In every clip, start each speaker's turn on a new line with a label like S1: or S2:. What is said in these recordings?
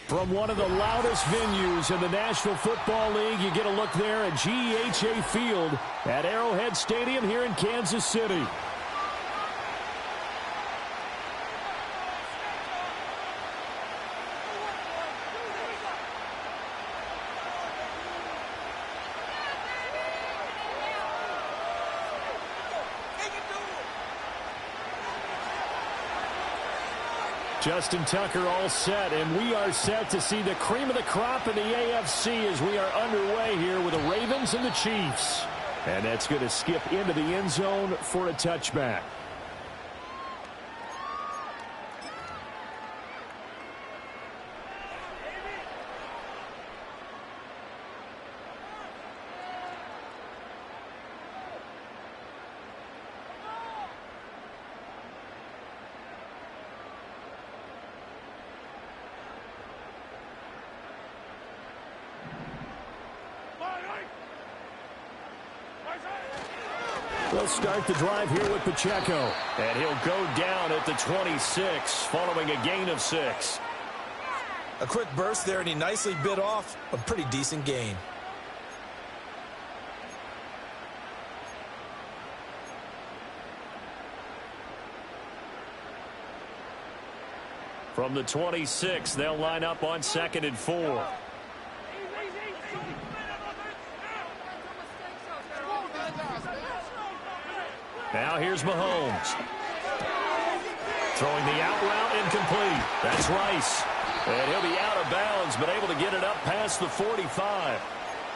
S1: From one of the loudest venues in the National Football League, you get a look there at GEHA Field at Arrowhead Stadium here in Kansas City. Justin Tucker all set, and we are set to see the cream of the crop in the AFC as we are underway here with the Ravens and the Chiefs. And that's going to skip into the end zone for a touchback. They'll start the drive here with Pacheco. And he'll go down at the 26 following a gain of 6.
S2: A quick burst there, and he nicely bit off a pretty decent gain.
S1: From the 26, they'll line up on 2nd and 4. Now here's Mahomes. Throwing the out route incomplete. That's Rice. And he'll be out of bounds, but able to get it up past the 45.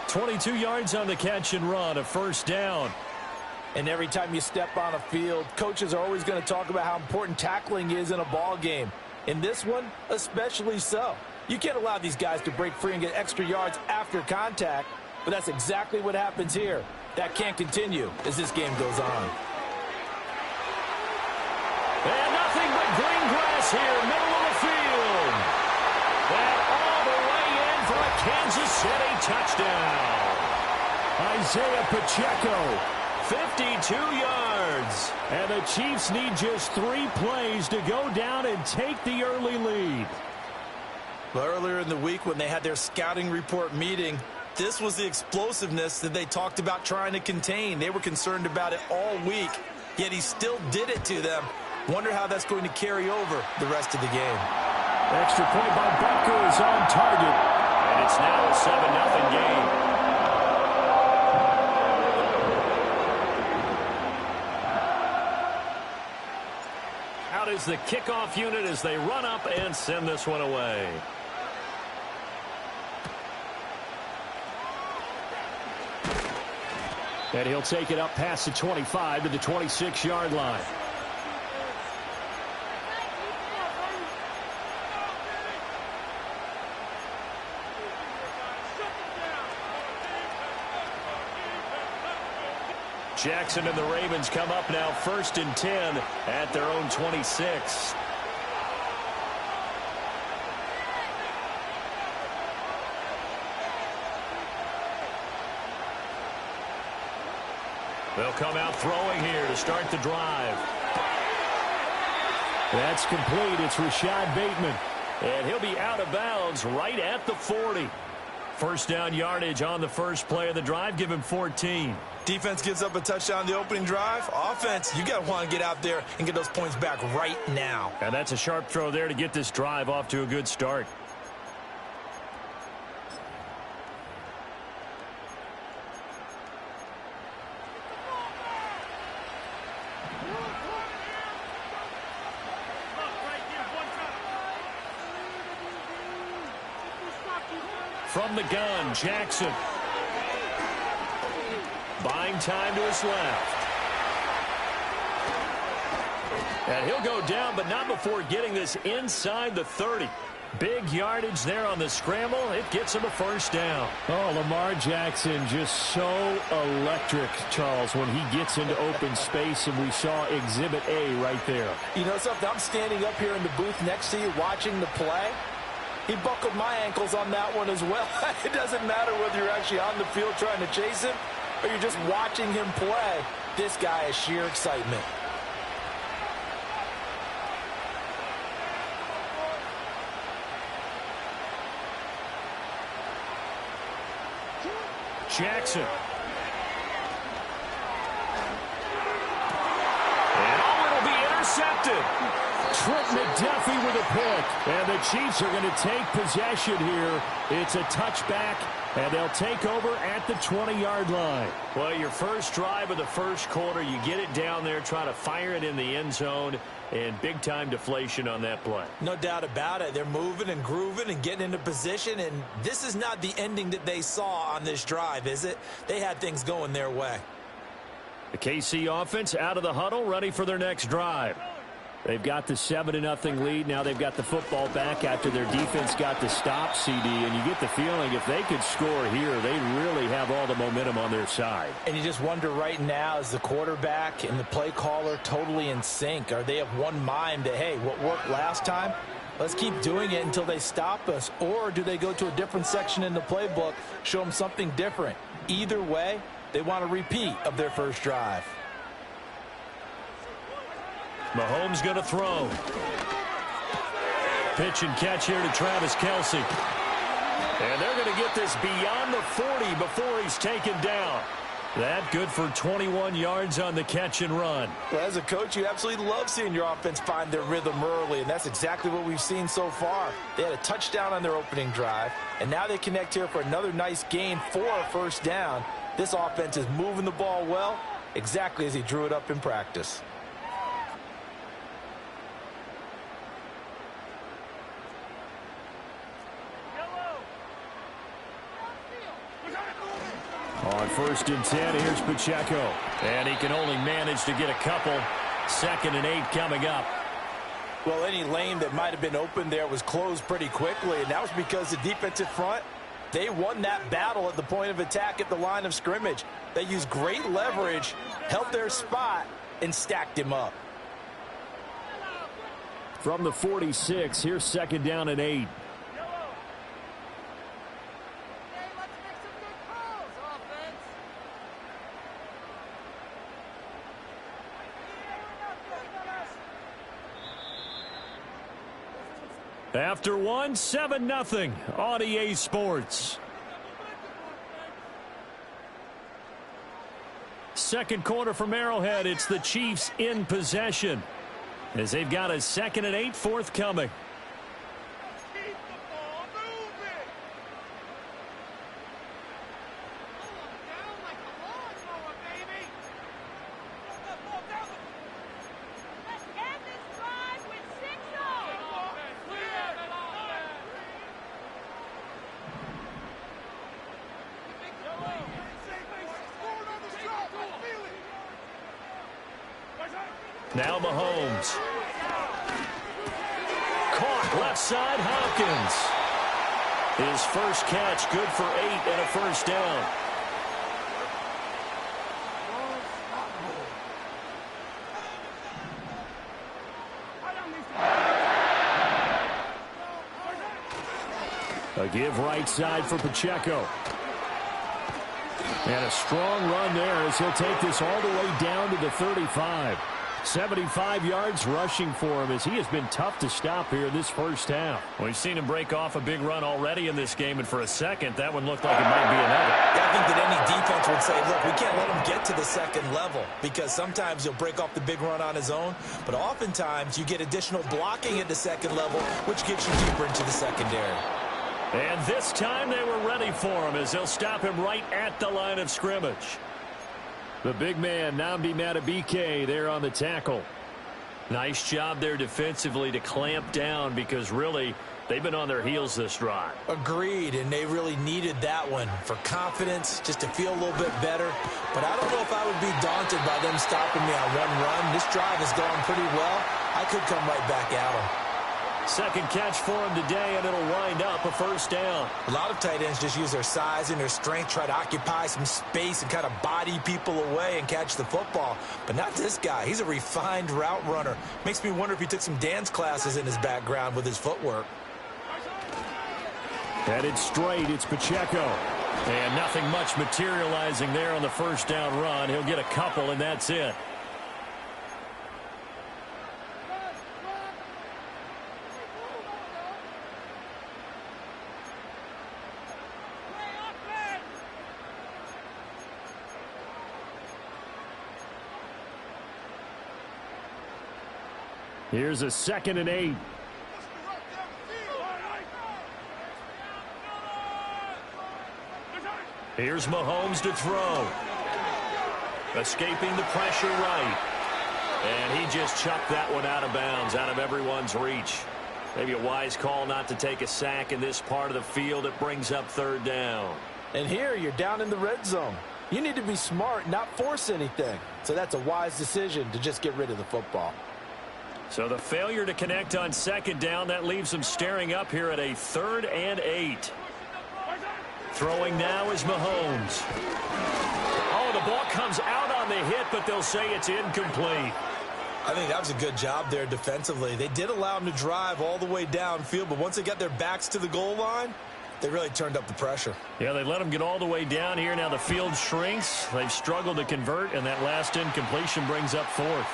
S1: 22 yards on the catch and run, a first down.
S2: And every time you step on a field, coaches are always going to talk about how important tackling is in a ball game. In this one, especially so. You can't allow these guys to break free and get extra yards after contact, but that's exactly what happens here. That can't continue as this game goes on.
S1: And nothing but green grass here, middle of the field. And all the way in for a Kansas City touchdown. Isaiah Pacheco, 52 yards. And the Chiefs need just 3 plays to go down and take the early lead.
S2: Well, earlier in the week when they had their scouting report meeting, this was the explosiveness that they talked about trying to contain. They were concerned about it all week, yet he still did it to them. Wonder how that's going to carry over the rest of the game.
S1: Extra point by Butker is on target. And it's now a 7-0 game. Out is the kickoff unit as they run up and send this one away. And he'll take it up past the 25 to the 26-yard line. Jackson and the Ravens come up now 1st and 10 at their own 26. They'll come out throwing here to start the drive. That's complete. It's Rashad Bateman. And he'll be out of bounds right at the 40. First down yardage on the first play of the drive. Give him 14.
S2: Defense gives up a touchdown the opening drive. Offense, you got to want to get out there and get those points back right now.
S1: And that's a sharp throw there to get this drive off to a good start. From the gun, Jackson. Buying time to his left. And he'll go down, but not before getting this inside the 30. Big yardage there on the scramble. It gets him a first down. Oh, Lamar Jackson just so electric, Charles, when he gets into open space, and we saw Exhibit A right there.
S2: You know something? I'm standing up here in the booth next to you watching the play. He buckled my ankles on that one as well. It doesn't matter whether you're actually on the field trying to chase him or you're just watching him play. This guy is sheer excitement.
S1: Jackson. And it'll be intercepted. Trent McDuffie with a pick. And the Chiefs are going to take possession here. It's a touchback, and they'll take over at the 20-yard line. Well, your first drive of the first quarter, you get it down there, try to fire it in the end zone, and big-time deflation on that play.
S2: No doubt about it. They're moving and grooving and getting into position, and this is not the ending that they saw on this drive, is it? They had things going their way.
S1: The KC offense out of the huddle, ready for their next drive. They've got the 7-0 lead. Now they've got the football back after their defense got the stop, CD. And you get the feeling if they could score here, they really have all the momentum on their side.
S2: And you just wonder right now, is the quarterback and the play caller totally in sync? Are they of one mind that, hey, what worked last time, let's keep doing it until they stop us? Or do they go to a different section in the playbook, show them something different? Either way, they want a repeat of their first drive.
S1: Mahomes going to throw. Pitch and catch here to Travis Kelce. And they're going to get this beyond the 40 before he's taken down. That good for 21 yards on the catch and run.
S2: Well, as a coach, you absolutely love seeing your offense find their rhythm early, and that's exactly what we've seen so far. They had a touchdown on their opening drive, and now they connect here for another nice gain for a first down. This offense is moving the ball well, exactly as he drew it up in practice.
S1: On 1st and 10, here's Pacheco. And he can only manage to get a couple. 2nd and 8 coming up.
S2: Well, any lane that might have been open there was closed pretty quickly, and that was because the defensive front, they won that battle at the point of attack at the line of scrimmage. They used great leverage, held their spot, and stacked him up.
S1: From the 46, here's 2nd down and 8. After one, 7-0 on EA Sports. Second quarter from Arrowhead. It's the Chiefs in possession as they've got a 2nd and 8 forthcoming. Now Mahomes. Caught left side, Hopkins. His first catch, good for 8 and a first down. A give right side for Pacheco. And a strong run there as he'll take this all the way down to the 35. 75 yards rushing for him as he has been tough to stop here this first half. We've seen him break off a big run already in this game, and for a second, that one looked like it might be another.
S2: Yeah, I think that any defense would say, look, we can't let him get to the second level because sometimes he'll break off the big run on his own, but oftentimes you get additional blocking at the second level, which gets you deeper into the secondary.
S1: And this time they were ready for him as they'll stop him right at the line of scrimmage. The big man, Nnamdi Madubuike, there on the tackle. Nice job there defensively to clamp down because really they've been on their heels this drive.
S2: Agreed, and they really needed that one for confidence, just to feel a little bit better. But I don't know if I would be daunted by them stopping me on one run. This drive has gone pretty well. I could come right back at them.
S1: Second catch for him today, and it'll wind up a first down.
S2: A lot of tight ends just use their size and their strength, try to occupy some space and kind of body people away and catch the football. But not this guy. He's a refined route runner. Makes me wonder if he took some dance classes in his background with his footwork.
S1: Headed straight, it's Pacheco. And nothing much materializing there on the first down run. He'll get a couple, and that's it. Here's a 2nd and 8. Here's Mahomes to throw. Escaping the pressure right. And he just chucked that one out of bounds, out of everyone's reach. Maybe a wise call not to take a sack in this part of the field. It brings up 3rd down.
S2: And here you're down in the red zone. You need to be smart, not force anything. So that's a wise decision to just get rid of the football.
S1: So the failure to connect on 2nd down, that leaves them staring up here at a 3rd and 8. Throwing now is Mahomes. Oh, the ball comes out on the hit, but they'll say it's incomplete.
S2: I think that was a good job there defensively. They did allow them to drive all the way downfield, but once they got their backs to the goal line, they really turned up the pressure.
S1: Yeah, they let them get all the way down here. Now the field shrinks. They've struggled to convert, and that last incompletion brings up 4th.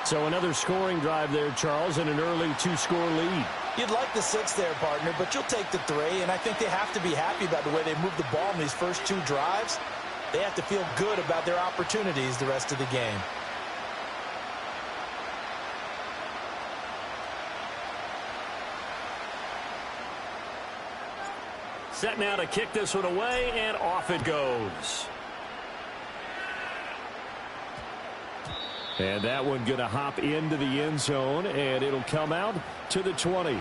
S1: So another scoring drive there, Charles, and an early 2-score lead.
S2: You'd like the 6 there, partner, but you'll take the 3, and I think they have to be happy about the way they moved the ball in these first 2 drives. They have to feel good about their opportunities the rest of the game.
S1: Set now to kick this one away, and off it goes. And that one going to hop into the end zone, and it'll come out to the 20.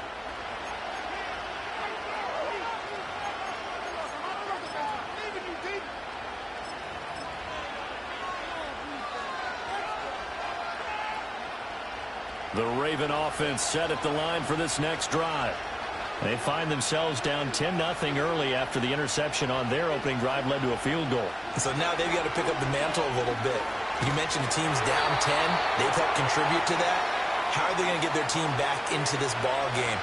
S1: The Raven offense set at the line for this next drive. They find themselves down 10-0 early after the interception on their opening drive led to a field goal.
S2: So now they've got to pick up the mantle a little bit. You mentioned the team's down 10. They've helped contribute to that. How are they going to get their team back into this ball game?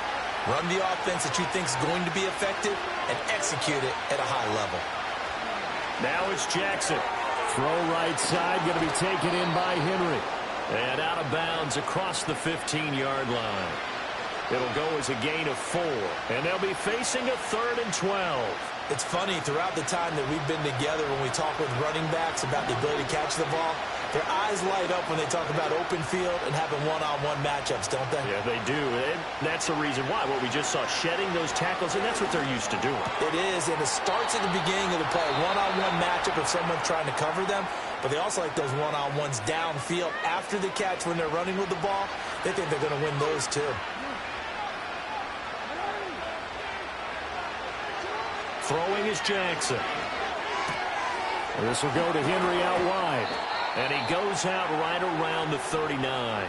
S2: Run the offense that you think is going to be effective and execute it at a high level.
S1: Now it's Jackson. Throw right side, going to be taken in by Henry. And out of bounds across the 15-yard line. It'll go as a gain of 4. And they'll be facing a 3rd and 12.
S2: It's funny, throughout the time that we've been together, when we talk with running backs about the ability to catch the ball, their eyes light up when they talk about open field and having one-on-one matchups, don't they?
S1: Yeah, they do. And that's the reason why. What we just saw, shedding those tackles, and that's what they're used to doing.
S2: It is, and it starts at the beginning of the play, one-on-one matchup if someone's trying to cover them, but they also like those one-on-ones downfield after the catch when they're running with the ball. They think they're going to win those too.
S1: Throwing is Jackson. This will go to Henry out wide. And he goes out right around the 39.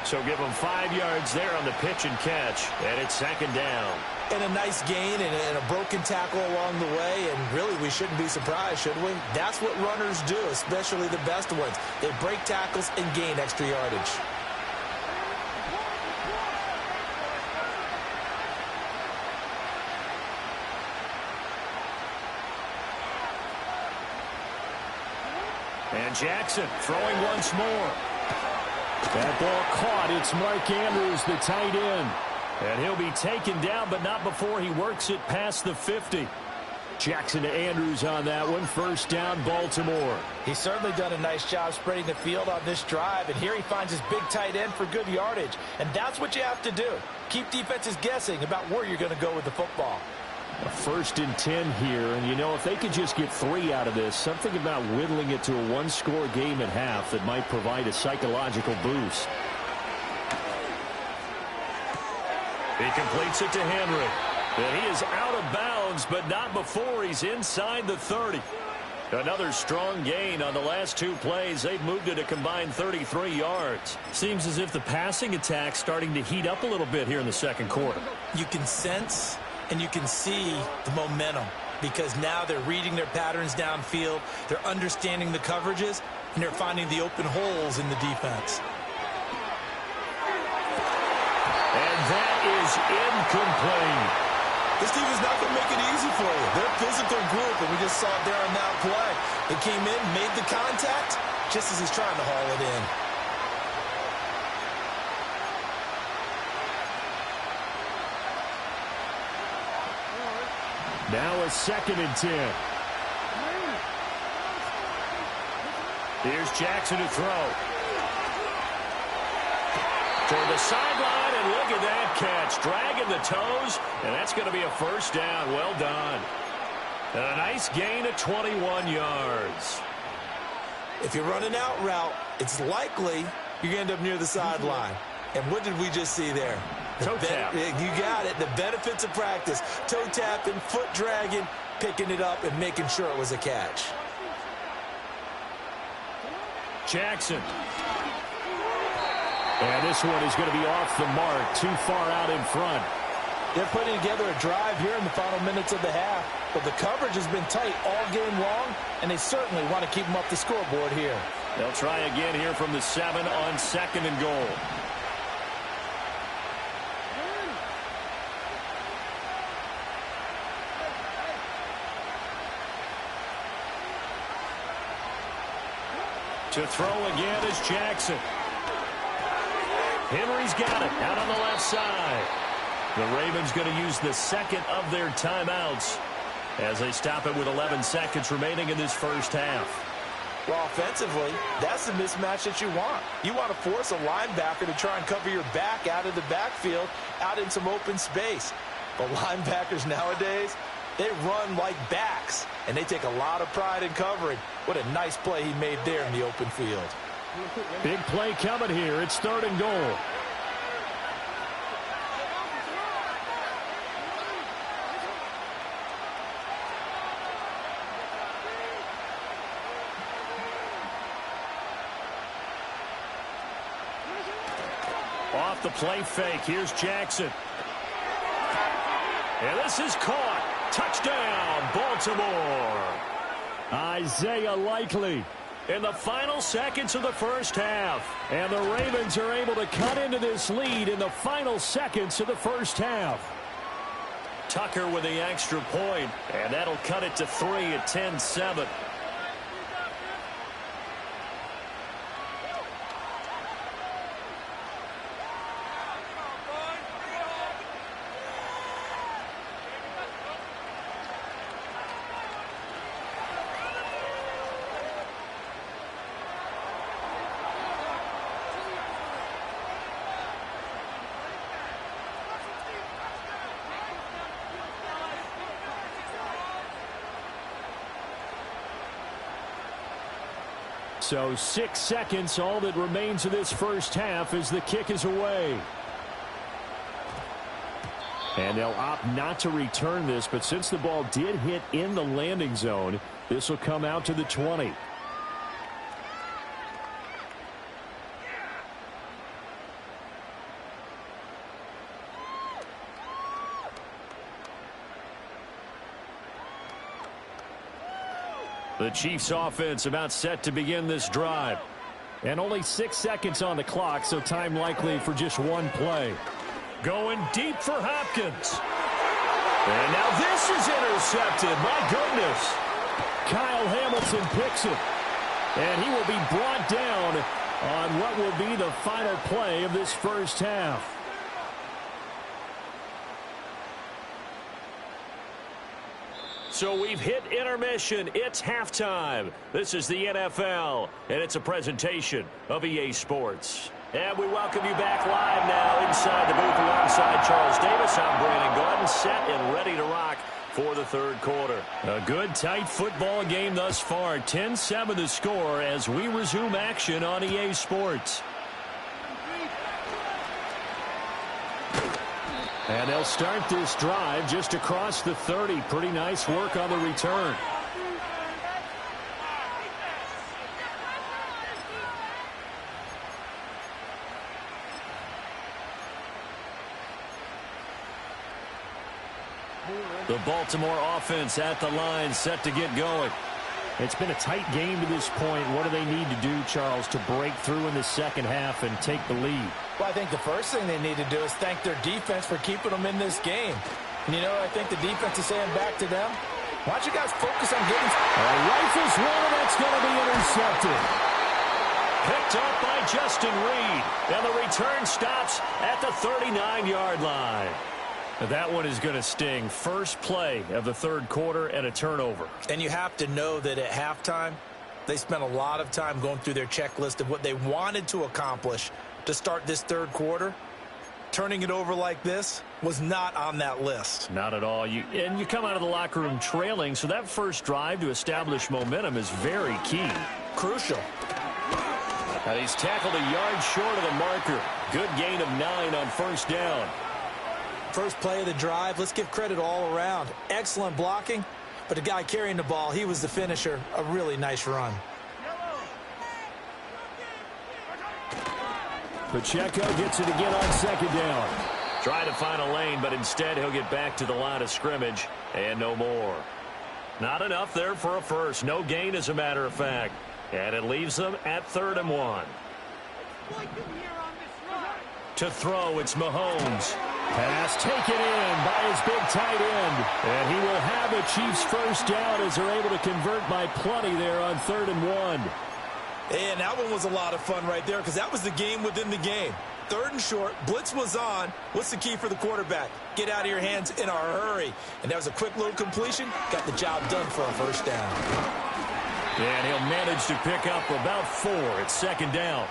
S1: So give him 5 yards there on the pitch and catch. And it's 2nd down.
S2: And a nice gain and a broken tackle along the way. And really, we shouldn't be surprised, should we? That's what runners do, especially the best ones. They break tackles and gain extra yardage.
S1: And Jackson throwing once more. That ball caught. It's Mark Andrews, the tight end. And he'll be taken down, but not before he works it past the 50. Jackson to Andrews on that one. 1st down, Baltimore.
S2: He's certainly done a nice job spreading the field on this drive. And here he finds his big tight end for good yardage. And that's what you have to do. Keep defenses guessing about where you're going to go with the football.
S1: A 1st and 10 here, and you know, if they could just get 3 out of this, something about whittling it to a 1-score game at half that might provide a psychological boost. He completes it to Henry. And he is out of bounds, but not before he's inside the 30. Another strong gain on the last 2 plays. They've moved it a combined 33 yards. Seems as if the passing attack's starting to heat up a little bit here in the 2nd quarter.
S2: You can sense and you can see the momentum because now they're reading their patterns downfield, they're understanding the coverages, and they're finding the open holes in the defense.
S1: And that is incomplete.
S2: This team is not going to make it easy for you. They're a physical group, and we just saw it there on that play. They came in, made the contact, just as he's trying to haul it in.
S1: Now a 2nd and 10. Here's Jackson to throw. toward the sideline, and look at that catch. Dragging the toes, and that's going to be a first down. Well done. A nice gain of 21 yards.
S2: If you're running out route, it's likely you're going to end up near the sideline. And what did we just see there?
S1: Toe tap.
S2: You got it. The benefits of practice. Toe tapping, foot dragging, picking it up, and making sure it was a catch.
S1: Jackson. And this one is going to be off the mark, too far out in front.
S2: They're putting together a drive here in the final minutes of the half, but the coverage has been tight all game long, and they certainly want to keep them up the scoreboard here.
S1: They'll try again here from the 7 on 2nd and goal. To throw again is Jackson. Henry's got it out on the left side. The Ravens going to use the second of their timeouts as they stop it with 11 seconds remaining in this first half.
S2: Well, offensively, that's the mismatch that you want. You want to force a linebacker to try and cover your back out of the backfield, out in some open space. But linebackers nowadays, they run like backs, and they take a lot of pride in covering. What a nice play he made there in the open field.
S1: Big play coming here. It's 3rd and goal. Off the play fake. Here's Jackson. And this is caught. Touchdown, Baltimore. Isaiah Likely in the final seconds of the first half. And the Ravens are able to cut into this lead in the final seconds of the first half. Tucker with the extra point, and that'll cut it to 3 at 10-7. So 6 seconds, all that remains of this first half as the kick is away. And they'll opt not to return this, but since the ball did hit in the landing zone, this will come out to the 20. The Chiefs offense about set to begin this drive. And only 6 seconds on the clock, so time likely for just one play. Going deep for Hopkins. And now this is intercepted. My goodness. Kyle Hamilton picks it. And he will be brought down on what will be the final play of this first half. So we've hit intermission. It's halftime. This is the NFL, and it's a presentation of EA Sports. And we welcome you back live now inside the booth alongside Charles Davis. I'm Brandon Gordon, set and ready to rock for the third quarter. A good, tight football game thus far. 10-7 the score as we resume action on EA Sports. And they'll start this drive just across the 30. Pretty nice work on the return. The Baltimore offense at the line, set to get going. It's been a tight game to this point. What do they need to do, Charles, to break through in the second half and take the lead?
S2: Well, I think the first thing they need to do is thank their defense for keeping them in this game. And, you know, I think the defense is saying back to them, why don't you guys focus on getting...
S1: Rifles one, and that's going to be intercepted. Picked up by Justin Reed. And the return stops at the 39-yard line. That one is going to sting. First play of the third quarter and a turnover.
S2: And you have to know that at halftime, they spent a lot of time going through their checklist of what they wanted to accomplish to start this third quarter. Turning it over like this was not on that list.
S1: Not at all. You come out of the locker room trailing, so that first drive to establish momentum is very key.
S2: Crucial.
S1: And he's tackled a yard short of the marker. Good gain of 9 on first down.
S2: First play of the drive, let's give credit all around. Excellent blocking, but the guy carrying the ball, he was the finisher. A really nice run.
S1: Pacheco gets it again on second down. Trying to find a lane, but instead he'll get back to the line of scrimmage and no more. Not enough there for a first. No gain, as a matter of fact. And it leaves them at 3rd and 1. To throw, it's Mahomes. Pass taken in by his big tight end. And he will have the Chiefs first down as they're able to convert by plenty there on 3rd and 1.
S2: And that one was a lot of fun right there because that was the game within the game. 3rd and short, blitz was on. What's the key for the quarterback? Get out of your hands in a hurry. And that was a quick little completion. Got the job done for a first down.
S1: And he'll manage to pick up about 4 at 2nd down.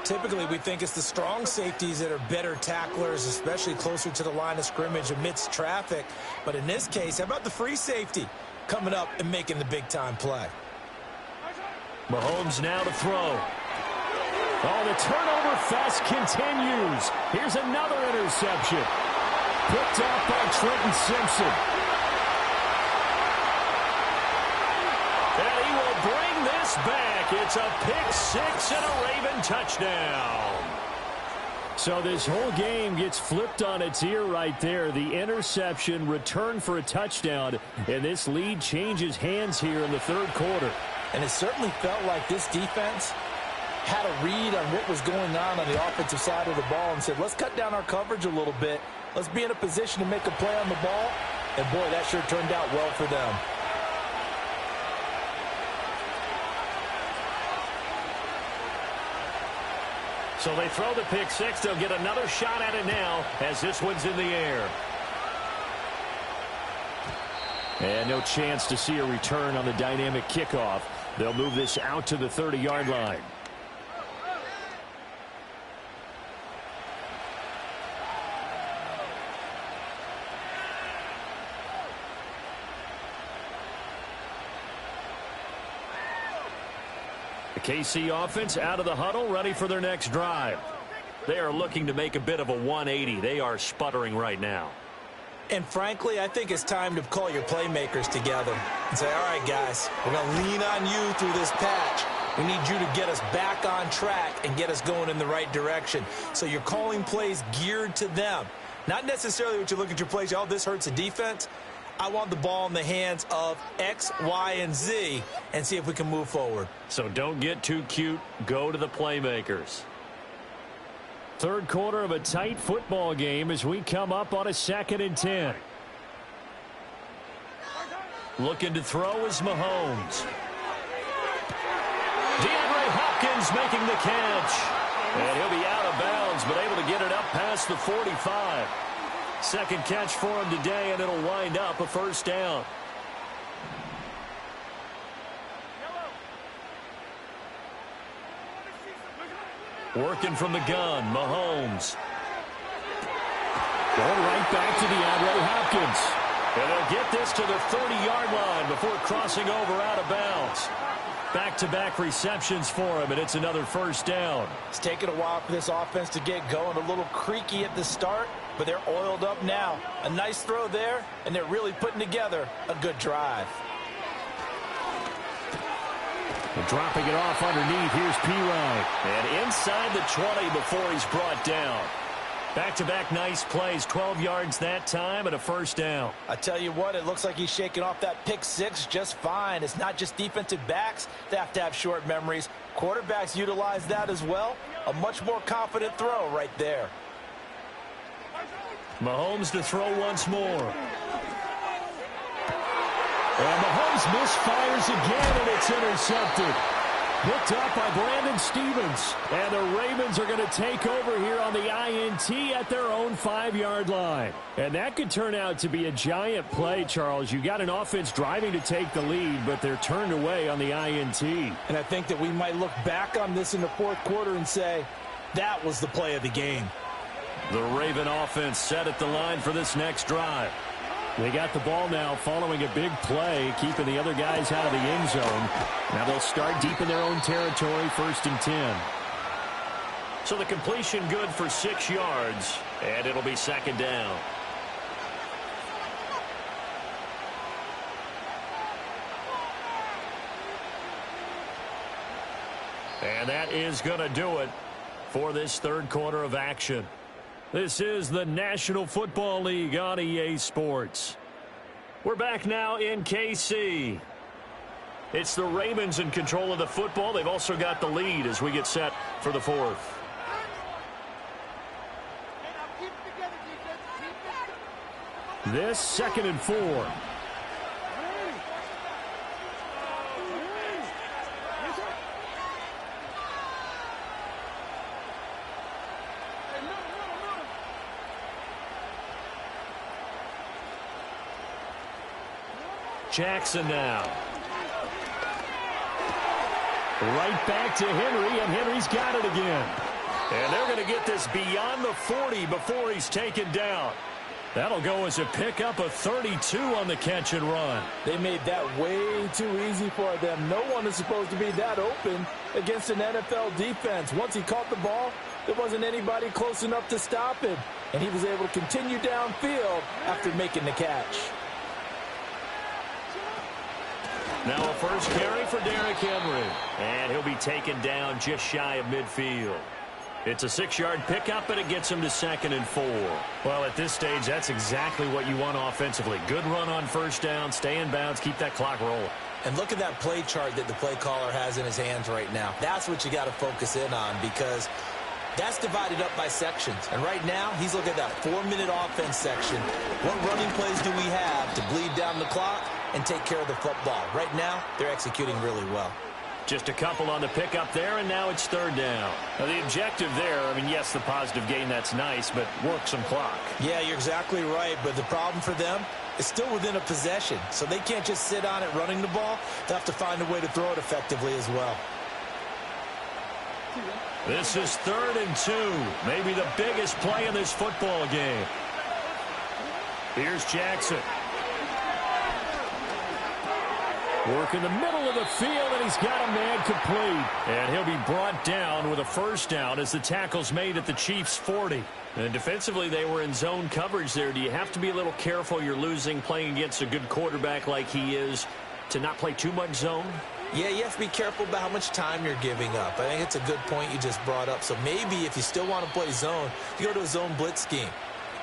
S2: Typically, we think it's the strong safeties that are better tacklers, especially closer to the line of scrimmage amidst traffic. But in this case, how about the free safety coming up and making the big-time play?
S1: Mahomes now to throw. Oh, the turnover fest continues. Here's another interception. Picked up by Trenton Simpson. And he will bring this back. It's a pick 6 and a Raven touchdown. So this whole game gets flipped on its ear right there. The interception, return for a touchdown, and this lead changes hands here in the 3rd quarter.
S2: And it certainly felt like this defense had a read on what was going on the offensive side of the ball and said, let's cut down our coverage a little bit. Let's be in a position to make a play on the ball. And, boy, that sure turned out well for them.
S1: So they throw the pick 6. They'll get another shot at it now as this one's in the air. And no chance to see a return on the dynamic kickoff. They'll move this out to the 30-yard line. The KC offense out of the huddle, ready for their next drive. They are looking to make a bit of a 180. They are sputtering right now.
S2: And frankly, I think it's time to call your playmakers together and say, all right, guys, we're going to lean on you through this patch. We need you to get us back on track and get us going in the right direction. So you're calling plays geared to them. Not necessarily what you look at your plays, oh, this hurts the defense. I want the ball in the hands of X, Y, and Z and see if we can move forward.
S1: So don't get too cute. Go to the playmakers. 3rd quarter of a tight football game as we come up on a 2nd and 10. Looking to throw is Mahomes. DeAndre Hopkins making the catch. And he'll be out of bounds, but able to get it up past the 45. 2nd catch for him today, and it'll wind up a first down. Working from the gun, Mahomes. Going right back to DeAndre Hopkins. And they'll get this to the 30-yard line before crossing over out of bounds. Back-to-back receptions for him, and it's another first down.
S2: It's taken a while for this offense to get going. A little creaky at the start, but they're oiled up now. A nice throw there, and they're really putting together a good drive.
S1: And dropping it off underneath, here's P-Ryan. And inside the 20 before he's brought down. Back-to-back nice plays, 12 yards that time and a first down.
S2: I tell you what, it looks like he's shaking off that pick 6 just fine. It's not just defensive backs that have to have short memories. Quarterbacks utilize that as well. A much more confident throw right there.
S1: Mahomes to throw once more. And Mahomes misfires again, and it's intercepted. Picked up by Brandon Stevens. And the Ravens are going to take over here on the INT at their own 5-yard line. And that could turn out to be a giant play, Charles. You got an offense driving to take the lead, but they're turned away on the INT.
S2: And I think that we might look back on this in the 4th quarter and say, That was the play of the game.
S1: The Raven offense set at the line for this next drive. They got the ball now following a big play, keeping the other guys out of the end zone. Now they'll start deep in their own territory, 1st and 10. So the completion good for 6 yards, and it'll be 2nd down. And that is going to do it for this 3rd quarter of action. This is the National Football League on EA Sports. We're back now in KC. It's the Ravens in control of the football. They've also got the lead as we get set for the 4th. This 2nd and 4. Jackson now. Right back to Henry, and Henry's got it again. And they're going to get this beyond the 40 before he's taken down. That'll go as a pickup of 32 on the catch and run.
S2: They made that way too easy for them. No one is supposed to be that open against an NFL defense. Once he caught the ball, there wasn't anybody close enough to stop him. And he was able to continue downfield after making the catch.
S1: Now a first carry for Derrick Henry. And he'll be taken down just shy of midfield. It's a 6-yard pickup, and it gets him to 2nd and 4. Well, at this stage, that's exactly what you want offensively. Good run on 1st down, stay in bounds, keep that clock rolling.
S2: And look at that play chart that the play caller has in his hands right now. That's what you got to focus in on, because that's divided up by sections. And right now, he's looking at that 4-minute offense section. What running plays do we have to bleed down the clock and take care of the football? Right now, they're executing really well.
S1: Just a couple on the pickup there, and now it's 3rd down. Now, the objective there, I mean, yes, the positive gain, that's nice, but work some clock.
S2: Yeah, you're exactly right, but the problem for them is still within a possession, so they can't just sit on it running the ball. They have to find a way to throw it effectively as well.
S1: This is 3rd and 2, maybe the biggest play in this football game. Here's Jackson. Work in the middle of the field, and he's got a man complete. And he'll be brought down with a 1st down as the tackle's made at the Chiefs' 40. And defensively, they were in zone coverage there. Do you have to be a little careful? You're losing, playing against a good quarterback like he is, to not play too much zone?
S2: Yeah, you have to be careful about how much time you're giving up. I think it's a good point you just brought up. So maybe if you still want to play zone, you go to a zone blitz scheme.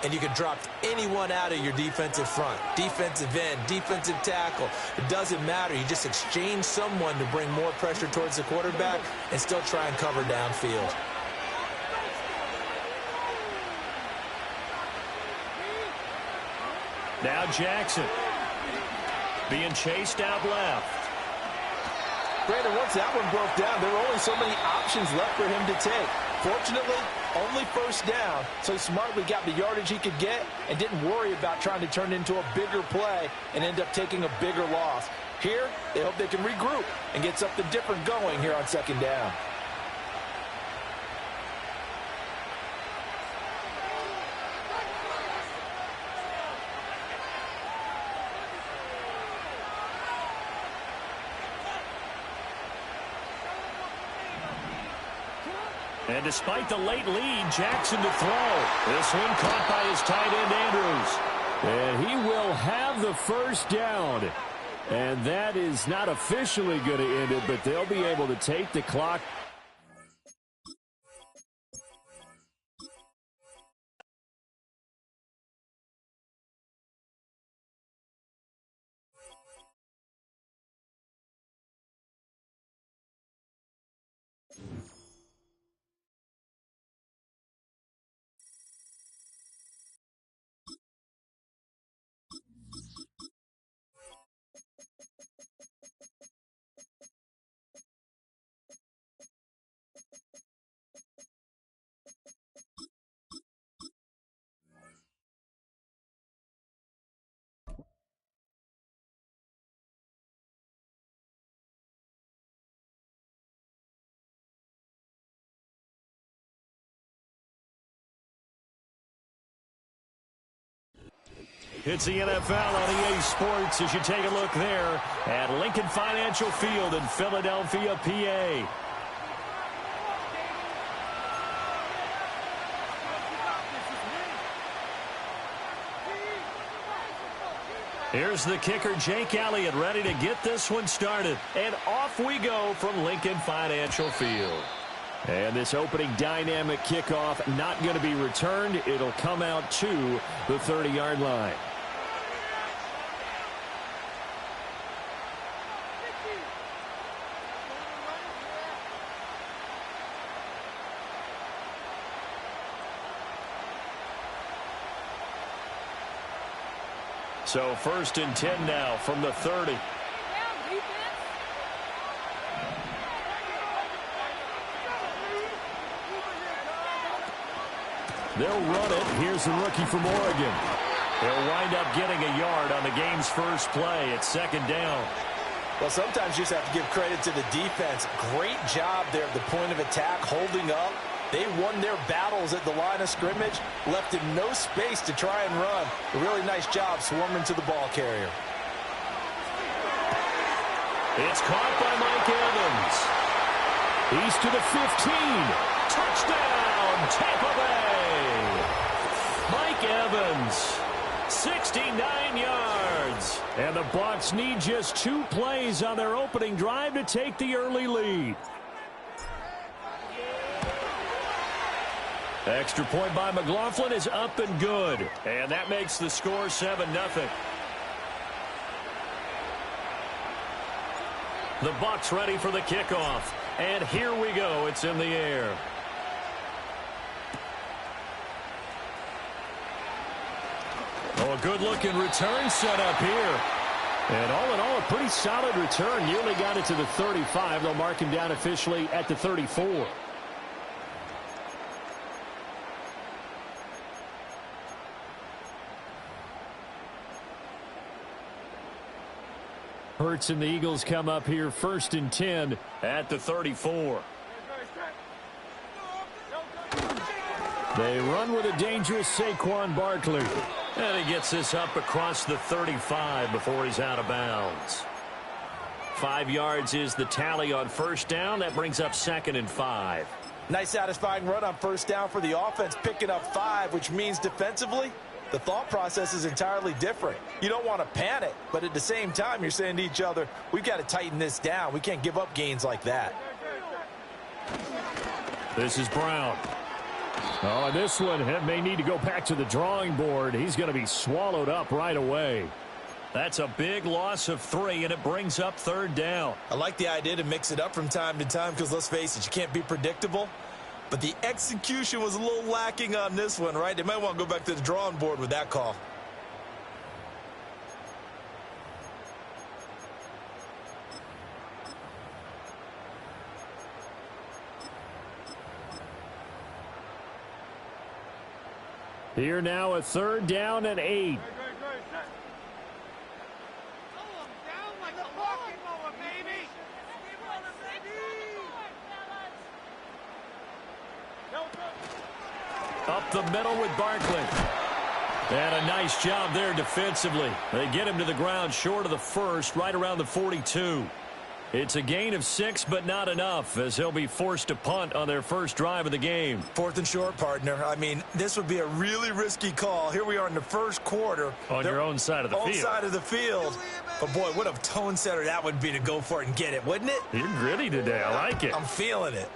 S2: And you can drop anyone out of your defensive front, defensive end, defensive tackle. It doesn't matter. You just exchange someone to bring more pressure towards the quarterback and still try and cover downfield.
S1: Now Jackson being chased out left.
S2: Brandon, once that one broke down, there were only so many options left for him to take. Fortunately, only 1st down, so he smartly got the yardage he could get and didn't worry about trying to turn it into a bigger play and end up taking a bigger loss. Here, they hope they can regroup and get something different going here on 2nd down.
S1: And despite the late lead, Jackson to throw. This one caught by his tight end, Andrews. And he will have the 1st down. And that is not officially going to end it, but they'll be able to take the clock It's the NFL on EA Sports as you take a look there at Lincoln Financial Field in Philadelphia, PA. Here's the kicker, Jake Elliott, ready to get this one started. And off we go from Lincoln Financial Field. And this opening dynamic kickoff not going to be returned. It'll come out to the 30-yard line. So 1st and 10 now from the 30. They'll run it. Here's the rookie from Oregon. They'll wind up getting a yard on the game's first play. It's 2nd down.
S2: Well, sometimes you just have to give credit to the defense. Great job there at the point of attack, holding up. They won their battles at the line of scrimmage, left him no space to try and run. A really nice job swarming to the ball carrier.
S1: It's caught by Mike Evans. He's to the 15. Touchdown, Tampa Bay. Mike Evans, 69 yards. And the Bucs need just 2 plays on their opening drive to take the early lead. Extra point by McLaughlin is up and good. And that makes the score 7-0. The Bucs ready for the kickoff. And here we go. It's in the air. Oh, a good-looking return set up here. And all in all, a pretty solid return. Nearly got it to the 35. They'll mark him down officially at the 34. Hurts and the Eagles come up here 1st and 10 at the 34. They run with a dangerous Saquon Barkley. And he gets this up across the 35 before he's out of bounds. 5 yards is the tally on 1st down. That brings up 2nd and 5.
S2: Nice satisfying run on 1st down for the offense, picking up 5, which means defensively, the thought process is entirely different. You don't want to panic, but at the same time, you're saying to each other, we've got to tighten this down. We can't give up gains like that.
S1: This is Brown. Oh, and this one may need to go back to the drawing board. He's going to be swallowed up right away. That's a big loss of 3, and it brings up 3rd down.
S2: I like the idea to mix it up from time to time because, let's face it, you can't be predictable. But the execution was a little lacking on this one, right? They might want to go back to the drawing board with that call.
S1: Here now, a 3rd down and 8. Up the middle with Barkley. And a nice job there defensively. They get him to the ground short of the 1st, right around the 42. It's a gain of 6, but not enough, as he'll be forced to punt on their first drive of the game.
S2: 4th and short, partner. I mean, this would be a really risky call. Here we are in the 1st quarter.
S1: On your own side of the field.
S2: Own side of the field. But, boy, what a tone setter that would be to go for it and get it, wouldn't it?
S1: You're gritty today. I like it.
S2: I'm feeling it.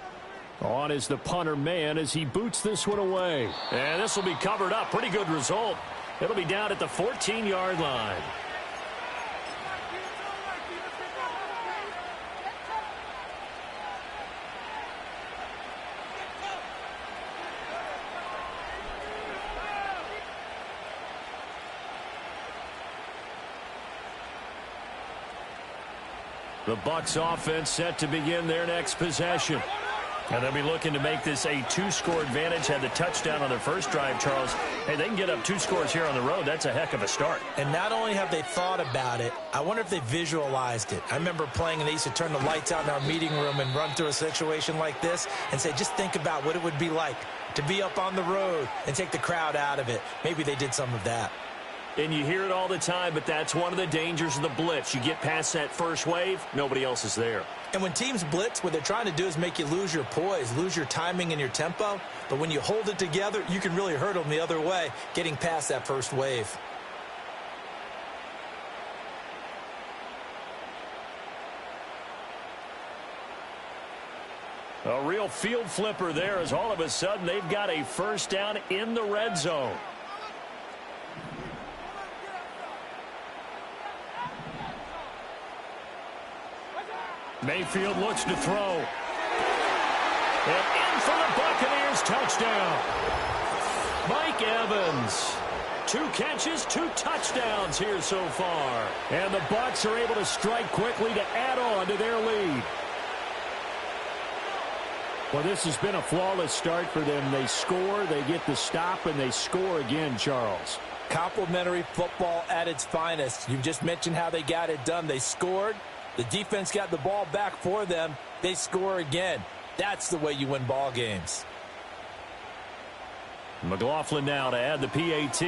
S1: On is the punter man as he boots this one away. And this will be covered up. Pretty good result. It'll be down at the 14-yard line. The Bucs offense set to begin their next possession. And they'll be looking to make this a 2-score advantage. Had the touchdown on their first drive, Charles. Hey, they can get up 2 scores here on the road. That's a heck of a start.
S2: And not only have they thought about it, I wonder if they visualized it. I remember playing and they used to turn the lights out in our meeting room and run through a situation like this and say, just think about what it would be like to be up on the road and take the crowd out of it. Maybe they did some of that.
S1: And you hear it all the time, but that's one of the dangers of the blitz. You get past that first wave, nobody else is there.
S2: And when teams blitz, what they're trying to do is make you lose your poise, lose your timing and your tempo. But when you hold it together, you can really hurt them the other way, getting past that first wave.
S1: A real field flipper there as all of a sudden they've got a first down in the red zone. Mayfield looks to throw. And in for the Buccaneers touchdown. Mike Evans. 2 catches, 2 touchdowns here so far. And the Bucs are able to strike quickly to add on to their lead. Well, this has been a flawless start for them. They score, they get the stop, and they score again, Charles.
S2: Complimentary football at its finest. You just mentioned how they got it done. They scored. The defense got the ball back for them. They score again. That's the way you win ball games.
S1: McLaughlin now to add the PAT.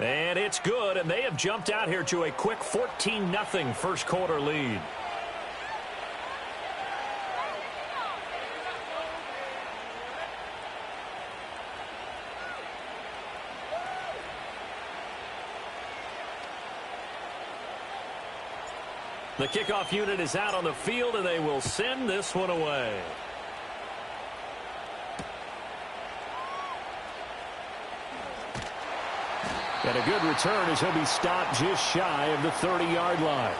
S1: And it's good, and they have jumped out here to a quick 14-0 first quarter lead. The kickoff unit is out on the field, and they will send this one away. And a good return as he'll be stopped just shy of the 30-yard line.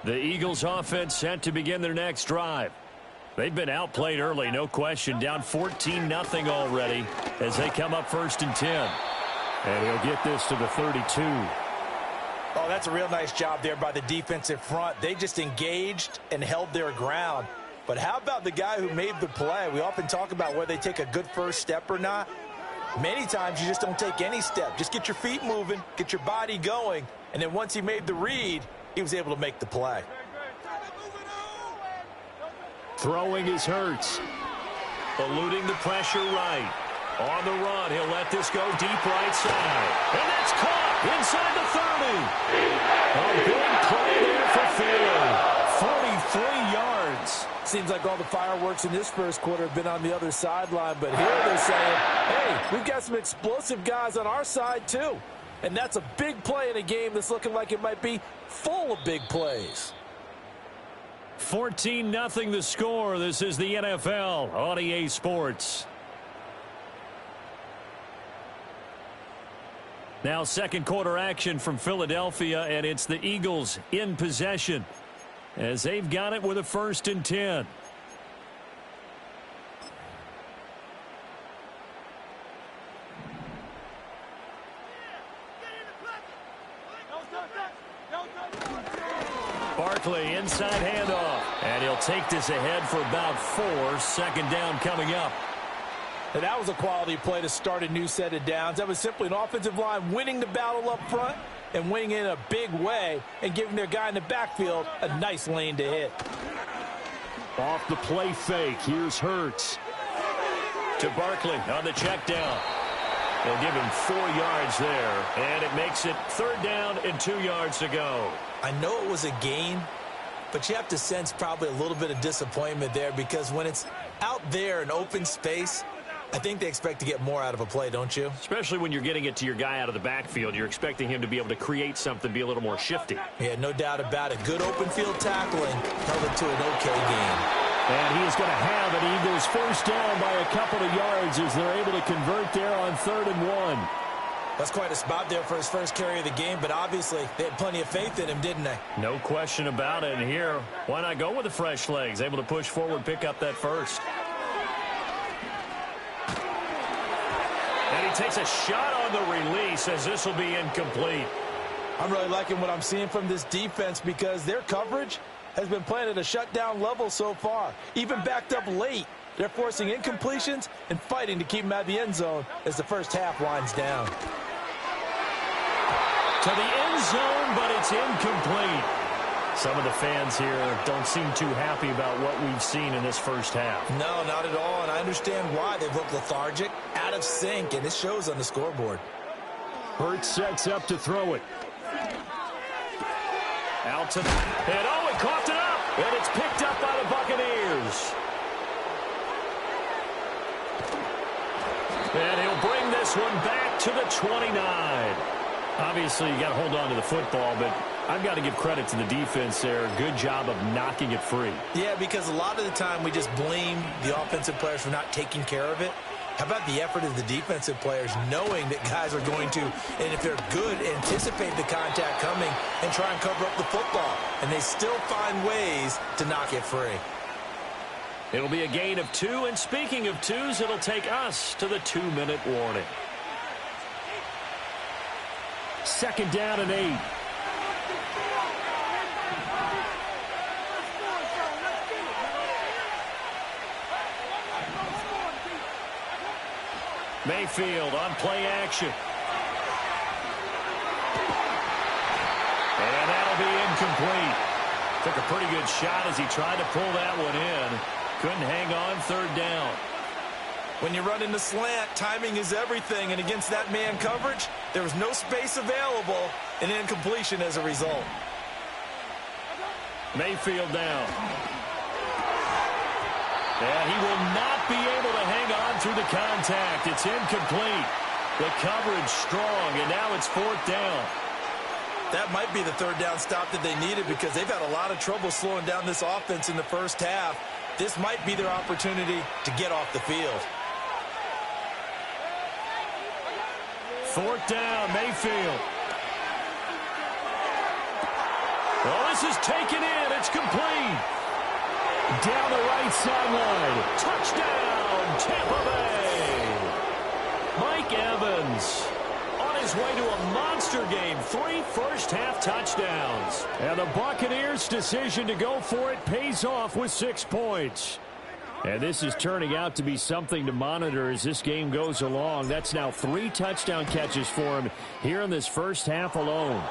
S1: The Eagles offense set to begin their next drive. They've been outplayed early, no question. Down 14-0 already as they come up 1st and 10. And he'll get this to the 32.
S2: Oh, that's a real nice job there by the defensive front. They just engaged and held their ground. But how about the guy who made the play? We often talk about whether they take a good first step or not. Many times you just don't take any step. Just get your feet moving, get your body going, and then once he made the read, he was able to make the play.
S1: Throwing is Hurts. Eluding the pressure right. On the run, he'll let this go deep right side. And that's caught inside the 30. A big play there for Philly. 43 yards.
S2: Seems like all the fireworks in this first quarter have been on the other sideline, but here they're saying, hey, we've got some explosive guys on our side too. And that's a big play in a game that's looking like it might be full of big plays.
S1: 14-0 the score. This is the NFL on EA Sports. Now second quarter action from Philadelphia, and it's the Eagles in possession as they've got it with a 1st and 10. Barkley inside handoff, and he'll take this ahead for about 4. 2nd down coming up.
S2: And that was a quality play to start a new set of downs. That was simply an offensive line winning the battle up front and winning in a big way and giving their guy in the backfield a nice lane to hit.
S1: Off the play fake, here's Hurts. To Barkley on the check down. They'll give him 4 yards there, and it makes it 3rd down and 2 yards to go.
S2: I know it was a gain, but you have to sense probably a little bit of disappointment there because when it's out there in open space, I think they expect to get more out of a play, don't you?
S1: Especially when you're getting it to your guy out of the backfield. You're expecting him to be able to create something, be a little more shifty.
S2: Yeah, no doubt about it. Good open field tackling held it to an okay game.
S1: And he is going to have an Eagles 1st down by a couple of yards as they're able to convert there on 3rd and 1.
S2: That's quite a spot there for his first carry of the game, but obviously they had plenty of faith in him, didn't they?
S1: No question about it. And here, why not go with the fresh legs? Able to push forward, pick up that first. And he takes a shot on the release as this will be incomplete.
S2: I'm really liking what I'm seeing from this defense because their coverage has been playing at a shutdown level so far. Even backed up late, They're forcing incompletions and fighting to keep them out of the end zone as the first half winds down.
S1: To the end zone, but it's incomplete. Some of the fans here don't seem too happy about what we've seen in this first half.
S2: No, not at all, and I understand why. They've looked lethargic, out of sync, and it shows on the scoreboard.
S1: Hurts sets up to throw it. Out to the... And oh, he coughed it up! And it's picked up by the Buccaneers. And he'll bring this one back to the 29. Obviously, you got to hold on to the football, but I've got to give credit to the defense there. Good job of knocking it free.
S2: Yeah, because a lot of the time we just blame the offensive players for not taking care of it. How about the effort of the defensive players knowing that guys are going to, and if they're good, anticipate the contact coming and try and cover up the football. And they still find ways to knock it free.
S1: It'll be a gain of 2, and speaking of 2s, it'll take us to the 2-minute warning. 2nd down and 8. Mayfield on play action. And that'll be incomplete. Took a pretty good shot as he tried to pull that one in. Couldn't hang on 3rd down.
S2: When you run in the slant, timing is everything, and against that man coverage, there was no space available, and incompletion as a result.
S1: Mayfield down. And he will not be able to hang on through the contact. It's incomplete. The coverage strong, and now it's 4th down.
S2: That might be the 3rd down stop that they needed because they've had a lot of trouble slowing down this offense in the first half. This might be their opportunity to get off the field.
S1: 4th down, Mayfield. Well, this is taken in. It's complete. Down the right sideline. Touchdown, Tampa Bay. Mike Evans on his way to a monster game. 3 first-half touchdowns. And the Buccaneers' decision to go for it pays off with 6 points. And this is turning out to be something to monitor as this game goes along. That's now 3 touchdown catches for him here in this first half alone.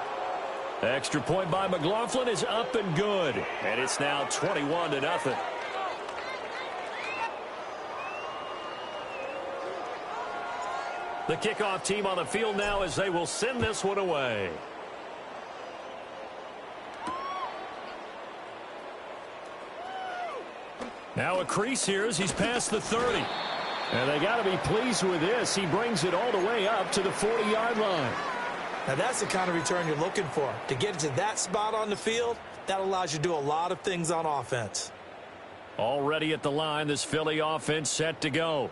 S1: The extra point by McLaughlin is up and good. And it's now 21-0. The kickoff team on the field now as they will send this one away. Now a crease here as he's past the 30. And they got to be pleased with this. He brings it all the way up to the 40-yard line.
S2: Now, that's the kind of return you're looking for. To get to that spot on the field, that allows you to do a lot of things on offense.
S1: Already at the line, this Philly offense set to go.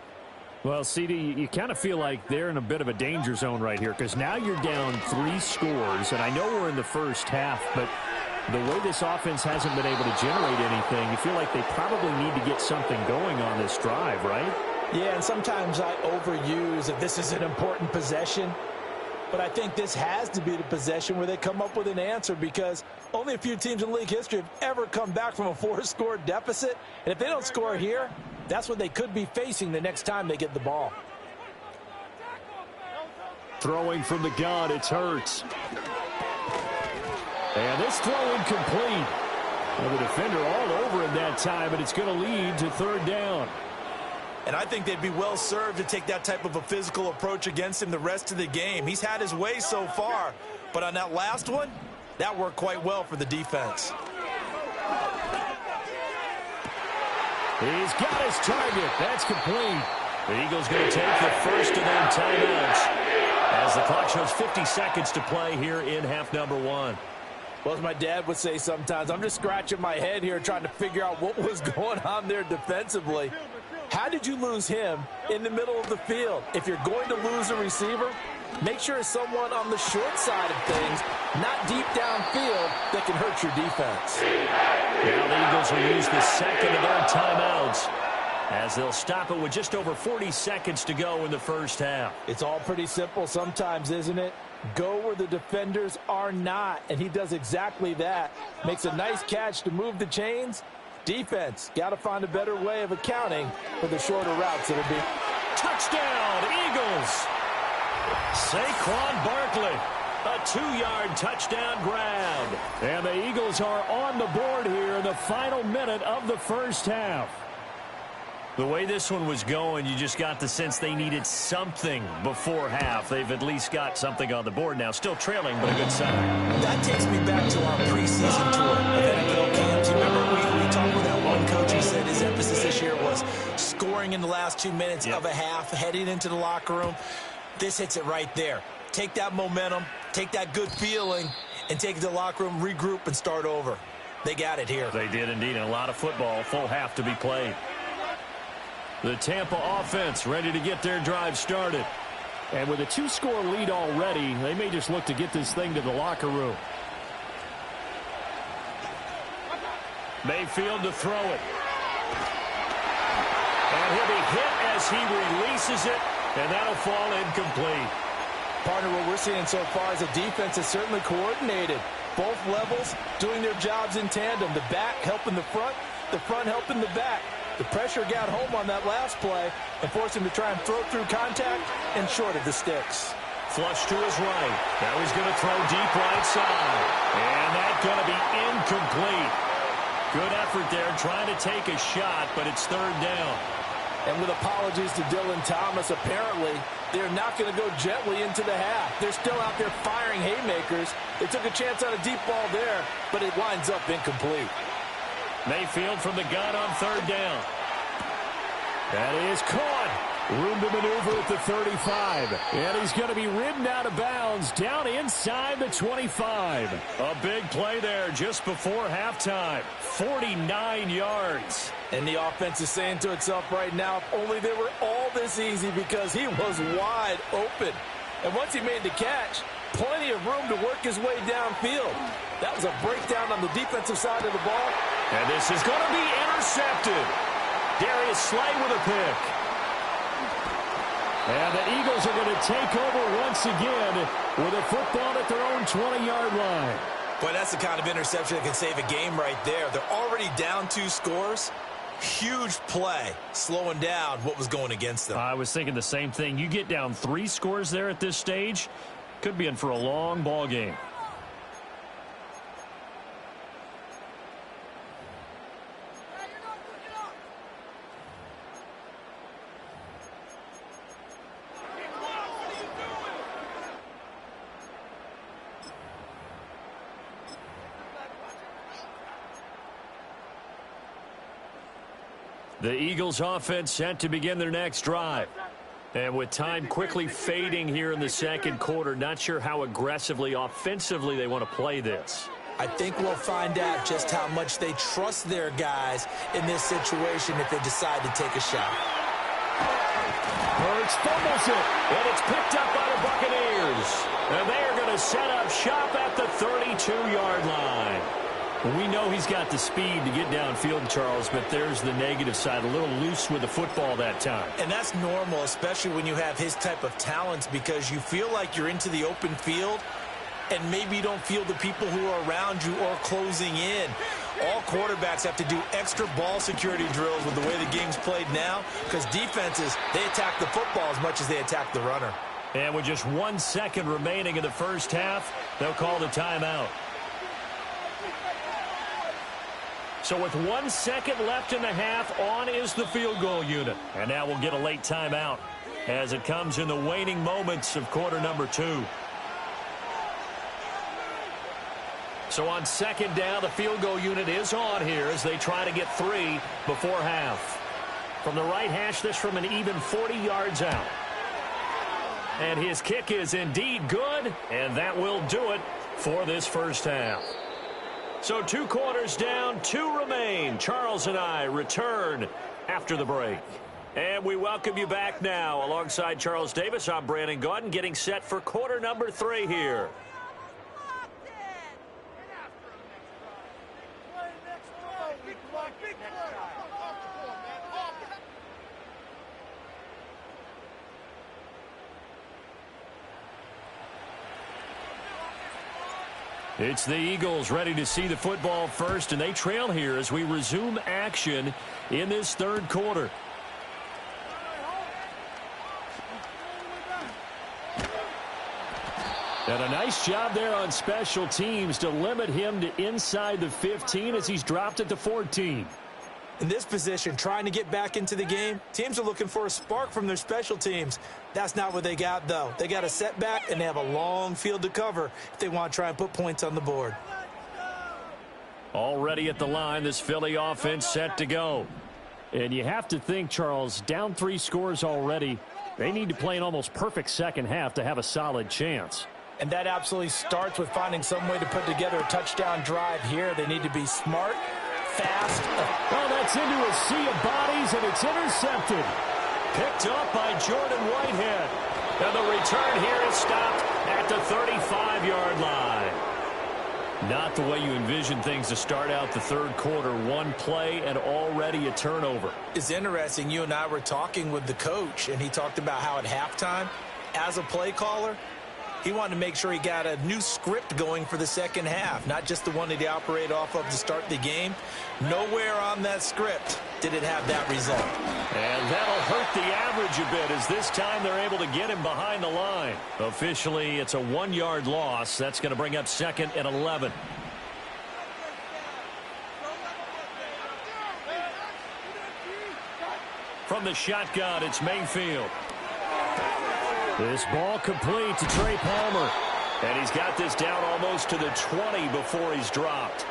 S1: Well, CD, you kind of feel like they're in a bit of a danger zone right here because now you're down 3 scores, and I know we're in the first half, but the way this offense hasn't been able to generate anything, you feel like they probably need to get something going on this drive, right?
S2: Yeah, and sometimes I overuse if this is an important possession. But I think this has to be the possession where they come up with an answer because only a few teams in league history have ever come back from a 4-score deficit. And if they don't score here, that's what they could be facing the next time they get the ball.
S1: Throwing from the gun, it's Hurts. And this throw incomplete. Well, the defender all over him that time, but it's going to lead to 3rd down.
S2: And I think they'd be well served to take that type of a physical approach against him the rest of the game. He's had his way so far, but on that last one, that worked quite well for the defense.
S1: He's got his target. That's complete. The Eagles going to take the first of their timeouts as the clock shows 50 seconds to play here in half number 1.
S2: Well, as my dad would say sometimes, I'm just scratching my head here trying to figure out what was going on there defensively. How did you lose him in the middle of the field? If you're going to lose a receiver, make sure it's someone on the short side of things, not deep downfield, that can hurt your defense.
S1: Now the Eagles will use the second of their timeouts as they'll stop it with just over 40 seconds to go in the first half.
S2: It's all pretty simple sometimes, isn't it? Go where the defenders are not, and he does exactly that. Makes a nice catch to move the chains, Defense, got to find a better way of accounting for the shorter routes that are being...
S1: Touchdown, Eagles! Saquon Barkley, a 2-yard touchdown grab. And the Eagles are on the board here in the final minute of the first half. The way this one was going, you just got the sense they needed something before half. They've at least got something on the board now. Still trailing, but a good sign.
S2: That takes me back to our preseason tour of NFL camps. You remember we talked with that one coach who said his emphasis this year was scoring in the last 2 minutes of a half, heading into the locker room. This hits it right there. Take that momentum, take that good feeling, and take it to the locker room, regroup, and start over. They got it here.
S1: They did indeed, and a lot of football, full half to be played. The Tampa offense ready to get their drive started. And with a 2-score lead already, they may just look to get this thing to the locker room. Mayfield to throw it. And he'll be hit as he releases it, and that'll fall incomplete.
S2: Partner, what we're seeing so far is a defense is certainly coordinated. Both levels doing their jobs in tandem. The back helping the front helping the back. The pressure got home on that last play and forced him to try and throw through contact and short of the sticks.
S1: Flush to his right. Now he's going to throw deep right side. And that's going to be incomplete. Good effort there trying to take a shot, but it's third down.
S2: And with apologies to Dylan Thomas, apparently they're not going to go gently into the half. They're still out there firing haymakers. They took a chance on a deep ball there, but it winds up incomplete.
S1: Mayfield from the gun on third down. That is caught. Room to maneuver at the 35. And he's going to be ridden out of bounds down inside the 25. A big play there just before halftime. 49 yards.
S2: And the offense is saying to itself right now, if only they were all this easy, because he was wide open. And once he made the catch, plenty of room to work his way downfield. That was a breakdown on the defensive side of the ball.
S1: And this is going to be intercepted. Darius Slay with a pick. And the Eagles are going to take over once again with a football at their own 20-yard line.
S2: Boy, that's the kind of interception that can save a game right there. They're already down 2 scores. Huge play, slowing down what was going against them.
S1: I was thinking the same thing. You get down 3 scores there at this stage, could be in for a long ball game. The Eagles offense set to begin their next drive. And with time quickly fading here in the second quarter, not sure how aggressively, offensively they want to play this.
S2: I think we'll find out just how much they trust their guys in this situation if they decide to take a shot.
S1: Hurts fumbles it, and it's picked up by the Buccaneers. And they are going to set up shop at the 32-yard line. We know he's got the speed to get downfield, Charles, but there's the negative side. A little loose with the football that time.
S2: And that's normal, especially when you have his type of talents, because you feel like you're into the open field, and maybe you don't feel the people who are around you or closing in. All quarterbacks have to do extra ball security drills with the way the game's played now, because defenses, they attack the football as much as they attack the runner.
S1: And with just 1 second remaining in the first half, they'll call the timeout. So with 1 second left in the half, on is the field goal unit. And now we'll get a late timeout as it comes in the waning moments of quarter number 2. So on second down, the field goal unit is on here as they try to get 3 before half. From the right hash, this from an even 40 yards out. And his kick is indeed good, and that will do it for this first half. So 2 quarters down, 2 remain. Charles and I return after the break. And we welcome you back now. Alongside Charles Davis, I'm Brandon Gaudin, getting set for quarter number 3 here. It's the Eagles ready to see the football first, and they trail here as we resume action in this third quarter. And a nice job there on special teams to limit him to inside the 15 as he's dropped it to 14.
S2: In this position, trying to get back into the game, teams are looking for a spark from their special teams. That's not what they got, though. They got a setback, and they have a long field to cover if they want to try and put points on the board.
S1: Already at the line, this Philly offense set to go. And you have to think, Charles, down 3 scores already. They need to play an almost perfect second half to have a solid chance.
S2: And that absolutely starts with finding some way to put together a touchdown drive here. They need to be smart, fast.
S1: Well, that's into a sea of bodies, and it's intercepted. Picked up by Jordan Whitehead. And the return here is stopped at the 35-yard line. Not the way you envision things to start out the third quarter. One play and already a turnover.
S2: It's interesting. You and I were talking with the coach, and he talked about how at halftime, as a play caller, he wanted to make sure he got a new script going for the second half, not just the one that he operated off of to start the game. Nowhere on that script did it have that result.
S1: And that'll hurt the average a bit as this time they're able to get him behind the line. Officially, it's a 1-yard loss. That's going to bring up 2nd and 11. From the shotgun, it's Mayfield. This ball complete to Trey Palmer. And he's got this down almost to the 20 before he's dropped.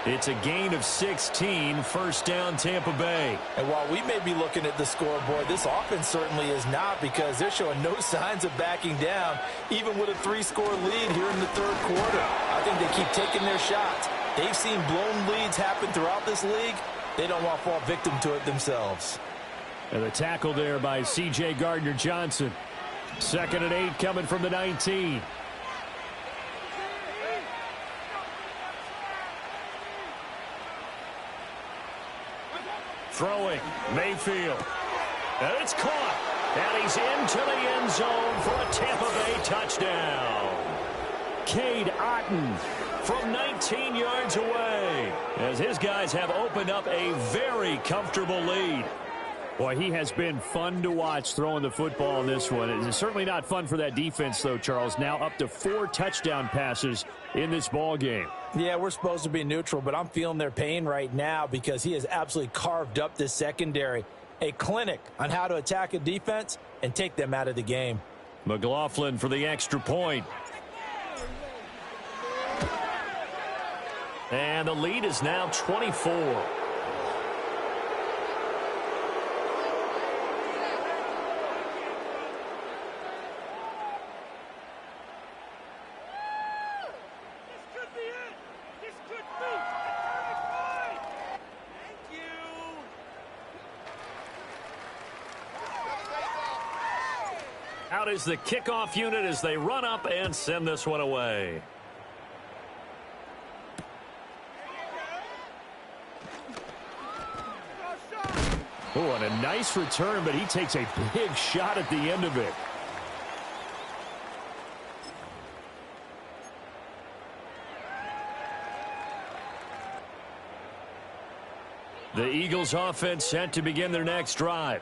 S1: It's a gain of 16, first down Tampa Bay.
S2: And while we may be looking at the scoreboard, this offense certainly is not, because they're showing no signs of backing down, even with a 3-score lead here in the third quarter. I think they keep taking their shots. They've seen blown leads happen throughout this league. They don't want to fall victim to it themselves.
S1: And the tackle there by C.J. Gardner-Johnson. 2nd and 8 coming from the 19. Throwing, Mayfield. And it's caught. And he's into the end zone for a Tampa Bay touchdown. Cade Otton from 19 yards away, as his guys have opened up a very comfortable lead. Boy, he has been fun to watch throwing the football in this one. It's certainly not fun for that defense, though, Charles. Now up to 4 touchdown passes in this ball game.
S2: Yeah, we're supposed to be neutral, but I'm feeling their pain right now because he has absolutely carved up this secondary. A clinic on how to attack a defense and take them out of the game.
S1: McLaughlin for the extra point. And the lead is now 24. Out is the kickoff unit as they run up and send this one away. Oh, and a nice return, but he takes a big shot at the end of it. The Eagles offense set to begin their next drive.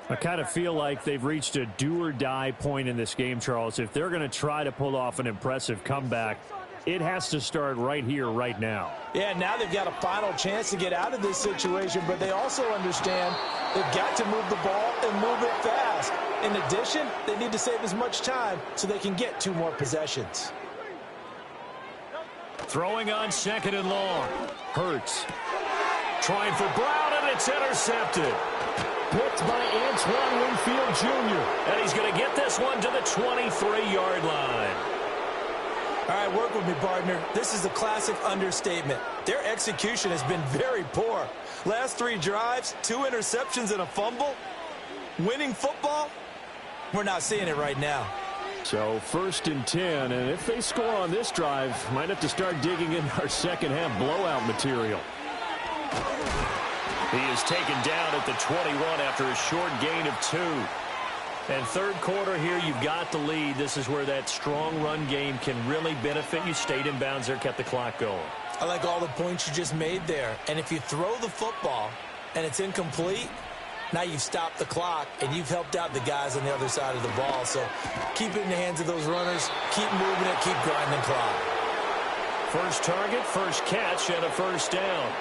S1: I kind of feel like they've reached a do-or-die point in this game, Charles. If they're going to try to pull off an impressive comeback, it has to start right here, right now.
S2: Yeah, now they've got a final chance to get out of this situation, but they also understand they've got to move the ball and move it fast. In addition, they need to save as much time so they can get 2 more possessions.
S1: Throwing on 2nd and long. Hurts. Trying for Brown, and it's intercepted. Picked by Antoine Winfield Jr. And he's going to get this one to the 23-yard line.
S2: All right, work with me, partner. This is a classic understatement. Their execution has been very poor. Last 3 drives, 2 interceptions and a fumble. Winning football? We're not seeing it right now.
S1: So 1st and 10, and if they score on this drive, might have to start digging in our second half blowout material. He is taken down at the 21 after a short gain of 2. And third quarter here, you've got the lead. This is where that strong run game can really benefit you. Stayed in bounds there, kept the clock going.
S2: I like all the points you just made there. And if you throw the football and it's incomplete, now you've stopped the clock and you've helped out the guys on the other side of the ball. So keep it in the hands of those runners. Keep moving it. Keep grinding clock.
S1: First target, first catch, and a first down.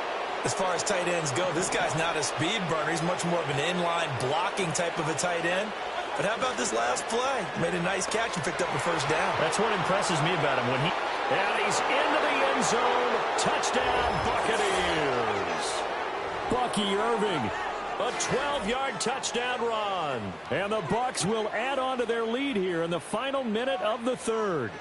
S2: As far as tight ends go, this guy's not a speed burner. He's much more of an inline blocking type of a tight end. But how about this last play? Made a nice catch and picked up a first down.
S1: That's what impresses me about him. And he's into the end zone. Touchdown, Buccaneers. Bucky Irving, a 12-yard touchdown run. And the Bucs will add on to their lead here in the final minute of the third.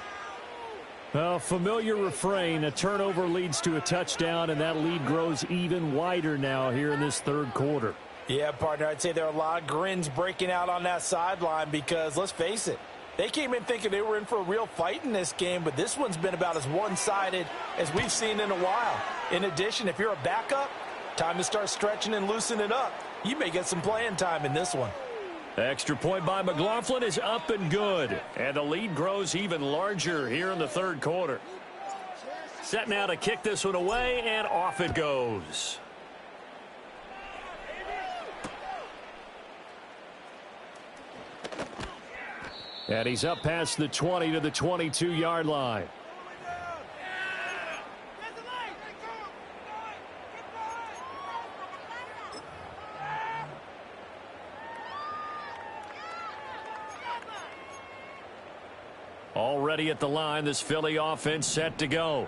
S1: A familiar refrain, a turnover leads to a touchdown, and that lead grows even wider now here in this third quarter.
S2: Yeah, partner, I'd say there are a lot of grins breaking out on that sideline because, let's face it, they came in thinking they were in for a real fight in this game, but this one's been about as one-sided as we've seen in a while. In addition, if you're a backup, time to start stretching and loosening up. You may get some playing time in this one.
S1: Extra point by McLaughlin is up and good. And the lead grows even larger here in the third quarter. Set now to kick this one away, and off it goes. And he's up past the 20 to the 22-yard line. Already at the line, this Philly offense set to go.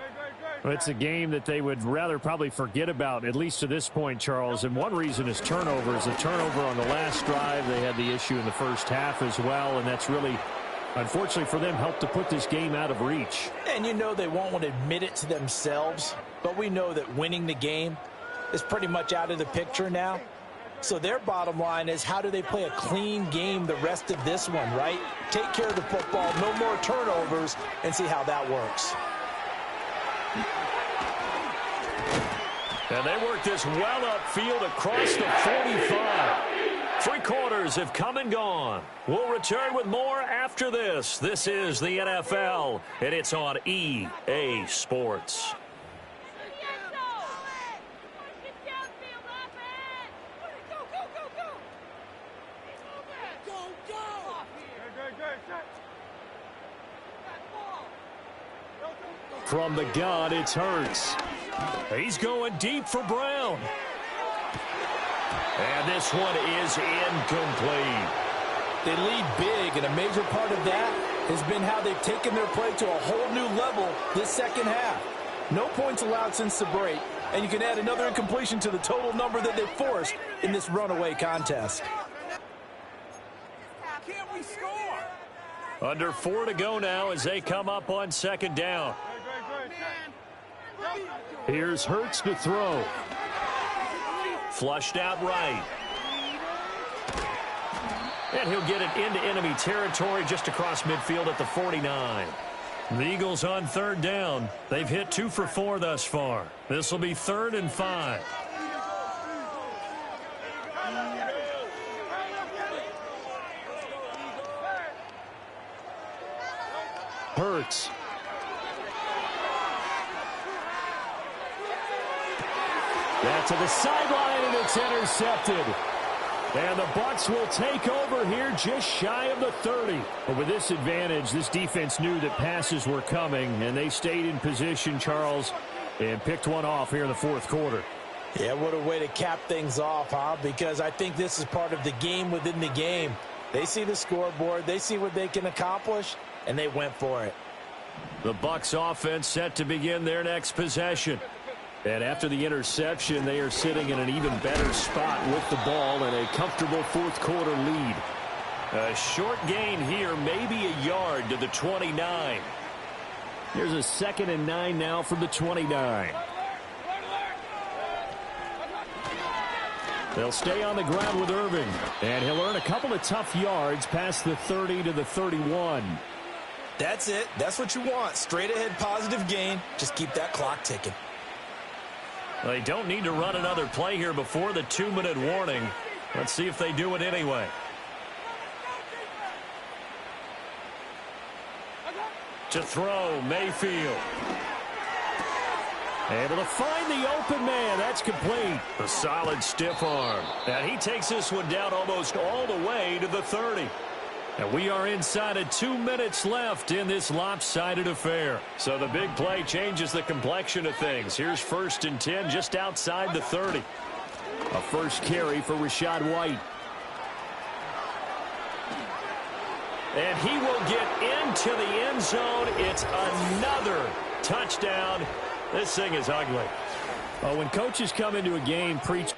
S3: Well, it's a game that they would rather probably forget about, at least to this point, Charles. And one reason is turnovers. A turnover on the last drive. They had the issue in the first half as well, and that's really, unfortunately for them, helped to put this game out of reach.
S2: And you know they won't want to admit it to themselves, but we know that winning the game is pretty much out of the picture now. So their bottom line is, how do they play a clean game the rest of this one, right? Take care of the football, no more turnovers, and see how that works.
S1: And they work this well upfield across the 45. Three quarters have come and gone. We'll return with more after this. This is the NFL, and it's on EA Sports. From the gun, it's Hurts. He's going deep for Brown. And this one is incomplete.
S2: They lead big, and a major part of that has been how they've taken their play to a whole new level this second half. No points allowed since the break, and you can add another incompletion to the total number that they forced in this runaway contest.
S4: Can't we score?
S1: Under 4 to go now as they come up on second down.
S3: Here's Hurts to throw.
S1: Flushed out right. And he'll get it into enemy territory just across midfield at the 49. The Eagles on third down. They've hit 2 for 4 thus far. This will be 3rd and 5.
S3: Hurts. That to the sideline, and it's intercepted. And the Bucs will take over here just shy of the 30. But with this advantage, this defense knew that passes were coming, and they stayed in position, Charles, and picked one off here in the fourth quarter.
S2: Yeah, what a way to cap things off, huh? Because I think this is part of the game within the game. They see the scoreboard, they see what they can accomplish, and they went for it.
S1: The Bucs offense set to begin their next possession. And after the interception, they are sitting in an even better spot with the ball and a comfortable fourth quarter lead. A short gain here, maybe a yard to the 29.
S3: Here's a 2nd and 9 now from the 29. They'll stay on the ground with Irving, and he'll earn a couple of tough yards past the 30 to the 31.
S2: That's it. That's what you want. Straight ahead positive gain. Just keep that clock ticking.
S1: They don't need to run another play here before the 2-minute warning. Let's see if they do it anyway.
S3: To throw, Mayfield. Able to find the open man. That's complete. A solid stiff arm. And he takes this one down almost all the way to the 30. And we are inside of 2 minutes left in this lopsided affair. So the big play changes the complexion of things. Here's 1st and 10 just outside the 30. A first carry for Rachaad White. And he will get into the end zone. It's another touchdown. This thing is ugly. When coaches come into a game, preach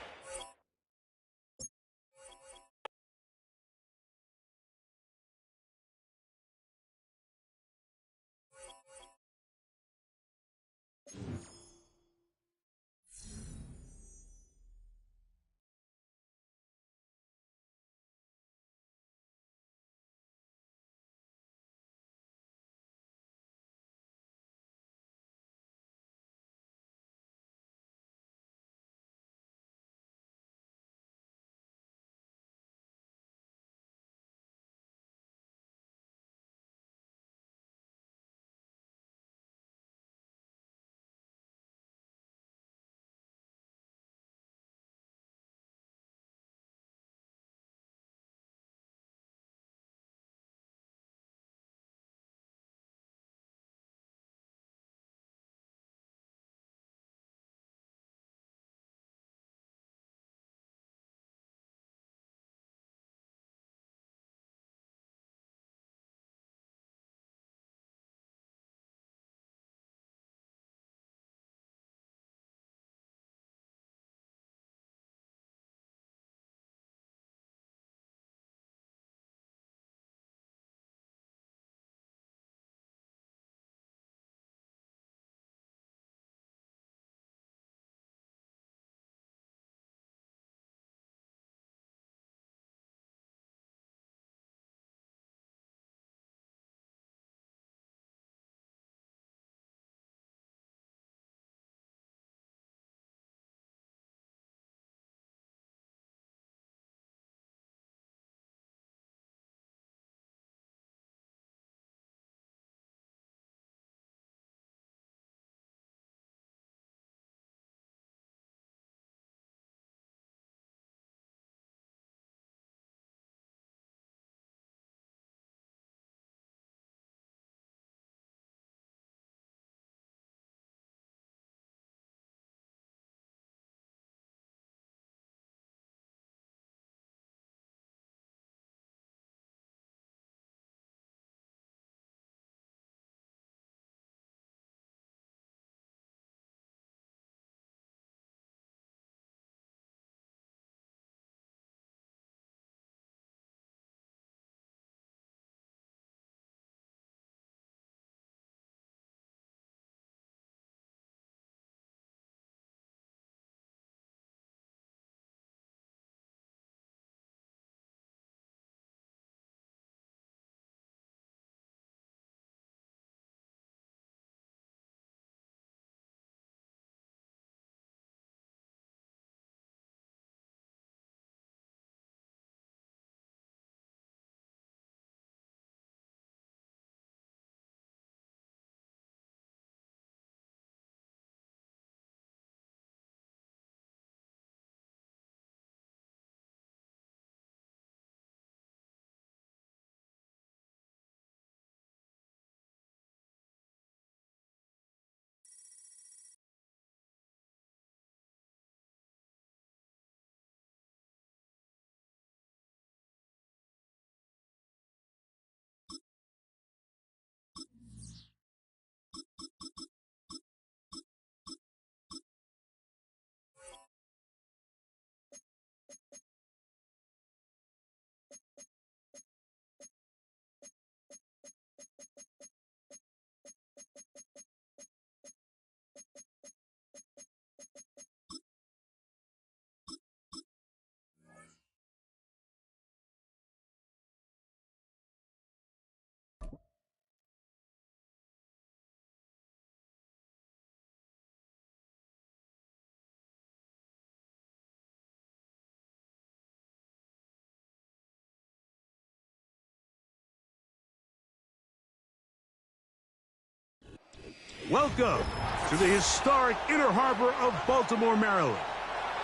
S4: Welcome to the historic Inner Harbor of Baltimore, Maryland.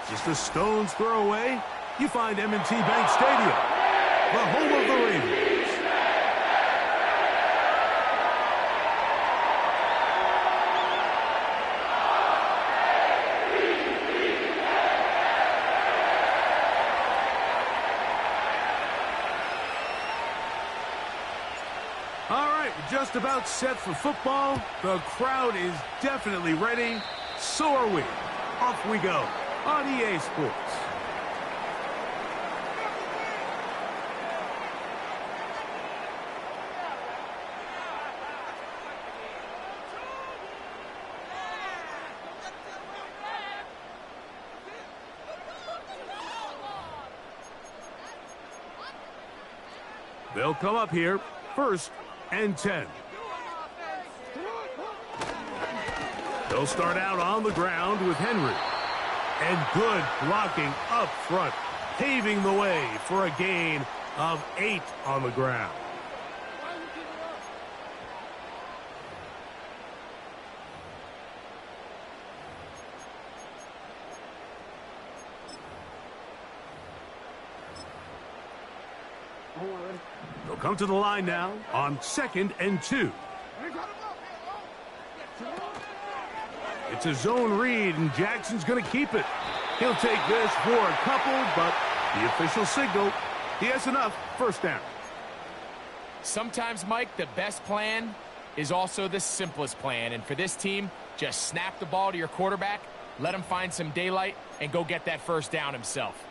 S4: Just a stone's throw away, you find M&T Bank Stadium, the home of the Ravens. Just about set for football. The crowd is definitely ready. So are we. Off we go on EA Sports. They'll come up here first and 10. They'll start out on the ground with Henry. And good blocking up front, paving the way for a gain of 8 on the ground. They'll come to the line now on 2nd and 2. It's a zone read, and Jackson's going to keep it. He'll take this for a couple, but the official signal, he has enough. First down.
S5: Sometimes, Mike, the best plan is also the simplest plan. And for this team, just snap the ball to your quarterback, let him find some daylight, and go get that first down himself.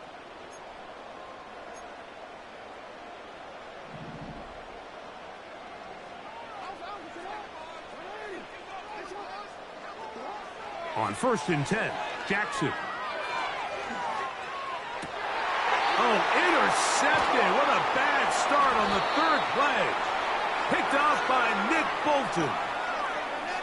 S4: On 1st and 10, Jackson. Oh, intercepted. What a bad start on the 3rd play. Picked off by Nick Bolton.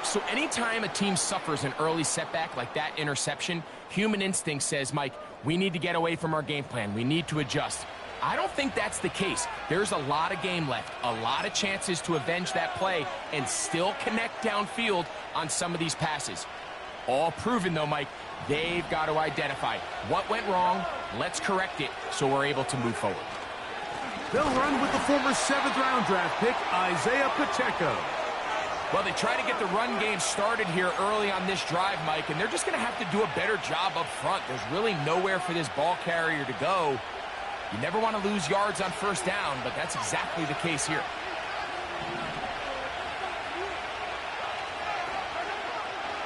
S5: So anytime a team suffers an early setback like that interception, human instinct says, Mike, we need to get away from our game plan. We need to adjust. I don't think that's the case. There's a lot of game left, a lot of chances to avenge that play and still connect downfield on some of these passes. All proven, though, Mike, they've got to identify what went wrong, let's correct it, so we're able to move forward.
S4: They'll run with the former 7th-round draft pick, Isaiah Pacheco.
S5: Well, they try to get the run game started here early on this drive, Mike, and they're just going to have to do a better job up front. There's really nowhere for this ball carrier to go. You never want to lose yards on 1st down, but that's exactly the case here.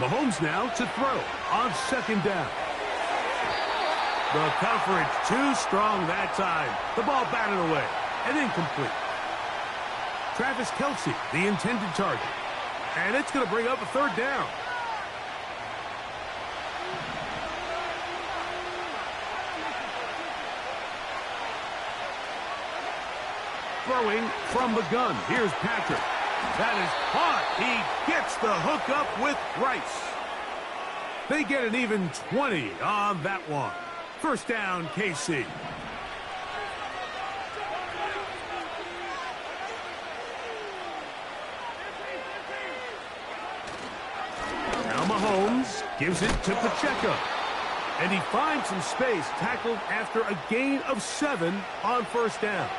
S4: Mahomes now to throw on 2nd down. The coverage too strong that time. The ball batted away and incomplete. Travis Kelce, the intended target. And it's going to bring up a 3rd down. Throwing from the gun. Here's Patrick. That is caught. He gets the hook up with Rice. They get an even 20 on that one. 1st down, KC. Now Mahomes gives it to Pacheco. And he finds some space, tackled after a gain of 7 on 1st down.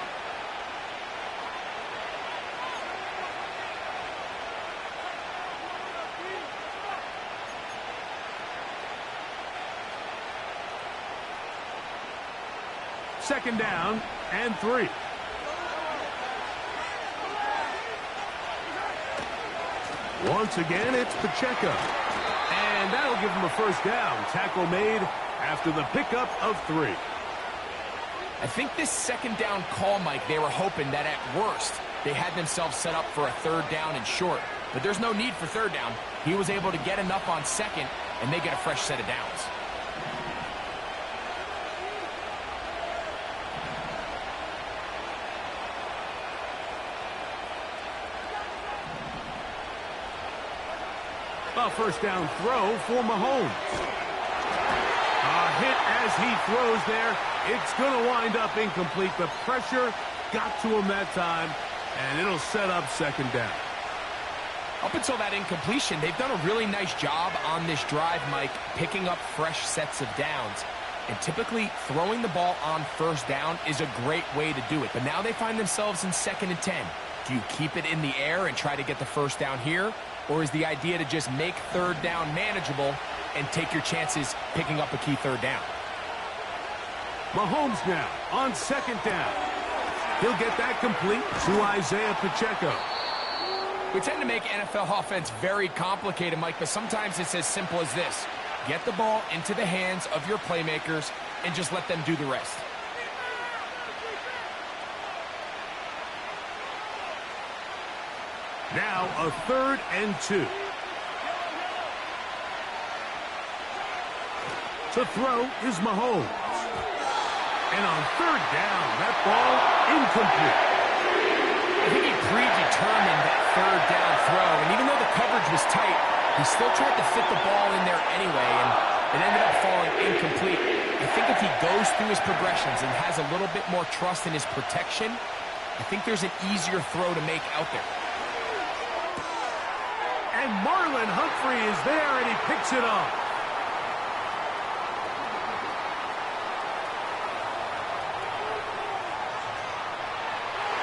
S4: Second down and 3. Once again, it's Pacheco. And that'll give him a 1st down. Tackle made after the pickup of 3.
S5: I think this 2nd down call, Mike, they were hoping that at worst they had themselves set up for a 3rd down and short. But there's no need for 3rd down. He was able to get enough on 2nd, and they get a fresh set of downs.
S4: A 1st down throw for Mahomes. A hit as he throws there. It's going to wind up incomplete. The pressure got to him that time, and it'll set up 2nd down.
S5: Up until that incompletion, they've done a really nice job on this drive, Mike, picking up fresh sets of downs. And typically, throwing the ball on first down is a great way to do it. But now they find themselves in 2nd and 10. Do you keep it in the air and try to get the first down here? Or is the idea to just make 3rd down manageable and take your chances picking up a key 3rd down?
S4: Mahomes now on 2nd down. He'll get that complete to Isaiah Pacheco.
S5: We tend to make NFL offense very complicated, Mike, but sometimes it's as simple as this. Get the ball into the hands of your playmakers and just let them do the rest.
S4: Now a 3rd and 2. To throw is Mahomes. And on 3rd down, that ball incomplete.
S5: I think he predetermined that 3rd down throw, and even though the coverage was tight, he still tried to fit the ball in there anyway, and it ended up falling incomplete. I think if he goes through his progressions and has a little bit more trust in his protection, I think there's an easier throw to make out there.
S4: And Marlon Humphrey is there, and he picks it off.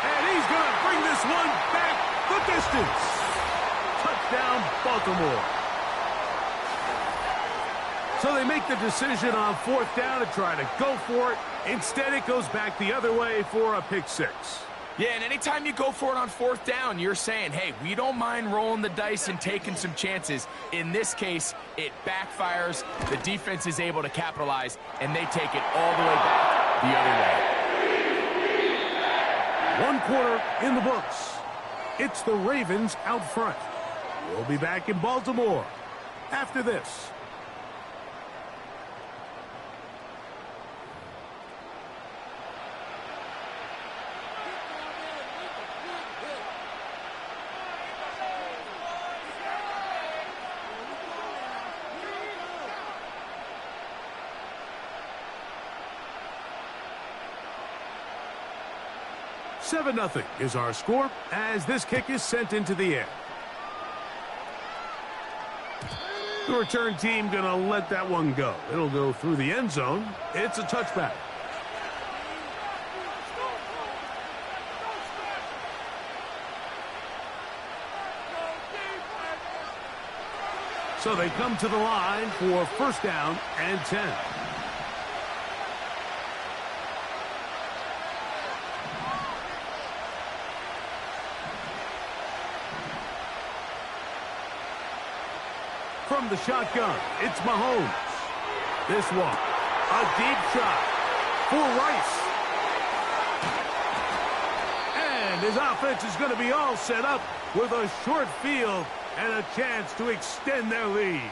S4: And he's going to bring this one back the distance. Touchdown, Baltimore. So they make the decision on 4th down to try to go for it. Instead, it goes back the other way for a pick 6.
S5: Yeah, and anytime you go for it on 4th down, you're saying, hey, we don't mind rolling the dice and taking some chances. In this case, it backfires. The defense is able to capitalize, and they take it all the way back the other way.
S4: 1 quarter in the books. It's the Ravens out front. We'll be back in Baltimore after this. $7-0 is our score as this kick is sent into the air. The return team going to let that one go. It'll go through the end zone. It's a touchback. So they come to the line for 1st down and 10. From the shotgun, it's Mahomes. This one, a deep shot for Rice. And his offense is going to be all set up with a short field and a chance to extend their lead.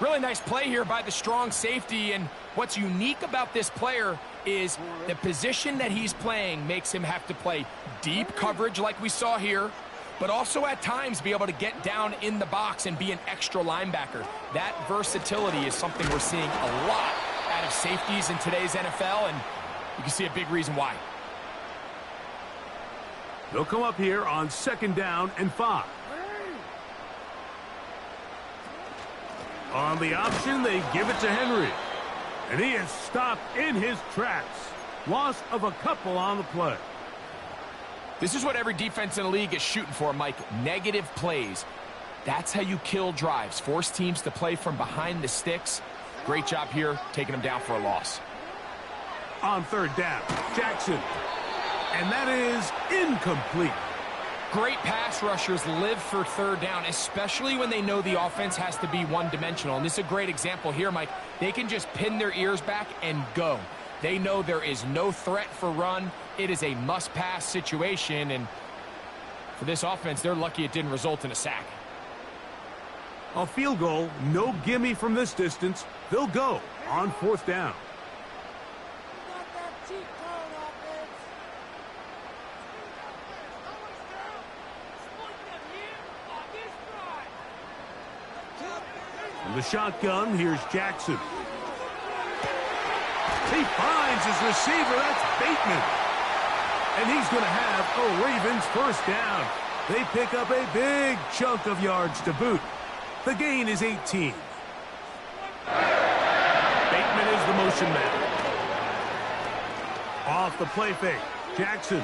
S5: Really nice play here by the strong safety, and what's unique about this player is the position that he's playing makes him have to play deep coverage like we saw here, but also at times be able to get down in the box and be an extra linebacker. That versatility is something we're seeing a lot out of safeties in today's NFL, and you can see a big reason why.
S4: They'll come up here on 2nd down and 5. On the option, they give it to Henry. And he is stopped in his tracks. Loss of a couple on the play.
S5: This is what every defense in the league is shooting for, Mike. Negative plays. That's how you kill drives. Force teams to play from behind the sticks. Great job here, taking them down for a loss.
S4: On 3rd down, Jackson. And that is incomplete.
S5: Great pass rushers live for 3rd down, especially when they know the offense has to be one-dimensional. And this is a great example here, Mike. They can just pin their ears back and go. They know there is no threat for run. It is a must-pass situation, and for this offense, they're lucky it didn't result in a sack.
S4: A field goal, no gimme from this distance. They'll go on 4th down. From the shotgun, here's Jackson. He finds his receiver. That's Bateman. And he's going to have a Ravens 1st down. They pick up a big chunk of yards to boot. The gain is 18. Bateman is the motion man. Off the play fake. Jackson.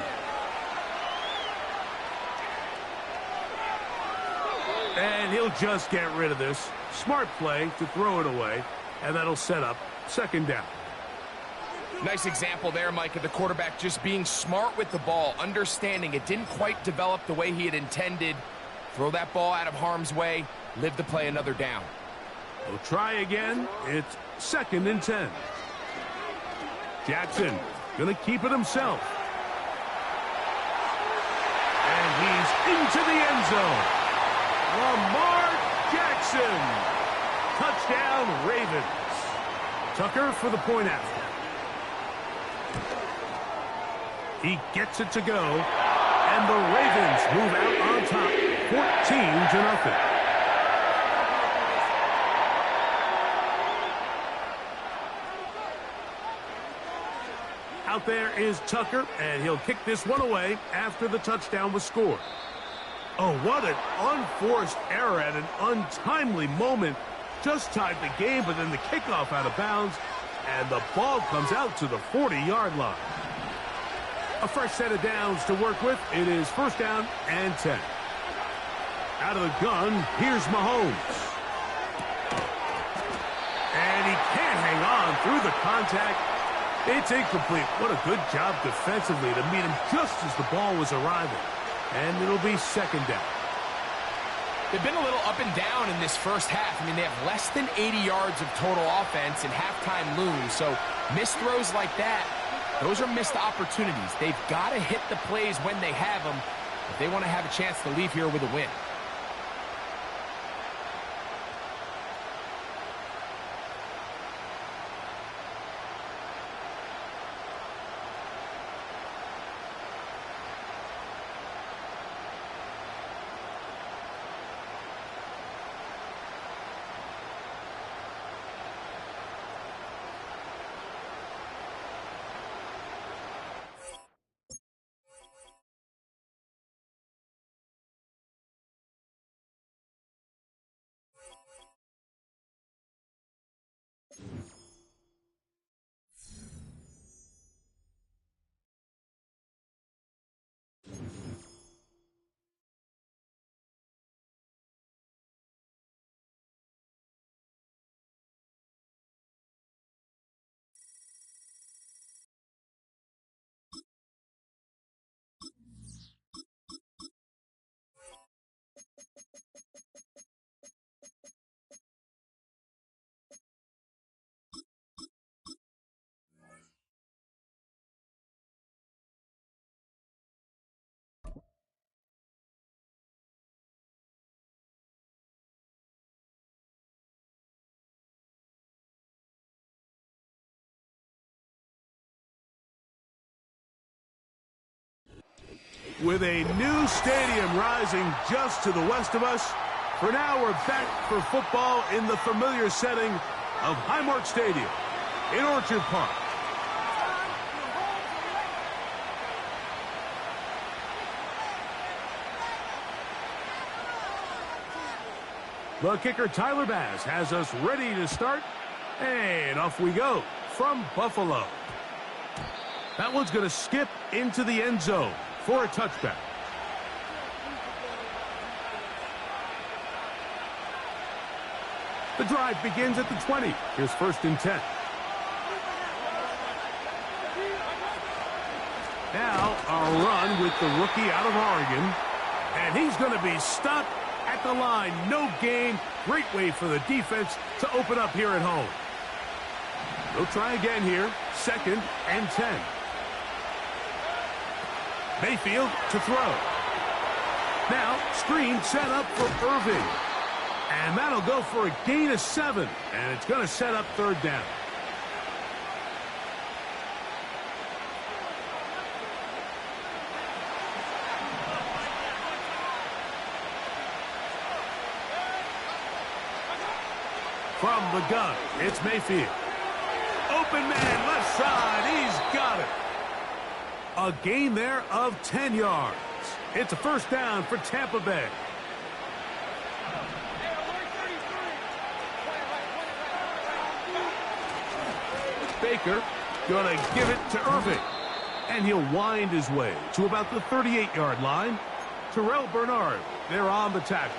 S4: And he'll just get rid of this. Smart play to throw it away, and that'll set up second down.
S5: Nice example there, Mike, of the quarterback just being smart with the ball, understanding it didn't quite develop the way he had intended. Throw that ball out of harm's way, live to play another down.
S4: We'll try again. It's 2nd and 10. Jackson going to keep it himself. And he's into the end zone. Lamar Jackson. Touchdown, Ravens. Tucker for the point after. He gets it to go. And the Ravens move out on top, 14-0. Out there is Tucker, and he'll kick this one away after the touchdown was scored. Oh, what an unforced error at an untimely moment. Just tied the game, but then the kickoff out of bounds, and the ball comes out to the 40-yard line. A fresh set of downs to work with. It is 1st down and 10. Out of the gun, here's Mahomes. And he can't hang on through the contact. It's incomplete. What a good job defensively to meet him just as the ball was arriving. And it'll be 2nd down.
S5: They've been a little up and down in this first half. I mean, they have less than 80 yards of total offense and halftime looms. So missed throws like that, those are missed opportunities. They've got to hit the plays when they have them if they want to have a chance to leave here with a win.
S4: With a new stadium rising just to the west of us, for now we're back for football in the familiar setting of Highmark Stadium in Orchard Park. The kicker Tyler Bass has us ready to start, and off we go from Buffalo. That one's going to skip into the end zone for a touchback. The drive begins at the 20. Here's 1st and 10. Now a run with the rookie out of Oregon. And he's going to be stopped at the line. No gain. Great way for the defense to open up here at home. They'll try again here. 2nd and 10. Mayfield to throw. Now, screen set up for Irving. And that'll go for a gain of 7. And it's going to set up 3rd down. From the gun, it's Mayfield. Open man, left side. He's got it. A gain there of 10 yards. It's a first down for Tampa Bay. Baker going to give it to Irving. And he'll wind his way to about the 38-yard line. Terrell Bernard, they're on the tackle.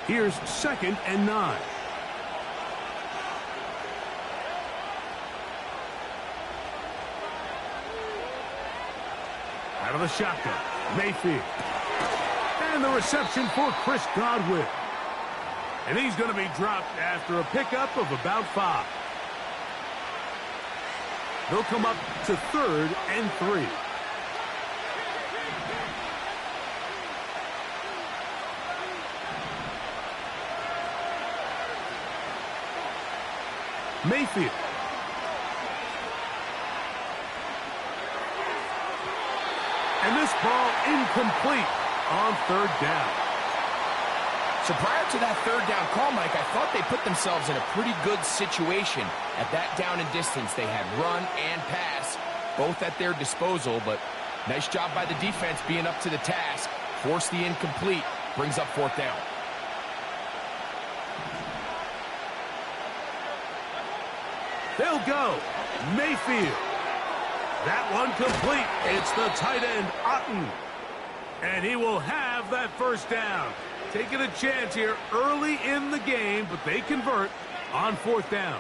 S4: Here's 2nd and 9. Out of the shotgun, Mayfield. And the reception for Chris Godwin. And he's going to be dropped after a pickup of about 5. They'll come up to 3rd and 3. Mayfield. And this ball incomplete on 3rd down.
S5: So prior to that 3rd down call, Mike, I thought they put themselves in a pretty good situation. At that down and distance, they had run and pass, both at their disposal, but nice job by the defense being up to the task. Force the incomplete, brings up 4th down.
S4: They'll go. Mayfield. That one complete. It's the tight end, Otten. And he will have that first down. Taking a chance here early in the game, but they convert on 4th down.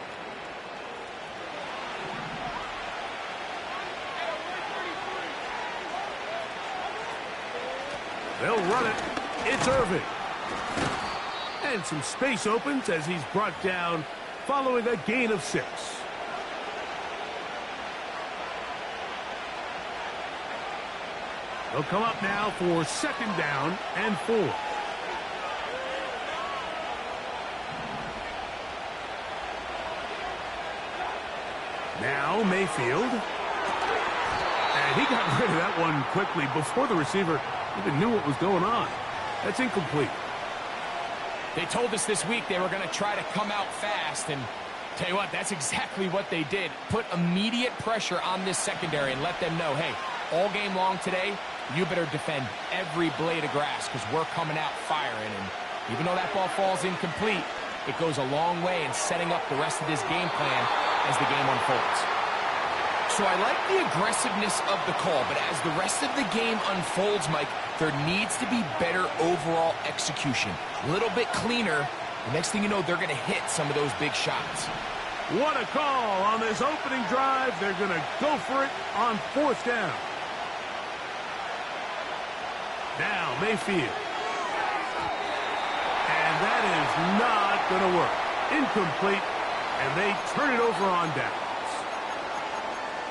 S4: They'll run it. It's Irving. And some space opens as he's brought down following a gain of 6. They'll come up now for 2nd down and 4. Now Mayfield. And he got rid of that one quickly before the receiver even knew what was going on. That's incomplete.
S5: They told us this week they were going to try to come out fast, and tell you what, that's exactly what they did. Put immediate pressure on this secondary and let them know, hey, all game long today, you better defend every blade of grass because we're coming out firing. And even though that ball falls incomplete, it goes a long way in setting up the rest of this game plan as the game unfolds. So I like the aggressiveness of the call, but as the rest of the game unfolds, Mike, there needs to be better overall execution. A little bit cleaner. The next thing you know, they're going to hit some of those big shots.
S4: What a call on this opening drive. They're going to go for it on 4th down. Now Mayfield. And that is not going to work. Incomplete. And they turn it over on downs.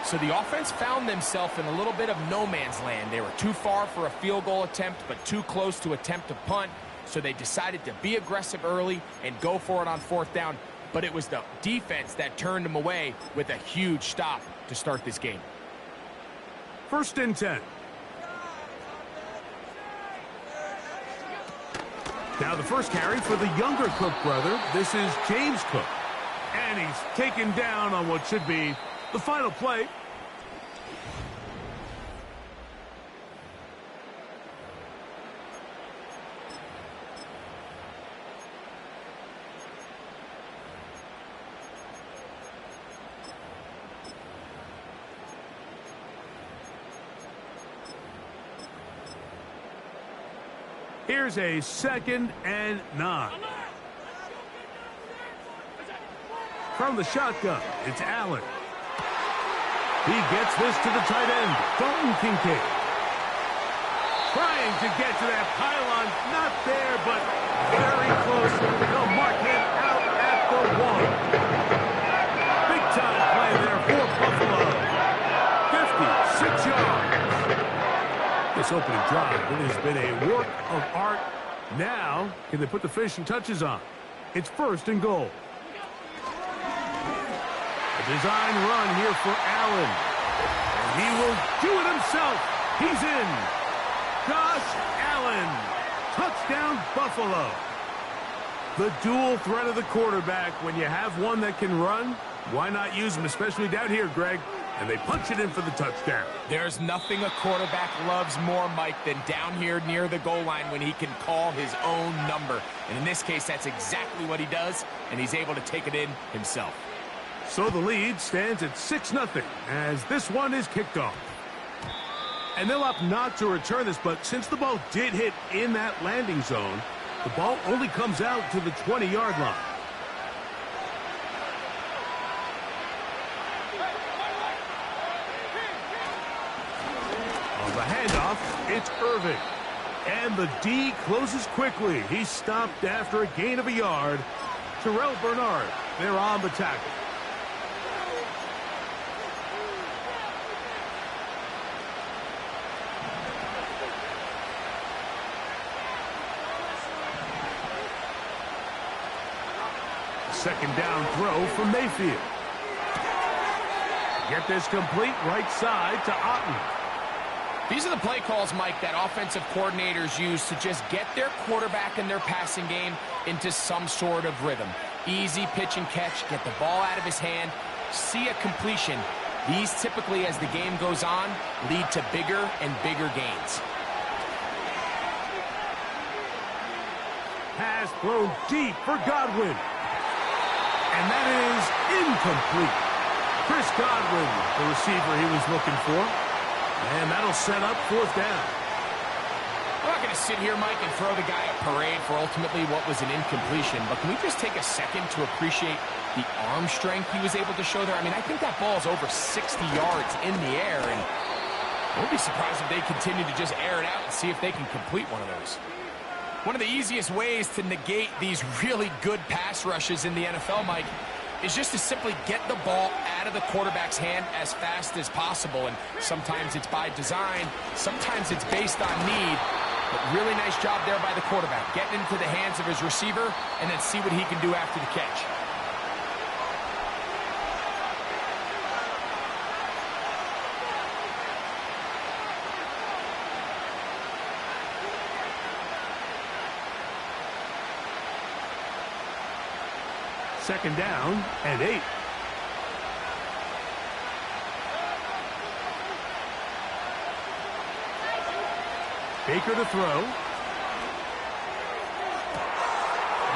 S5: So the offense found themselves in a little bit of no man's land. They were too far for a field goal attempt, but too close to attempt a punt. So they decided to be aggressive early and go for it on 4th down. But it was the defense that turned them away with a huge stop to start this game.
S4: 1st and 10. Now the first carry for the younger Cook brother. This is James Cook. And he's taken down on what should be the final play. Here's a 2nd and 9. From the shotgun, it's Allen. He gets this to the tight end, Dalton Kincaid. Trying to get to that pylon. Not there, but very close. They'll mark him out at the 1. Big time play there for Buffalo. 56 yards. This opening drive, it has been a work of art. Now, can they put the finishing touches on? It's 1st and goal. A design run here for Allen. And he will do it himself. He's in. Josh Allen Touchdown, Buffalo. The dual threat of the quarterback. When you have one that can run, why not use him, especially down here, Greg? And they punch it in for the touchdown.
S5: There's nothing a quarterback loves more, Mike, than down here near the goal line when he can call his own number. And in this case, that's exactly what he does, and he's able to take it in himself.
S4: So the lead stands at 6-0 as this one is kicked off. And they'll opt not to return this, but since the ball did hit in that landing zone, the ball only comes out to the 20-yard line. On the handoff, it's Irving. And the D closes quickly. He's stopped after a gain of a yard. Terrell Bernard, they're on the tackle. Second down throw from Mayfield. Get this complete right side to Otten.
S5: These are the play calls, Mike, that offensive coordinators use to just get their quarterback and their passing game into some sort of rhythm. Easy pitch and catch, get the ball out of his hand, see a completion. These typically, as the game goes on, lead to bigger and bigger gains.
S4: Pass thrown deep for Godwin. And that is incomplete. Chris Godwin, the receiver he was looking for. And that'll set up fourth down.
S5: I'm not going to sit here, Mike, and throw the guy a parade for ultimately what was an incompletion, but can we just take a second to appreciate the arm strength he was able to show there? I mean, I think that ball is over 60 yards in the air, and I won't be surprised if they continue to just air it out and see if they can complete one of those. One of the easiest ways to negate these really good pass rushes in the NFL, Mike, is just to simply get the ball out of the quarterback's hand as fast as possible. And sometimes it's by design, sometimes it's based on need. But really nice job there by the quarterback, getting into the hands of his receiver and then see what he can do after the catch.
S4: Second down and 8. Baker to throw.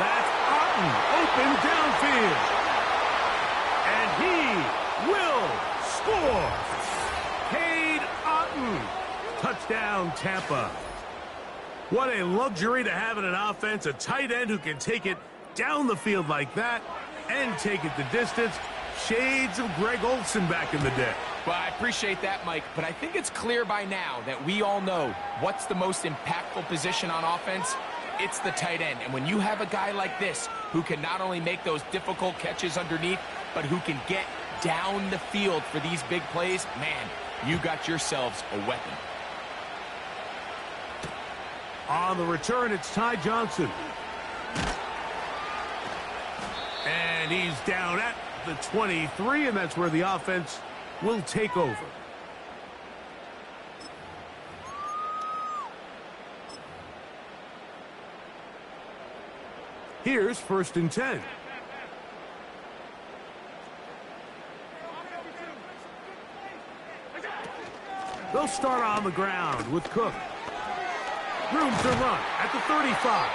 S4: That's Otten, open downfield. And he will score. Cade Otten. Touchdown, Tampa. What a luxury to have in an offense, a tight end who can take it down the field like that and take it the distance. Shades of Greg Olsen back in the day.
S5: Well, I appreciate that, Mike, but I think it's clear by now that we all know what's the most impactful position on offense. It's the tight end. And when you have a guy like this who can not only make those difficult catches underneath, but who can get down the field for these big plays, man, you got yourselves a weapon.
S4: On the return, it's Ty Johnson. And he's down at the 23, and that's where the offense will take over. Here's 1st and 10. They'll start on the ground with Cook. Room to run at the 35.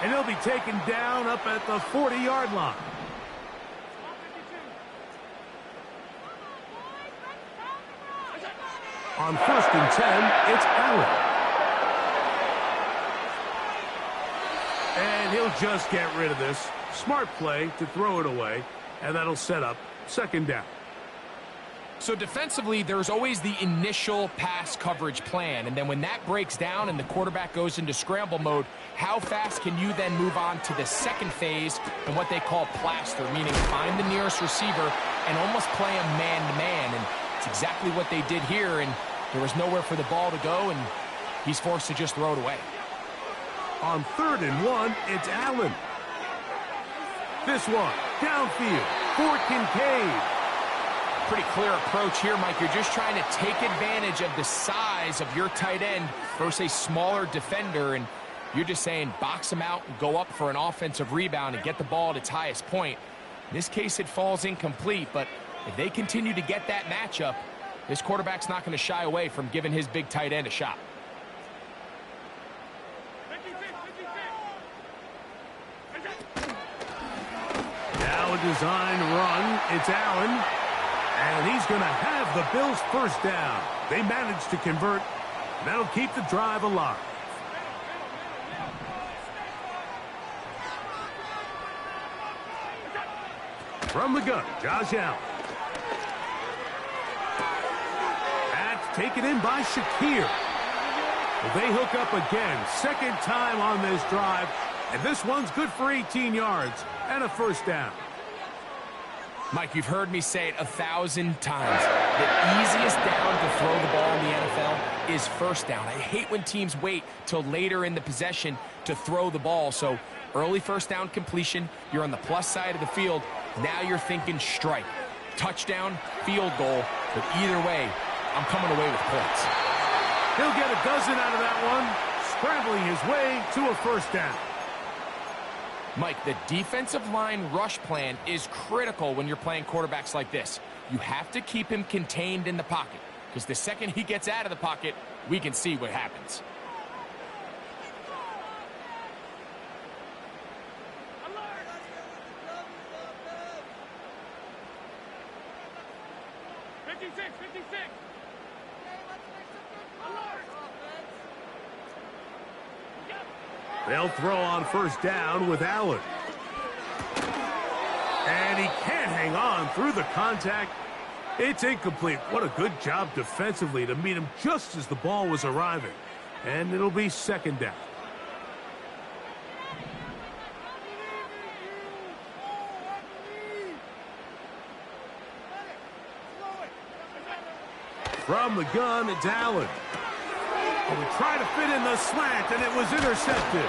S4: And he'll be taken down up at the 40-yard line. On 1st and 10, it's Allen. And he'll just get rid of this. Smart play to throw it away, and that'll set up 2nd down.
S5: So defensively, there's always the initial pass coverage plan, and then when that breaks down and the quarterback goes into scramble mode, how fast can you then move on to the second phase and what they call plaster, meaning find the nearest receiver and almost play a man-to-man, and it's exactly what they did here, and there was nowhere for the ball to go, and he's forced to just throw it away.
S4: On 3rd and 1, it's Allen. This one, downfield, for Kincaid.
S5: Pretty clear approach here, Mike. You're just trying to take advantage of the size of your tight end versus a smaller defender, and You're just saying box them out and go up for an offensive rebound and get the ball at its highest point. In this case, it falls incomplete, but if they continue to get that matchup, this quarterback's not going to shy away from giving his big tight end a shot.
S4: Now a design run. It's Allen. And he's going to have the Bills first down. They managed to convert. That'll keep the drive alive. From the gun, Josh Allen. That's taken in by Shakir. Well, they hook up again. Second time on this drive. And this one's good for 18 yards and a first down.
S5: Mike, you've heard me say it 1,000 times. The easiest down to throw the ball in the NFL is first down. I hate when teams wait till later in the possession to throw the ball. So early first down completion, you're on the plus side of the field. Now you're thinking strike, touchdown, field goal. But either way, I'm coming away with points.
S4: He'll get a dozen out of that one, scrambling his way to a first down.
S5: Mike, the defensive line rush plan is critical when you're playing quarterbacks like this. You have to keep him contained in the pocket, because the second he gets out of the pocket, we can see what happens.
S4: They'll throw on first down with Allen. And he can't hang on through the contact. It's incomplete. What a good job defensively to meet him just as the ball was arriving. And it'll be second down. From the gun, it's Allen. We try to fit in the slant, and it was intercepted.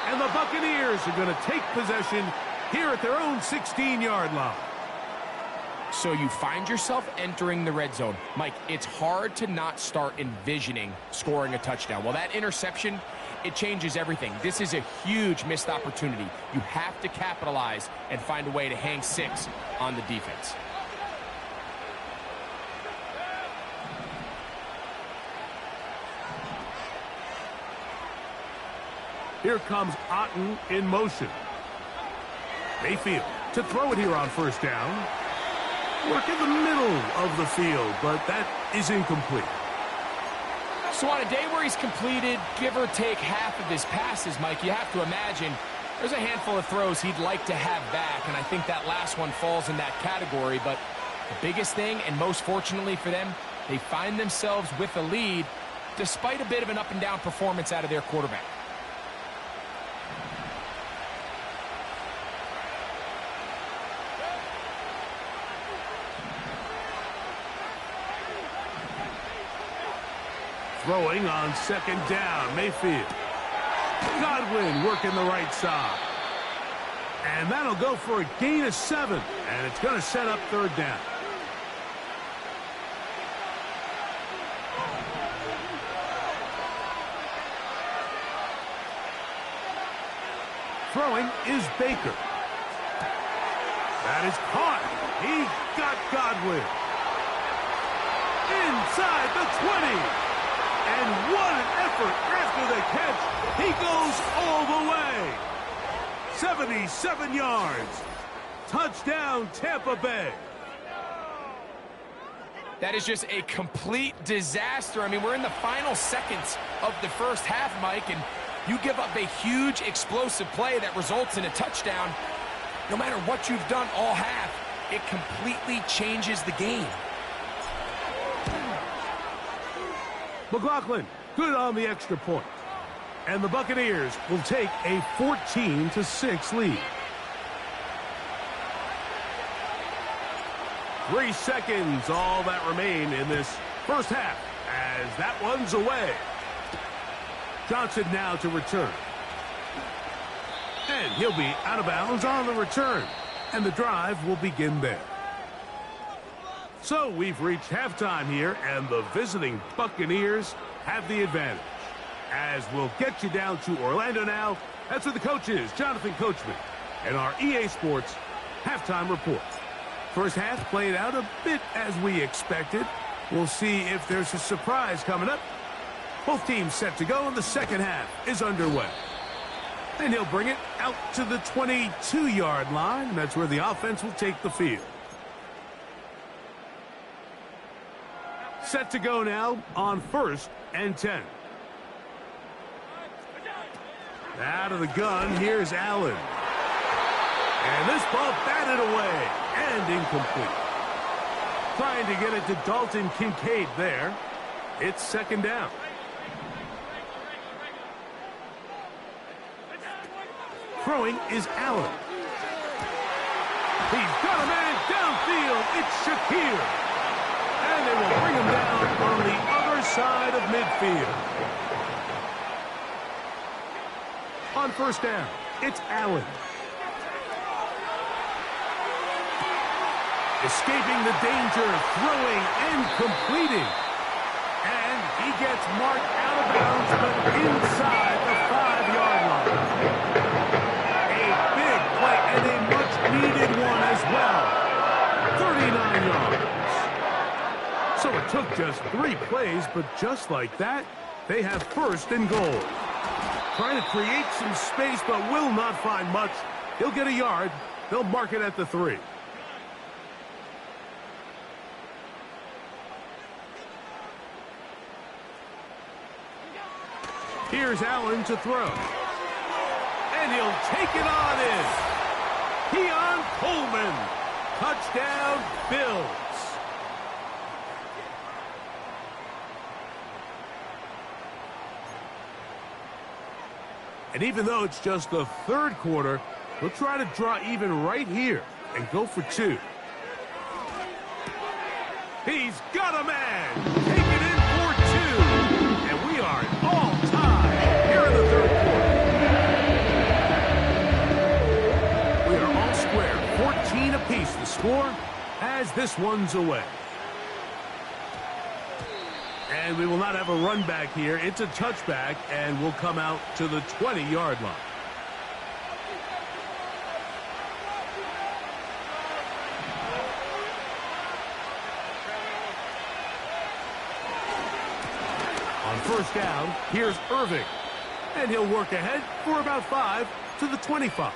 S4: And the Buccaneers are going to take possession here at their own 16-yard line.
S5: So you find yourself entering the red zone. Mike, it's hard to not start envisioning scoring a touchdown. Well, that interception, it changes everything. This is a huge missed opportunity. You have to capitalize and find a way to hang 6 on the defense.
S4: Here comes Otten in motion. Mayfield to throw it here on first down. Work in the middle of the field, but that is incomplete.
S5: So on a day where he's completed, give or take half of his passes, Mike, you have to imagine there's a handful of throws he'd like to have back, and I think that last one falls in that category. But the biggest thing, and most fortunately for them, they find themselves with a lead despite a bit of an up-and-down performance out of their quarterback.
S4: Throwing on second down, Mayfield. Godwin working the right side. And that'll go for a gain of 7. And it's going to set up third down. Throwing is Baker. That is caught. He got Godwin. Inside the 20. And what an effort after the catch. He goes all the way. 77 yards. Touchdown, Tampa Bay.
S5: That is just a complete disaster. I mean, we're in the final seconds of the first half, Mike, and you give up a huge explosive play that results in a touchdown. No matter what you've done all half, it completely changes the game.
S4: McLaughlin, good on the extra point. And the Buccaneers will take a 14-6 lead. 3 seconds, all that remain in this first half, as that one's away. Johnson now to return. And he'll be out of bounds on the return. And the drive will begin there. So we've reached halftime here, and the visiting Buccaneers have the advantage. as we'll get you down to Orlando now. That's where the coach is, Jonathan Coachman, and our EA Sports halftime report. First half played out a bit as we expected. We'll see if there's a surprise coming up. Both teams set to go, and the second half is underway. And he'll bring it out to the 22-yard line, and that's where the offense will take the field. Set to go now on 1st and 10. Out of the gun, here's Allen. And this ball batted away and incomplete. Trying to get it to Dalton Kincaid there. It's second down. Throwing is Allen. He's got a man downfield. It's Shakir. And they will bring him down on the other side of midfield. On first down, it's Allen. Escaping the danger, throwing and completing. And he gets marked out of bounds, but inside the 5-yard line. A big play and a much-needed one as well. 39 yards. So it took just 3 plays, but just like that, they have first and goal. Trying to create some space, but will not find much. He'll get a yard. They'll mark it at the 3. Here's Allen to throw. And he'll take it on in. Keon Coleman. Touchdown, Bills. And even though it's just the third quarter, we'll try to draw even right here and go for 2. He's got a man. Take it in for 2. And we are all tied here in the third quarter. We are all square. 14 apiece the score as this one's away. And we will not have a run back here. It's a touchback, and we'll come out to the 20-yard line. On first down, here's Irving. And he'll work ahead for about 5 to the 25.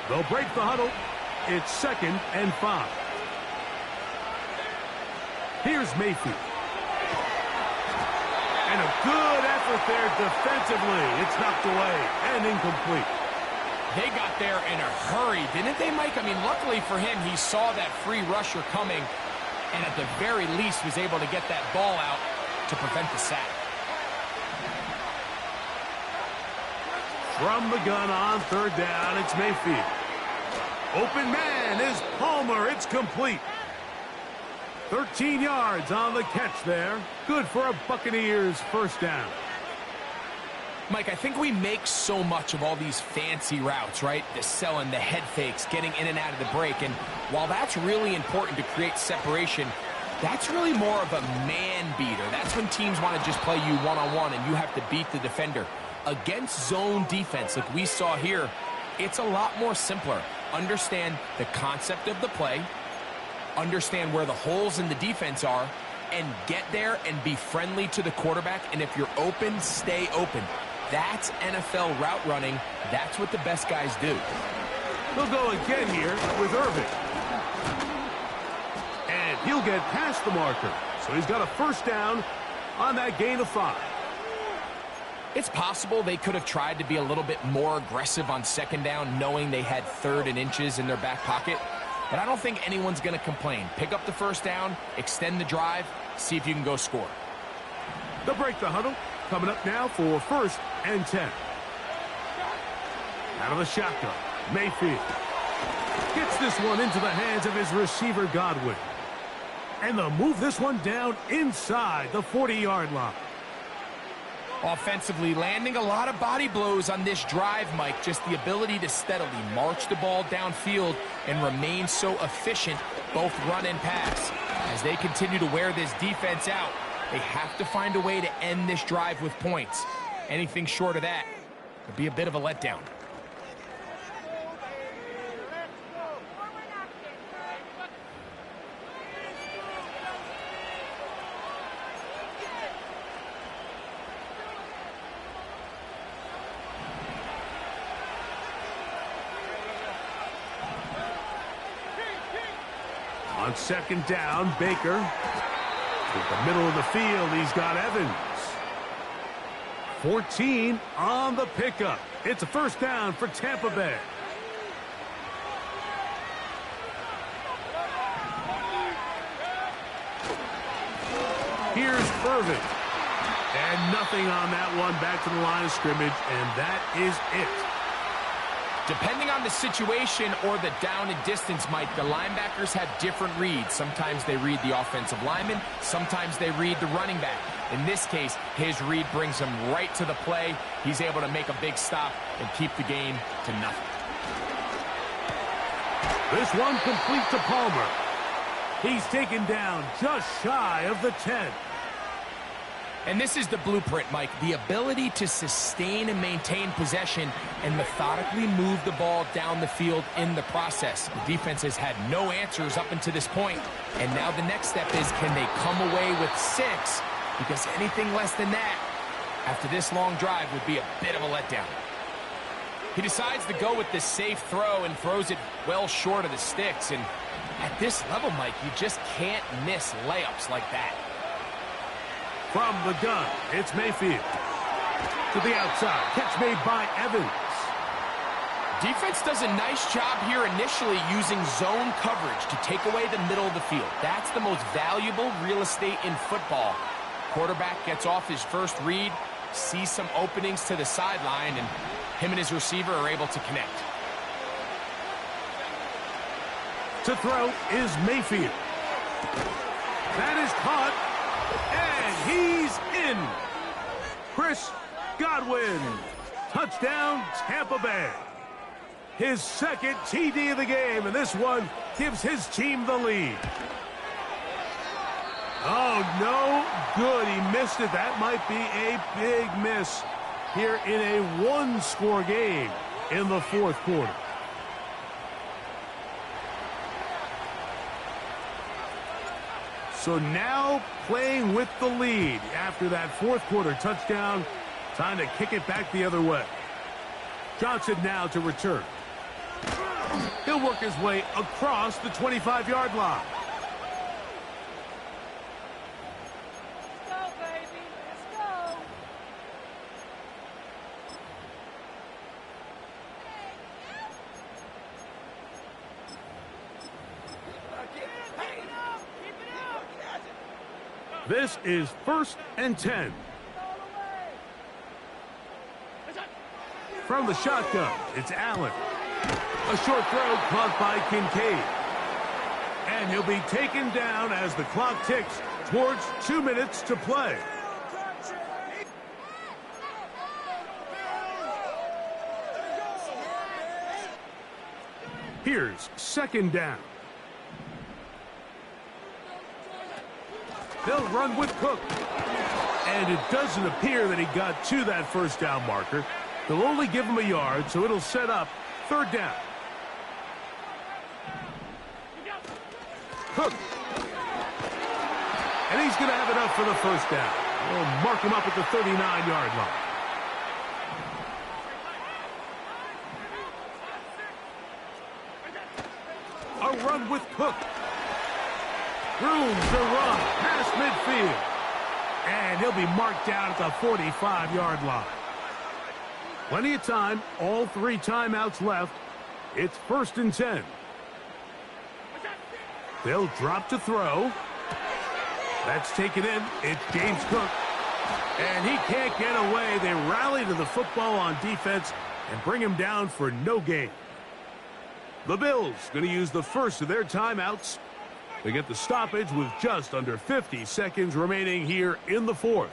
S4: They'll break the huddle. It's 2nd and 5. Here's Mayfield. And a good effort there defensively. It's knocked away and incomplete.
S5: They got there in a hurry, didn't they, Mike? I mean, luckily for him, he saw that free rusher coming and at the very least was able to get that ball out to prevent the sack.
S4: From the gun on third down, it's Mayfield. Open man is Palmer. It's complete. 13 yards on the catch there. Good for a Buccaneers first down.
S5: Mike, I think we make so much of all these fancy routes, right? The selling, the head fakes, getting in and out of the break. And while that's really important to create separation, that's really more of a man beater. That's when teams want to just play you one-on-one and you have to beat the defender. Against zone defense, like we saw here, it's a lot more simpler. Understand the concept of the play, understand where the holes in the defense are, and get there and be friendly to the quarterback. And if you're open, stay open. That's NFL route running. That's what the best guys do.
S4: They'll go again here with Irving. And he'll get past the marker. So he's got a first down on that gain of 5.
S5: It's possible they could have tried to be a little bit more aggressive on second down, knowing they had 3rd and inches in their back pocket. But I don't think anyone's going to complain. Pick up the first down, extend the drive, see if you can go score.
S4: They'll break the huddle. Coming up now for 1st and 10. Out of the shotgun, Mayfield gets this one into the hands of his receiver, Godwin. And they'll move this one down inside the 40-yard line.
S5: Offensively, landing a lot of body blows on this drive, Mike. Just the ability to steadily march the ball downfield and remain so efficient, both run and pass. As they continue to wear this defense out, they have to find a way to end this drive with points. Anything short of that would be a bit of a letdown.
S4: On second down, Baker. To the middle of the field, he's got Evans. 14 on the pickup. It's a first down for Tampa Bay. Here's Irvin. And nothing on that one. Back to the line of scrimmage, and that is it.
S5: Depending on the situation or the down and distance, Mike, the linebackers have different reads. Sometimes they read the offensive lineman. Sometimes they read the running back. In this case, his read brings him right to the play. He's able to make a big stop and keep the game to nothing.
S4: This one complete to Palmer. He's taken down just shy of the 10.
S5: And this is the blueprint, Mike. The ability to sustain and maintain possession and methodically move the ball down the field in the process. The defense has had no answers up until this point. And now the next step is, can they come away with 6? Because anything less than that, after this long drive, would be a bit of a letdown. He decides to go with the safe throw and throws it well short of the sticks. And at this level, Mike, you just can't miss layups like that.
S4: From the gun, it's Mayfield. To the outside, catch made by Evans.
S5: Defense does a nice job here initially using zone coverage to take away the middle of the field. That's the most valuable real estate in football. Quarterback gets off his first read, sees some openings to the sideline, and him and his receiver are able to connect.
S4: To throw is Mayfield. That is caught. And he's in. Chris Godwin. Touchdown, Tampa Bay. His second TD of the game, and this one gives his team the lead. Oh, no good. He missed it. That might be a big miss here in a one-score game in the fourth quarter. So now playing with the lead after that fourth quarter touchdown. Time to kick it back the other way. Johnson now to return. He'll work his way across the 25-yard line.
S6: Let's go, baby. Let's go.
S4: This is 1st and 10. From the shotgun, it's Allen. A short throw caught by Kincaid. And he'll be taken down as the clock ticks towards 2 minutes to play. Here's second down. They'll run with Cook. And it doesn't appear that he got to that first down marker. They'll only give him a yard, so it'll set up third down. Cook. And he's going to have enough for the first down. We'll mark him up at the 39-yard line. A run with Cook. Room to run past midfield. And he'll be marked down at the 45-yard line. Plenty of time, all 3 timeouts left. It's 1st and 10. They'll drop to throw. That's taken in. It's James Cook. And he can't get away. They rally to the football on defense and bring him down for no gain. The Bills going to use the first of their timeouts. They get the stoppage with just under 50 seconds remaining here in the fourth.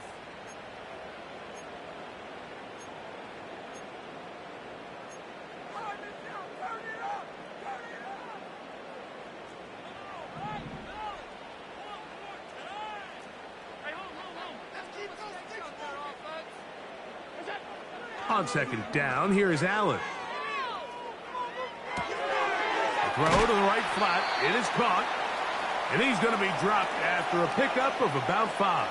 S4: On second down, here is Allen. Throw to the right flat. It is caught. And he's going to be dropped after a pickup of about 5.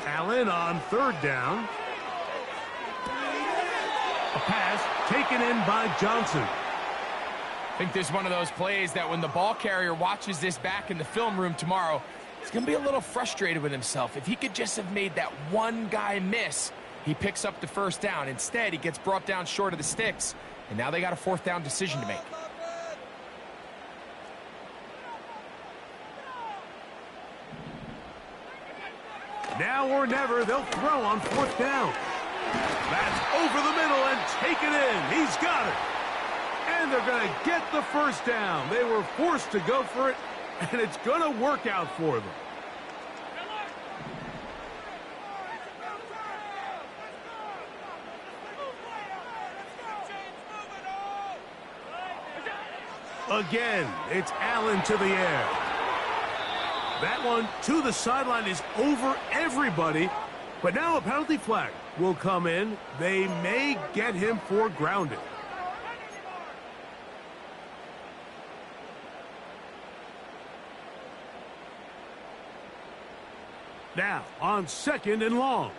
S4: Allen on third down. A pass taken in by Johnson.
S5: I think this is one of those plays that when the ball carrier watches this back in the film room tomorrow, he's going to be a little frustrated with himself. If he could just have made that one guy miss, he picks up the first down. Instead, he gets brought down short of the sticks, and now they got a fourth down decision to make.
S4: Now or never, they'll throw on fourth down. That's over the middle and taken in. He's got it. And they're going to get the first down. They were forced to go for it, and it's going to work out for them. Again, it's Allen to the air. That one to the sideline is over everybody. But now a penalty flag will come in. They may get him for grounding. Now on second and long.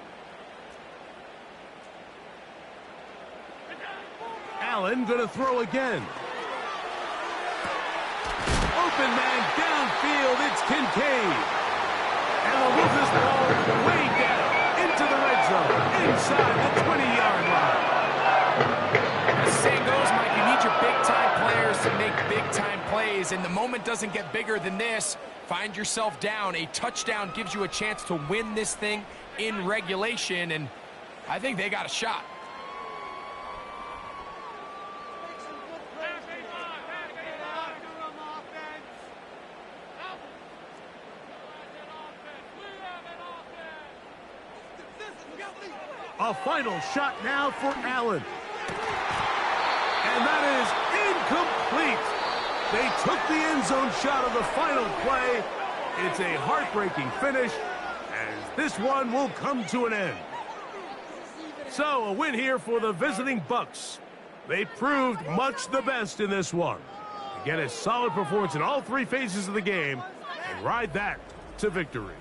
S4: Allen going to throw again. Open man downfield, it's Kincaid. And they'll move this ball way down into the red zone, inside the 20-yard line.
S5: As the saying goes, Mike, you need your big-time players to make big-time plays, and the moment doesn't get bigger than this. Find yourself down. A touchdown gives you a chance to win this thing in regulation, and I think they got a shot.
S4: A final shot now for Allen. And that is incomplete. They took the end zone shot of the final play. It's a heartbreaking finish, as this one will come to an end. So, a win here for the visiting Bucks. They proved much the best in this one. Again, a solid performance in all three phases of the game, and ride that to victory.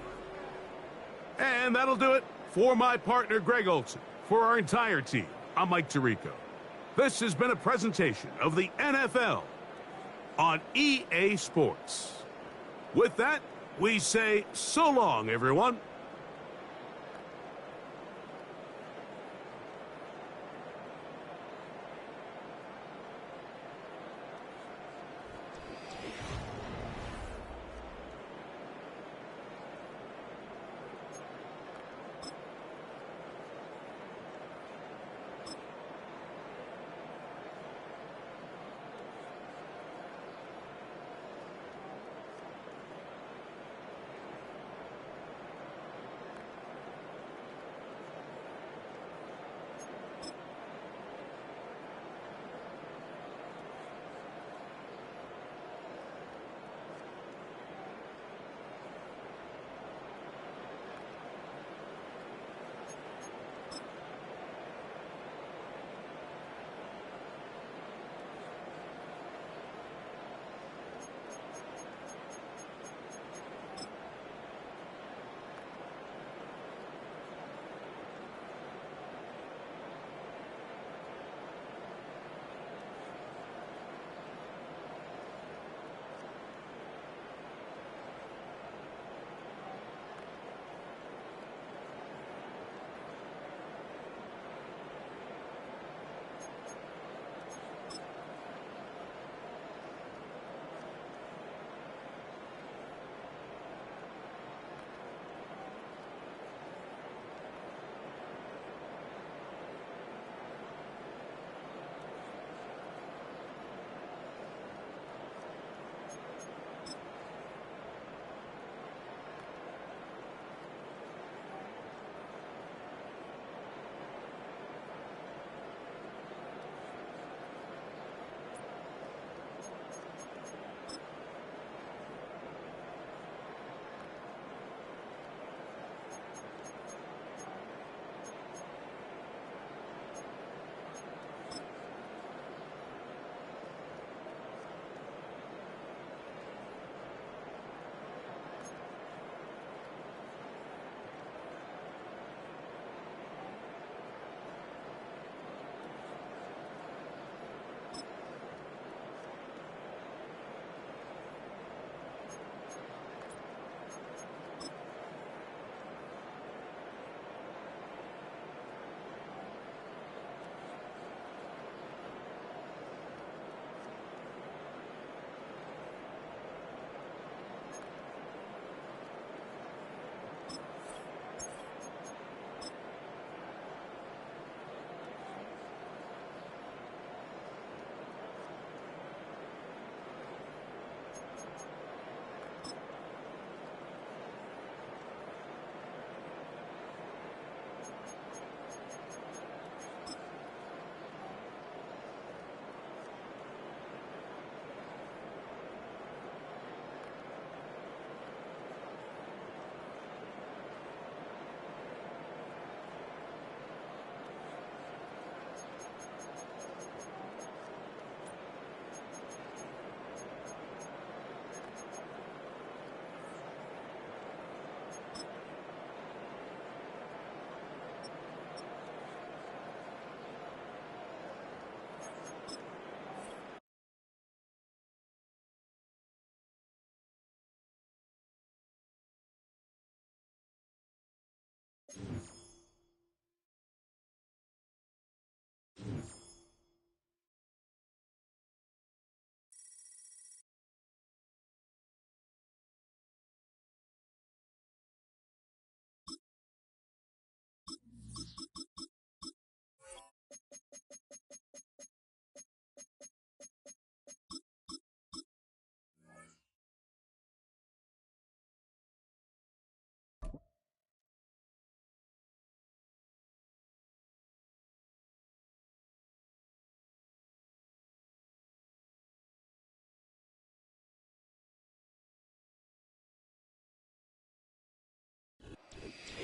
S4: And that'll do it for my partner, Greg Olson. For our entire team, I'm Mike Tirico. This has been a presentation of the NFL on EA Sports. With that, we say so long, everyone.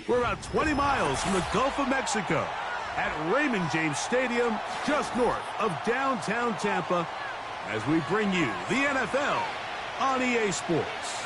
S4: We're about 20 miles from the Gulf of Mexico at Raymond James Stadium, just north of downtown Tampa, as we bring you the NFL on EA Sports.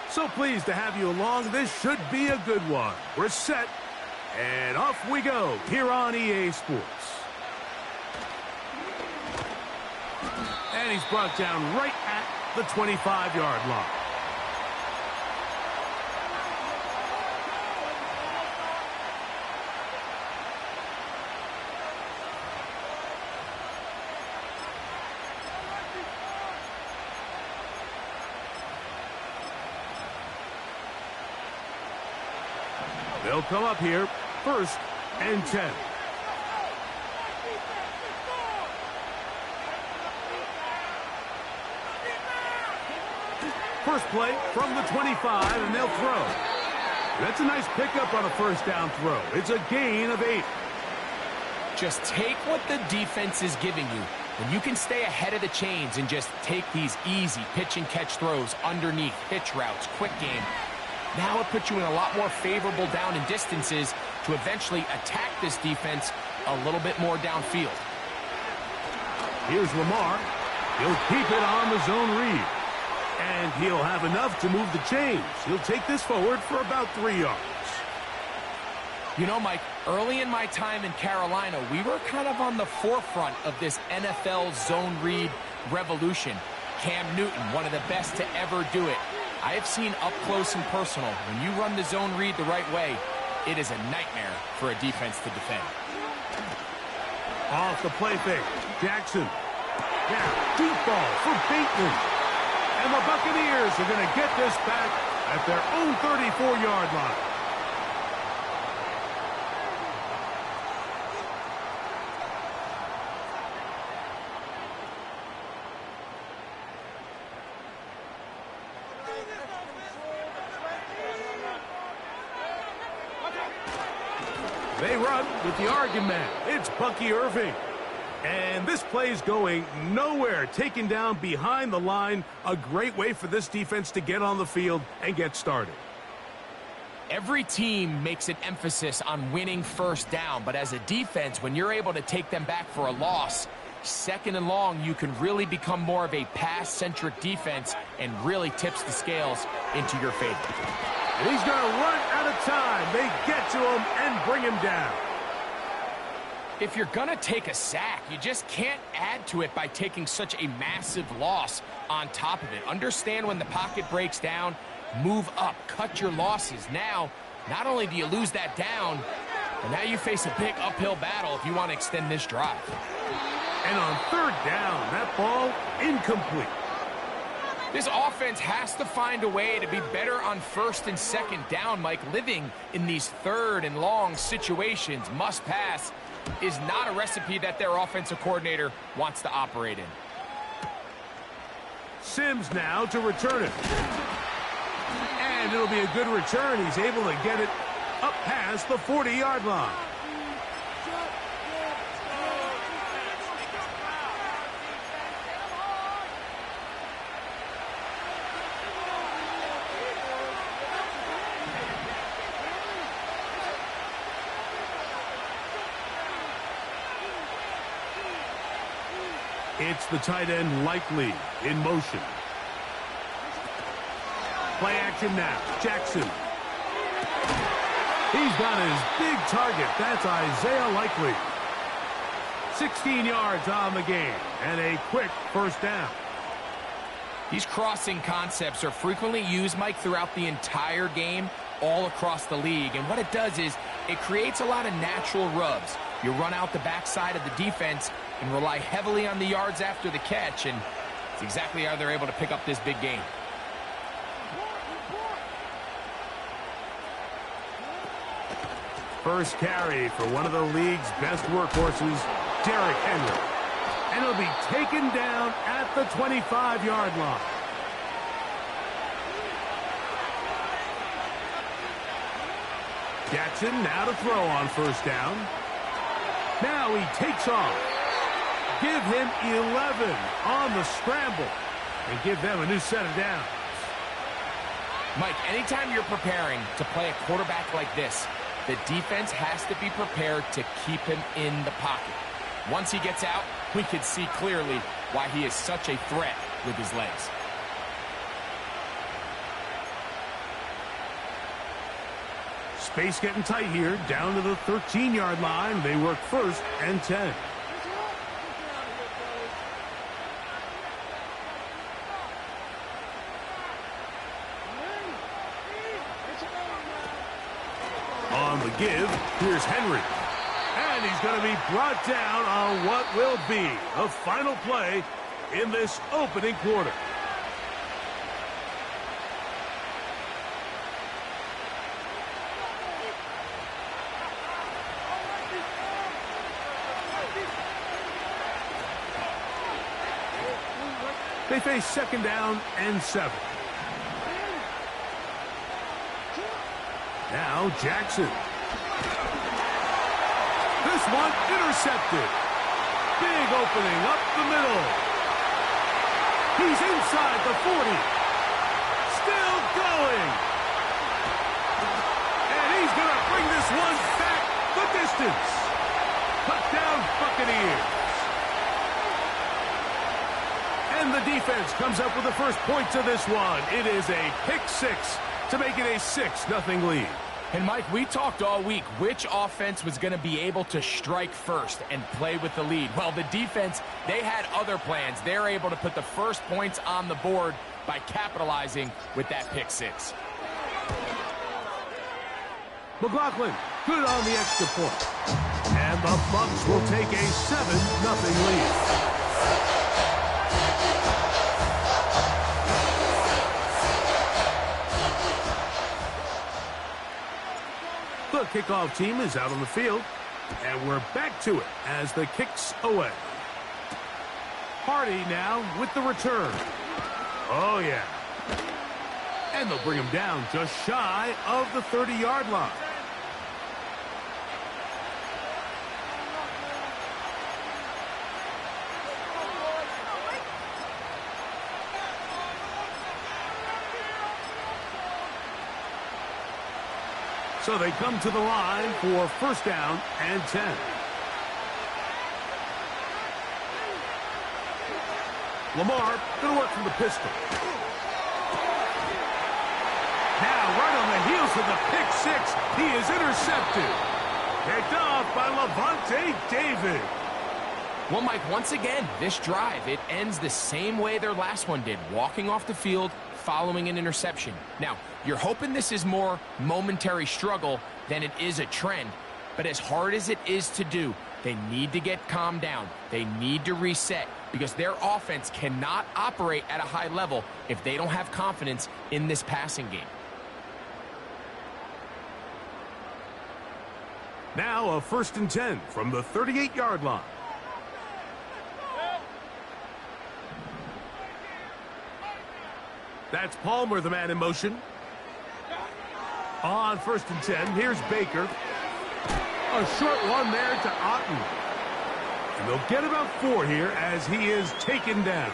S4: So pleased to have you along. This should be a good one. We're set, and off we go here on EA Sports. And he's brought down right at the 25-yard line. They'll come up here, 1st and 10. First play from the 25, and they'll throw. That's a nice pickup on a first down throw. It's a gain of 8.
S5: Just take what the defense is giving you. When you can stay ahead of the chains and just take these easy pitch and catch throws underneath, hitch routes, quick game, now it puts you in a lot more favorable down and distances to eventually attack this defense a little bit more downfield.
S4: Here's Lamar. He'll keep it on the zone read. And he'll have enough to move the chains. He'll take this forward for about 3 yards.
S5: You know, Mike, early in my time in Carolina, we were kind of on the forefront of this NFL zone read revolution. Cam Newton, one of the best to ever do it. I have seen up close and personal, when you run the zone read the right way, it is a nightmare for a defense to defend.
S4: Off the play fake, Jackson. Now, deep ball for Bateman. And the Buccaneers are going to get this back at their own 34-yard line. They run with the argument. It's Bucky Irving. And this play's going nowhere. Taken down behind the line. A great way for this defense to get on the field and get started.
S5: Every team makes an emphasis on winning first down, but as a defense, when you're able to take them back for a loss, 2nd and long, you can really become more of a pass-centric defense and really tips the scales into your favor.
S4: And he's going to run out of time. They get to him and bring him down.
S5: If you're going to take a sack, you just can't add to it by taking such a massive loss on top of it. Understand when the pocket breaks down, move up, cut your losses. Now, not only do you lose that down, but now you face a big uphill battle if you want to extend this drive.
S4: And on 3rd down, that ball incomplete.
S5: This offense has to find a way to be better on 1st and 2nd down, Mike. Living in these 3rd and long situations, must pass, is not a recipe that their offensive coordinator wants to operate in.
S4: Sims now to return it. And it'll be a good return. He's able to get it up past the 40-yard line. It's the tight end Likely in motion. Play action now. Jackson. He's got his big target. That's Isaiah Likely. 16 yards on the game and a quick first down.
S5: These crossing concepts are frequently used, Mike, throughout the entire game, all across the league. And what it does is it creates a lot of natural rubs. You run out the backside of the defense and rely heavily on the yards after the catch, and it's exactly how they're able to pick up this big game.
S4: First carry for one of the league's best workhorses, Derrick Henry. And he'll be taken down at the 25-yard line. Jackson now to throw on first down. Now he takes off. Give him 11 on the scramble and give them a new set of downs.
S5: Mike, anytime you're preparing to play a quarterback like this, the defense has to be prepared to keep him in the pocket. Once he gets out, we can see clearly why he is such a threat with his legs.
S4: Space getting tight here, down to the 13-yard line. They work first and 10. On the give, here's Henry. And he's going to be brought down on what will be the final play in this opening quarter. They face second down and 7. Now Jackson. This one intercepted. Big opening up the middle. He's inside the 40. Still going. And he's going to bring this one back the distance. Touchdown Buccaneers. And the defense comes up with the first points of this one. It is a pick 6 to make it a 6-0 lead.
S5: And Mike, we talked all week which offense was going to be able to strike first and play with the lead. Well, the defense, they had other plans. They're able to put the first points on the board by capitalizing with that pick 6.
S4: McLaughlin, good on the extra point. And the Bucs will take a 7-0 lead. The kickoff team is out on the field, and we're back to it as the kick's away. Hardy now with the return. Oh, yeah. And they'll bring him down just shy of the 30-yard line. So they come to the line for first down and 10. Lamar going to work from the pistol. Now right on the heels of the pick 6, he is intercepted. Picked off by Levante David.
S5: Well, Mike, once again, this drive, it ends the same way their last one did, walking off the field, following an interception. Now, you're hoping this is more momentary struggle than it is a trend, but as hard as it is to do, they need to get calmed down. They need to reset because their offense cannot operate at a high level if they don't have confidence in this passing game.
S4: Now a first and 10 from the 38-yard line. That's Palmer, the man in motion. On first and 10, here's Baker. A short one there to Otten. And they'll get about 4 here as he is taken down.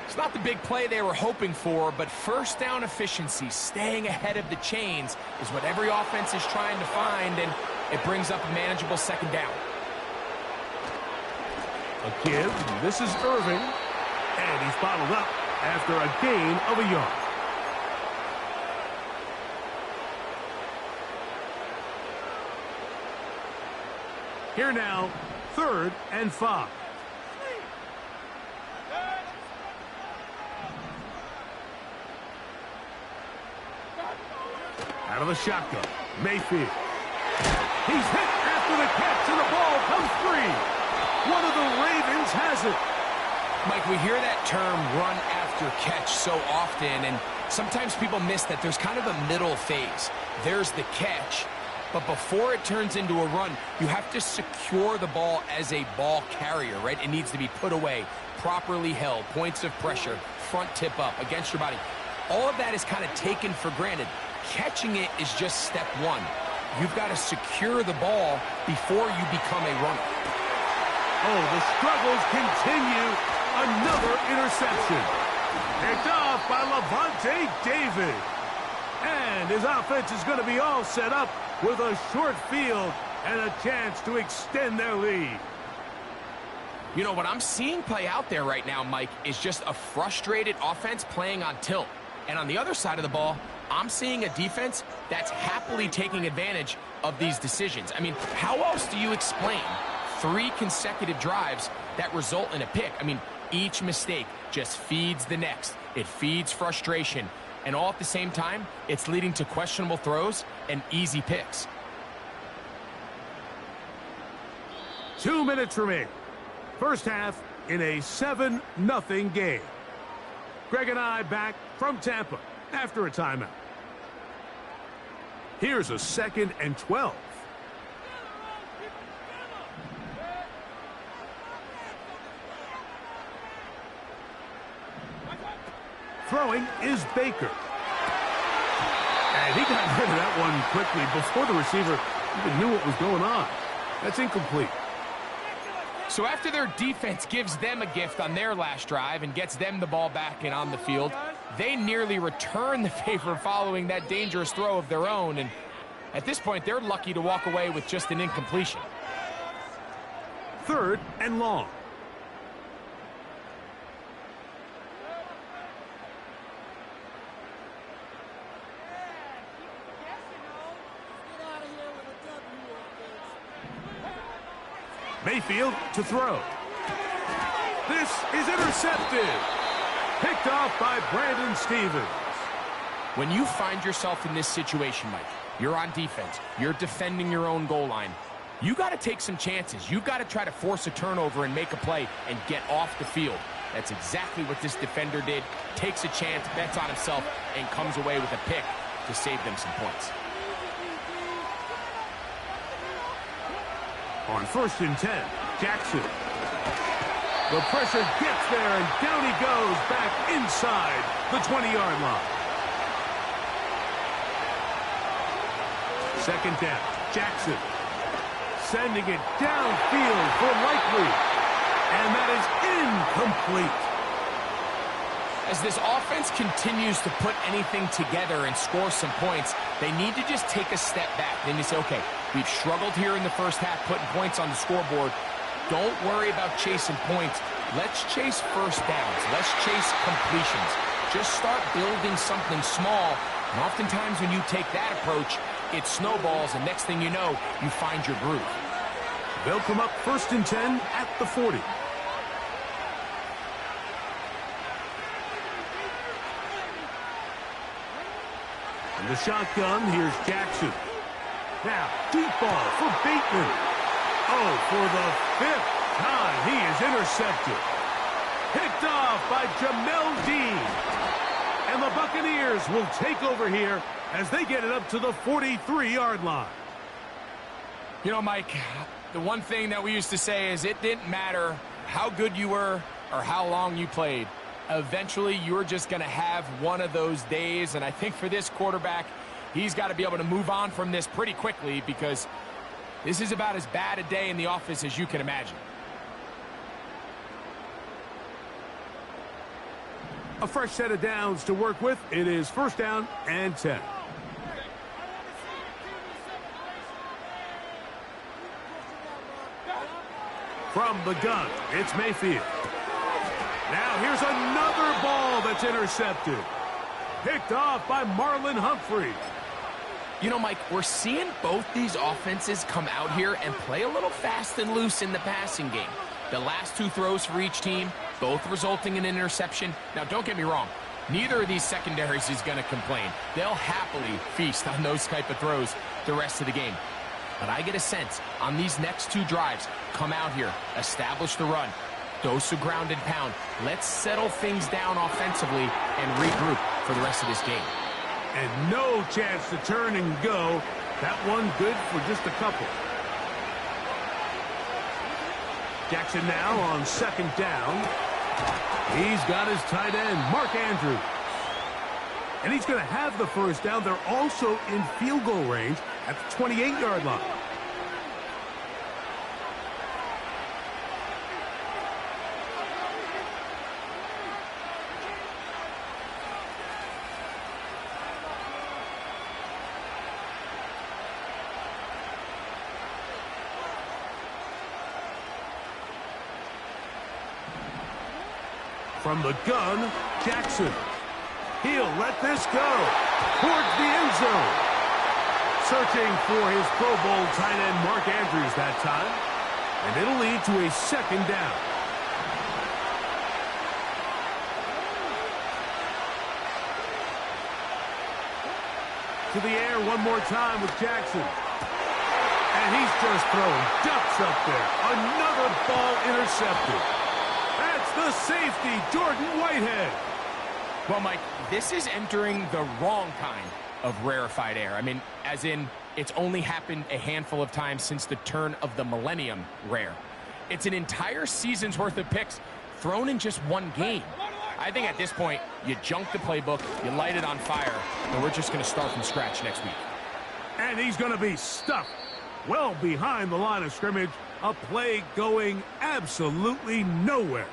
S5: It's not the big play they were hoping for, but first down efficiency, staying ahead of the chains, is what every offense is trying to find, and it brings up a manageable second down.
S4: A give. This is Irving. And he's bottled up after a gain of a yard. Here now, 3rd and 5. Out of the shotgun, Mayfield. He's hit after the catch, and the ball comes free. One of the Ravens has it.
S5: Mike, we hear that term run after catch so often, and sometimes people miss that there's kind of a middle phase. There's the catch, But before it turns into a run, you have to secure the ball as a ball carrier, right? It needs to be put away, properly held, points of pressure, front tip up against your body. All of that is kind of taken for granted. Catching it is just step one. You've got to secure the ball before you become a runner.
S4: Oh, the struggles continue. Another interception. Picked off by Levante David. And his offense is going to be all set up with a short field and a chance to extend their lead.
S5: You know, what I'm seeing play out there right now, Mike, is just a frustrated offense playing on tilt. And on the other side of the ball, I'm seeing a defense that's happily taking advantage of these decisions. I mean, how else do you explain 3 consecutive drives that result in a pick? I mean, each mistake just feeds the next. It feeds frustration. And all at the same time, it's leading to questionable throws and easy picks.
S4: 2 minutes remaining. First half in a 7-0 game. Greg and I back from Tampa after a timeout. Here's a 2nd and 12. Throwing is Baker. And he got rid of that one quickly before the receiver even knew what was going on. That's incomplete.
S5: So after their defense gives them a gift on their last drive and gets them the ball back and on the field, they nearly return the favor following that dangerous throw of their own. And at this point, they're lucky to walk away with just an incompletion.
S4: 3rd and long. Mayfield to throw. This is intercepted. Picked off by Brandon Stevens.
S5: When you find yourself in this situation, Mike, you're on defense, you're defending your own goal line, you got to take some chances. You've got to try to force a turnover and make a play and get off the field. That's exactly what this defender did. Takes a chance, bets on himself, and comes away with a pick to save them some points.
S4: On 1st and 10, Jackson. The pressure gets there, and down he goes back inside the 20-yard line. 2nd down, Jackson. Sending it downfield for Likely. And that is incomplete.
S5: As this offense continues to put anything together and score some points, they need to just take a step back. Then you say, okay, we've struggled here in the first half putting points on the scoreboard. Don't worry about chasing points. Let's chase first downs. Let's chase completions. Just start building something small. And oftentimes when you take that approach, it snowballs, and next thing you know, you find your groove.
S4: They'll come up 1st and 10 at the 40. In the shotgun, here's Jackson. Now, deep ball for Bateman. Oh, for the 5th time, he is intercepted. Picked off by Jamel Dean. And the Buccaneers will take over here as they get it up to the 43-yard line.
S5: You know, Mike, the one thing that we used to say is it didn't matter how good you were or how long you played. Eventually, you're just going to have one of those days, and I think for this quarterback, he's got to be able to move on from this pretty quickly because this is about as bad a day in the office as you can imagine.
S4: A fresh set of downs to work with. It is 1st down and 10. From the gun, it's Mayfield. Now here's another ball that's intercepted. Picked off by Marlon Humphrey.
S5: You know, Mike, we're seeing both these offenses come out here and play a little fast and loose in the passing game. The last 2 throws for each team, both resulting in an interception. Now, don't get me wrong. Neither of these secondaries is going to complain. They'll happily feast on those type of throws the rest of the game. But I get a sense on these next 2 drives, come out here, establish the run, dose of ground and pound. Let's settle things down offensively and regroup for the rest of this game.
S4: And no chance to turn and go That one good for just a couple. Jackson now on second down. He's got his tight end, Mark Andrews. And he's going to have the first down. They're also in field goal range at the 28-yard line. From the gun, Jackson. He'll let this go towards the end zone. Searching for his Pro Bowl tight end, Mark Andrews, that time. And it'll lead to a second down. To the air one more time with Jackson. And he's just throwing ducks up there. Another ball intercepted. That's the safety, Jordan Whitehead.
S5: Well, Mike, this is entering the wrong kind of rarefied air. I mean, as in, it's only happened a handful of times since the turn of the millennium rare. It's an entire season's worth of picks thrown in just one game. I think at this point, you junk the playbook, you light it on fire, and we're just going to start from scratch next week.
S4: And he's going to be stuffed well behind the line of scrimmage. A play going absolutely nowhere.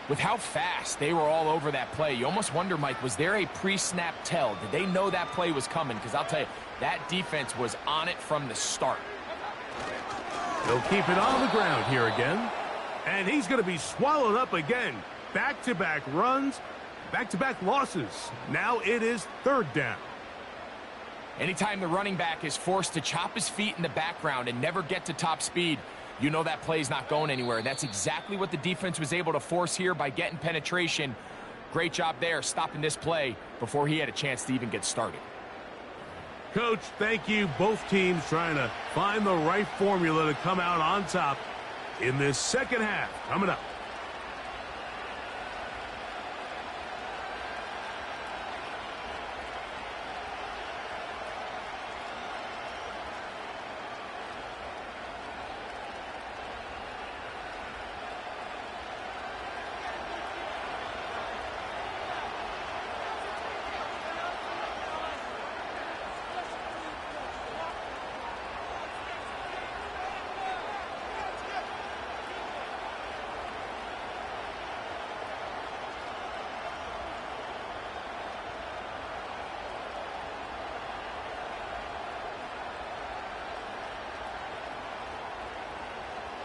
S5: With how fast they were all over that play, you almost wonder, Mike, was there a pre-snap tell? Did they know that play was coming? Because I'll tell you, that defense was on it from the start.
S4: They'll keep it on the ground here again. And he's going to be swallowed up again. Back-to-back runs, back-to-back losses. Now it is third down.
S5: Anytime the running back is forced to chop his feet in the background and never get to top speed, you know that play's not going anywhere. That's exactly what the defense was able to force here by getting penetration. Great job there, stopping this play before he had a chance to even get started.
S4: Coach, thank you. Both teams trying to find the right formula to come out on top in this second half. Coming up.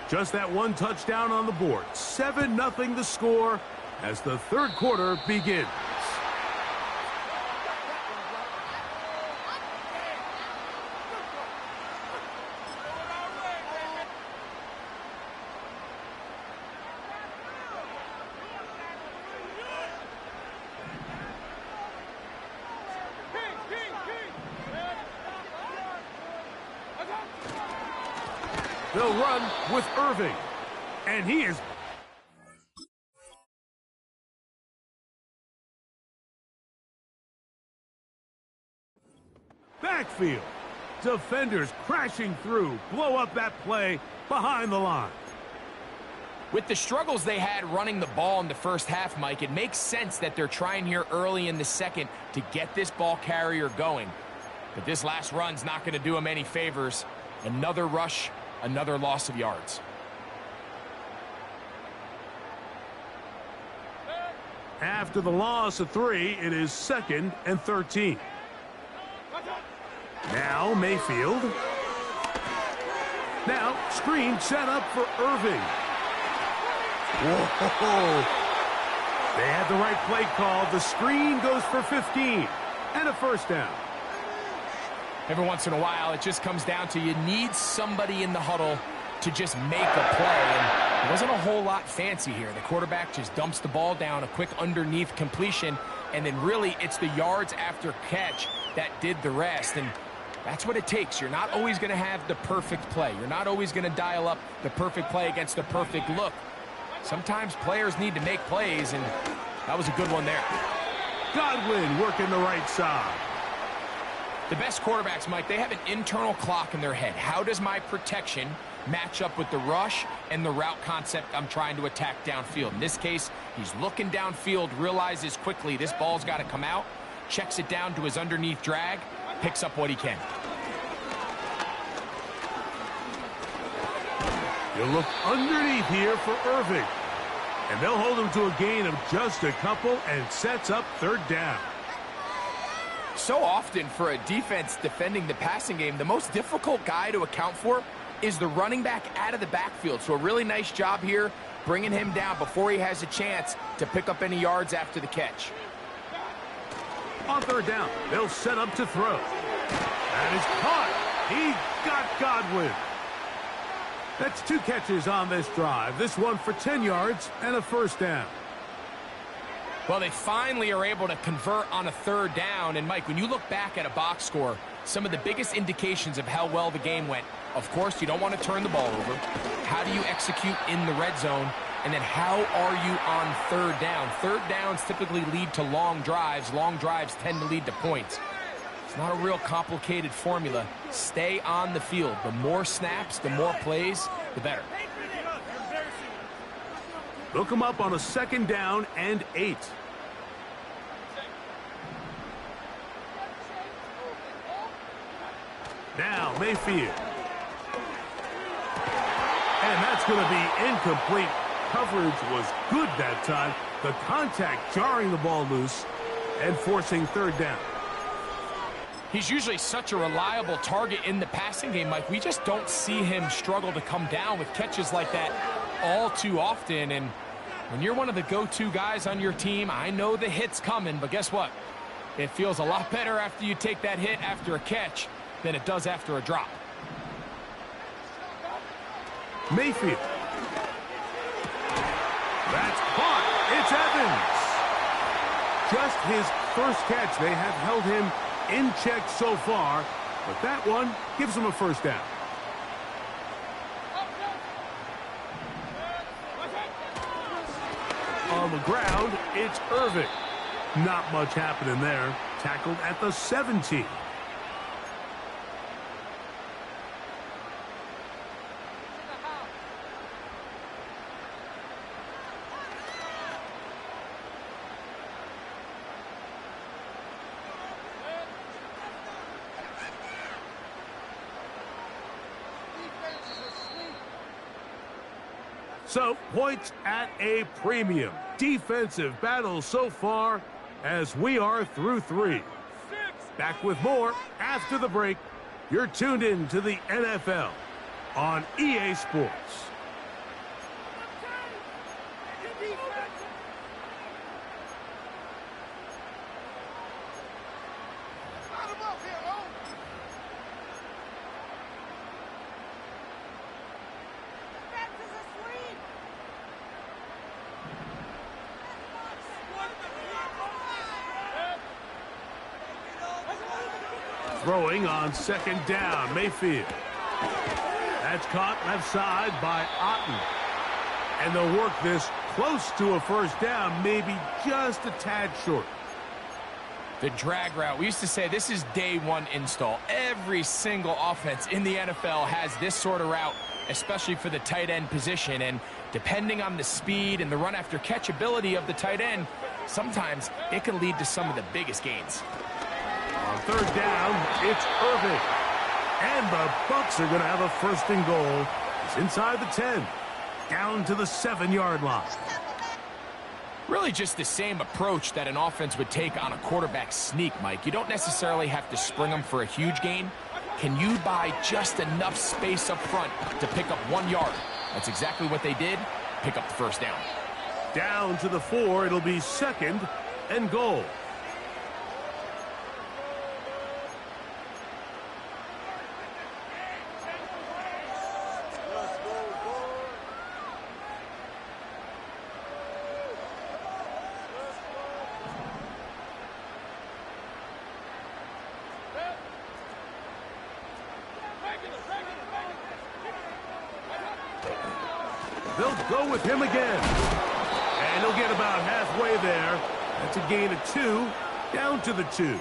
S4: Just that one touchdown on the board. 7-0 the score as the third quarter begins. They'll run with Irving. And he is... backfield. Defenders crashing through. Blow up that play behind the line.
S5: With the struggles they had running the ball in the first half, Mike, it makes sense that they're trying here early in the second to get this ball carrier going. But this last run's not going to do him any favors. Another rush, another loss of yards.
S4: After the loss of 3, it is 2nd and 13. Now Mayfield. Now screen set up for Irving. Whoa. They had the right play call. The screen goes for 15 and a first down.
S5: Every once in a while, it just comes down to you need somebody in the huddle to just make a play. And it wasn't a whole lot fancy here. The quarterback just dumps the ball down, a quick underneath completion, and then really it's the yards after catch that did the rest. And that's what it takes. You're not always going to have the perfect play. You're not always going to dial up the perfect play against the perfect look. Sometimes players need to make plays, and that was a good one there.
S4: Godwin working the right side.
S5: The best quarterbacks, Mike, they have an internal clock in their head. How does my protection match up with the rush and the route concept I'm trying to attack downfield? In this case, he's looking downfield, realizes quickly this ball's got to come out, checks it down to his underneath drag, picks up what he can.
S4: You look underneath here for Irving. And they'll hold him to a gain of just a couple and sets up third down.
S5: So often for a defense defending the passing game, the most difficult guy to account for is the running back out of the backfield. So a really nice job here bringing him down before he has a chance to pick up any yards after the catch.
S4: On third down, they'll set up to throw. That is caught. He got Godwin. That's 2 catches on this drive. This one for 10 yards and a first down.
S5: Well, they finally are able to convert on a third down. And, Mike, when you look back at a box score, some of the biggest indications of how well the game went, of course, you don't want to turn the ball over. How do you execute in the red zone? And then how are you on third down? Third downs typically lead to long drives. Long drives tend to lead to points. It's not a real complicated formula. Stay on the field. The more snaps, the more plays, the better.
S4: Look him up on a second down and 8. Now Mayfield. And that's going to be incomplete. Coverage was good that time. The contact jarring the ball loose and forcing third down.
S5: He's usually such a reliable target in the passing game, Mike. We just don't see him struggle to come down with catches like that all too often. And when you're one of the go-to guys on your team, I know the hit's coming, but guess what? It feels a lot better after you take that hit after a catch than it does after a drop.
S4: Mayfield. That's caught. It's Evans. Just his first catch. They have held him in check so far, but that one gives him a first down. On the ground, it's Irving. Not much happening there. Tackled at the 17. So, points at a premium. Defensive battle so far as we are through 3. Back with more after the break. You're tuned in to the NFL on EA Sports. Throwing on second down, Mayfield. That's caught left side by Otten. And they'll work this close to a first down, maybe just a tad short.
S5: The drag route. We used to say this is day one install. Every single offense in the NFL has this sort of route, especially for the tight end position. And depending on the speed and the run after catch ability of the tight end, sometimes it can lead to some of the biggest gains.
S4: On third down, it's Irving. And the Bucs are going to have a first and goal. It's inside the 10. Down to the 7-yard line.
S5: Really just the same approach that an offense would take on a quarterback sneak, Mike. You don't necessarily have to spring them for a huge gain. Can you buy just enough space up front to pick up 1 yard? That's exactly what they did. Pick up the first down.
S4: Down to the 4. It'll be second and goal. They'll go with him again. And he'll get about halfway there. That's a gain of 2, down to the 2.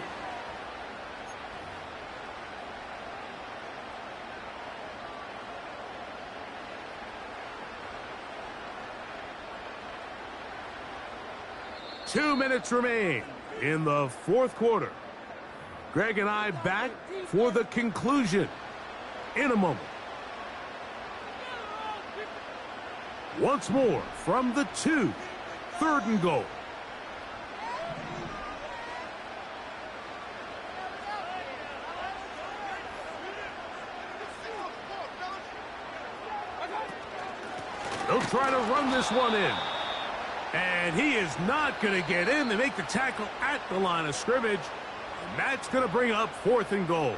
S4: 2 minutes remain in the fourth quarter. Greg and I back for the conclusion in a moment. Once more from the 2, 3rd and goal. They'll try to run this one in. And he is not going to get in. They make the tackle at the line of scrimmage. And that's going to bring up 4th and goal.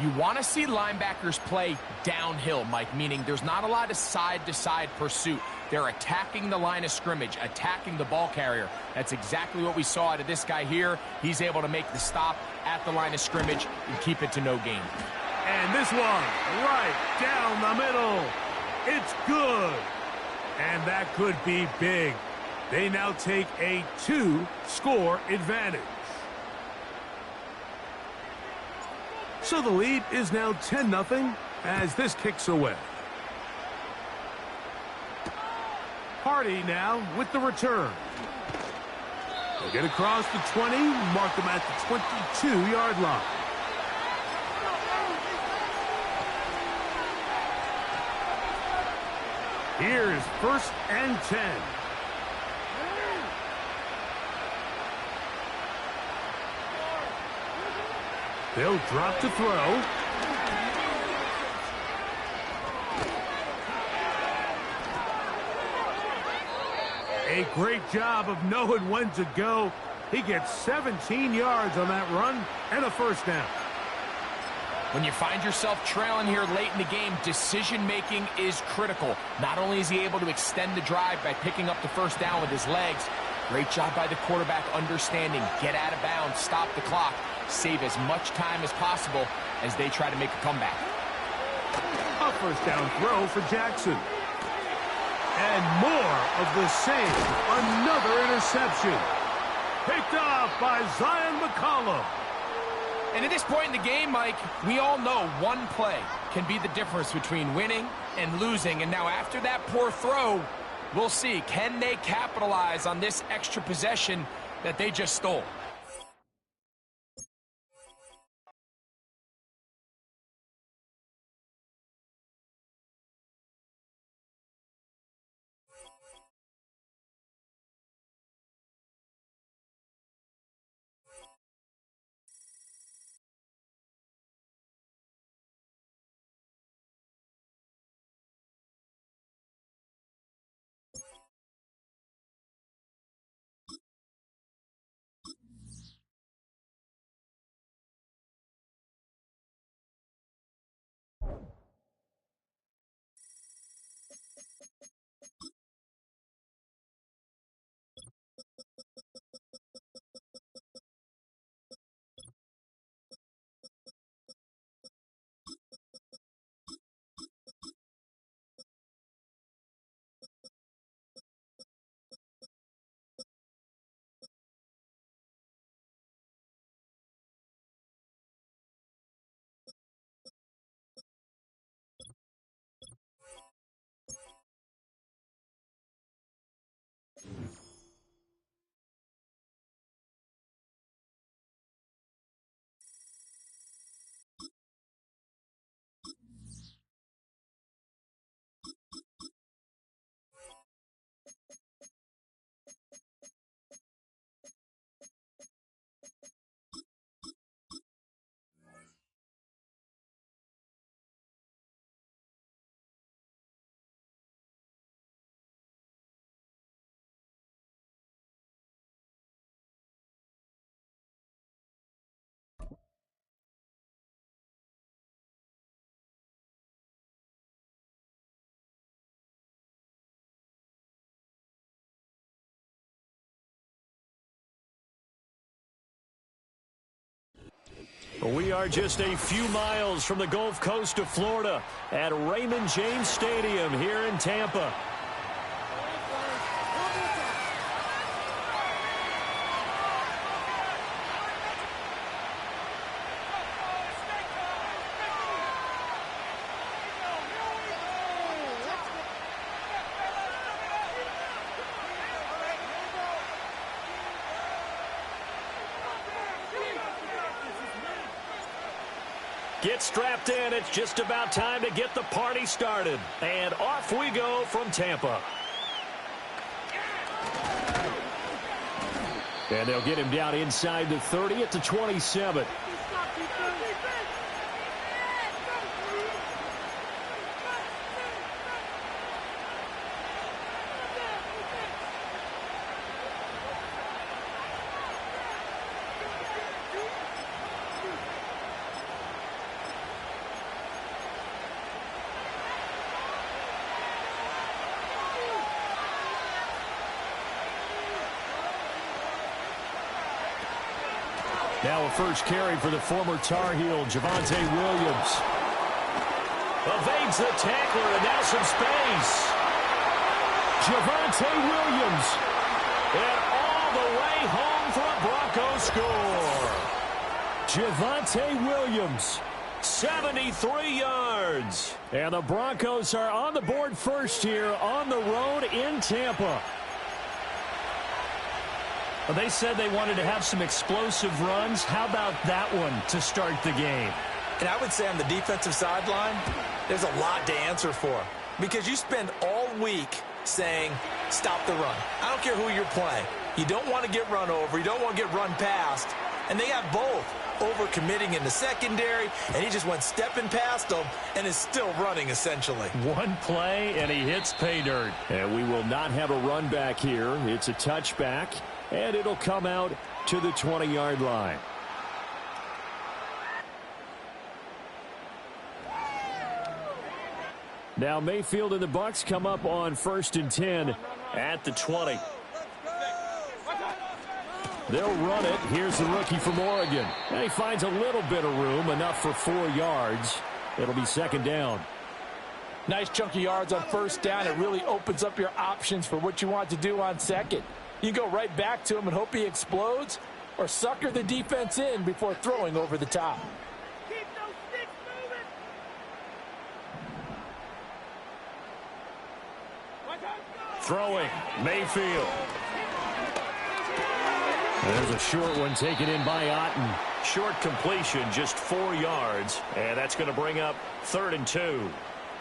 S5: You want to see linebackers play downhill, Mike, meaning there's not a lot of side-to-side pursuit. They're attacking the line of scrimmage, attacking the ball carrier. That's exactly what we saw out of this guy here. He's able to make the stop at the line of scrimmage and keep it to no gain.
S4: And this one right down the middle. It's good. And that could be big. They now take a 2-score advantage. So the lead is now 10-0 as this kicks away. Hardy now with the return. They get across the 20, mark them at the 22-yard line. Here is 1st and 10. They'll drop to throw. A great job of knowing when to go. He gets 17 yards on that run and a 1st down.
S5: When you find yourself trailing here late in the game, decision-making is critical. Not only is he able to extend the drive by picking up the 1st down with his legs, great job by the quarterback understanding, get out of bounds, stop the clock, save as much time as possible as they try to make a comeback.
S4: A 1st down throw for Jackson. And more of the same. Another interception. Picked up by Zion McCollum.
S5: And at this point in the game, Mike, we all know one play can be the difference between winning and losing. And now after that poor throw, we'll see, can they capitalize on this extra possession that they just stole?
S3: We are just a few miles from the Gulf Coast of Florida at Raymond James Stadium here in Tampa.
S1: Get strapped in. It's just about time to get the party started. And off we go from Tampa. And they'll get him down inside the 30 at the 27. Now a first carry for the former Tar Heel, Javonte Williams. Evades the tackler, and now some space. Javonte Williams. And all the way home for a Broncos score. Javonte Williams, 73 yards. And the Broncos are on the board first here on the road in Tampa.
S3: Well, they said they wanted to have some explosive runs. How about that one to start the game?
S2: And I would say on the defensive sideline, there's a lot to answer for. Because you spend all week saying, stop the run. I don't care who you're playing. You don't want to get run over. You don't want to get run past. And they have both. Overcommitting in the secondary, and he just went stepping past them and is still running, essentially.
S3: One play, and he hits pay dirt.
S1: And we will not have a run back here. It's a touchback, and it'll come out to the 20-yard line. Now Mayfield and the Bucs come up on 1st and 10 at the 20. They'll run it. Here's the rookie from Oregon. And he finds a little bit of room, enough for 4 yards. It'll be 2nd down.
S2: Nice chunky yards on 1st down. It really opens up your options for what you want to do on 2nd. You go right back to him and hope he explodes, or sucker the defense in before throwing over the top.
S6: Keep those sticks moving.
S1: Throwing, Mayfield. There's a short one taken in by Otten. Short completion, just 4 yards. And that's going to bring up 3rd and 2.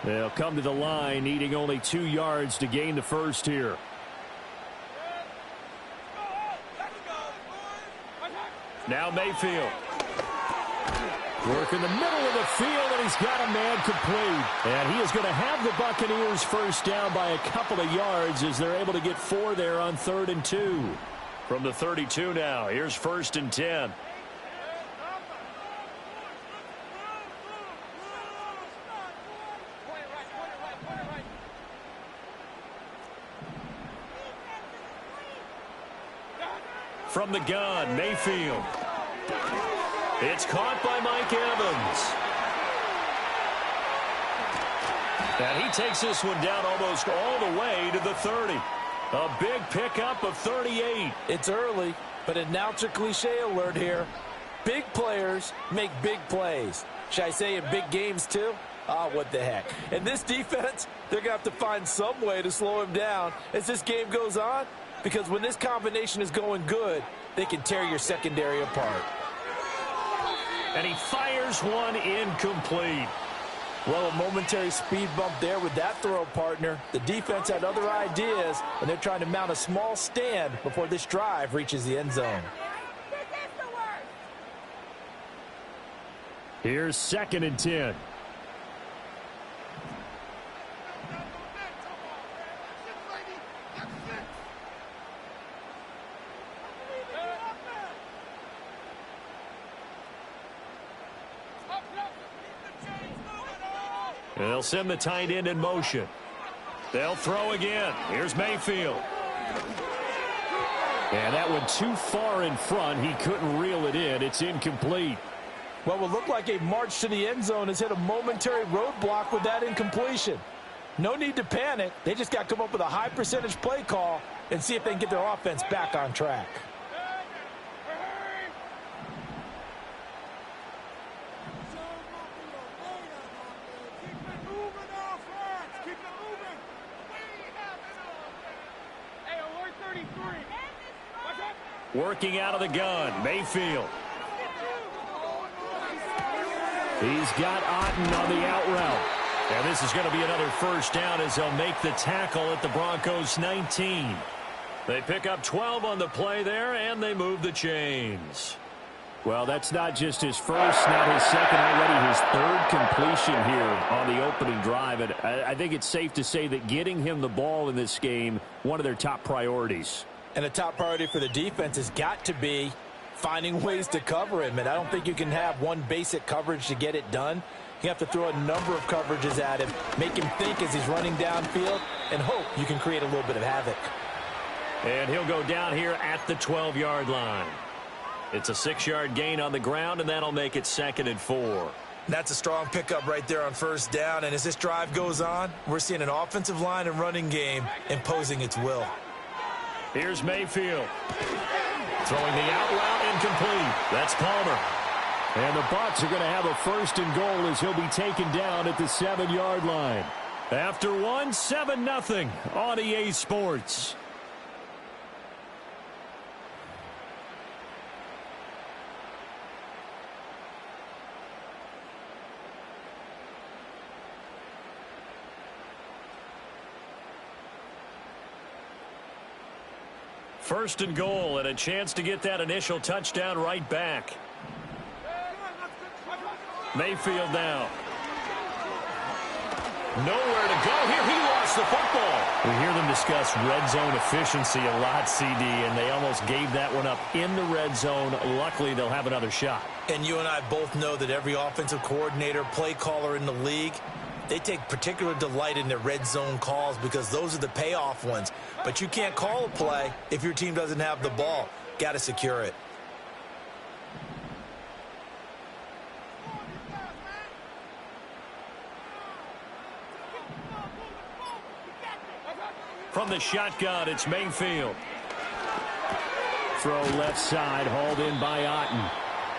S1: They'll come to the line, needing only 2 yards to gain the first here. Now Mayfield. Working the middle of the field, and he's got a man complete. And he is going to have the Buccaneers first down by a couple of yards as they're able to get 4 there on 3rd and 2. From the 32 now, here's 1st and 10. From the gun, Mayfield. It's caught by Mike Evans. And he takes this one down almost all the way to the 30. A big pickup of 38.
S2: It's early, but announcer cliche alert here. Big players make big plays. Should I say in big games too? Ah, what the heck. And this defense, they're going to have to find some way to slow him down as this game goes on. Because when this combination is going good, they can tear your secondary apart.
S1: And he fires one incomplete.
S2: Well, a momentary speed bump there with that throw, partner. The defense had other ideas, and they're trying to mount a small stand before this drive reaches the end zone.
S1: Here's 2nd and 10. And they'll send the tight end in motion. They'll throw again. Here's Mayfield. And that one too far in front. He couldn't reel it in. It's incomplete.
S2: Well, it will look like a march to the end zone has hit a momentary roadblock with that incompletion. No need to panic. They just got to come up with a high percentage play call and see if they can get their offense back on track.
S1: Working out of the gun, Mayfield.
S3: He's got Otten on the out route.
S1: And this is going to be another first down as they'll make the tackle at the Broncos 19. They pick up 12 on the play there, and they move the chains.
S3: Well, that's not just his first, not his second, already his third completion here on the opening drive. And I think it's safe to say that getting him the ball in this game, one of their top priorities.
S2: And a top priority for the defense has got to be finding ways to cover him. And I don't think you can have one basic coverage to get it done. You have to throw a number of coverages at him, make him think as he's running downfield, and hope you can create a little bit of havoc.
S1: And he'll go down here at the 12-yard line. It's a 6-yard gain on the ground, and that'll make it 2nd and 4.
S2: That's a strong pickup right there on first down. And as this drive goes on, we're seeing an offensive line and running game imposing its will.
S1: Here's Mayfield. Throwing the out route incomplete. That's Palmer.
S3: And the Bucs are going to have a 1st and goal as he'll be taken down at the 7-yard line.
S1: After 7-0 on EA Sports. First and goal, and a chance to get that initial touchdown right back. Mayfield now. Nowhere to go here. He lost the football. We hear them discuss red zone efficiency a lot, CD, and they almost gave that one up in the red zone. Luckily, they'll have another shot.
S2: And you and I both know that every offensive coordinator, play caller in the league, they take particular delight in their red zone calls because those are the payoff ones. But you can't call a play if your team doesn't have the ball. Got to secure it.
S1: From the shotgun, it's Mayfield.
S3: Throw left side, hauled in by Otten.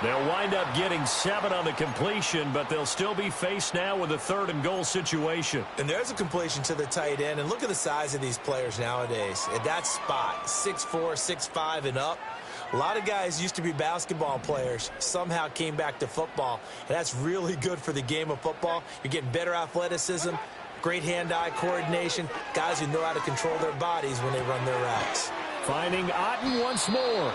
S1: They'll wind up getting 7 on the completion, but they'll still be faced now with a 3rd and goal situation.
S2: And there's a completion to the tight end. And look at the size of these players nowadays. At that spot, 6'4", 6'5", and up. A lot of guys used to be basketball players, somehow came back to football. And that's really good for the game of football. You're getting better athleticism, great hand-eye coordination, guys who know how to control their bodies when they run their routes.
S3: Finding Otten once more.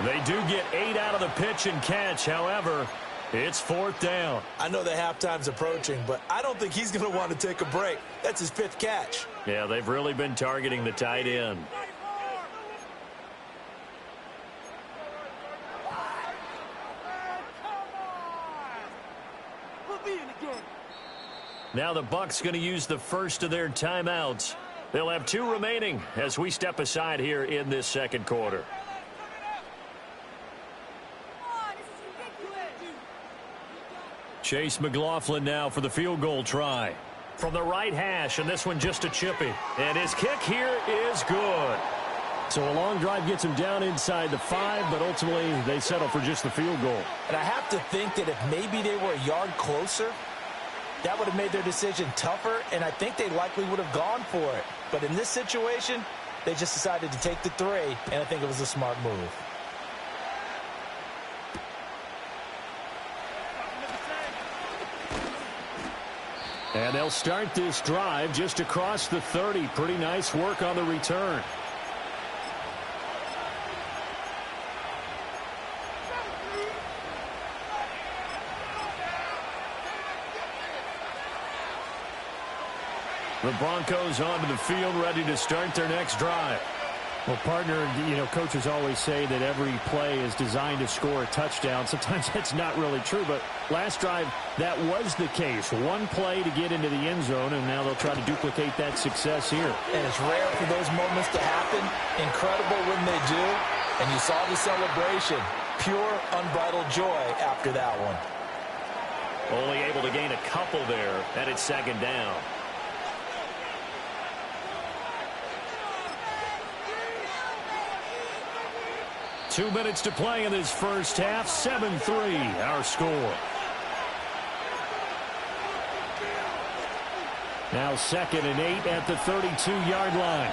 S1: They do get 8 out of the pitch and catch. However, it's 4th down.
S2: I know that halftime's approaching, but I don't think he's going to want to take a break. That's his 5th catch.
S1: Yeah, they've really been targeting the tight end. Now the Bucs going to use the first of their timeouts. They'll have 2 remaining as we step aside here in this 2nd quarter. Chase McLaughlin now for the field goal try. From the right hash, and this one just a chippy. And his kick here is good.
S3: So a long drive gets him down inside the 5, but ultimately they settle for just the field goal.
S2: And I have to think that if maybe they were a yard closer, that would have made their decision tougher, and I think they likely would have gone for it. But in this situation, they just decided to take the 3, and I think it was a smart move.
S3: And they'll start this drive just across the 30. Pretty nice work on the return.
S1: The Broncos onto the field, ready to start their next drive.
S3: Well, partner, coaches always say that every play is designed to score a touchdown. Sometimes that's not really true, but last drive, that was the case. One play to get into the end zone, and now they'll try to duplicate that success here.
S2: And it's rare for those moments to happen. Incredible when they do. And you saw the celebration. Pure, unbridled joy after that one.
S1: Only able to gain a couple there, and it's 2nd down. Two minutes to play in this first half. 7-3, our score.
S3: Now 2nd and 8 at the 32-yard line.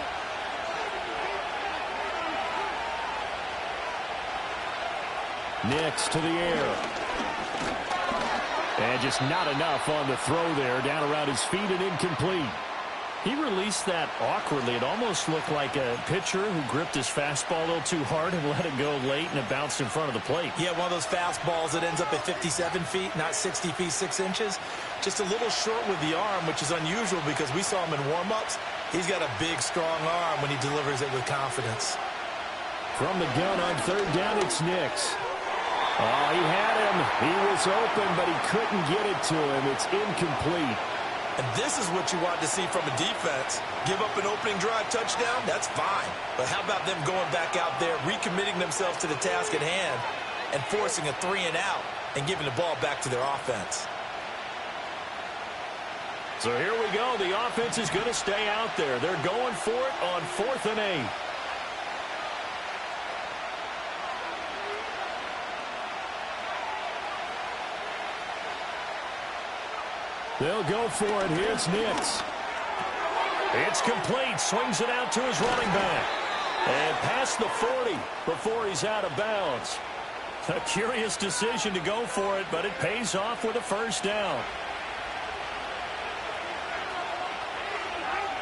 S3: Nix to the air. And just not enough on the throw there. Down around his feet and incomplete.
S2: He released that awkwardly. It almost looked like a pitcher who gripped his fastball a little too hard and let it go late, and it bounced in front of the plate.
S7: Yeah, one of those fastballs that ends up at 57 feet, not 60 feet, 6 inches. Just a little short with the arm, which is unusual because we saw him in warm-ups. He's got a big, strong arm when he delivers it with confidence.
S3: From the gun on third down, it's Nix. Oh, he had him. He was open, but he couldn't get it to him. It's incomplete.
S7: And this is what you want to see from a defense. Give up an opening drive touchdown, that's fine. But how about them going back out there, recommitting themselves to the task at hand, and forcing a 3 and out and giving the ball back to their offense?
S3: So here we go. The offense is going to stay out there. They're going for it on 4th and 8. They'll go for it. Here's Nix. It's complete. Swings it out to his running back. And past the 40 before he's out of bounds. A curious decision to go for it, but it pays off with a first down.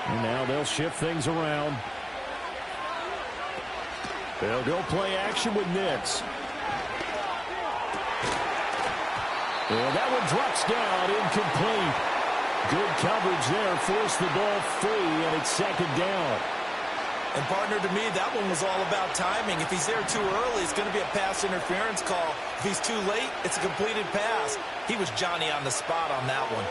S3: And now they'll shift things around. They'll go play action with Nix. And that one drops down, incomplete. Good coverage there, forced the ball free, and it's 2nd down.
S7: And, partner, to me, that one was all about timing. If he's there too early, it's going to be a pass interference call. If he's too late, it's a completed pass. He was Johnny on the spot on that one.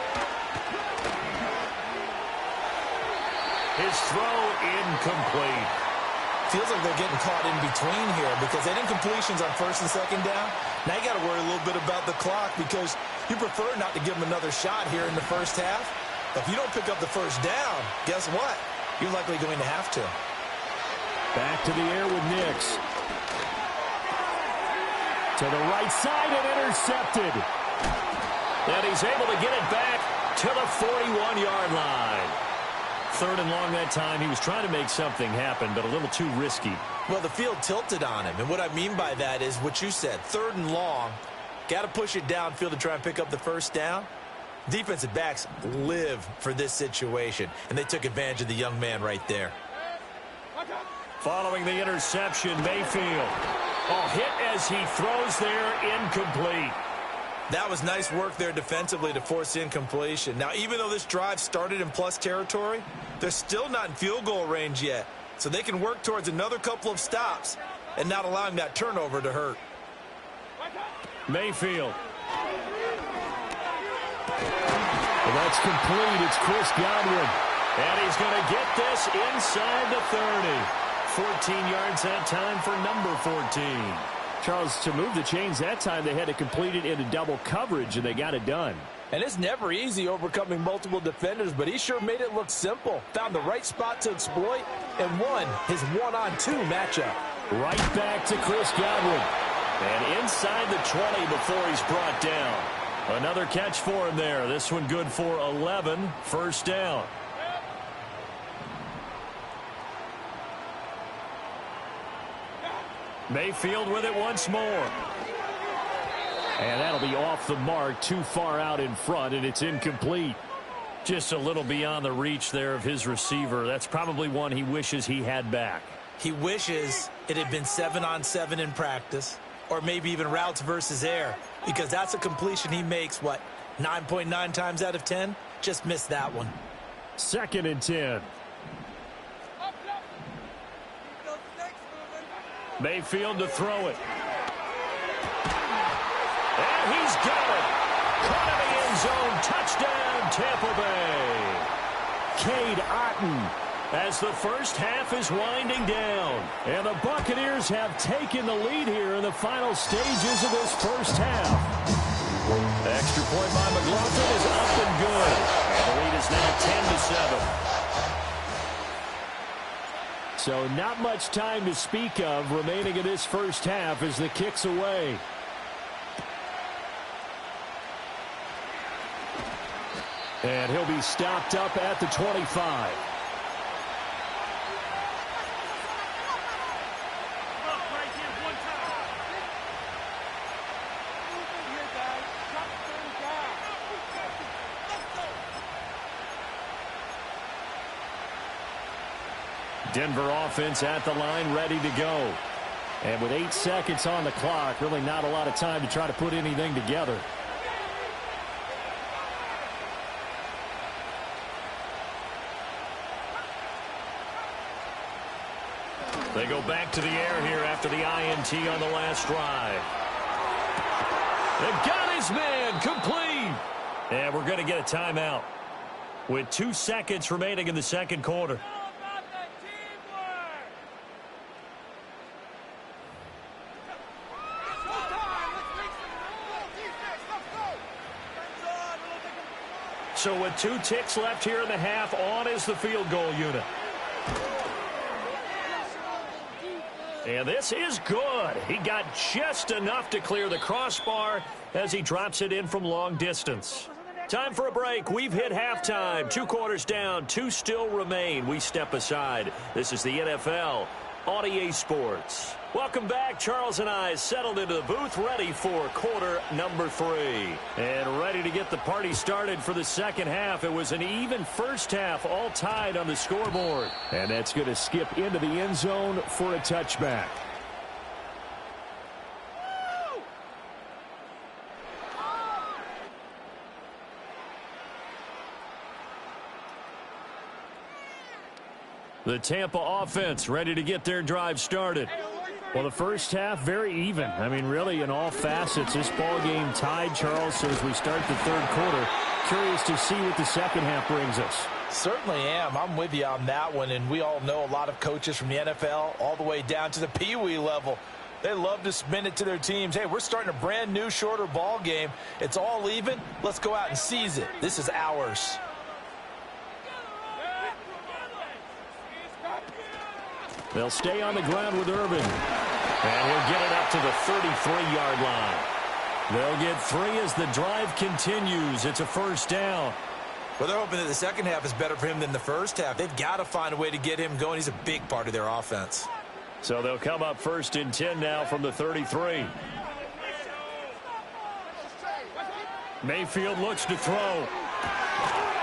S3: His throw incomplete.
S7: Feels like they're getting caught in between here because they didn't completions on 1st and 2nd down. Now you got to worry a little bit about the clock because you prefer not to give them another shot here in the first half. But if you don't pick up the first down, guess what? You're likely going to have to.
S3: Back to the air with Nix. To the right side and intercepted. And he's able to get it back to the 41-yard line. 3rd and long that time. He was trying to make something happen, but a little too risky.
S7: Well, the field tilted on him, and what I mean by that is what you said. 3rd and long, got to push it downfield to try and pick up the first down. Defensive backs live for this situation, and they took advantage of the young man right there.
S3: Following the interception, Mayfield. Oh, hit as he throws there, incomplete.
S7: That was nice work there defensively to force incompletion. Now, even though this drive started in plus territory, they're still not in field goal range yet. So they can work towards another couple of stops and not allowing that turnover to hurt.
S3: Mayfield. Well, that's complete. It's Chris Godwin. And he's going to get this inside the 30. 14 yards that time for number 14. Charles, to move the chains that time, they had to complete it into double coverage, and they got it done.
S2: And it's never easy overcoming multiple defenders, but he sure made it look simple. Found the right spot to exploit and won his 1-on-2 matchup.
S3: Right back to Chris Godwin. And inside the 20 before he's brought down. Another catch for him there. This one good for 11. First down. Mayfield with it once more. And that'll be off the mark, too far out in front, and it's incomplete. Just a little beyond the reach there of his receiver. That's probably one he wishes he had back.
S7: He wishes it had been 7-on-7 in practice, or maybe even routes versus air, because that's a completion he makes, what, 9.9 times out of 10? Just missed that one.
S3: 2nd and 10. Mayfield to throw it. And he's got it. Caught in the end zone. Touchdown, Tampa Bay. Cade Otton as the first half is winding down. And the Buccaneers have taken the lead here in the final stages of this first half. The extra point by McLaughlin is up and good. And the lead is now 10-7. So not much time to speak of remaining in this first half as the kick's away. And he'll be stopped up at the 25. Denver offense at the line, ready to go. And with 8 seconds on the clock, really not a lot of time to try to put anything together.
S1: They go back to the air here after the INT on the last drive. They've got his man complete. And we're going to get a timeout with 2 seconds remaining in the second quarter. So with 2 ticks left here in the half, on is the field goal unit. And this is good. He got just enough to clear the crossbar as he drops it in from long distance. Time for a break. We've hit halftime. 2 quarters down, 2 still remain. We step aside. This is the NFL on EA Sports. Welcome back. Charles and I settled into the booth, ready for quarter number 3. And ready to get the party started for the second half. It was an even first half, all tied on the scoreboard.
S3: And that's going to skip into the end zone for a touchback.
S1: The Tampa offense ready to get their drive started.
S3: Well, the first half, very even. I mean, really, in all facets, this ball game tied, Charles. So as we start the third quarter, curious to see what the second half brings us.
S2: Certainly am. I'm with you on that one. And we all know a lot of coaches from the NFL all the way down to the Pee Wee level. They love to spin it to their teams. Hey, we're starting a brand new, shorter ball game. It's all even. Let's go out and seize it. This is ours.
S1: They'll stay on the ground with Irvin. And he'll get it up to the 33-yard line. They'll get 3 as the drive continues. It's a first down.
S7: Well, they're hoping that the second half is better for him than the first half. They've got to find a way to get him going. He's a big part of their offense.
S1: So they'll come up 1st and 10 now from the 33. Mayfield looks to throw.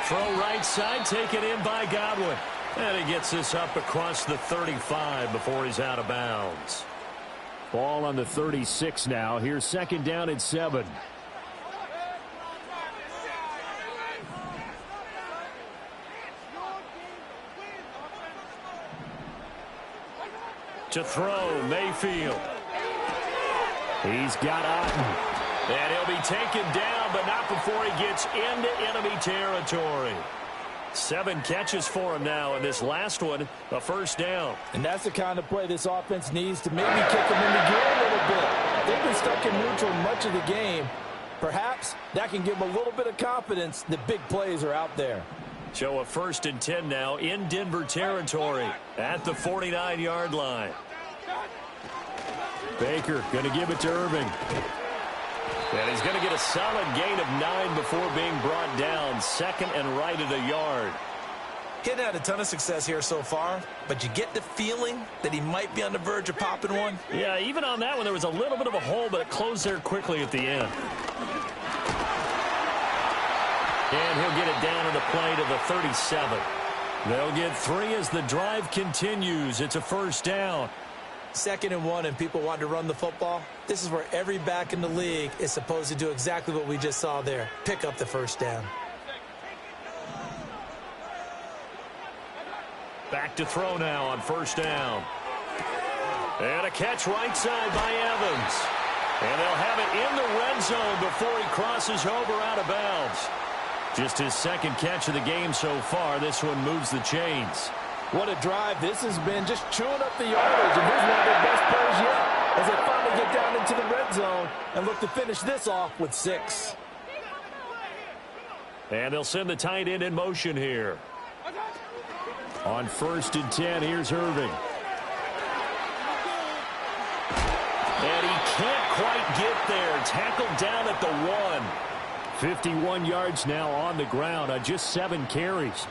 S1: Throw right side, taken in by Godwin. And he gets this up across the 35 before he's out of bounds.
S3: Ball on the 36 now. Here's 2nd down and 7.
S1: To throw, Mayfield.
S3: He's got Otten.
S1: And he'll be taken down, but not before he gets into enemy territory. 7 catches for him now, and this last one, a first down.
S2: And that's the kind of play this offense needs to maybe kick them into gear a little bit. They've been stuck in neutral much of the game. Perhaps that can give them a little bit of confidence that big plays are out there.
S1: So a 1st and 10 now in Denver territory at the 49-yard line.
S3: Baker going to give it to Irving.
S1: And he's going to get a solid gain of 9 before being brought down. 2nd and right at a yard.
S7: He hadn't had a ton of success here so far, but you get the feeling that he might be on the verge of popping one.
S1: Yeah, even on that one, there was a little bit of a hole, but it closed there quickly at the end. And he'll get it down to the play to the 37. They'll get 3 as the drive continues. It's a first down.
S7: 2nd and 1, and people want to run the football. This is where every back in the league is supposed to do exactly what we just saw there. Pick up the first down.
S1: Back to throw now on first down. And a catch right side by Evans. And they'll have it in the red zone before he crosses over out of bounds. Just his 2nd catch of the game so far. This one moves the chains.
S2: What a drive this has been, just chewing up the yardage. And here's one of their best plays yet as they finally get down into the red zone and look to finish this off with 6.
S1: And they'll send the tight end in motion here.
S3: On 1st and 10, here's Irving.
S1: And he can't quite get there. Tackled down at the 1.
S3: 51 yards now on the ground on just 7 carries.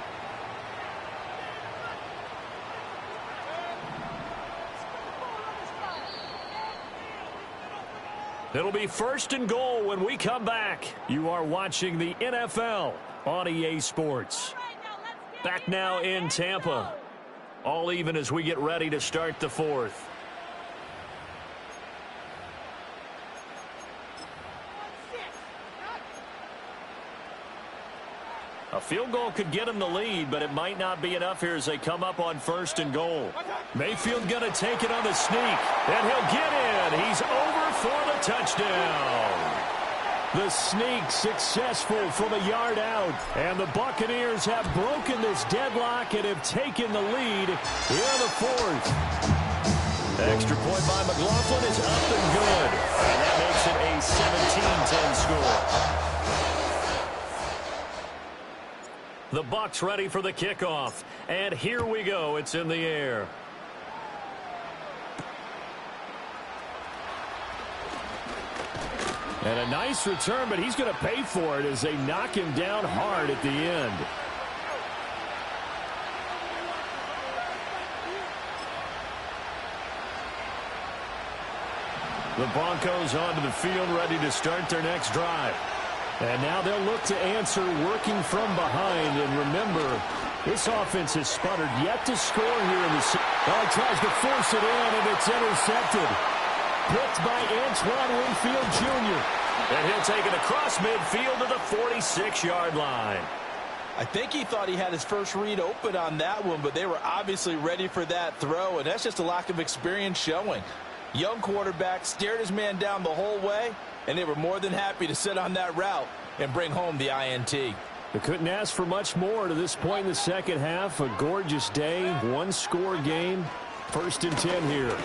S1: It'll be 1st and goal when we come back. You are watching the NFL on EA Sports. Back now in Tampa
S3: All even as we get ready to start the fourth. A field goal could get him the lead, but it might not be enough here as they come up on 1st and goal. Mayfield going to take it on the sneak, and he'll get in. He's over for the touchdown. The sneak successful from a yard out, and the Buccaneers have broken this deadlock and have taken the lead here in the fourth. Extra point by McLaughlin is up and good, and that makes it a 17-10 score. The Bucs ready for the kickoff, and here we go. It's in the air. And a nice return, but he's going to pay for it as they knock him down hard at the end. The Broncos onto the field, ready to start their next drive. And now they'll look to answer working from behind. And remember, this offense has sputtered yet to score here in the well, he tries to force it in, and it's intercepted. Picked by Antoine Winfield Jr. And he'll take it across midfield to the 46-yard line.
S2: I think he thought he had his first read open on that one, but they were obviously ready for that throw, and that's just a lack of experience showing. Young quarterback stared his man down the whole way, and they were more than happy to sit on that route and bring home the INT.
S3: They couldn't ask for much more to this point in the second half. A gorgeous day, one-score game, 1st and 10 here.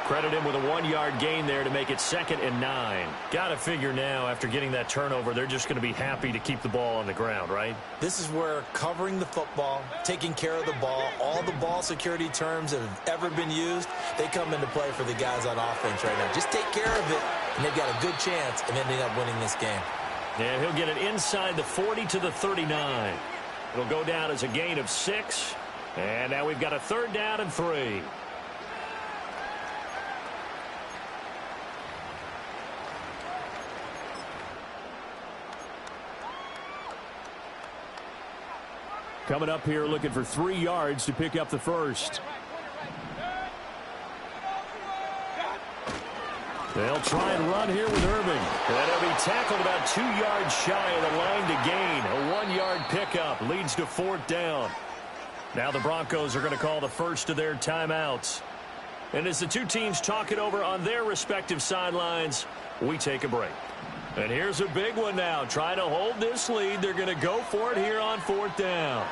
S3: Credit him with a 1-yard gain there to make it 2nd and 9. Got to figure now, after getting that turnover, they're just going to be happy to keep the ball on the ground, right?
S7: This is where covering the football, taking care of the ball, all the ball security terms that have ever been used, they come into play for the guys on offense right now. Just take care of it, and they've got a good chance of ending up winning this game.
S3: And he'll get it inside the 40 to the 39. It'll go down as a gain of 6. And now we've got a 3rd down and 3. Coming up here looking for 3 yards to pick up the first. They'll try and run here with Irving. And he'll be tackled about 2 yards shy of the line to gain. A 1-yard pickup leads to 4th down. Now the Broncos are going to call the first of their timeouts. And as the two teams talk it over on their respective sidelines, we take a break. And here's a big one now. Trying to hold this lead. They're going to go for it here on 4th down.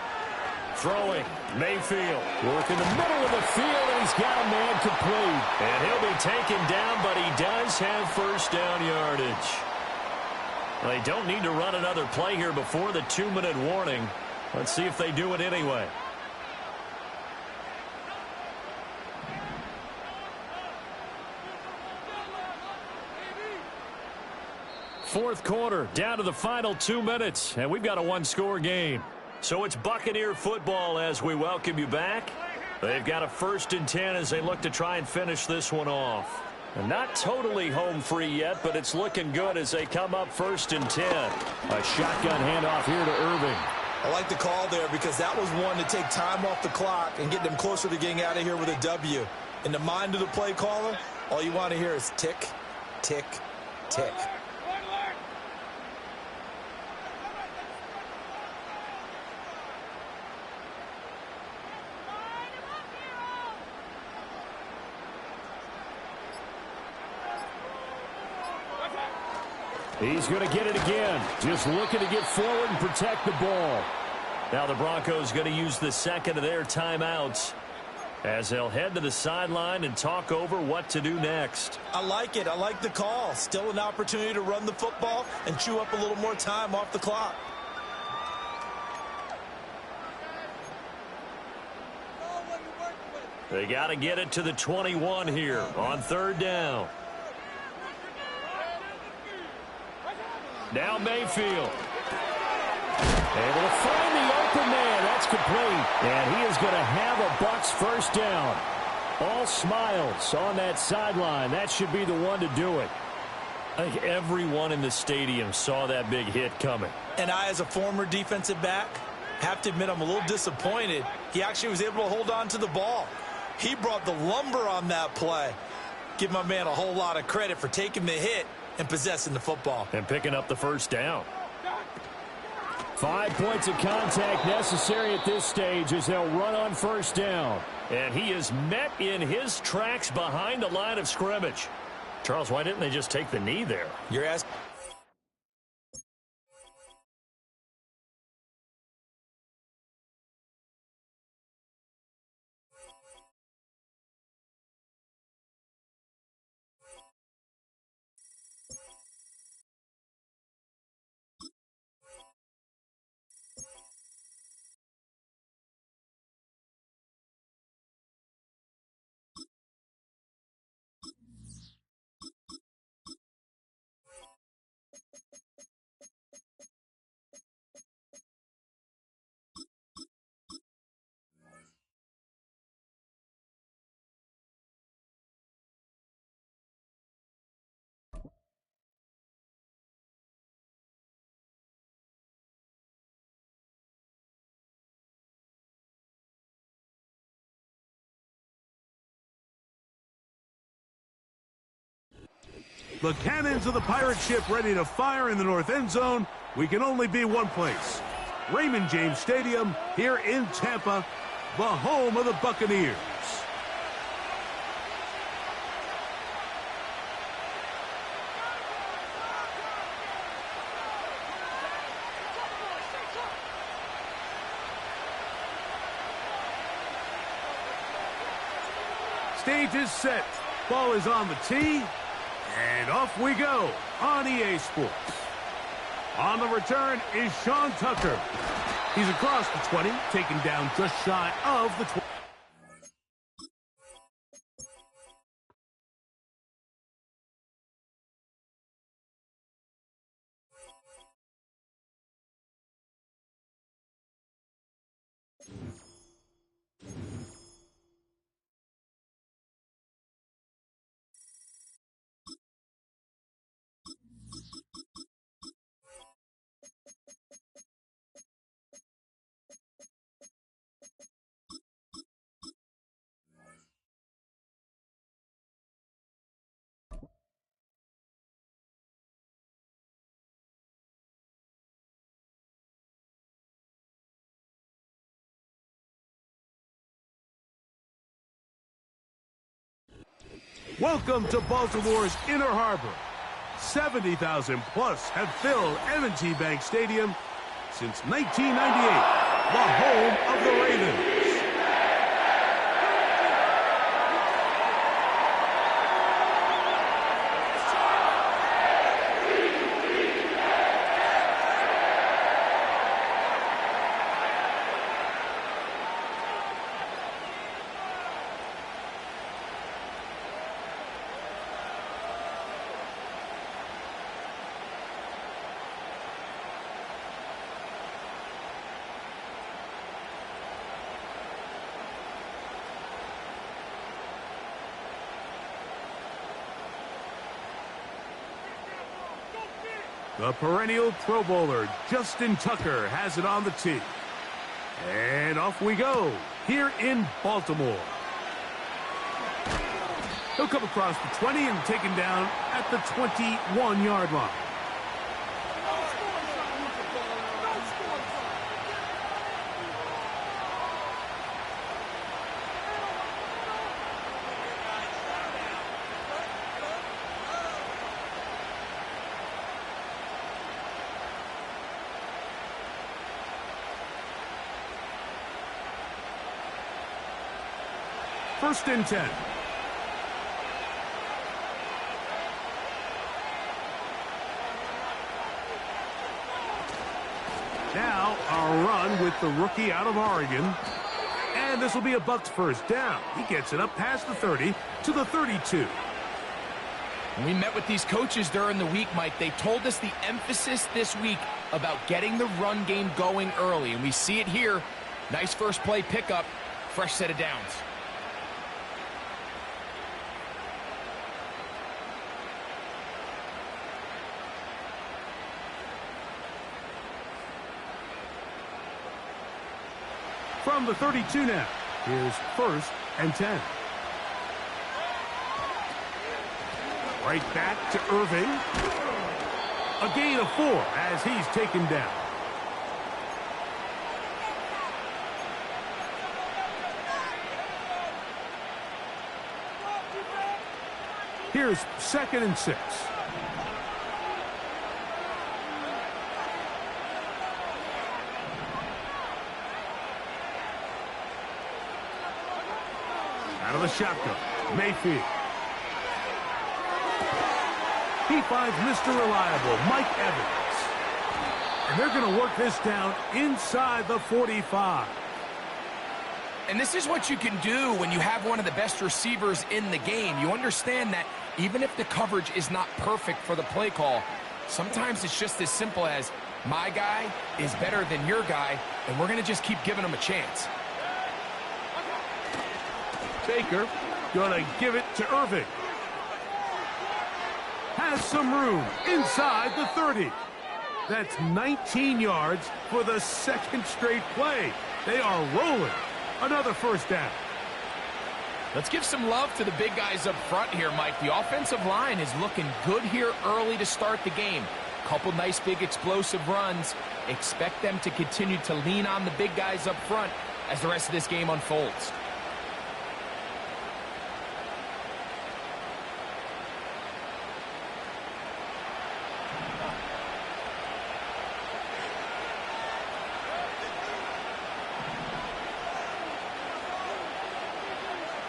S3: Throwing, Mayfield. Work in the middle of the field, and he's got a man complete. And he'll be taken down, but he does have 1st down yardage. Well, they don't need to run another play here before the 2-minute warning. Let's see if they do it anyway. Fourth quarter, down to the final 2 minutes, and we've got a 1-score game. So it's Buccaneer football as we welcome you back. They've got a 1st and 10 as they look to try and finish this one off. And not totally home free yet, but it's looking good as they come up 1st and 10. A shotgun handoff here to Irving.
S7: I like the call there because that was one to take time off the clock and get them closer to getting out of here with a W. In the mind of the play caller, all you want to hear is tick, tick, tick.
S3: He's going to get it again. Just looking to get forward and protect the ball. Now the Broncos going to use the 2nd of their timeouts as they'll head to the sideline and talk over what to do next.
S7: I like it. I like the call. Still an opportunity to run the football and chew up a little more time off the clock.
S3: They got to get it to the 21 here on 3rd down. Now Mayfield. Able to find the open man. That's complete. And he is going to have a Bucs 1st down. All smiles on that sideline. That should be the one to do it. I think everyone in the stadium saw that big hit coming.
S7: And I, as a former defensive back, Have to admit, I'm a little disappointed. He actually was able to hold on to the ball. He brought the lumber on that play. Give my man a whole lot of credit for taking the hit and possessing the football.
S3: And picking up the first down. 5 points of contact necessary at this stage as they'll run on first down. And he is met in his tracks behind the line of scrimmage. Charles, why didn't they just take the knee there?
S7: You're asking.
S4: The cannons of the pirate ship ready to fire in the north end zone. We can only be one place. Raymond James Stadium here in Tampa, the home of the Buccaneers. Stage is set. Ball is on the tee. And off we go on EA Sports. On the return is Sean Tucker. He's across the 20, taken down just shy of the 20. Welcome to Baltimore's Inner Harbor. 70,000 plus have filled M&T Bank Stadium since 1998, the home of the Ravens. The perennial Pro Bowler, Justin Tucker, has it on the tee. And off we go, here in Baltimore. He'll come across the 20 and taken down at the 21-yard line. First and 10. Now a run with the rookie out of Oregon. And this will be a Bucs first down. He gets it up past the 30 to the 32.
S5: We met with these coaches during the week, Mike. They told us the emphasis this week about getting the run game going early. And we see it here. Nice first play pickup. Fresh set of downs.
S4: From the 32 now, here's 1st and 10. Right back to Irving. A gain of 4 as he's taken down. Here's 2nd and 6. Out of the shotgun, Mayfield. He finds Mr. Reliable, Mike Evans. And they're going to work this down inside the 45.
S5: And this is what you can do when you have one of the best receivers in the game. You understand that even if the coverage is not perfect for the play call, sometimes it's just as simple as my guy is better than your guy, and we're going to just keep giving him a chance.
S4: Baker going to give it to Irving. Has some room inside the 30. That's 19 yards for the 2nd straight play. They are rolling. Another 1st down.
S5: Let's give some love to the big guys up front here, Mike. The offensive line is looking good here early to start the game. Couple nice big explosive runs. Expect them to continue to lean on the big guys up front as the rest of this game unfolds.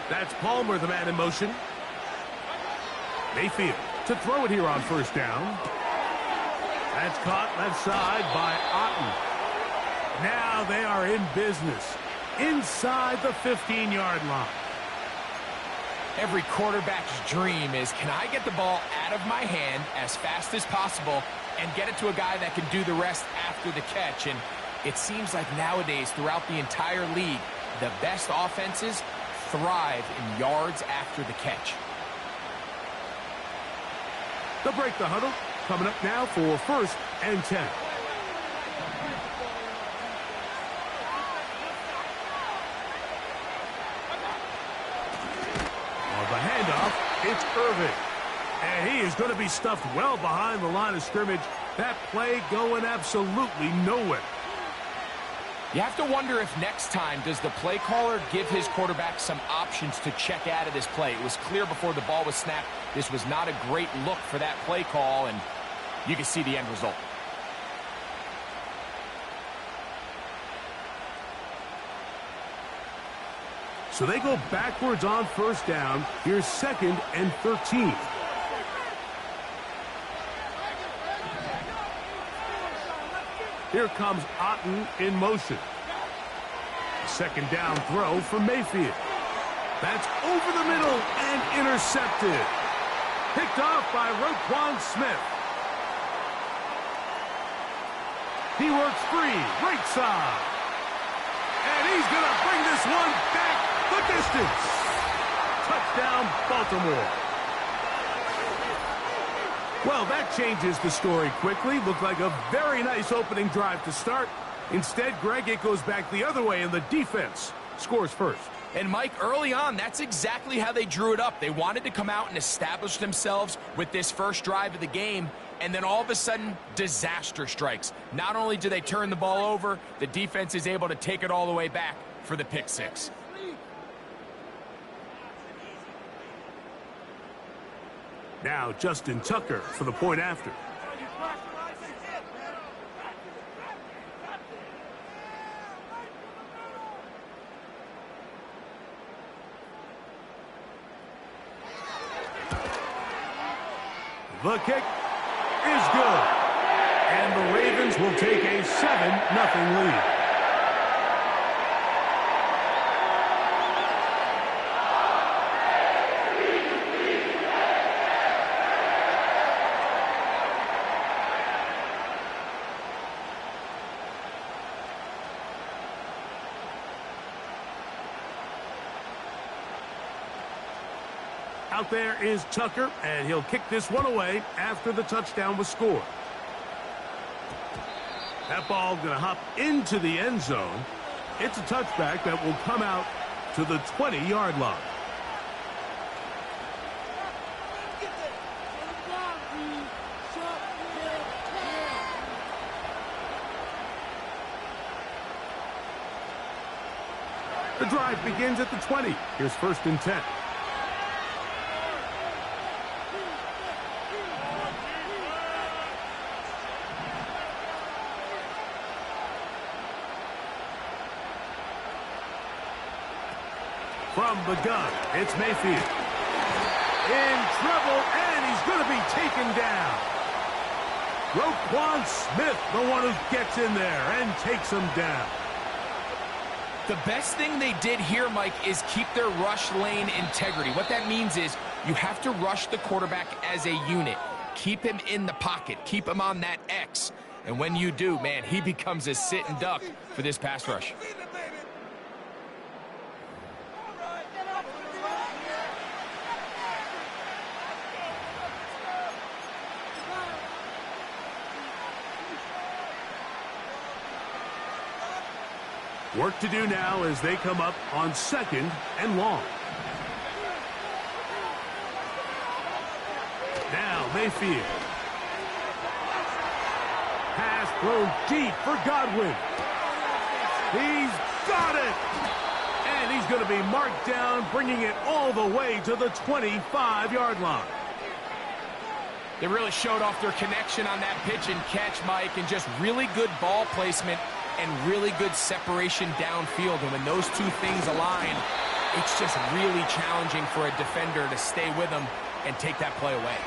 S4: That's Palmer, the man in motion. Mayfield to throw it here on 1st down. That's caught left side by Otten. Now they are in business inside the 15-yard line.
S5: Every quarterback's dream is, can I get the ball out of my hand as fast as possible and get it to a guy that can do the rest after the catch? And it seems like nowadays throughout the entire league, the best offenses thrive in yards after the catch.
S4: They'll break the huddle. Coming up now for 1st and 10. On the handoff, it's Irving. And he is going to be stuffed well behind the line of scrimmage. That play going absolutely nowhere.
S5: You have to wonder if next time does the play caller give his quarterback some options to check out of this play. It was clear before the ball was snapped this was not a great look for that play call, and you can see the end result.
S4: So they go backwards on 1st down. Here's 2nd and 13. Here comes Otten in motion. 2nd down throw from Mayfield. That's over the middle and intercepted. Picked off by Roquan Smith. He works free, right side. And he's going to bring this one back the distance. Touchdown, Baltimore. Well, that changes the story quickly. Looked like a very nice opening drive to start. Instead, Greg, it goes back the other way, and the defense scores first.
S5: And, Mike, early on, that's exactly how they drew it up. They wanted to come out and establish themselves with this first drive of the game, and then all of a sudden, disaster strikes. Not only do they turn the ball over, the defense is able to take it all the way back for the pick six.
S4: Now Justin Tucker for the point after. The kick is good. And the Ravens will take a 7-0 lead. Out there is Tucker, and he'll kick this one away after the touchdown was scored. That ball going to hop into the end zone. It's a touchback that will come out to the 20-yard line. The drive begins at the 20. Here's 1st and 10. From the gun, it's Mayfield. In trouble, and he's going to be taken down. Roquan Smith, the one who gets in there and takes him down.
S5: The best thing they did here, Mike, is keep their rush lane integrity. What that means is you have to rush the quarterback as a unit. Keep him in the pocket. Keep him on that X. And when you do, man, he becomes a sitting duck for this pass rush.
S4: Work to do now as they come up on 2nd and long. Now Mayfield. Pass thrown deep for Godwin. He's got it. And he's going to be marked down, bringing it all the way to the 25-yard line.
S5: They really showed off their connection on that pitch and catch, Mike, and just really good ball placement and really good separation downfield. And when those two things align, it's just really challenging for a defender to stay with them and take that play away.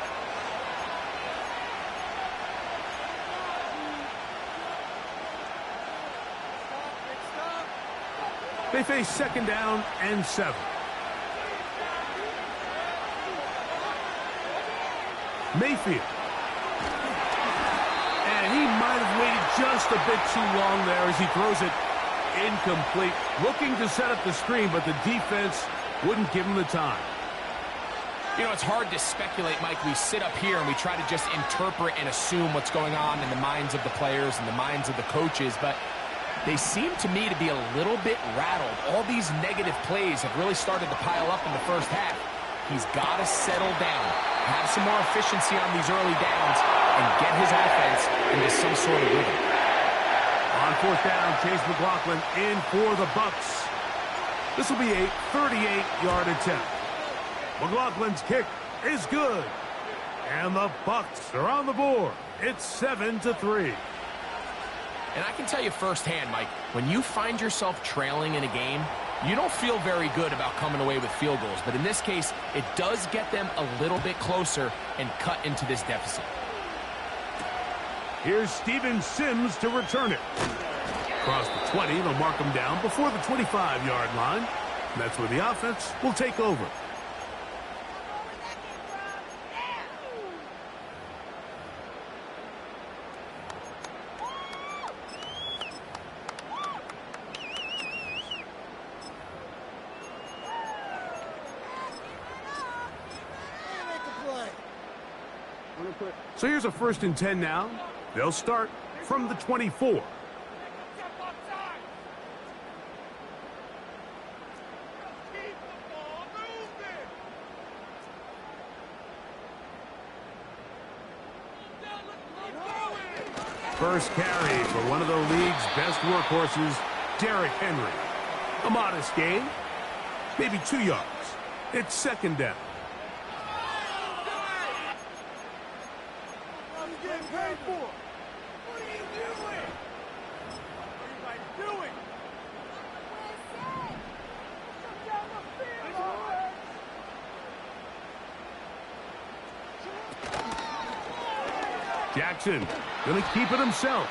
S4: They face 2nd down and 7. Mayfield. And he might have waited just a bit too long there as he throws it incomplete. Looking to set up the screen, but the defense wouldn't give him the time.
S5: You know, it's hard to speculate, Mike. We sit up here and we try to just interpret and assume what's going on in the minds of the players and the minds of the coaches, but they seem to me to be a little bit rattled. All these negative plays have really started to pile up in the first half. He's got to settle down, have some more efficiency on these early downs, and get his offense into some sort of rhythm.
S4: On 4th down, Chase McLaughlin in for the Bucs. This will be a 38-yard attempt. McLaughlin's kick is good. And the Bucs are on the board. It's 7-3.
S5: And I can tell you firsthand, Mike, when you find yourself trailing in a game, you don't feel very good about coming away with field goals. But in this case, it does get them a little bit closer and cut into this deficit.
S4: Here's Steven Sims to return it. Across the 20, they'll mark him down before the 25-yard line. And that's where the offense will take over. So here's a 1st and 10 now. They'll start from the 24. First carry for one of the league's best workhorses, Derrick Henry. A modest gain, maybe 2 yards. It's 2nd down. Jackson going to keep it himself.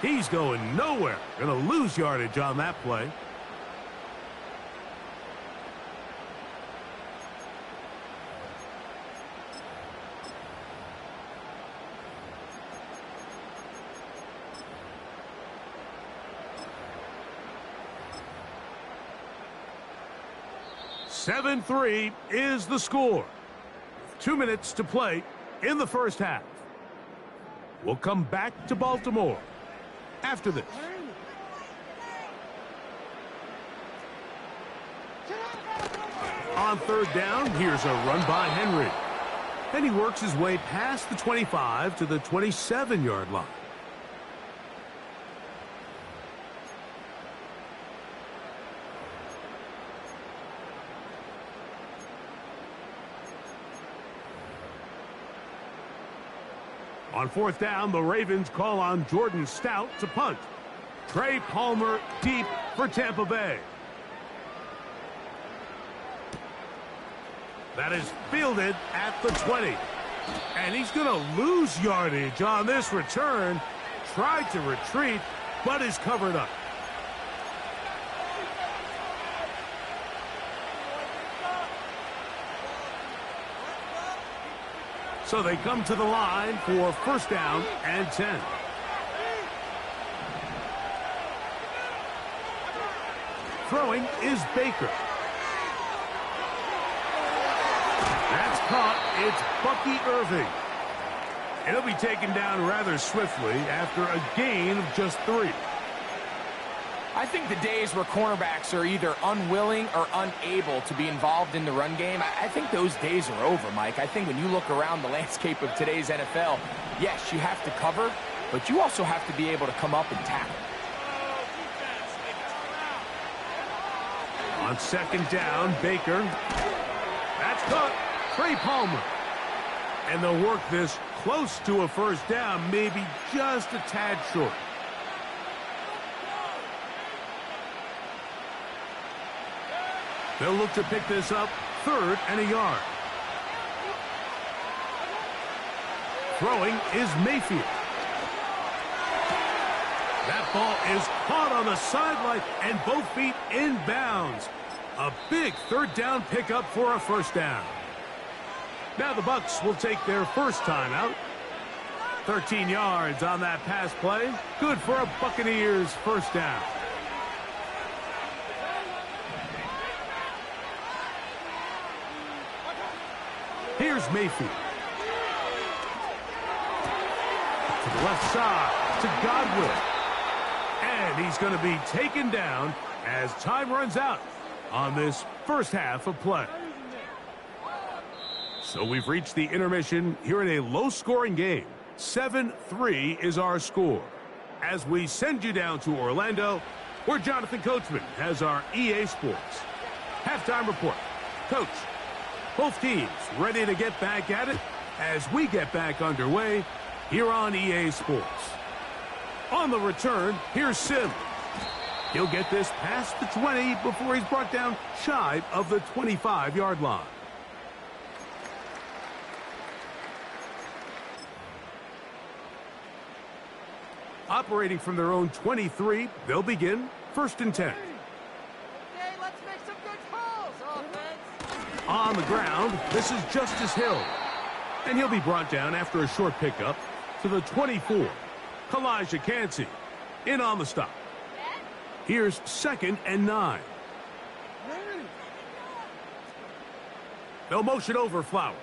S4: He's going nowhere. Going to lose yardage on that play. (7-3) is the score. 2 minutes to play in the first half. We'll come back to Baltimore after this. On third down, here's a run by Henry. And he works his way past the 25 to the 27-yard line. On fourth down, the Ravens call on Jordan Stout to punt. Trey Palmer deep for Tampa Bay. That is fielded at the 20. And he's going to lose yardage on this return. Tried to retreat, but is covered up. So they come to the line for first down and 10. Throwing is Baker. That's caught. It's Bucky Irving. It'll be taken down rather swiftly after a gain of just 3.
S5: I think the days where cornerbacks are either unwilling or unable to be involved in the run game, I think those days are over, Mike. I think when you look around the landscape of today's NFL, yes, you have to cover, but you also have to be able to come up and tackle.
S4: On second down, Baker. That's caught. Trey Palmer. And they'll work this close to a first down, maybe just a tad short. They'll look to pick this up, 3rd and a yard. Throwing is Mayfield. That ball is caught on the sideline and both feet in bounds. A big 3rd down pickup for a first down. Now the Bucs will take their first timeout. 13 yards on that pass play. Good for a Buccaneers first down. Here's Mayfield. To the left side, to Godwin. And he's going to be taken down as time runs out on this first half of play. So we've reached the intermission here in a low-scoring game. 7-3 is our score. As we send you down to Orlando, where Jonathan Coachman has our EA Sports halftime report. Coach, both teams ready to get back at it as we get back underway here on EA Sports. On the return, here's Sim. He'll get this past the 20 before he's brought down shy of the 25-yard line. Operating from their own 23, they'll begin 1st and 10.
S6: Okay, let's make some good calls, offense.
S4: On the ground, this is Justice Hill. And he'll be brought down after a short pickup to the 24. Kalijah Kancey in on the stop. Here's 2nd and 9. They'll motion over Flowers.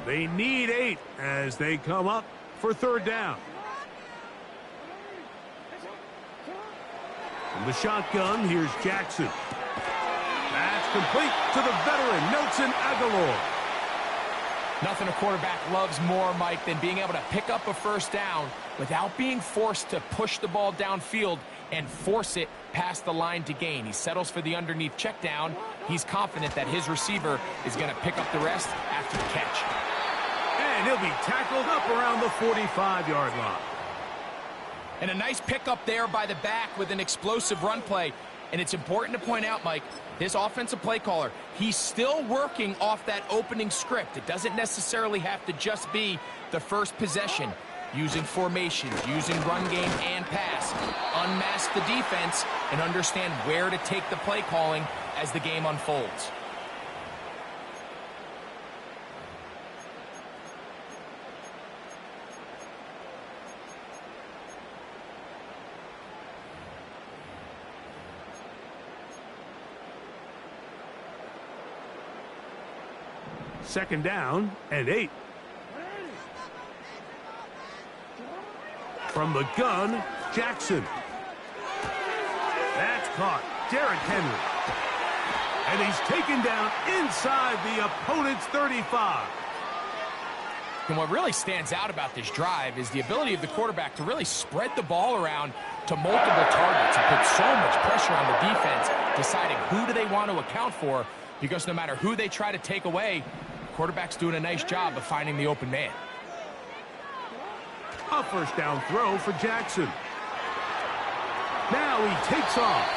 S4: They need 8 as they come up for 3rd down. From the shotgun, here's Jackson. That's complete to the veteran, Nelson Aguilar.
S5: Nothing a quarterback loves more, Mike, than being able to pick up a first down without being forced to push the ball downfield and force it past the line to gain. He settles for the underneath check down. He's confident that his receiver is going to pick up the rest after the catch.
S4: And he'll be tackled up around the 45-yard line.
S5: And a nice pickup there by the back with an explosive run play. And it's important to point out, Mike, this offensive play caller, he's still working off that opening script. It doesn't necessarily have to just be the first possession. using formations, using run game and pass. Unmask the defense and understand where to take the play calling as the game unfolds.
S4: Second down and 8. From the gun, Jackson. That's caught. Derrick Henry. And he's taken down inside the opponent's 35.
S5: And what really stands out about this drive is the ability of the quarterback to really spread the ball around to multiple targets and put so much pressure on the defense, deciding who do they want to account for, because no matter who they try to take away, quarterback's doing a nice job of finding the open man.
S4: A first down throw for Jackson. Now he takes off.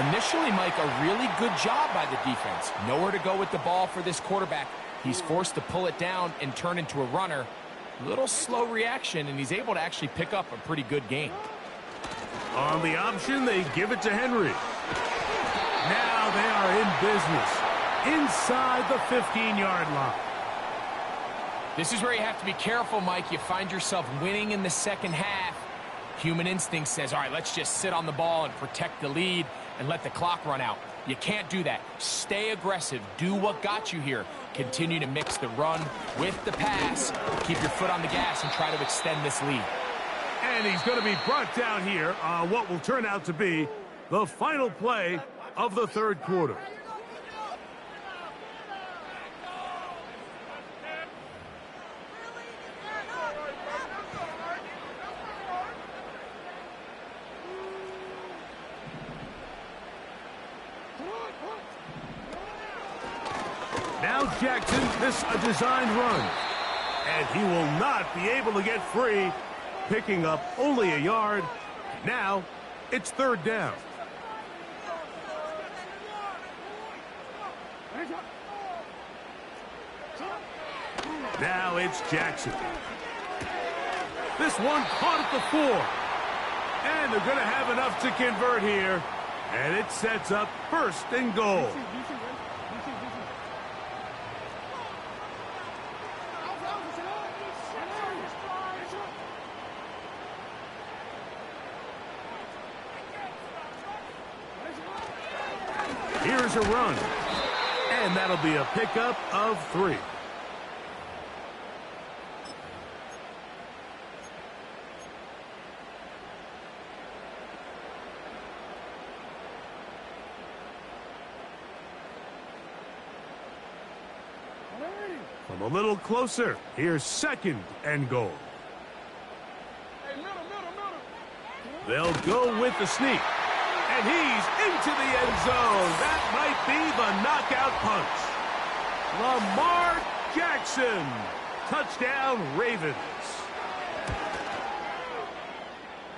S5: Initially, Mike, a really good job by the defense. Nowhere to go with the ball for this quarterback. He's forced to pull it down and turn into a runner. A little slow reaction, and he's able to actually pick up a pretty good gain.
S4: On the option, they give it to Henry. Now they are in business. Inside the 15-yard line.
S5: This is where you have to be careful, Mike. You find yourself winning in the second half. Human instinct says, all right, let's just sit on the ball and protect the lead and let the clock run out. You can't do that. Stay aggressive. Do what got you here. Continue to mix the run with the pass. Keep your foot on the gas and try to extend this lead.
S4: And he's going to be brought down here on what will turn out to be the final play of the third quarter. Now Jackson, this a designed run. And he will not be able to get free, picking up only a yard. Now it's third down. Now it's Jackson. This one caught at the 4. And they're going to have enough to convert here. And it sets up first and goal. Here's a run. And that'll be a pickup of 3. From a little closer, here's second and goal. They'll go with the sneak. And he's into the end zone. That might be the knockout punch. Lamar Jackson. Touchdown, Ravens.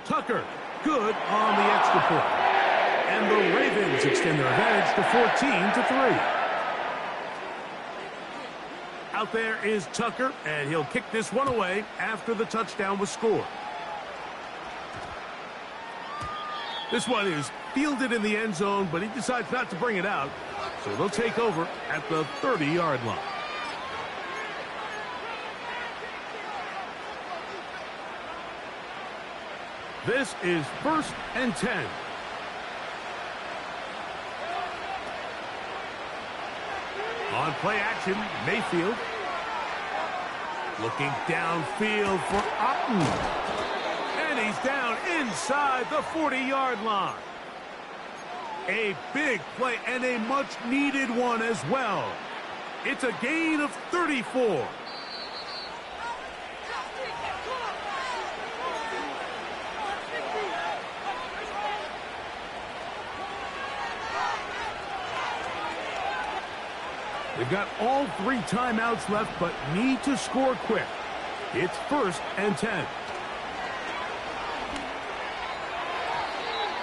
S4: Tucker, good on the extra point. And the Ravens extend their advantage to 14-3. Out there is Tucker, and he'll kick this one away after the touchdown was scored. This one is fielded in the end zone, but he decides not to bring it out. So they'll take over at the 30-yard line. This is first and 10. On play action, Mayfield. Looking downfield for Otten. And he's down inside the 40-yard line. A big play and a much-needed one as well. It's a gain of 34. They've got all 3 timeouts left, but need to score quick. It's first and 10.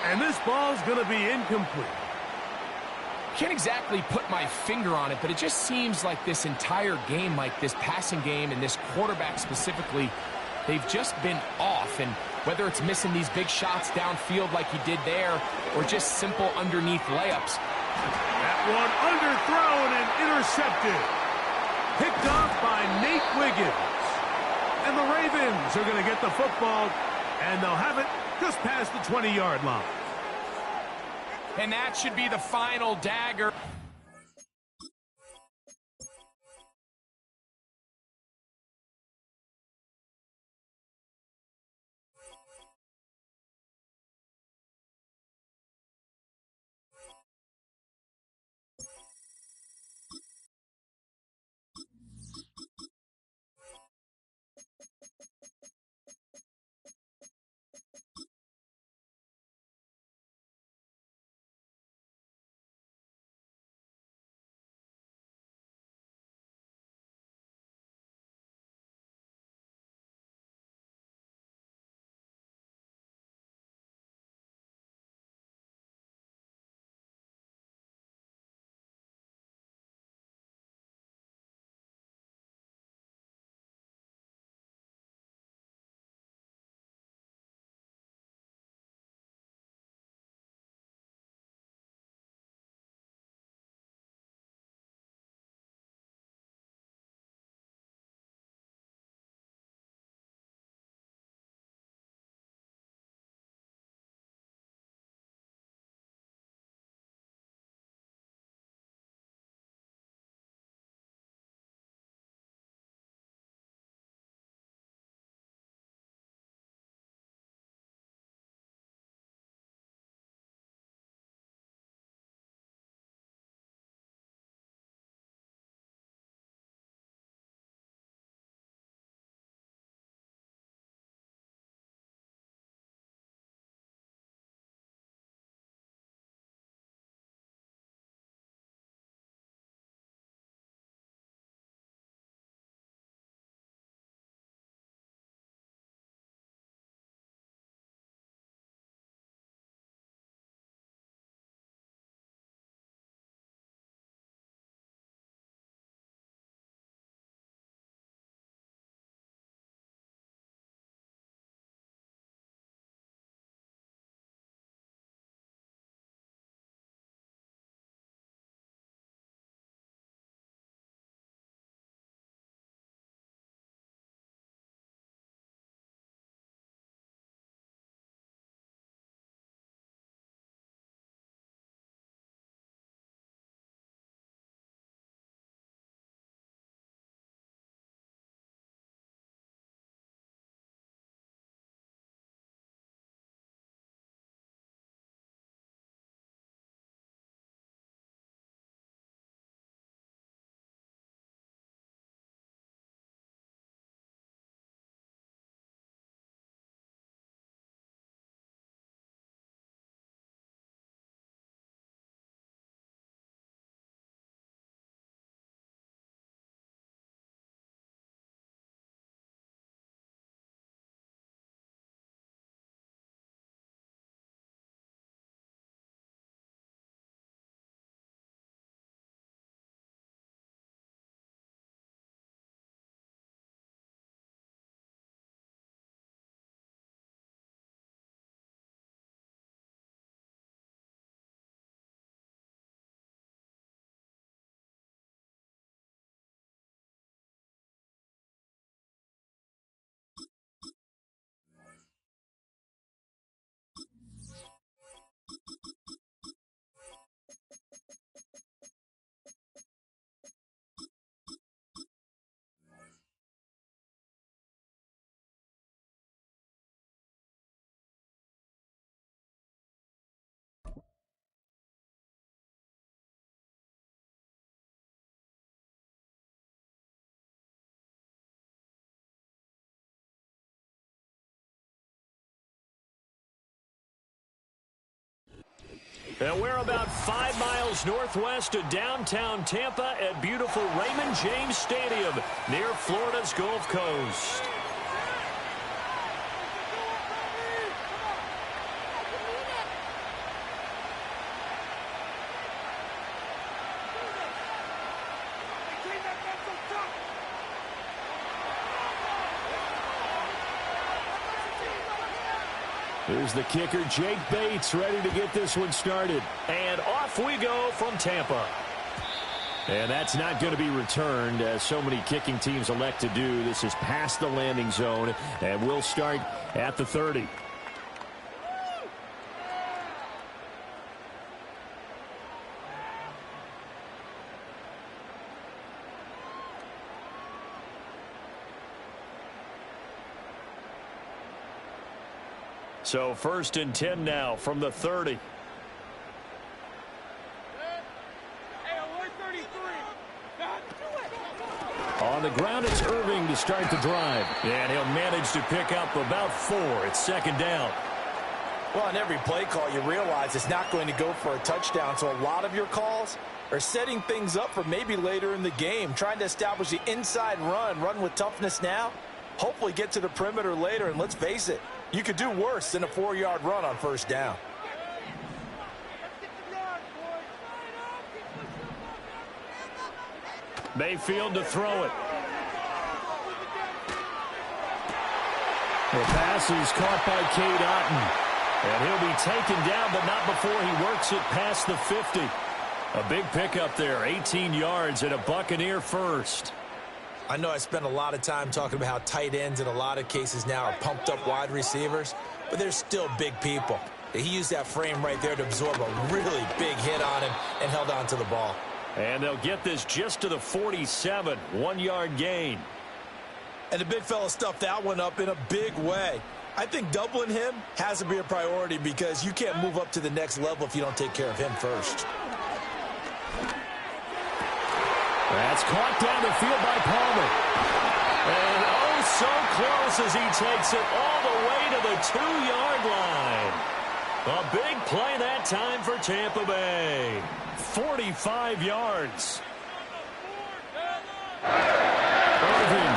S4: And this ball's going to be incomplete.
S5: Can't exactly put my finger on it, but it just seems like this entire game, Mike, this passing game and this quarterback specifically, they've just been off. And whether it's missing these big shots downfield like he did there or just simple underneath layups.
S4: That one underthrown and intercepted. Picked off by Nate Wiggins. And the Ravens are going to get the football, and they'll have it just past the 20-yard line.
S5: And that should be the final dagger.
S3: And we're about 5 miles northwest of downtown Tampa at beautiful Raymond James Stadium near Florida's Gulf Coast. Here's the kicker, Jake Bates, ready to get this one started.
S1: And off we go from Tampa.
S3: And that's not going to be returned, as so many kicking teams elect to do. This is past the landing zone, and we'll start at the 30. So 1st and 10 now from the 30. On the ground, it's Irving to start the drive.
S1: And he'll manage to pick up about 4. It's 2nd down.
S2: Well, on every play call, you realize it's not going to go for a touchdown. So a lot of your calls are setting things up for maybe later in the game, trying to establish the inside run with toughness now, hopefully get to the perimeter later. And let's face it, you could do worse than a 4-yard run on 1st down.
S3: Mayfield to throw it. The pass is caught by Cade Otton. And he'll be taken down, but not before he works it past the 50. A big pickup there, 18 yards and a Buccaneer first.
S7: I know I spent a lot of time talking about how tight ends in a lot of cases now are pumped up wide receivers, but they're still big people. He used that frame right there to absorb a really big hit on him and held on to the ball.
S3: And they'll get this just to the 47, 1-yard gain.
S7: And the big fella stuffed that one up in a big way. I think doubling him has to be a priority because you can't move up to the next level if you don't take care of him first.
S3: That's caught down the field by Palmer.
S1: And oh, so close as he takes it all the way to the 2-yard line. A big play that time for Tampa Bay.
S3: 45 yards. Irving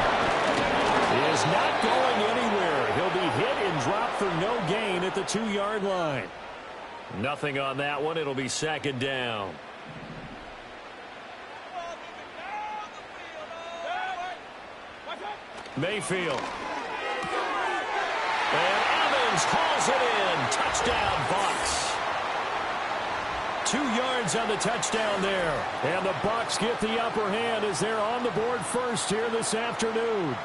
S3: is not going anywhere. He'll be hit and dropped for no gain at the 2-yard line. Nothing on that one. It'll be 2nd down. Mayfield.
S1: And Evans hauls it in. Touchdown, Bucs.
S3: 2 yards on the touchdown there. And the Bucs get the upper hand as they're on the board first here this afternoon.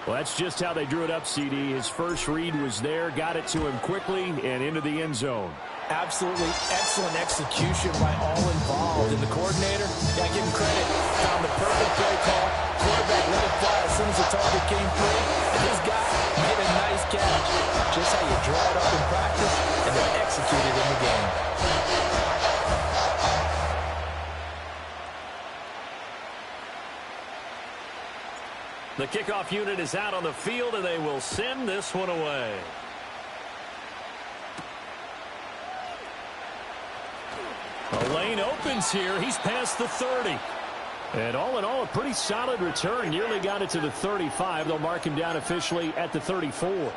S3: Well, that's just how they drew it up, CD. His first read was there, got it to him quickly, and into the end zone.
S2: Absolutely excellent execution by all involved. And the coordinator, got to give him credit, found the perfect play call. Quarterback let it fly as soon as the target came free. And this guy made a nice catch. Just how you draw it up in practice and then execute it in the game.
S3: The kickoff unit is out on the field, and they will send this one away. A lane opens here. He's past the 30. And all in all, a pretty solid return. Nearly got it to the 35. They'll mark him down officially at the 34.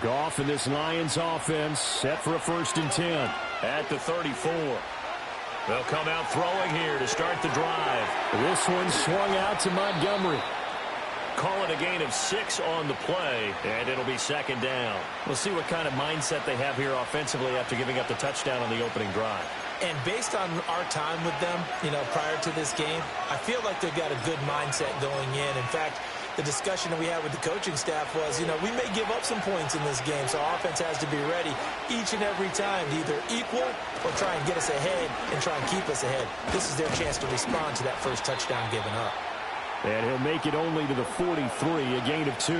S3: Goff and this Lions offense set for a 1st and 10 at the 34. They'll come out throwing here to start the drive. This one swung out to Montgomery. Call it a gain of 6 on the play, and it'll be 2nd down. We'll see what kind of mindset they have here offensively after giving up the touchdown on the opening drive.
S7: And based on our time with them, prior to this game, I feel like they've got a good mindset going in. In fact, the discussion that we had with the coaching staff was, we may give up some points in this game, so our offense has to be ready each and every time to either equal or try and get us ahead and try and keep us ahead. This is their chance to respond to that first touchdown given up.
S3: And he'll make it only to the 43, a gain of 2.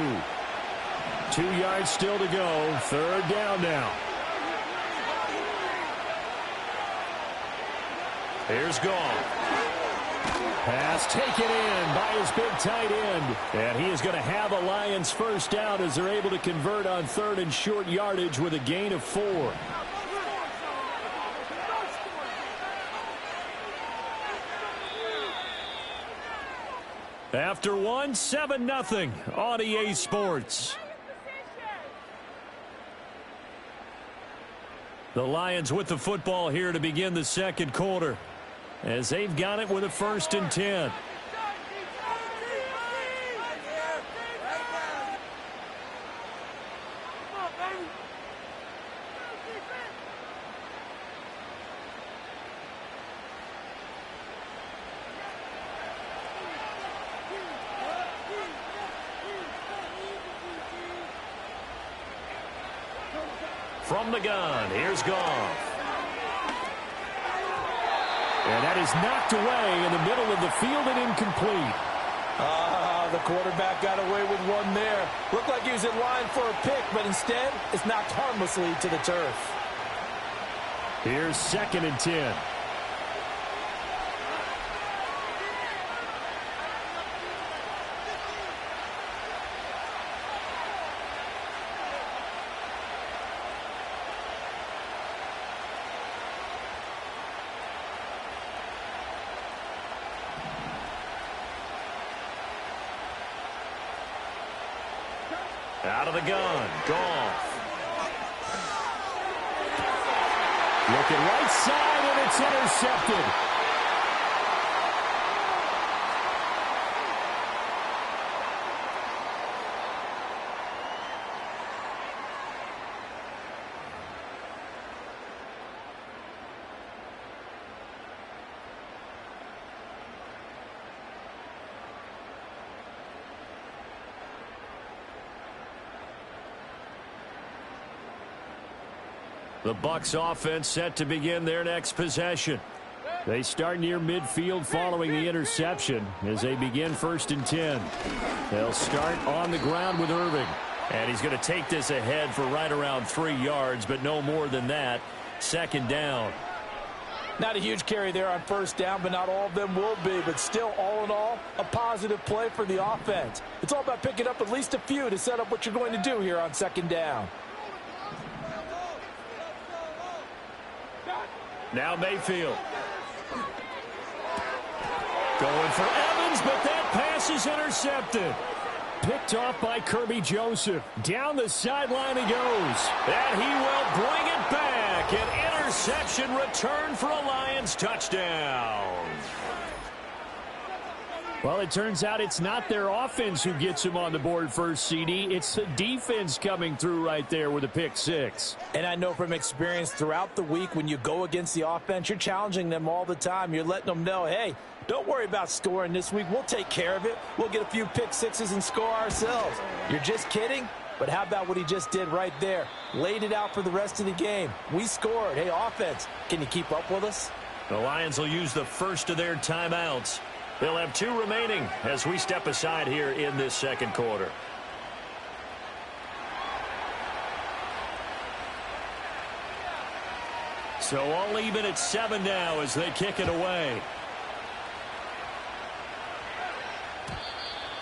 S3: 2 yards still to go, 3rd down now. Here's Goff. Pass taken in by his big tight end. And he is going to have a Lions first down as they're able to convert on 3rd and short yardage with a gain of 4. After one, 7-0 on EA Sports. The Lions with the football here to begin the second quarter, as they've got it with a 1st and 10. From the gun, here's Goff. And that is knocked away in the middle of the field and incomplete.
S2: The quarterback got away with one there. Looked like he was in line for a pick, but instead it's knocked harmlessly to the turf.
S3: Here's 2nd and 10. Out of the gun, Goff. Looking right side, and it's intercepted. The Bucs offense set to begin their next possession. They start near midfield following the interception as they begin 1st and 10. They'll start on the ground with Irving. And he's going to take this ahead for right around 3 yards, but no more than that. 2nd down.
S2: Not a huge carry there on 1st down, but not all of them will be. But still, all in all, a positive play for the offense. It's all about picking up at least a few to set up what you're going to do here on 2nd down.
S3: Now Mayfield. Going for Evans, but that pass is intercepted. Picked off by Kirby Joseph. Down the sideline he goes. And he will bring it back. An interception return for a Lions touchdown. Well, it turns out it's not their offense who gets him on the board first, CD. It's the defense coming through right there with a pick 6.
S2: And I know from experience throughout the week when you go against the offense, you're challenging them all the time. You're letting them know, hey, don't worry about scoring this week. We'll take care of it. We'll get a few pick 6s and score ourselves. You're just kidding? But how about what he just did right there? Laid it out for the rest of the game. We scored. Hey, offense, can you keep up with us?
S3: The Lions will use the first of their timeouts. They'll have 2 remaining as we step aside here in this second quarter. So all even at 7 now as they kick it away.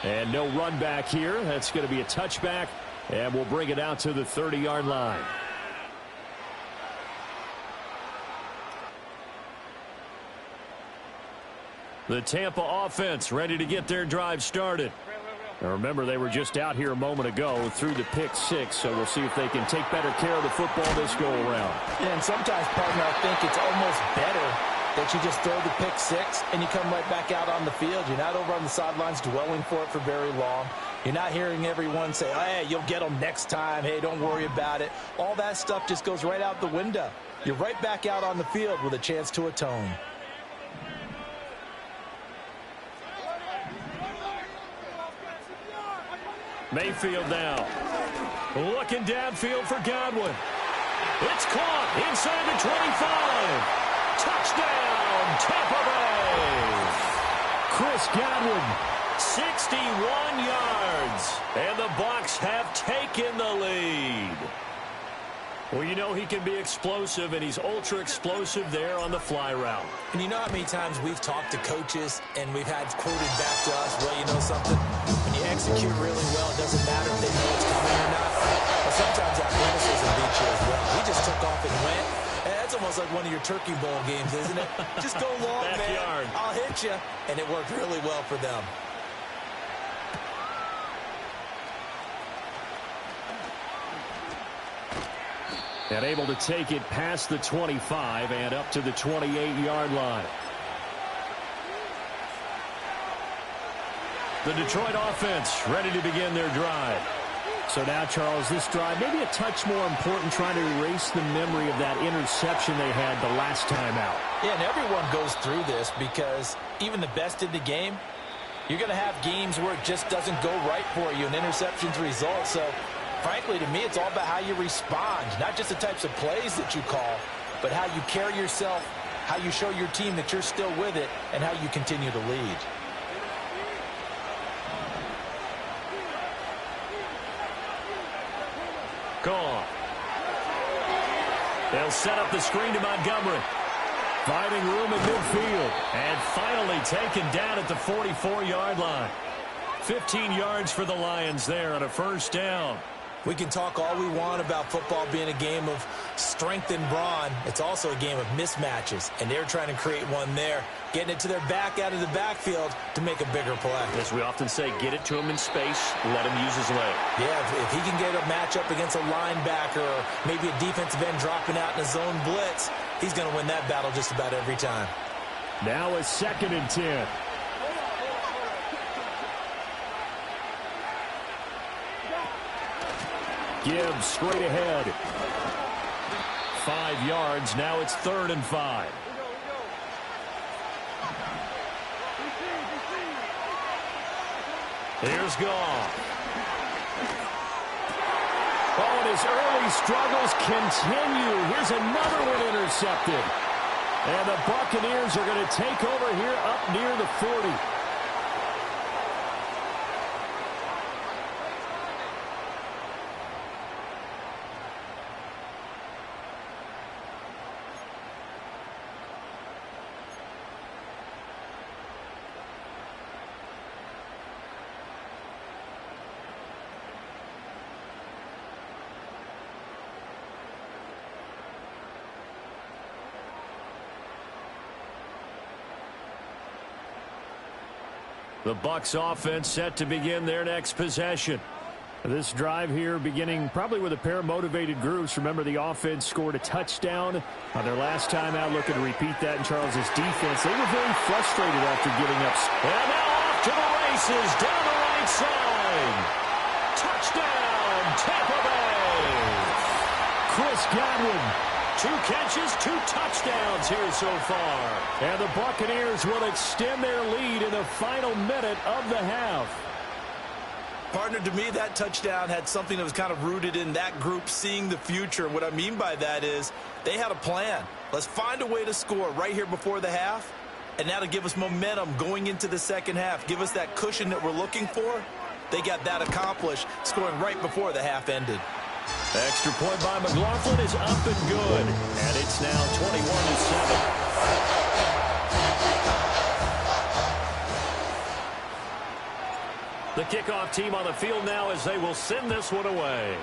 S3: And no run back here. That's going to be a touchback, and we'll bring it out to the 30-yard line. The Tampa offense ready to get their drive started. Now remember, they were just out here a moment ago through the pick 6, so we'll see if they can take better care of the football this go-around.
S2: Yeah, and sometimes, partner, I think it's almost better that you just throw the pick 6 and you come right back out on the field. You're not over on the sidelines dwelling for it for very long. You're not hearing everyone say, hey, you'll get them next time. Hey, don't worry about it. All that stuff just goes right out the window. You're right back out on the field with a chance to atone.
S3: Mayfield now. Looking downfield for Godwin. It's caught inside the 25. Touchdown, Tampa Bay. Chris Godwin, 61 yards. And the Bucs have taken the lead. Well, you know he can be explosive, and he's ultra-explosive there on the fly route.
S7: And you know how many times we've talked to coaches and we've had quoted back to us, well, you know something? When you execute really well, it doesn't matter if they know it's coming or not. But sometimes athleticism beats you as well. He just took off and went. And that's almost like one of your Turkey Bowl games, isn't it? Just go long, man. I'll hit you. And it worked really well for them.
S3: And able to take it past the 25 and up to the 28-yard line. The Detroit offense ready to begin their drive. So now, Charles, this drive maybe a touch more important, trying to erase the memory of that interception they had the last time out.
S2: Yeah, and everyone goes through this because even the best in the game, you're going to have games where it just doesn't go right for you, and interceptions result. So, frankly, to me, it's all about how you respond, not just the types of plays that you call, but how you carry yourself, how you show your team that you're still with it, and how you continue to lead.
S3: Gone. They'll set up the screen to Montgomery. Finding room in midfield. And finally taken down at the 44-yard line. 15 yards for the Lions there on a first down.
S7: We can talk all we want about football being a game of strength and brawn. It's also a game of mismatches, and they're trying to create one there, getting it to their back out of the backfield to make a bigger play.
S3: As we often say, get it to him in space, let him use his leg.
S7: Yeah, if he can get a matchup against a linebacker or maybe a defensive end dropping out in a zone blitz, he's going to win that battle just about every time.
S3: Now a 2nd and 10. Gibbs straight ahead. 5 yards. Now it's 3rd and 5. Here's Goff. Oh, and his early struggles continue. Here's another one intercepted. And the Buccaneers are going to take over here up near the 40. The Bucs offense set to begin their next possession. This drive here beginning probably with a pair of motivated groups. Remember, the offense scored a touchdown on their last time out. Looking to repeat that in Charles's defense. They were very frustrated after giving up.
S1: And now off to the races down the right side. Touchdown, Tampa Bay.
S3: Chris Godwin.
S1: 2 catches, 2 touchdowns here so far.
S3: And the Buccaneers will extend their lead in the final minute of the half.
S7: Partner, to me, that touchdown had something that was kind of rooted in that group seeing the future. What I mean by that is they had a plan. Let's find a way to score right here before the half. And now to give us momentum going into the second half, give us that cushion that we're looking for. They got that accomplished, scoring right before the half ended.
S3: Extra point by McLaughlin is up and good. And it's now 21-7. The kickoff team on the field now as they will send this one away.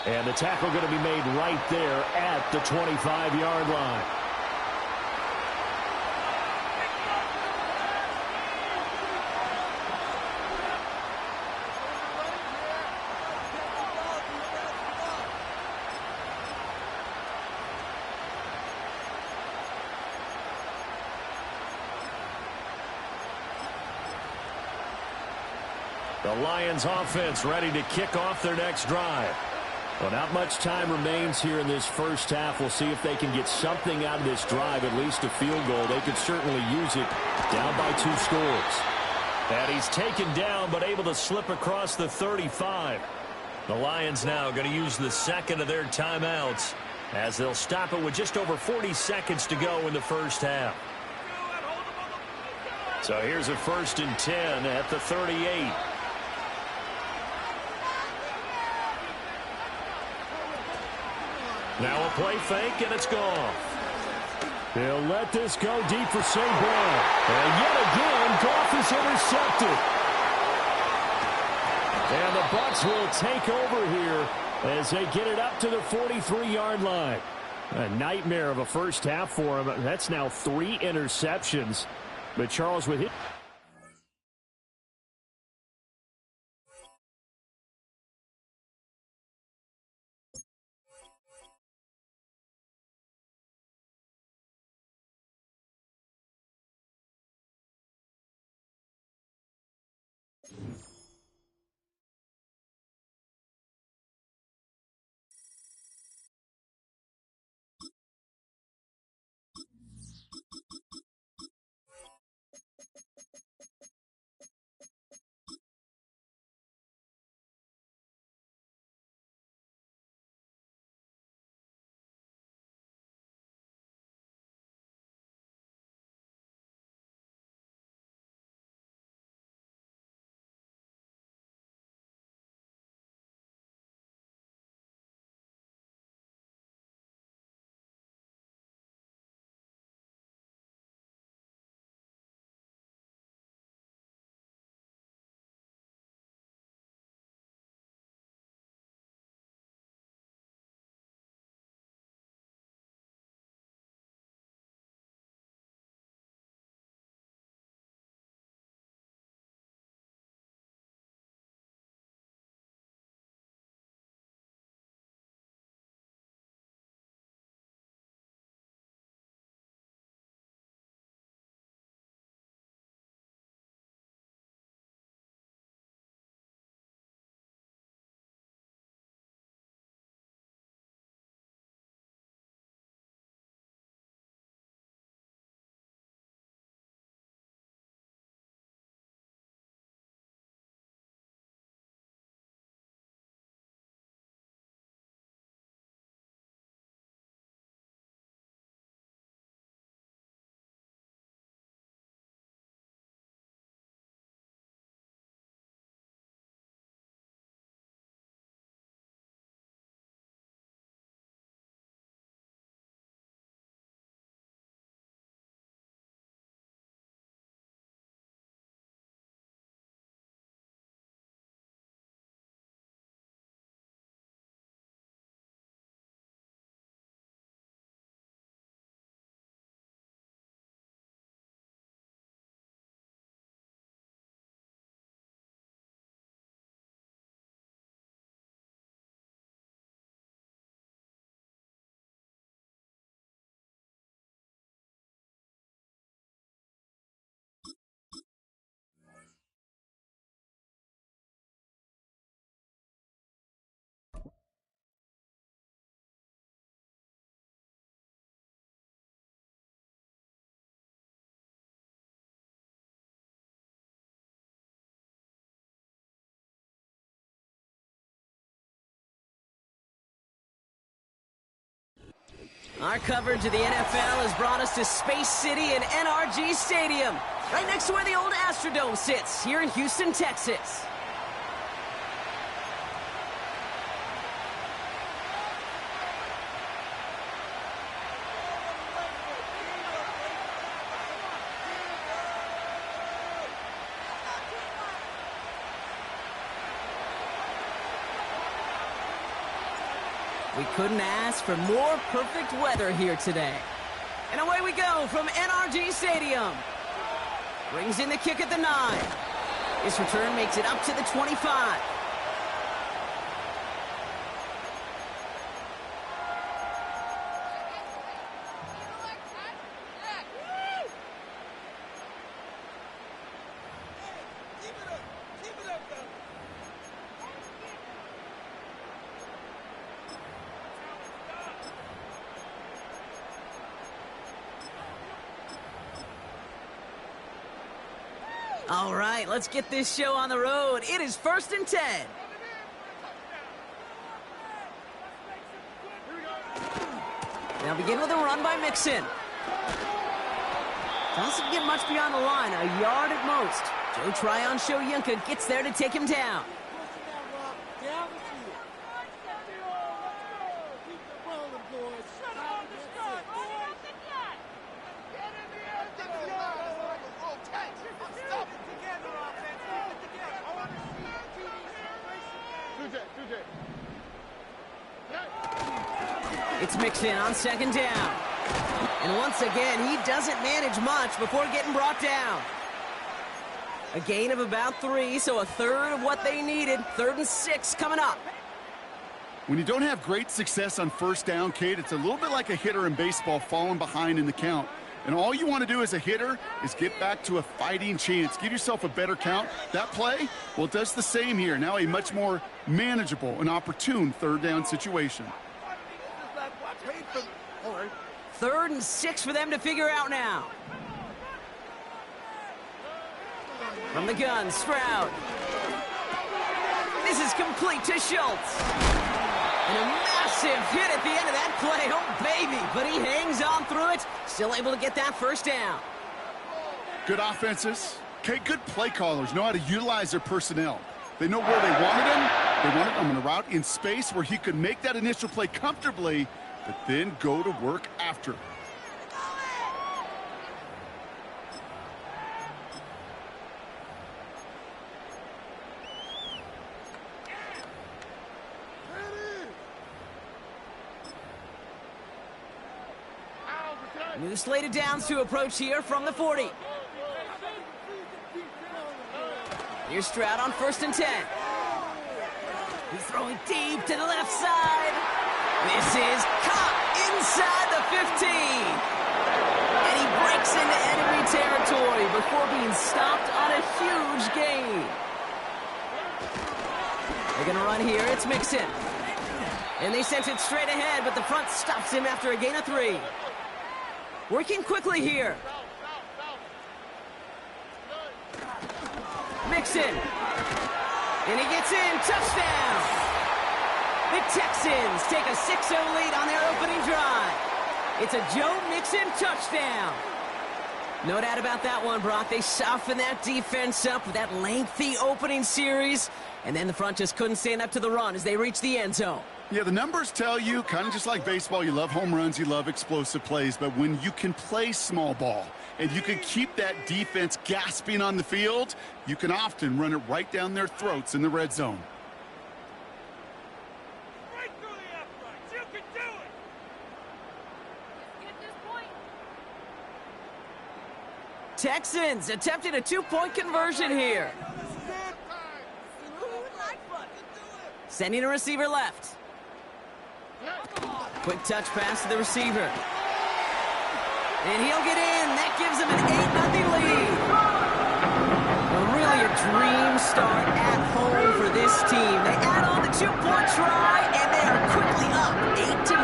S3: And the tackle going to be made right there at the 25-yard line. The Lions offense ready to kick off their next drive. Well, not much time remains here in this first half. We'll see if they can get something out of this drive, at least a field goal. They could certainly use it down by 2 scores. And he's taken down but able to slip across the 35. The Lions now going to use the second of their timeouts as they'll stop it with just over 40 seconds to go in the first half. So here's a 1st and 10 at the 38. Now a play fake, and it's gone. They'll let this go deep for St. Brown. And yet again, Goff is intercepted. And the Bucs will take over here as they get it up to the 43-yard line. A nightmare of a first half for him. That's now 3 interceptions. But Charles with it.
S8: Our coverage of the NFL has brought us to Space City and NRG Stadium, right next to where the old Astrodome sits, here in Houston, Texas. We couldn't ask for more perfect weather here today. And away we go from NRG Stadium. Brings in the kick at the 9. This return makes it up to the 25. All right, let's get this show on the road. It is 1st and 10. They'll begin with a run by Mixon. Doesn't get much beyond the line, a yard at most. Joe Tryon-Shoyinka gets there to take him down. It's Mixon on 2nd down. And once again, he doesn't manage much before getting brought down. A gain of about 3, so a third of what they needed. 3rd and 6 coming up.
S9: When you don't have great success on 1st down, Kate, it's a little bit like a hitter in baseball falling behind in the count. And all you want to do as a hitter is get back to a fighting chance. Give yourself a better count. That play, well, it does the same here. Now a much more manageable and opportune 3rd down situation.
S8: 3rd and 6 for them to figure out now. From the gun, Stroud. This is complete to Schultz. And a massive hit at the end of that play. Oh, baby. But he hangs on through it. Still able to get that 1st down.
S9: Good offenses. Okay, good play callers know how to utilize their personnel. They know where they wanted him. They wanted him on a route in space where he could make that initial play comfortably, but then go to work after.
S8: New slate of downs to approach here from the 40. Here's Stroud on 1st and 10. He's throwing deep to the left side. This is caught inside the 15. And he breaks into enemy territory before being stopped on a huge gain. They're going to run here. It's Mixon. And they sent it straight ahead, but the front stops him after a gain of 3. Working quickly here. Mixon. And he gets in. Touchdown. The Texans take a 6-0 lead on their opening drive. It's a Joe Mixon touchdown. No doubt about that one, Brock. They softened that defense up with that lengthy opening series, and then the front just couldn't stand up to the run as they reached the end zone.
S9: Yeah, the numbers tell you, kind of just like baseball, you love home runs, you love explosive plays, but when you can play small ball and you can keep that defense gasping on the field, you can often run it right down their throats in the red zone.
S6: Right through the uprights. You can do it. Get this point.
S8: Texans attempting a 2-point conversion here. Sending a receiver left. Quick touch pass to the receiver. And he'll get in. That gives him an 8-0 lead. Really a dream start at home for this team. They add on the 2-point try, and they are quickly up 8-0.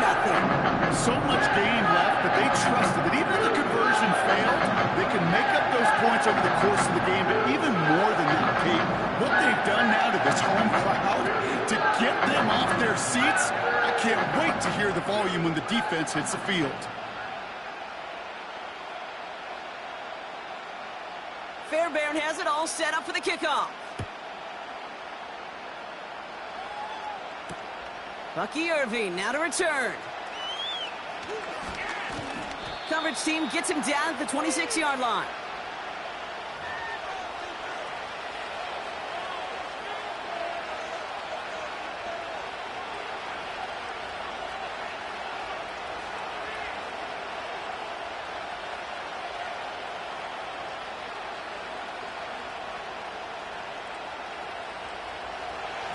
S9: So much game left, but they trusted that even if the conversion failed, they can make up those points over the course of the game. But even more than that, Kate, what they've done now to this home crowd to get them off their seats, I can't wait to hear the volume when the defense hits the field.
S8: Fairbairn has it all set up for the kickoff. Bucky Irving now to return. Coverage team gets him down at the 26-yard line.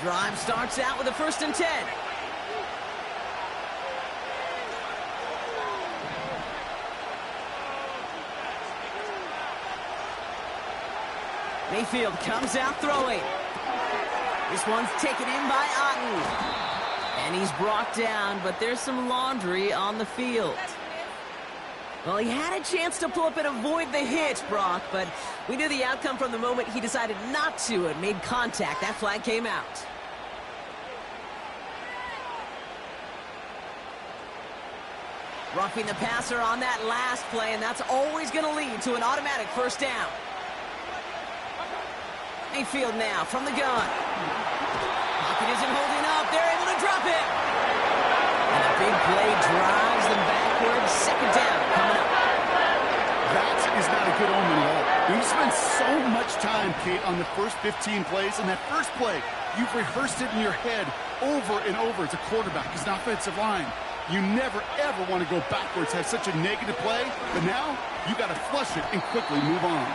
S8: Drive starts out with a 1st and 10. Mayfield comes out throwing. This one's taken in by Otten. And he's brought down, but there's some laundry on the field. Well, he had a chance to pull up and avoid the hit, Brock, but we knew the outcome from the moment he decided not to and made contact. That flag came out. Roughing the passer on that last play, and that's always going to lead to an automatic 1st down. Mayfield now from the gun. Pocket isn't holding up. They're able to drop it. And a big play drives them backwards. 2nd down coming up.
S9: That is not a good omen at all. We've spent so much time, Kate, on the first 15 plays. And that first play, you've rehearsed it in your head over and over as a quarterback, as an offensive line. You never, ever want to go backwards, have such a negative play. But now, you got to flush it and quickly move on.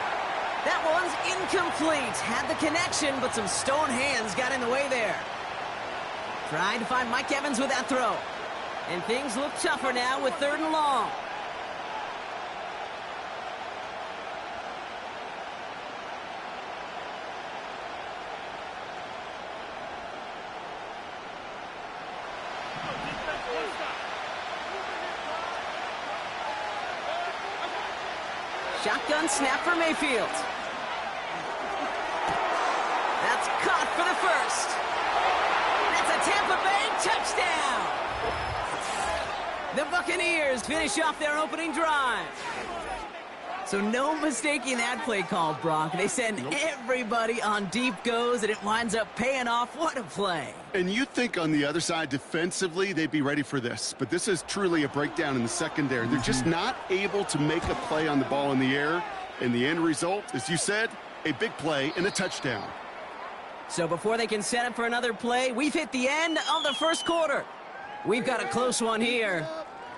S8: That one's incomplete. Had the connection, but some stone hands got in the way there. Trying to find Mike Evans with that throw. And things look tougher now with 3rd and long. Shotgun snap for Mayfield. That's caught for the 1st. That's a Tampa Bay touchdown. The Buccaneers finish off their opening drive. So no mistaking that play call, Brock. They send everybody on deep goes, and it winds up paying off. What a play.
S9: And you think on the other side, defensively, they'd be ready for this. But this is truly a breakdown in the secondary. They're just not able to make a play on the ball in the air. And the end result, as you said, a big play and a touchdown.
S8: So before they can set up for another play, we've hit the end of the 1st quarter. We've got a close one here.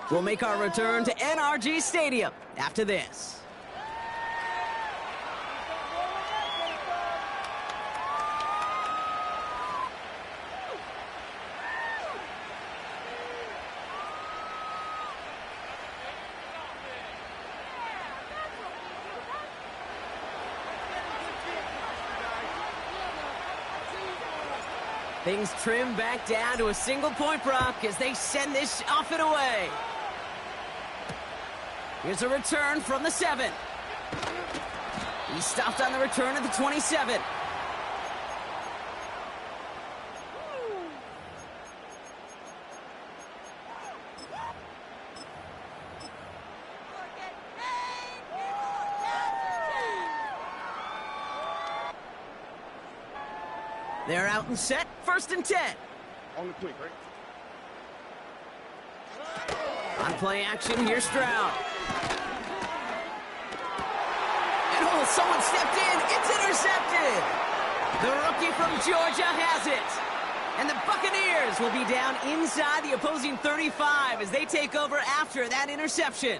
S8: We'll make our return to NRG Stadium after this. Things trim back down to a single point, Brock, as they send this off and away. Here's a return from the 7. He stopped on the return at the 27. They're out and set. 1st and 10.
S9: On the quick, right?
S8: On play action, here's Stroud. And oh, someone stepped in. It's intercepted. The rookie from Georgia has it. And the Buccaneers will be down inside the opposing 35 as they take over after that interception.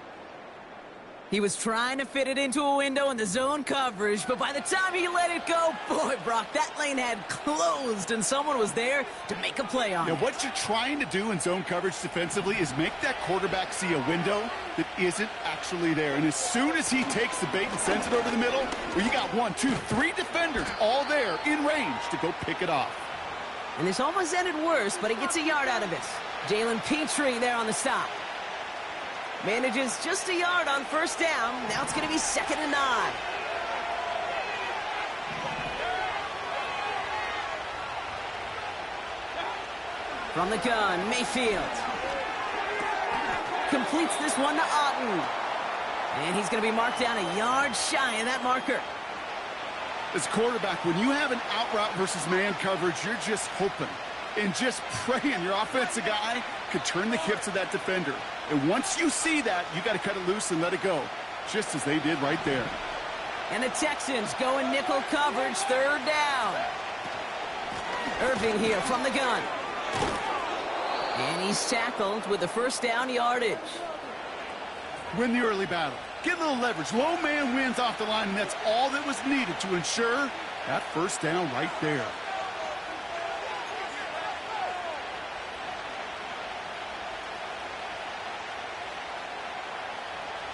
S8: He was trying to fit it into a window in the zone coverage, but by the time he let it go, boy, Brock, that lane had closed, and someone was there to make a play on it.
S9: Now, what you're trying to do in zone coverage defensively is make that quarterback see a window that isn't actually there. And as soon as he takes the bait and sends it over the middle, well, you got 1, 2, 3 defenders all there in range to go pick it off.
S8: And this almost ended worse, but he gets a yard out of it. Jalen Petrie there on the stop. Manages just a yard on 1st down. Now it's going to be 2nd and 9. From the gun, Mayfield. Completes this one to Otten. And he's going to be marked down a yard shy of that marker.
S9: As quarterback, when you have an out route versus man coverage, you're just hoping and just praying your offensive guy could turn the hips of that defender. And once you see that, you got to cut it loose and let it go, just as they did right there.
S8: And the Texans go in nickel coverage, third down. Irving here from the gun. And he's tackled with the first down yardage.
S9: Win the early battle. Get a little leverage. Low man wins off the line, and that's all that was needed to ensure that first down right there.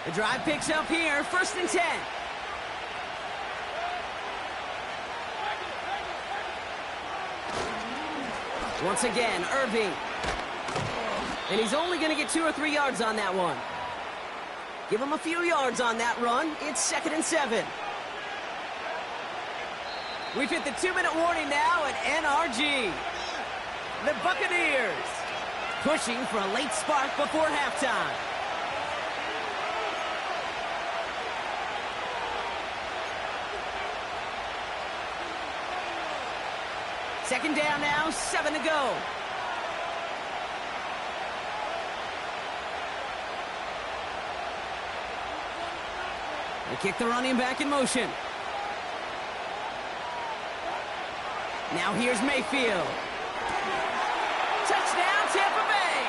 S8: The drive picks up here, 1st and 10. Once again, Irving. And he's only going to get 2 or 3 yards on that one. Give him a few yards on that run. It's 2nd and 7. We've hit the 2-minute warning now at NRG. The Buccaneers pushing for a late spark before halftime. Second down now, 7 to go. They kick the running back in motion. Now here's Mayfield. Touchdown, Tampa Bay.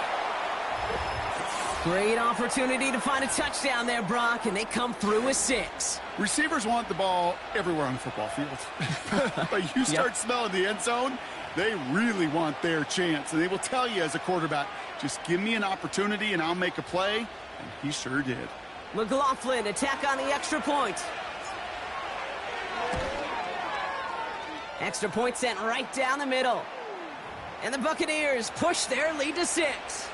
S8: Great opportunity to find a touchdown there, Brock, and they come through with 6.
S9: Receivers want the ball everywhere on the football field. But you start smelling the end zone, they really want their chance. And they will tell you as a quarterback, just give me an opportunity and I'll make a play. And he sure did.
S8: McLaughlin, attack on the extra point. Extra point sent right down the middle. And the Buccaneers push their lead to 6.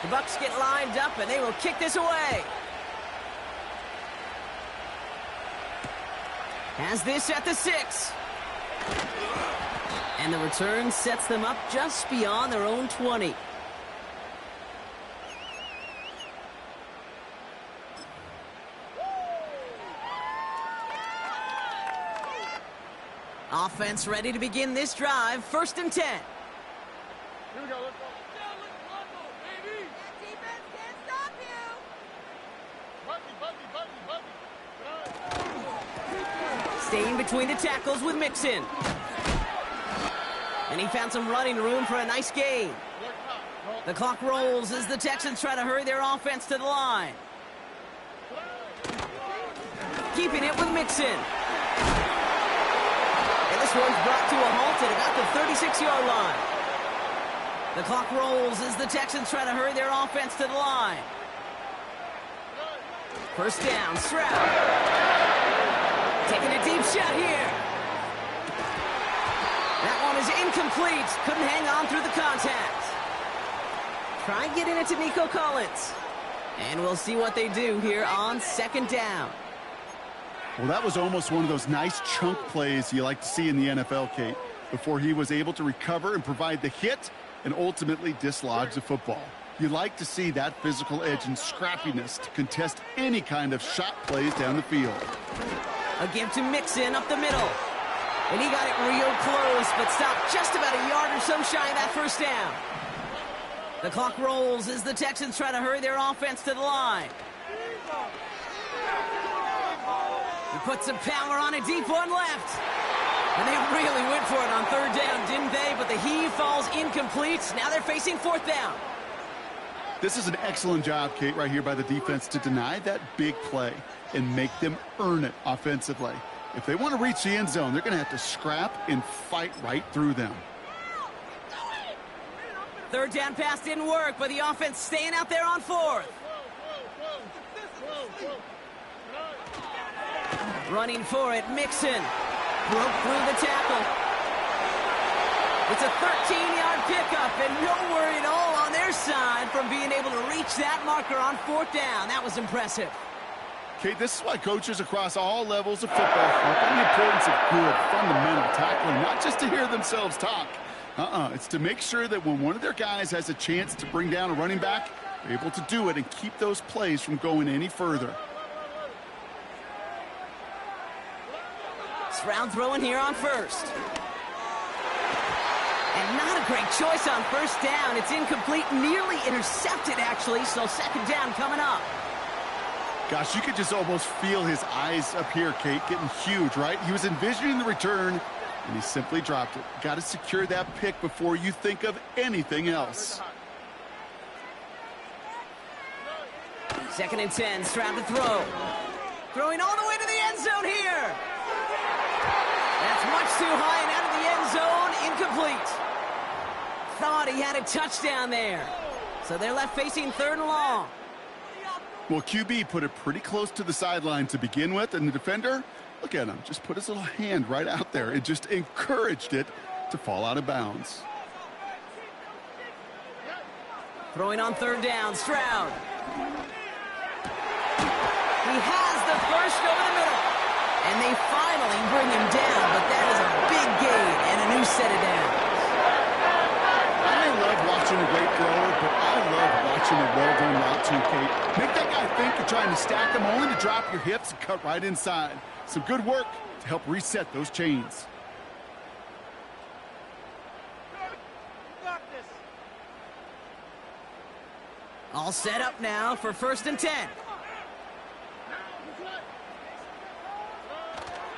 S8: The Bucs get lined up, and they will kick this away. Has this at the 6. And the return sets them up just beyond their own 20. Offense ready to begin this drive. 1st and 10.
S6: Here we go, let's go. Baby! That defense can't stop you!
S8: Staying between the tackles with Mixon. And he found some running room for a nice gain. The clock rolls as the Texans try to hurry their offense to the line. Keeping it with Mixon. This one's brought to a halt at about the 36-yard line. The clock rolls as the Texans try to hurry their offense to the line. First down, Stroud. Taking a deep shot here. That one is incomplete. Couldn't hang on through the contact. Try getting it to Nico Collins. And we'll see what they do here on 2nd down.
S9: Well, that was almost one of those nice chunk plays you like to see in the NFL, Kate, before he was able to recover and provide the hit and ultimately dislodge the football. You like to see that physical edge and scrappiness to contest any kind of shot plays down the field.
S8: A give to Mixon up the middle. And he got it real close, but stopped just about a yard or so shy of that first down. The clock rolls as the Texans try to hurry their offense to the line. He put some power on a deep one left. And they really went for it on 3rd down, didn't they? But the heave falls incomplete. Now they're facing 4th down.
S9: This is an excellent job, Kate, right here by the defense to deny that big play and make them earn it offensively. If they want to reach the end zone, they're going to have to scrap and fight right through them.
S8: 3rd down pass didn't work, but the offense staying out there on 4th. Running for it, Mixon. Broke through the tackle. It's a 13-yard pickup, and no worry at all on their side from being able to reach that marker on 4th down. That was impressive.
S9: Okay, this is why coaches across all levels of football harp on the importance of good, fundamental tackling, not just to hear themselves talk. It's to make sure that when one of their guys has a chance to bring down a running back, they're able to do it and keep those plays from going any further.
S8: Stroud throwing here on first. And not a great choice on first down. It's incomplete, nearly intercepted, actually, so second down coming up.
S9: Gosh, you could just almost feel his eyes up here, Kate, getting huge, right? He was envisioning the return, and he simply dropped it. Got to secure that pick before you think of anything else.
S8: 2nd and 10, Stroud to throw. Throwing all the way to the end zone here. That's much too high and out of the end zone, incomplete. Thought he had a touchdown there. So they're left facing 3rd and long.
S9: Well, QB put it pretty close to the sideline to begin with, and the defender, look at him, just put his little hand right out there. It just encouraged it to fall out of bounds.
S8: Throwing on 3rd down, Stroud. He has the first over the middle. And they finally bring him down, but that is a big gain and a new set of downs.
S9: I love watching a great thrower, but I love watching a well-done route too, Kate. Make that guy think you're trying to stack them only to drop your hips and cut right inside. Some good work to help reset those chains.
S8: All set up now for 1st and 10.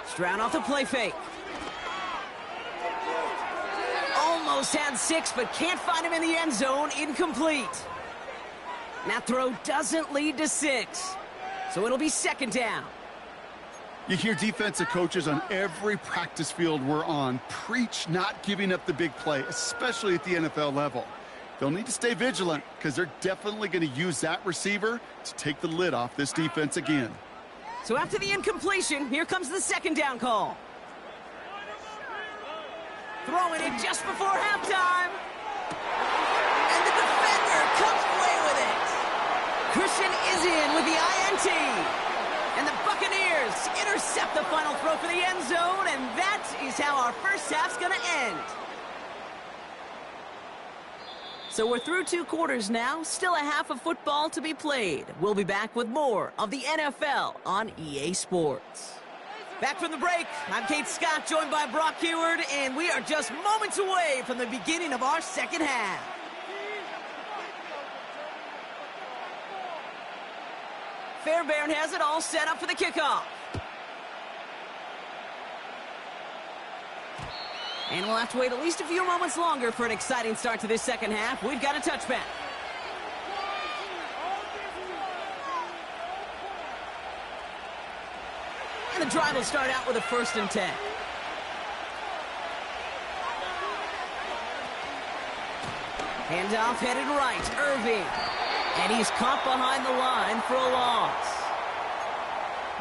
S8: Stroud off the play fake. Almost had 6, but can't find him in the end zone. Incomplete. That throw doesn't lead to 6. So it'll be 2nd down.
S9: You hear defensive coaches on every practice field we're on preach not giving up the big play, especially at the NFL level. They'll need to stay vigilant because they're definitely going to use that receiver to take the lid off this defense again.
S8: So after the incompletion, here comes the 2nd down call. Throwing it just before halftime. And the defender comes away with it. Christian is in with the INT. And the Buccaneers intercept the final throw for the end zone, and that is how our first half's going to end. So we're through 2 quarters now, still a half of football to be played. We'll be back with more of the NFL on EA Sports. Back from the break, I'm Kate Scott, joined by Brock Heward, and we are just moments away from the beginning of our second half. Fairbairn has it all set up for the kickoff. And we'll have to wait at least a few moments longer for an exciting start to this second half. We've got a touchback. And the drive will start out with a 1st and 10. Handoff headed right, Irving. And he's caught behind the line for a loss.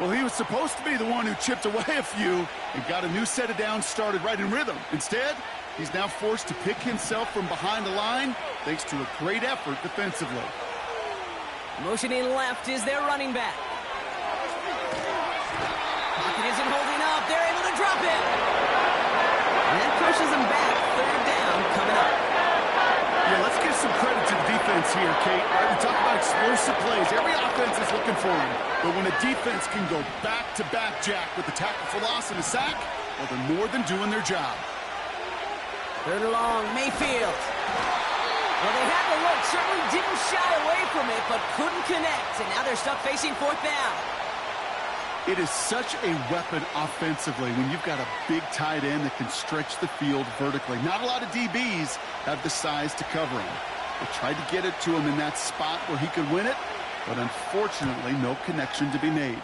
S9: Well, he was supposed to be the one who chipped away a few and got a new set of downs started right in rhythm. Instead, he's now forced to pick himself from behind the line thanks to a great effort defensively.
S8: Motioning left is their running back. Pocket isn't holding up. They're able to drop it. And that pushes them back. 3rd down coming up.
S9: Yeah, let's give some credit to the defense here, Kate. Right, we talk about explosive plays. Every offense is looking for them. But when a defense can go back-to-back, Jack, with a tackle for loss and a sack, well, they're more than doing their job.
S8: 3rd and long, Mayfield. Well, they had the look. Certainly didn't shy away from it, but couldn't connect. And now they're stuck facing 4th down.
S9: It is such a weapon offensively when you've got a big tight end that can stretch the field vertically. Not a lot of DBs have the size to cover him. They tried to get it to him in that spot where he could win it, but unfortunately, no connection to be made.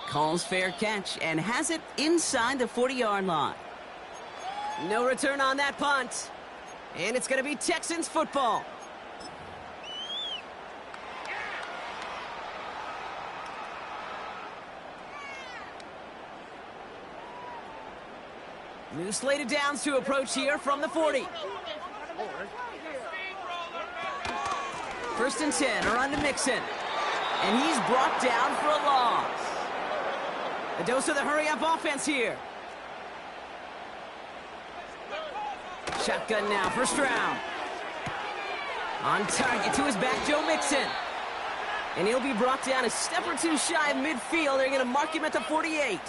S8: Calls fair catch and has it inside the 40-yard line. No return on that punt. And it's going to be Texans football. New slate of downs to approach here from the 40. First and 10, or on to Mixon. And he's brought down for a loss. A dose of the hurry-up offense here. Shotgun now, first round. On target to his back, Joe Mixon. And he'll be brought down a step or two shy of midfield. They're going to mark him at the 48.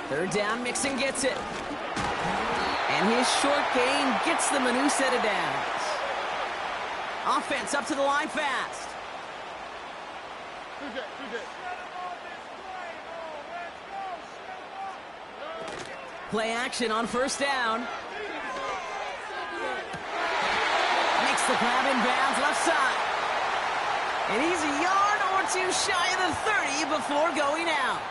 S8: Third down, Mixon gets it. And his short gain gets them a new set of downs. Offense up to the line fast. Play action on first down. Makes the grab in bounds left side. And he's a yard or two shy of the 30 before going out.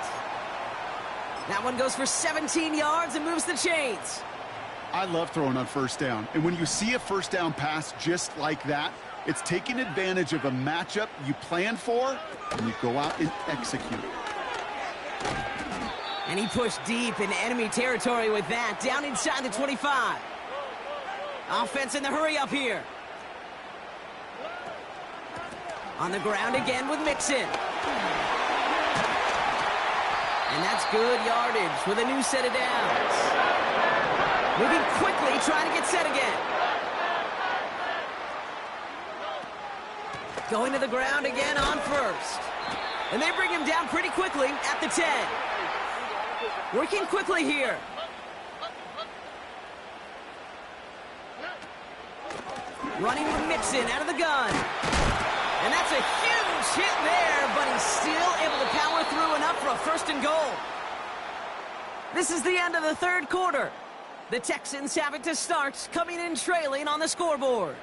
S8: That one goes for 17 yards and moves the chains.
S9: I love throwing on first down. And when you see a first down pass just like that, it's taking advantage of a matchup you plan for, and you go out and execute.
S8: And he pushed deep into enemy territory with that, down inside the 25. Offense in the hurry-up here. On the ground again with Mixon. And that's good yardage with a new set of downs. Moving quickly, trying to get set again. Going to the ground again on first. And they bring him down pretty quickly at the 10. Working quickly here. Running with Mixon out of the gun. And that's a huge hit there, but he's still able to power through enough for a first and goal. This is the end of the third quarter. The Texans have it to start, coming in trailing on the scoreboard.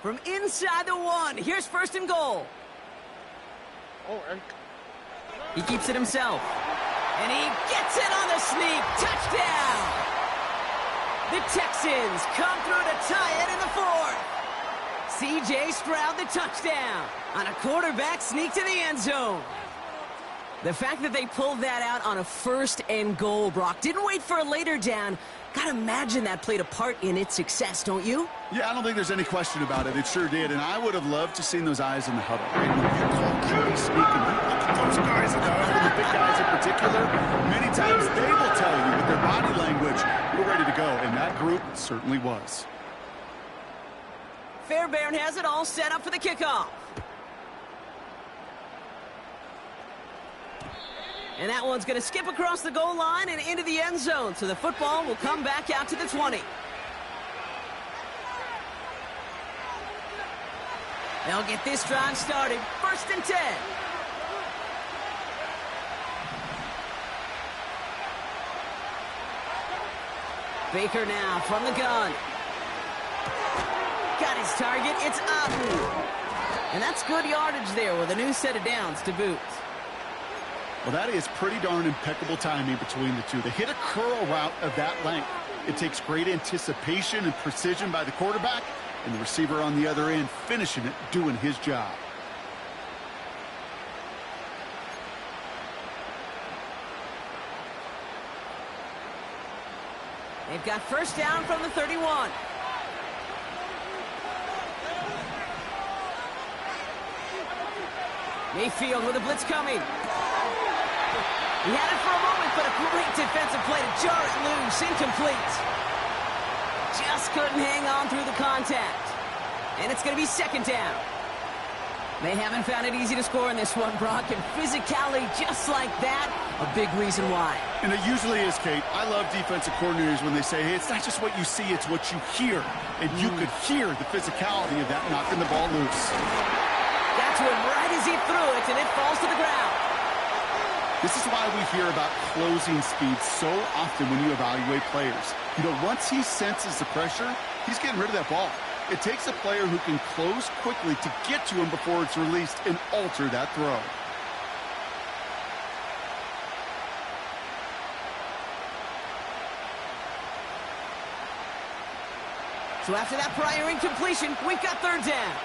S8: From inside the 1, here's first and goal. He keeps it himself. And he gets it on the sneak. Touchdown! The Texans come through to tie it in the 4th. C.J. Stroud the touchdown on a quarterback sneak to the end zone. The fact that they pulled that out on a first and goal, Brock, didn't wait for a later down. Gotta imagine that played a part in its success, don't you?
S9: Yeah, I don't think there's any question about it. It sure did, and I would have loved to seen those eyes in the huddle. Right? When you call QB sneak and you look at those guys in the huddle, the big guys in particular, many times they will tell you with their body language, we're ready to go, and that group certainly was.
S8: Fairbairn has it all set up for the kickoff. And that one's going to skip across the goal line and into the end zone. So the football will come back out to the 20. They'll get this drive started. First and 10. Baker now from the gun. Got his target. It's up. And that's good yardage there with a new set of downs to boot.
S9: Well, that is pretty darn impeccable timing between the two. To hit a curl route of that length, it takes great anticipation and precision by the quarterback, and the receiver on the other end finishing it, doing his job.
S8: They've got first down from the 31. Mayfield with a blitz coming. He had it for a moment, but a great defensive play to jar it loose. Incomplete. Just couldn't hang on through the contact. And it's going to be second down. They haven't found it easy to score in this one, Brock. And physicality just like that, a big reason why.
S9: And it usually is, Kate. I love defensive coordinators when they say, hey, it's not just what you see, it's what you hear. And you could hear the physicality of that knocking the ball loose.
S8: Got to him right as he threw it, and it falls to the ground.
S9: This is why we hear about closing speed so often when you evaluate players. You know, once he senses the pressure, he's getting rid of that ball. It takes a player who can close quickly to get to him before it's released and alter that throw.
S8: So after that prior incompletion, we've got third down.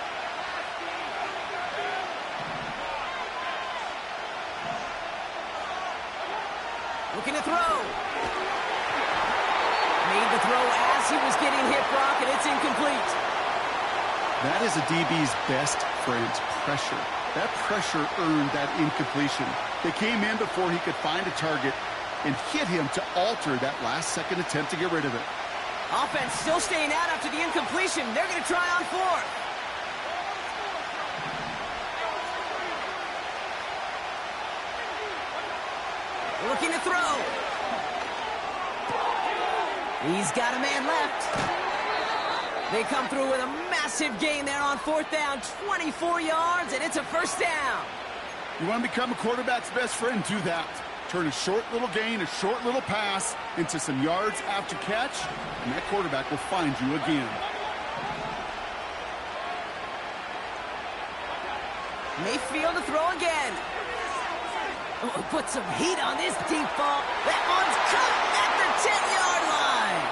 S8: Looking to throw. Made the throw as he was getting hit, Brock, and it's incomplete.
S9: That is a DB's best friend, pressure. That pressure earned that incompletion. They came in before he could find a target and hit him to alter that last-second attempt to get rid of it.
S8: Offense still staying out after the incompletion. They're going to try on fourth. Looking to throw. He's got a man left. They come through with a massive gain there on fourth down, 24 yards, and it's a first down.
S9: You want to become a quarterback's best friend, do that. Turn a short little gain, a short little pass into some yards after catch, and that quarterback will find you again.
S8: Mayfield to throw again. Oh, put some heat on this deep ball. That one's caught at the 10-yard line.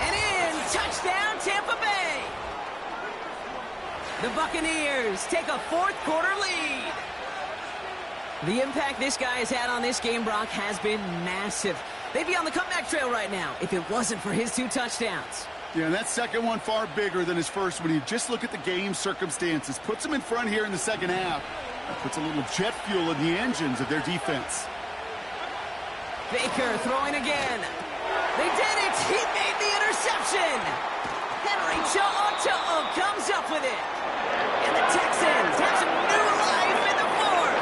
S8: And in, touchdown, Tampa Bay. The Buccaneers take a fourth-quarter lead. The impact this guy has had on this game, Brock, has been massive. They'd be on the comeback trail right now if it wasn't for his 2 touchdowns.
S9: Yeah, and that second one far bigger than his first when you just look at the game circumstances. Puts them in front here in the second half. That puts a little jet fuel in the engines of their defense.
S8: Baker throwing again. They did it! He made the interception! Henry Cho'o comes up with it. And the Texans have some new life in the fourth.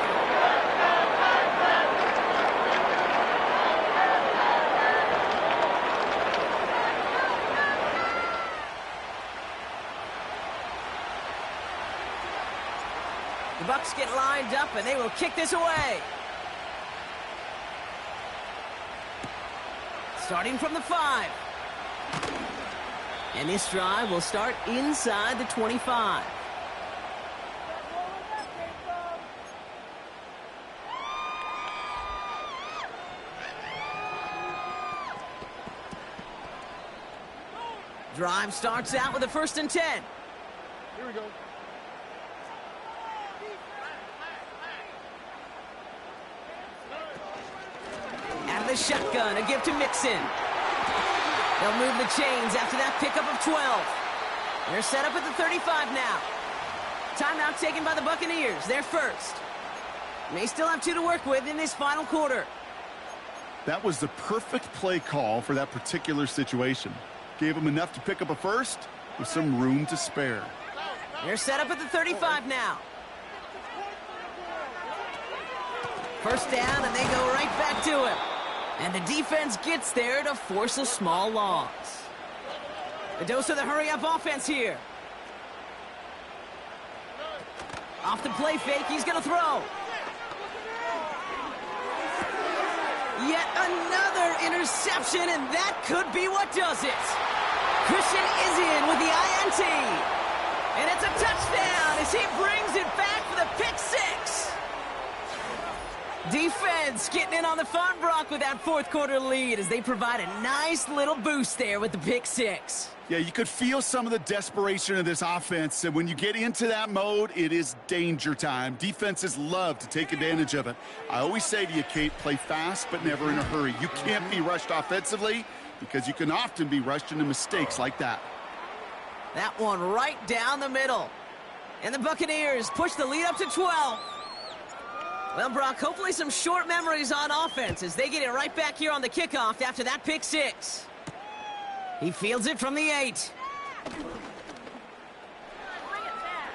S8: The Bucs get lined up, and they will kick this away. Starting from the 5. And this drive will start inside the 25. Drive starts out with a 1st and 10.
S6: Here we go.
S8: Out of the shotgun, a give to Mixon. They'll move the chains after that pickup of 12. They're set up at the 35 now. Timeout taken by the Buccaneers. They're first. They still have 2 to work with in this final quarter.
S9: That was the perfect play call for that particular situation. Gave them enough to pick up a first with some room to spare.
S8: They're set up at the 35 now. First down, and they go right back to him. And the defense gets there to force a small loss. A dose of the hurry-up offense here. Off the play fake, he's going to throw. Yet another interception, and that could be what does it. Christian is in with the INT. And it's a touchdown as he brings it back for the pick 6. Defense getting in on the fun, Brock, with that fourth-quarter lead as they provide a nice little boost there with the pick 6.
S9: Yeah, you could feel some of the desperation of this offense, and when you get into that mode, it is danger time. Defenses love to take advantage of it. I always say to you, Kate, play fast but never in a hurry. You can't be rushed offensively because you can often be rushed into mistakes like that.
S8: That one right down the middle. And the Buccaneers push the lead up to 12. Well, Brock, hopefully some short memories on offense as they get it right back here on the kickoff after that pick 6. He fields it from the 8.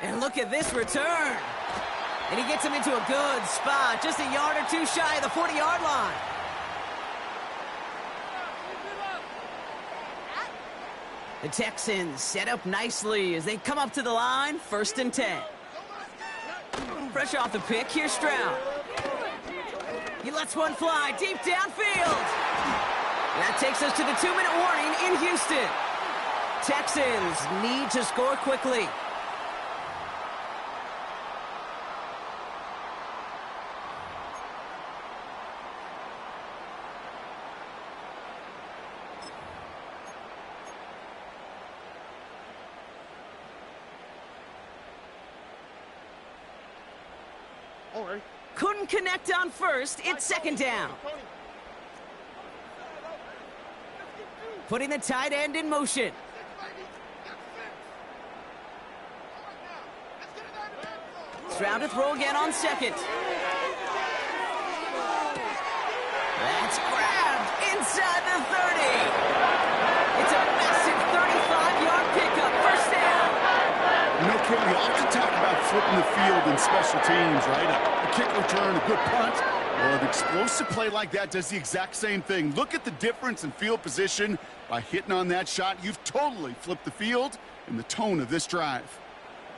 S8: And look at this return. And he gets him into a good spot, just a yard or 2 shy of the 40-yard line. The Texans set up nicely as they come up to the line, 1st and 10. Fresh off the pick, here's Stroud. He lets one fly deep downfield. That takes us to the 2-minute warning in Houston. Texans need to score quickly. Couldn't connect on first. It's second down. Putting the tight end in motion. Stroud to throw again on second. That's grabbed inside the 30. It's a massive 35-yard pickup. First down.
S9: You know, Kate, we often talk about flipping the field in special teams, right? A kick return, a good punt. Well, an explosive play like that does the exact same thing. Look at the difference in field position. By hitting on that shot, you've totally flipped the field and the tone of this drive.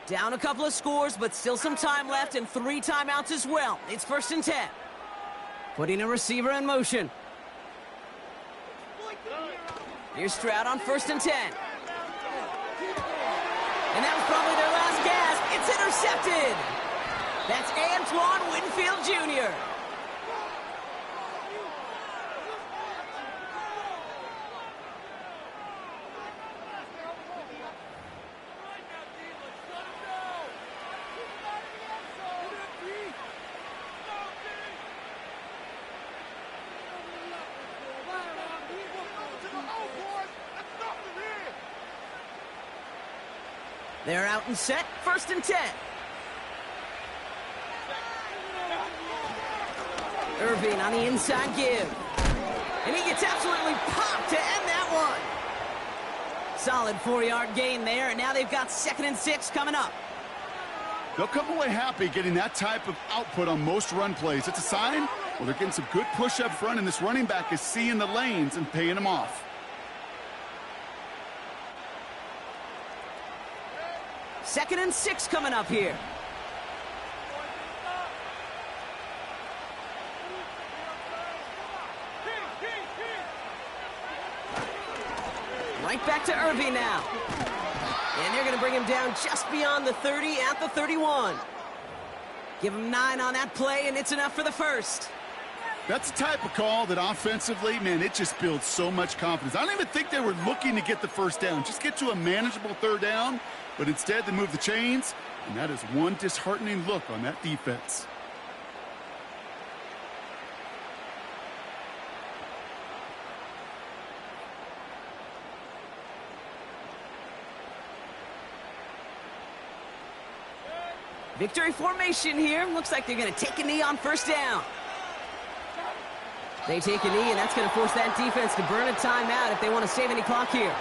S8: Down a couple of scores, but still some time left and 3 timeouts as well. It's 1st and 10. Putting a receiver in motion. Here's Stroud on 1st and 10. And that was probably their last gasp. It's intercepted. That's Antoine Winfield Jr. They're out and set, 1st and 10. Irving on the inside give. And he gets absolutely popped to end that one. Solid 4-yard gain there, and now they've got 2nd and 6 coming up.
S9: They'll come away happy getting that type of output on most run plays. It's a sign, well, they're getting some good push up front, and this running back is seeing the lanes and paying them off.
S8: Second and 6 coming up here. Right back to Irving now. And they're going to bring him down just beyond the 30 at the 31. Give him 9 on that play, and it's enough for the first.
S9: That's the type of call that offensively, man, it just builds so much confidence. I don't even think they were looking to get the first down. Just get to a manageable 3rd down. But instead, they move the chains, and that is one disheartening look on that defense.
S8: Victory formation here. Looks like they're going to take a knee on 1st down. They take a knee, and that's going to force that defense to burn a timeout if they want to save any clock here.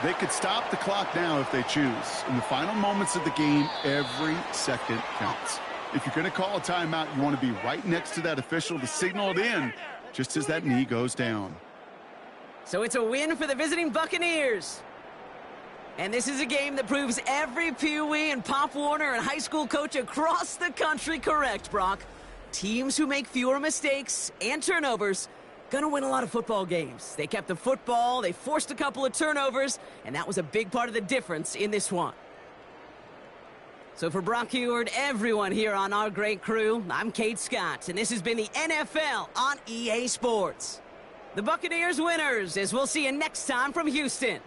S9: They could stop the clock now if they choose. In the final moments of the game, every second counts. If you're going to call a timeout, you want to be right next to that official to signal it in just as that knee goes down.
S8: So it's a win for the visiting Buccaneers. And this is a game that proves every Pee Wee and Pop Warner and high school coach across the country correct, Brock. Teams who make fewer mistakes and turnovers gonna win a lot of football games. They kept the football, they forced a couple of turnovers, and that was a big part of the difference in this one. So for Brock Heward, everyone here on our great crew, I'm Kate Scott, and this has been the NFL on EA Sports. The Buccaneers winners, as we'll see you next time from Houston.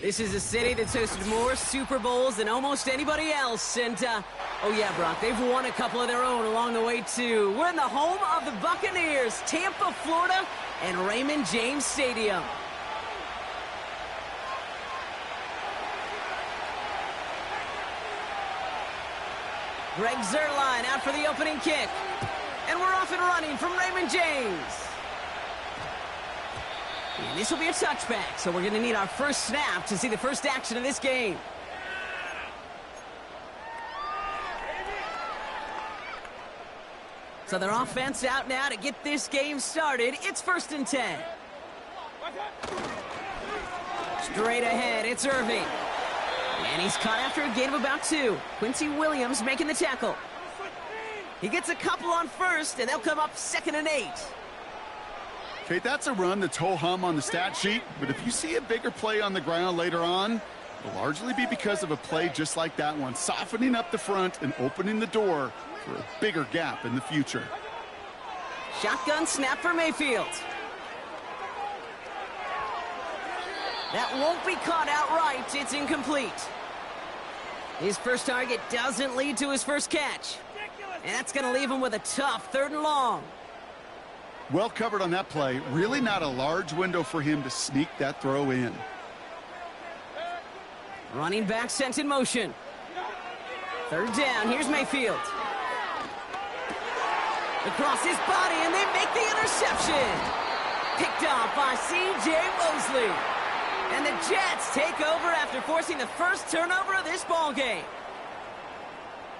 S8: This is a city that's hosted more Super Bowls than almost anybody else. And, oh yeah, Brock, they've won a couple of their own along the way, too. We're in the home of the Buccaneers, Tampa, Florida, and Raymond James Stadium. Greg Zuerlein out for the opening kick. And we're off and running from Raymond James. And this will be a touchback, so we're going to need our first snap to see the first action of this game. So their offense out now to get this game started. It's 1st and 10. Straight ahead, it's Irving. And he's caught after a gain of about 2. Quincy Williams making the tackle. He gets a couple on first, and they'll come up 2nd and 8.
S9: Okay, that's a run that's ho-hum on the stat sheet, but if you see a bigger play on the ground later on, it'll largely be because of a play just like that one, softening up the front and opening the door for a bigger gap in the future.
S8: Shotgun snap for Mayfield. That won't be caught outright. It's incomplete. His first target doesn't lead to his first catch. And that's going to leave him with a tough 3rd and long.
S9: Well covered on that play. Really not a large window for him to sneak that throw in.
S8: Running back sent in motion. 3rd down. Here's Mayfield. Across his body, and they make the interception. Picked off by C.J. Mosley. And the Jets take over after forcing the first turnover of this ball game.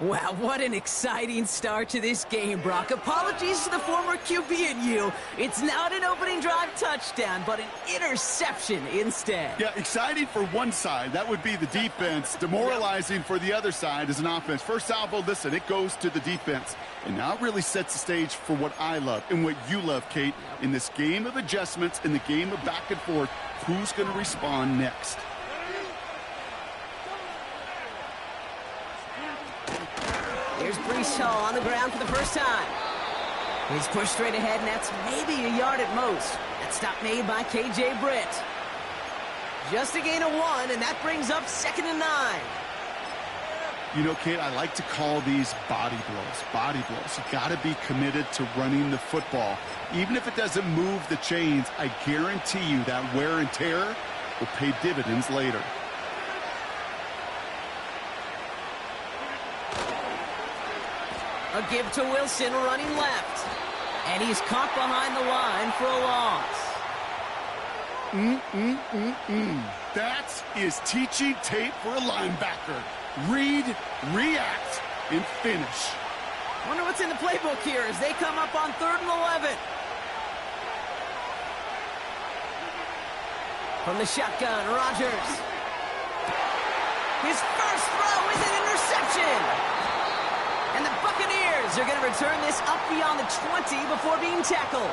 S8: Wow, what an exciting start to this game, Brock. Apologies to the former QB and you. It's not an opening drive touchdown, but an interception instead.
S9: Yeah, exciting for one side. That would be the defense. Demoralizing for the other side as an offense. First salvo, listen, it goes to the defense. And now it really sets the stage for what I love and what you love, Kate. In this game of adjustments, in the game of back and forth, who's going to respond next?
S8: Here's Breece Hall on the ground for the first time. He's pushed straight ahead, and that's maybe a yard at most. That stop made by K.J. Britt. Just a gain of 1, and that brings up 2nd and 9.
S9: You know, Kate, I like to call these body blows. Body blows. You got to be committed to running the football. Even if it doesn't move the chains, I guarantee you that wear and tear will pay dividends later.
S8: A give to Wilson running left. And he's caught behind the line for a loss.
S9: That is teaching tape for a linebacker. Read, react, and finish.
S8: Wonder what's in the playbook here as they come up on 3rd and 11. From the shotgun, Rodgers. His first throw is an interception. And the Buccaneers are going to return this up beyond the 20 before being tackled.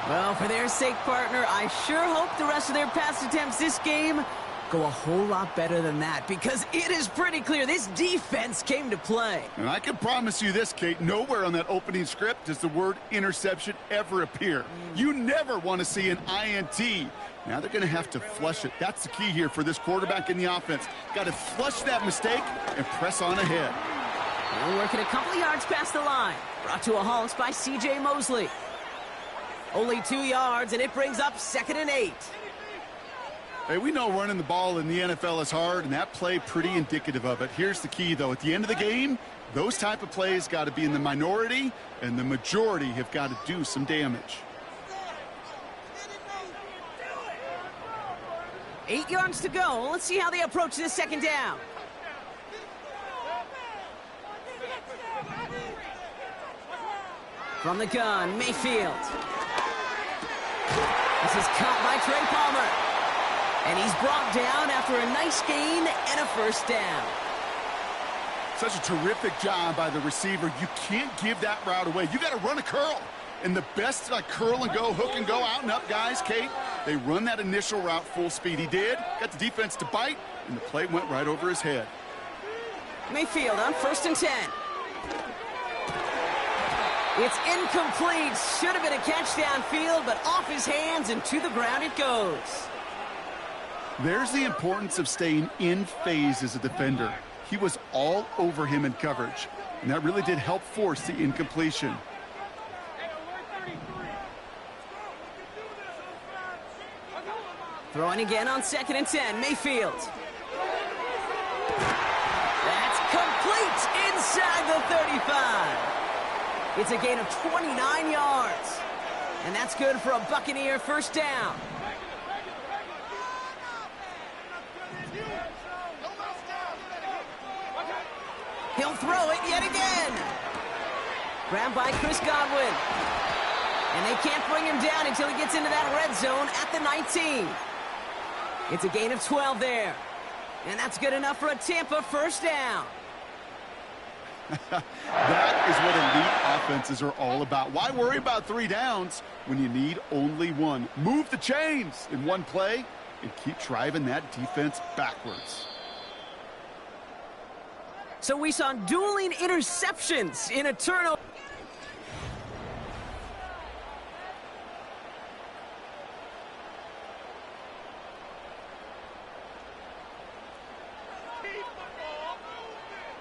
S8: Well, for their sake, partner, I sure hope the rest of their pass attempts this game go a whole lot better than that, because it is pretty clear this defense came to play.
S9: And I can promise you this, Kate, nowhere on that opening script does the word interception ever appear. You never want to see an INT. Now they're going to have to flush it. That's the key here for this quarterback in the offense. Got to flush that mistake and press on ahead.
S8: We're working a couple of yards past the line. Brought to a halt by C.J. Mosley. Only 2 yards, and it brings up 2nd and 8.
S9: Hey, we know running the ball in the NFL is hard, and that play pretty indicative of it. Here's the key, though. At the end of the game, those type of plays got to be in the minority, and the majority have got to do some damage.
S8: 8 yards to go. Let's see how they approach this 2nd down. From the gun, Mayfield. This is caught by Trey Palmer. And he's brought down after a nice gain and a first down.
S9: Such a terrific job by the receiver. You can't give that route away. You got to run a curl. And the best curl and go, hook and go, out and up guys, Kate, they run that initial route full speed. He did. Got the defense to bite, and the play went right over his head.
S8: Mayfield on 1st and 10. It's incomplete. Should have been a catch downfield, but off his hands and to the ground it goes.
S9: There's the importance of staying in phase as a defender. He was all over him in coverage, and that really did help force the incompletion.
S8: Throwing again on 2nd and 10, Mayfield. That's complete inside the 35. It's a gain of 29 yards. And that's good for a Buccaneer first down. He'll throw it yet again. Grabbed by Chris Godwin. And they can't bring him down until he gets into that red zone at the 19. It's a gain of 12 there. And that's good enough for a Tampa first down.
S9: That is what elite offenses are all about. Why worry about 3 downs when you need only 1? Move the chains in one play and keep driving that defense backwards.
S8: So we saw dueling interceptions in a turnover.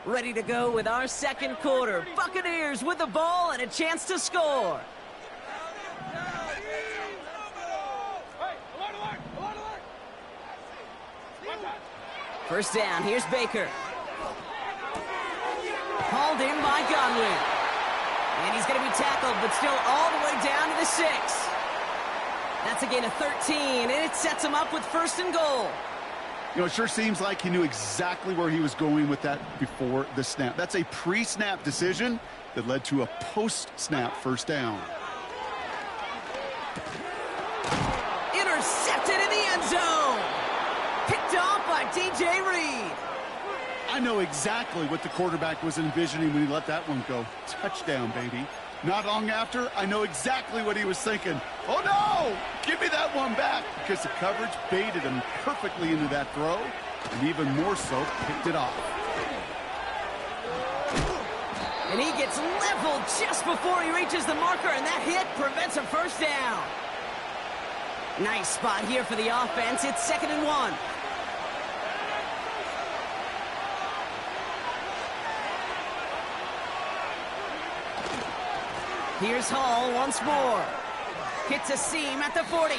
S8: Ready to go with our second quarter. Buccaneers with the ball and a chance to score. First down, here's Baker. Hauled in by Godwin. And he's going to be tackled, but still all the way down to the 6. That's a gain of 13, and it sets him up with 1st and goal.
S9: You know, it sure seems like he knew exactly where he was going with that before the snap. That's a pre-snap decision that led to a post-snap first down.
S8: Intercepted in the end zone. Picked off by DJ Reed.
S9: I know exactly what the quarterback was envisioning when he let that one go. Touchdown, baby. Not long after, I know exactly what he was thinking. Oh, no! Give me that one back, because the coverage baited him perfectly into that throw, and even more so, picked it off.
S8: And he gets leveled just before he reaches the marker, and that hit prevents a first down. Nice spot here for the offense. It's 2nd and 1. Here's Hall once more. Hits a seam at the 40.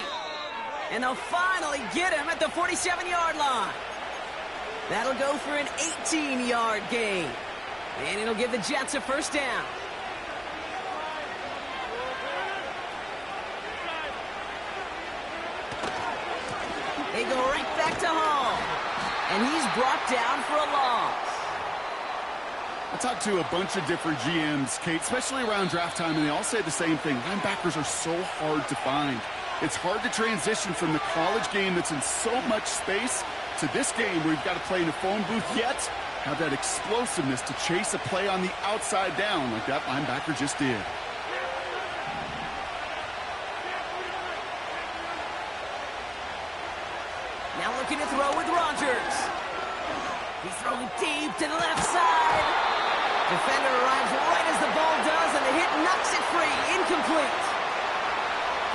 S8: And they'll finally get him at the 47-yard line. That'll go for an 18-yard gain. And it'll give the Jets a first down. They go right back to Hall. And he's brought down for a loss.
S9: I talked to a bunch of different GMs, Kate, especially around draft time, and they all say the same thing. Linebackers are so hard to find. It's hard to transition from the college game that's in so much space to this game where you've got to play in a phone booth, yet have that explosiveness to chase a play on the outside down like that linebacker just did.
S8: Now looking to throw with Rodgers. He's throwing deep to the left side. Defender arrives right as the ball does, and the hit knocks it free. Incomplete.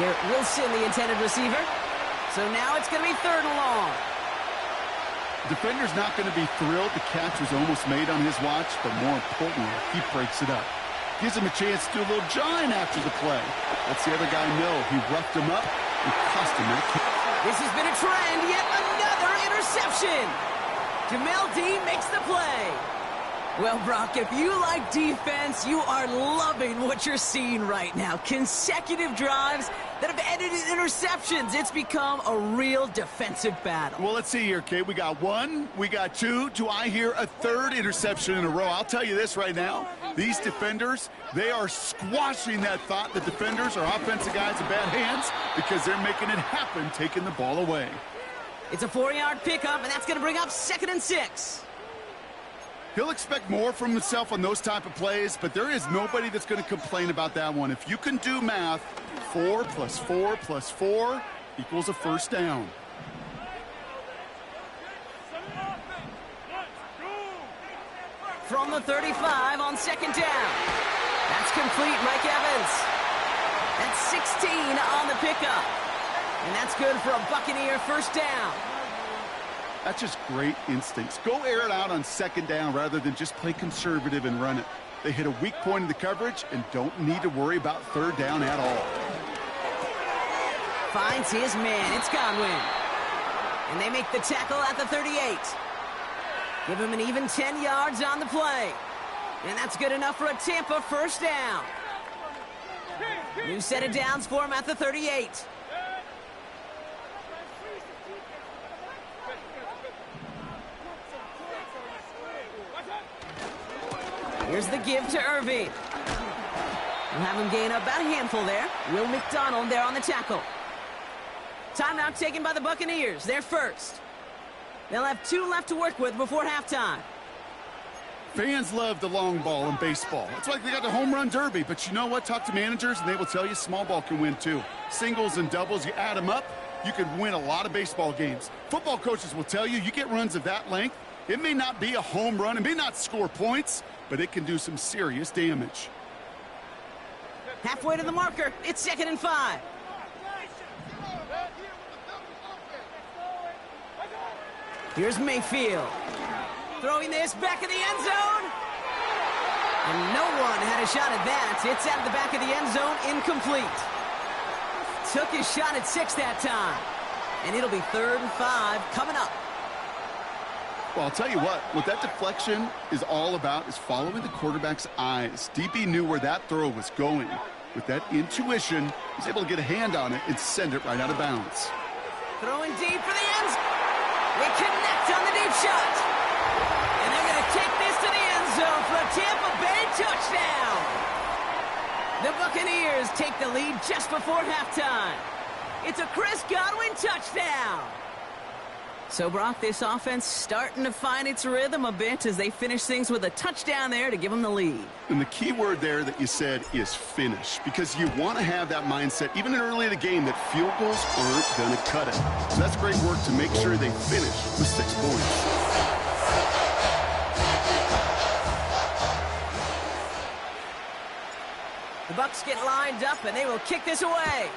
S8: Garrett Wilson, the intended receiver. So now it's going to be 3rd and long.
S9: Defender's not going to be thrilled the catch was almost made on his watch, but more importantly, he breaks it up. Gives him a chance to do a little jawing after the play. Lets the other guy know he roughed him up and cost him that kick.
S8: This has been a trend. Yet another interception. Jamel Dean makes the play. Well, Brock, if you like defense, you are loving what you're seeing right now. Consecutive drives that have ended in interceptions. It's become a real defensive battle.
S9: Well, let's see here, Kate. We got 1, we got 2. Do I hear a 3rd interception in a row? I'll tell you this right now. These defenders, they are squashing that thought that defenders are offensive guys in bad hands because they're making it happen, taking the ball away.
S8: It's a 4-yard pickup, and that's going to bring up 2nd and 6.
S9: He'll expect more from himself on those type of plays, but there is nobody that's going to complain about that one. If you can do math, 4 + 4 + 4 equals a first down.
S8: From the 35 on 2nd down. That's complete, Mike Evans. That's 16 on the pickup. And that's good for a Buccaneer first down.
S9: That's just great instincts. Go air it out on second down rather than just play conservative and run it. They hit a weak point in the coverage and don't need to worry about third down at all.
S8: Finds his man. It's Godwin. And they make the tackle at the 38. Give him an even 10 yards on the play. And that's good enough for a Tampa first down. New set of downs for him at the 38. Here's the give to Irving. We'll have him gain about a handful there. Will McDonald there on the tackle. Timeout taken by the Buccaneers. They're first. They'll have 2 left to work with before halftime.
S9: Fans love the long ball in baseball. That's why they got the home run derby. But you know what? Talk to managers, and they will tell you small ball can win too. Singles and doubles, you add them up, you could win a lot of baseball games. Football coaches will tell you, you get runs of that length, it may not be a home run, it may not score points, but it can do some serious damage.
S8: Halfway to the marker. It's 2nd and 5. Here's Mayfield. Throwing this back of the end zone. And no one had a shot at that. It's out of the back of the end zone, incomplete. Took his shot at 6 that time. And it'll be 3rd and 5 coming up.
S9: Well, I'll tell you what that deflection is all about is following the quarterback's eyes. DB knew where that throw was going. With that intuition, he's able to get a hand on it and send it right out of bounds.
S8: Throwing deep for the end zone. They connect on the deep shot. And they're going to take this to the end zone for a Tampa Bay touchdown. The Buccaneers take the lead just before halftime. It's a Chris Godwin touchdown. So, Brock, this offense starting to find its rhythm a bit as they finish things with a touchdown there to give them the lead.
S9: And the key word there that you said is finish, because you want to have that mindset, even early in the game, that field goals aren't going to cut it. So that's great work to make sure they finish with 6 points.
S8: The Bucs get lined up, and they will kick this away.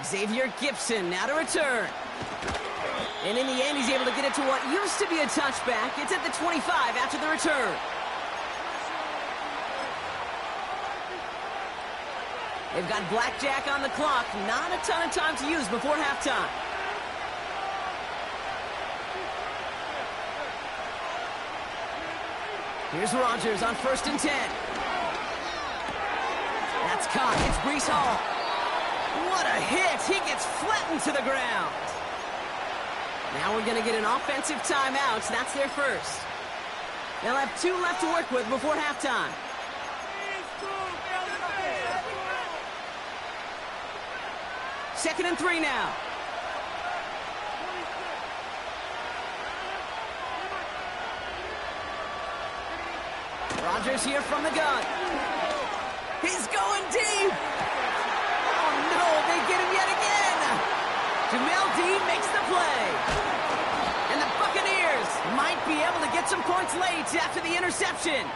S8: Xavier Gipson now to return. And in the end, he's able to get it to what used to be a touchback. It's at the 25 after the return. They've got blackjack on the clock. Not a ton of time to use before halftime. Here's Rodgers on 1st and 10. That's caught. It's Breece Hall. What a hit. He gets flattened to the ground. Now we're going to get an offensive timeout. That's their first. They'll have 2 left to work with before halftime. Second and 3 now. Rodgers here from the gun. He's going deep. Oh, no, they get him yet again. Jamel Dean makes the play. And the Buccaneers might be able to get some points late after the interception.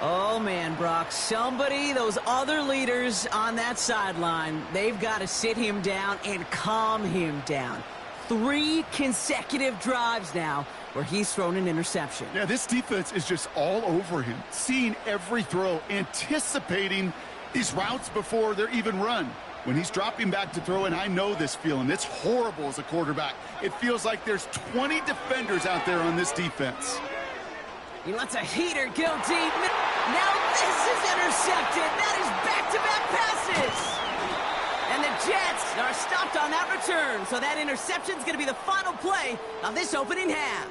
S8: Oh, man, Brock, those other leaders on that sideline, they've got to sit him down and calm him down. 3 consecutive drives now where he's thrown an interception.
S9: Yeah, this defense is just all over him, seeing every throw, anticipating these routes before they're even run. When he's dropping back to throw, and I know this feeling, it's horrible as a quarterback. It feels like there's 20 defenders out there on this defense.
S8: He lets a heater go deep. Now this is intercepted. That is back-to-back passes. And the Jets are stopped on that return. So that interception is going to be the final play of this opening half.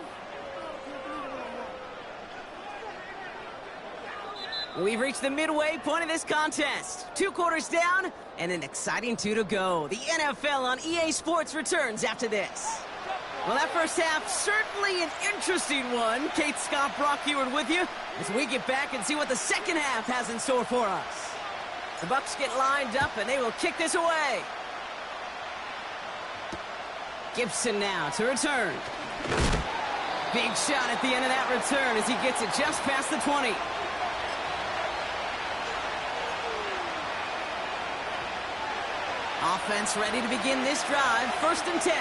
S8: We've reached the midway point of this contest. 2 quarters down and an exciting 2 to go. The NFL on EA Sports returns after this. Well, that first half, certainly an interesting one. Kate, Scott, Brock Heward with you as we get back and see what the second half has in store for us. The Bucs get lined up, and they will kick this away. Gibson now to return. Big shot at the end of that return as he gets it just past the 20. Offense ready to begin this drive. 1st and 10.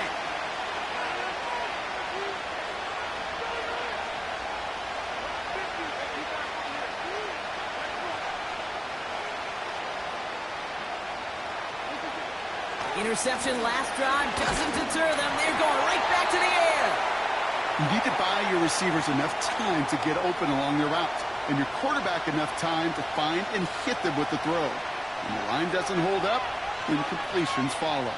S8: Interception last drive doesn't deter them. They're going right back to the air.
S9: You need to buy your receivers enough time to get open along their route, and your quarterback enough time to find and hit them with the throw. When the line doesn't hold up, incompletions follow.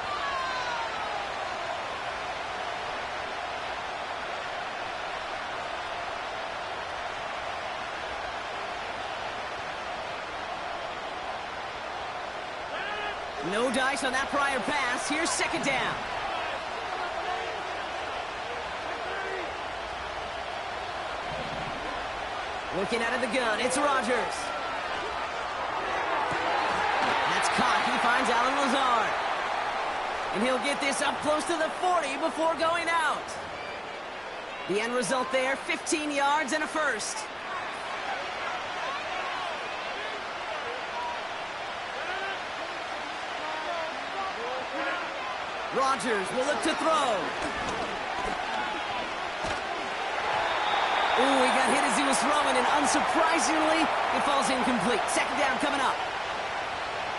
S8: No dice on that prior pass. Here's 2nd down. Looking out of the gun, it's Rodgers. That's caught. He finds Allen Lazard. And he'll get this up close to the 40 before going out. The end result there, 15 yards and a first. Rodgers will look to throw. Ooh, he got hit as he was throwing, and unsurprisingly, it falls incomplete. 2nd down coming up.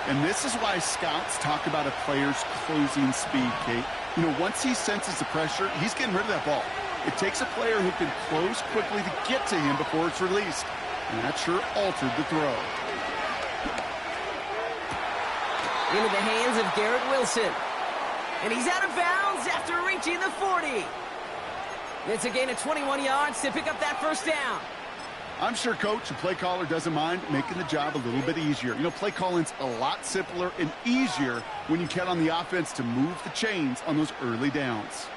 S9: And this is why scouts talk about a player's closing speed, Kate. You know, once he senses the pressure, he's getting rid of that ball. It takes a player who can close quickly to get to him before it's released. And that sure altered the throw.
S8: Into the hands of Garrett Wilson. And he's out of bounds after reaching the 40. It's a gain of 21 yards to pick up that 1st down.
S9: I'm sure coach and play caller doesn't mind making the job a little bit easier. You know, play calling's a lot simpler and easier when you count on the offense to move the chains on those early downs.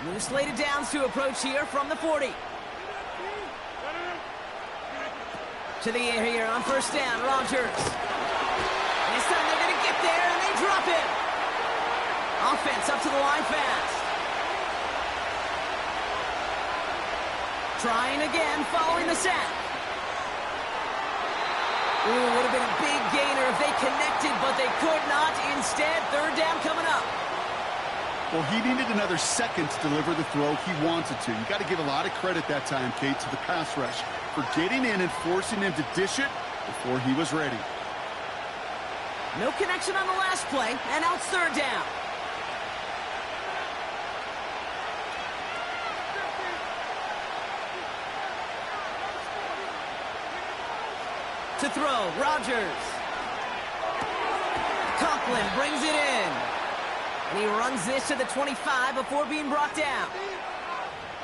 S8: New slated downs to approach here from the 40. To the air here on 1st down, Rodgers. And this time they're going to get there, and they drop it. Offense up to the line fast. Trying again following the sack. Ooh, would have been a big gainer if they connected, but they could not. Instead, 3rd down coming up.
S9: Well, he needed another second to deliver the throw he wanted to. You got to give a lot of credit that time, Kate, to the pass rush for getting in and forcing him to dish it before he was ready.
S8: No connection on the last play, and now it's 3rd down. To throw, Rodgers. Conklin brings it in. And he runs this to the 25 before being brought down.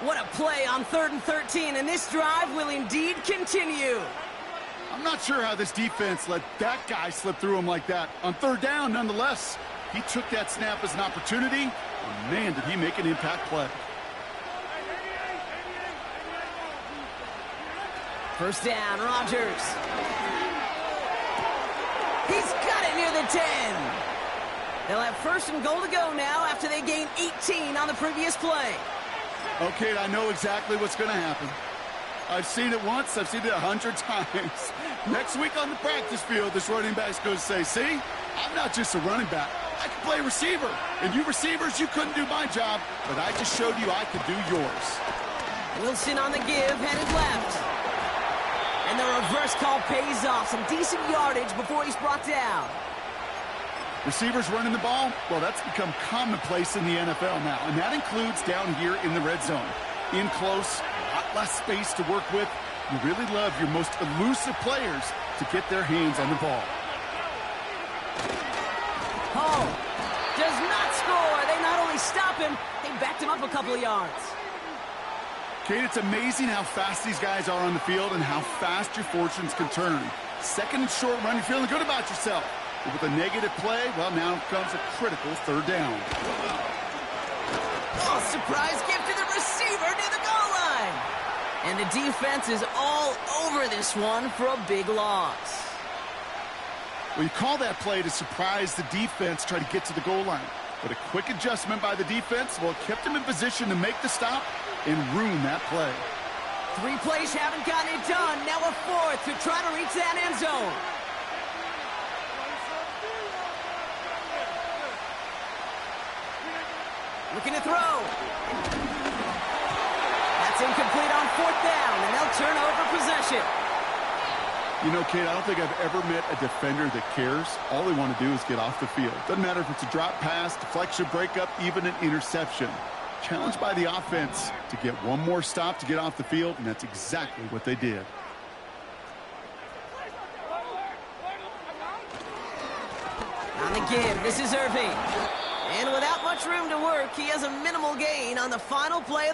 S8: What a play on 3rd and 13, and this drive will indeed continue.
S9: I'm not sure how this defense let that guy slip through him like that. On 3rd down, nonetheless, he took that snap as an opportunity, and man, did he make an impact play.
S8: 1st down, Rodgers. He's got it near the 10. They'll have 1st and goal to go now after they gain 18 on the previous play.
S9: Okay, I know exactly what's going to happen. I've seen it once, I've seen it 100 times. Next week on the practice field, this running back's going to say, see, I'm not just a running back. I can play receiver. And you receivers, you couldn't do my job, but I just showed you I could do yours.
S8: Wilson on the give, headed left. And the reverse call pays off. Some decent yardage before he's brought down.
S9: Receivers running the ball, well, that's become commonplace in the NFL now, and that includes down here in the red zone. In close, a lot less space to work with. You really love your most elusive players to get their hands on the ball.
S8: Hall does not score. They not only stop him, they backed him up a couple of yards.
S9: Kate, it's amazing how fast these guys are on the field and how fast your fortunes can turn. 2nd and short run, you're feeling good about yourself. But with a negative play, well, now comes a critical 3rd down.
S8: Oh, surprise gift to the receiver near the goal line. And the defense is all over this one for a big loss.
S9: Well, you call that play to surprise the defense, try to get to the goal line. But a quick adjustment by the defense, well, it kept him in position to make the stop and ruin that play.
S8: 3 plays haven't gotten it done. Now a 4th to try to reach that end zone. Looking to throw. That's incomplete on 4th down, and they'll turn over possession.
S9: You know, Kate, I don't think I've ever met a defender that cares. All they want to do is get off the field. Doesn't matter if it's a drop pass, deflection, breakup, even an interception. Challenged by the offense to get one more stop to get off the field, and that's exactly what they did.
S8: On the give, this is Irving. And without much room to work, he has a minimal gain on the final play.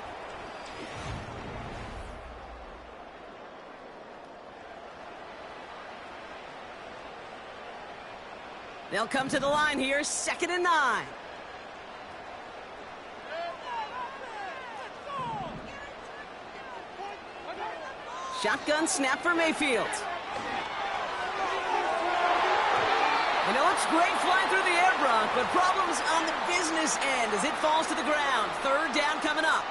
S8: They'll come to the line here, 2nd and 9. Shotgun snap for Mayfield. You know, it's great flying through the air, Brock, but problems on the business end as it falls to the ground. 3rd down coming up.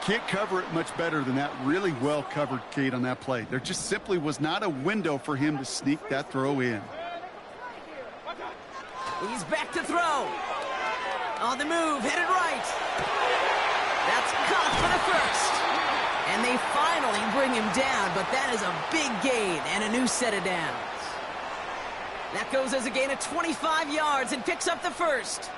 S9: Can't cover it much better than that. Really well covered, Kate, on that play. There just simply was not a window for him to sneak that throw in.
S8: He's back to throw. On the move, headed right. That's caught for the first. And they finally bring him down, but that is a big gain and a new set of downs. That goes as a gain of 25 yards and picks up the first.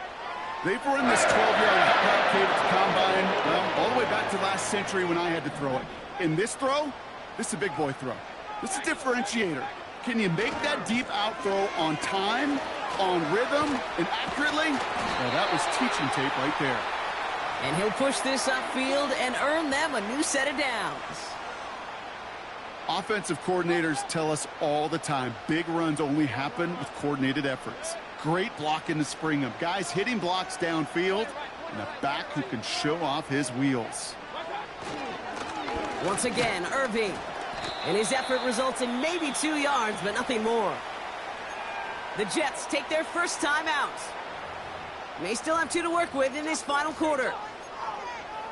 S9: They've run this 12-yard route, Kate, at the combine, well, all the way back to last century when I had to throw it. In this throw, this is a big boy throw. This is a differentiator. Can you make that deep out throw on time, on rhythm, and accurately? Well, that was teaching tape right there.
S8: And he'll push this upfield and earn them a new set of downs.
S9: Offensive coordinators tell us all the time, big runs only happen with coordinated efforts. Great block in the spring of guys hitting blocks downfield, and a back who can show off his wheels.
S8: Once again, Irving. And his effort results in maybe 2 yards, but nothing more. The Jets take their first time out. May still have 2 to work with in this final quarter.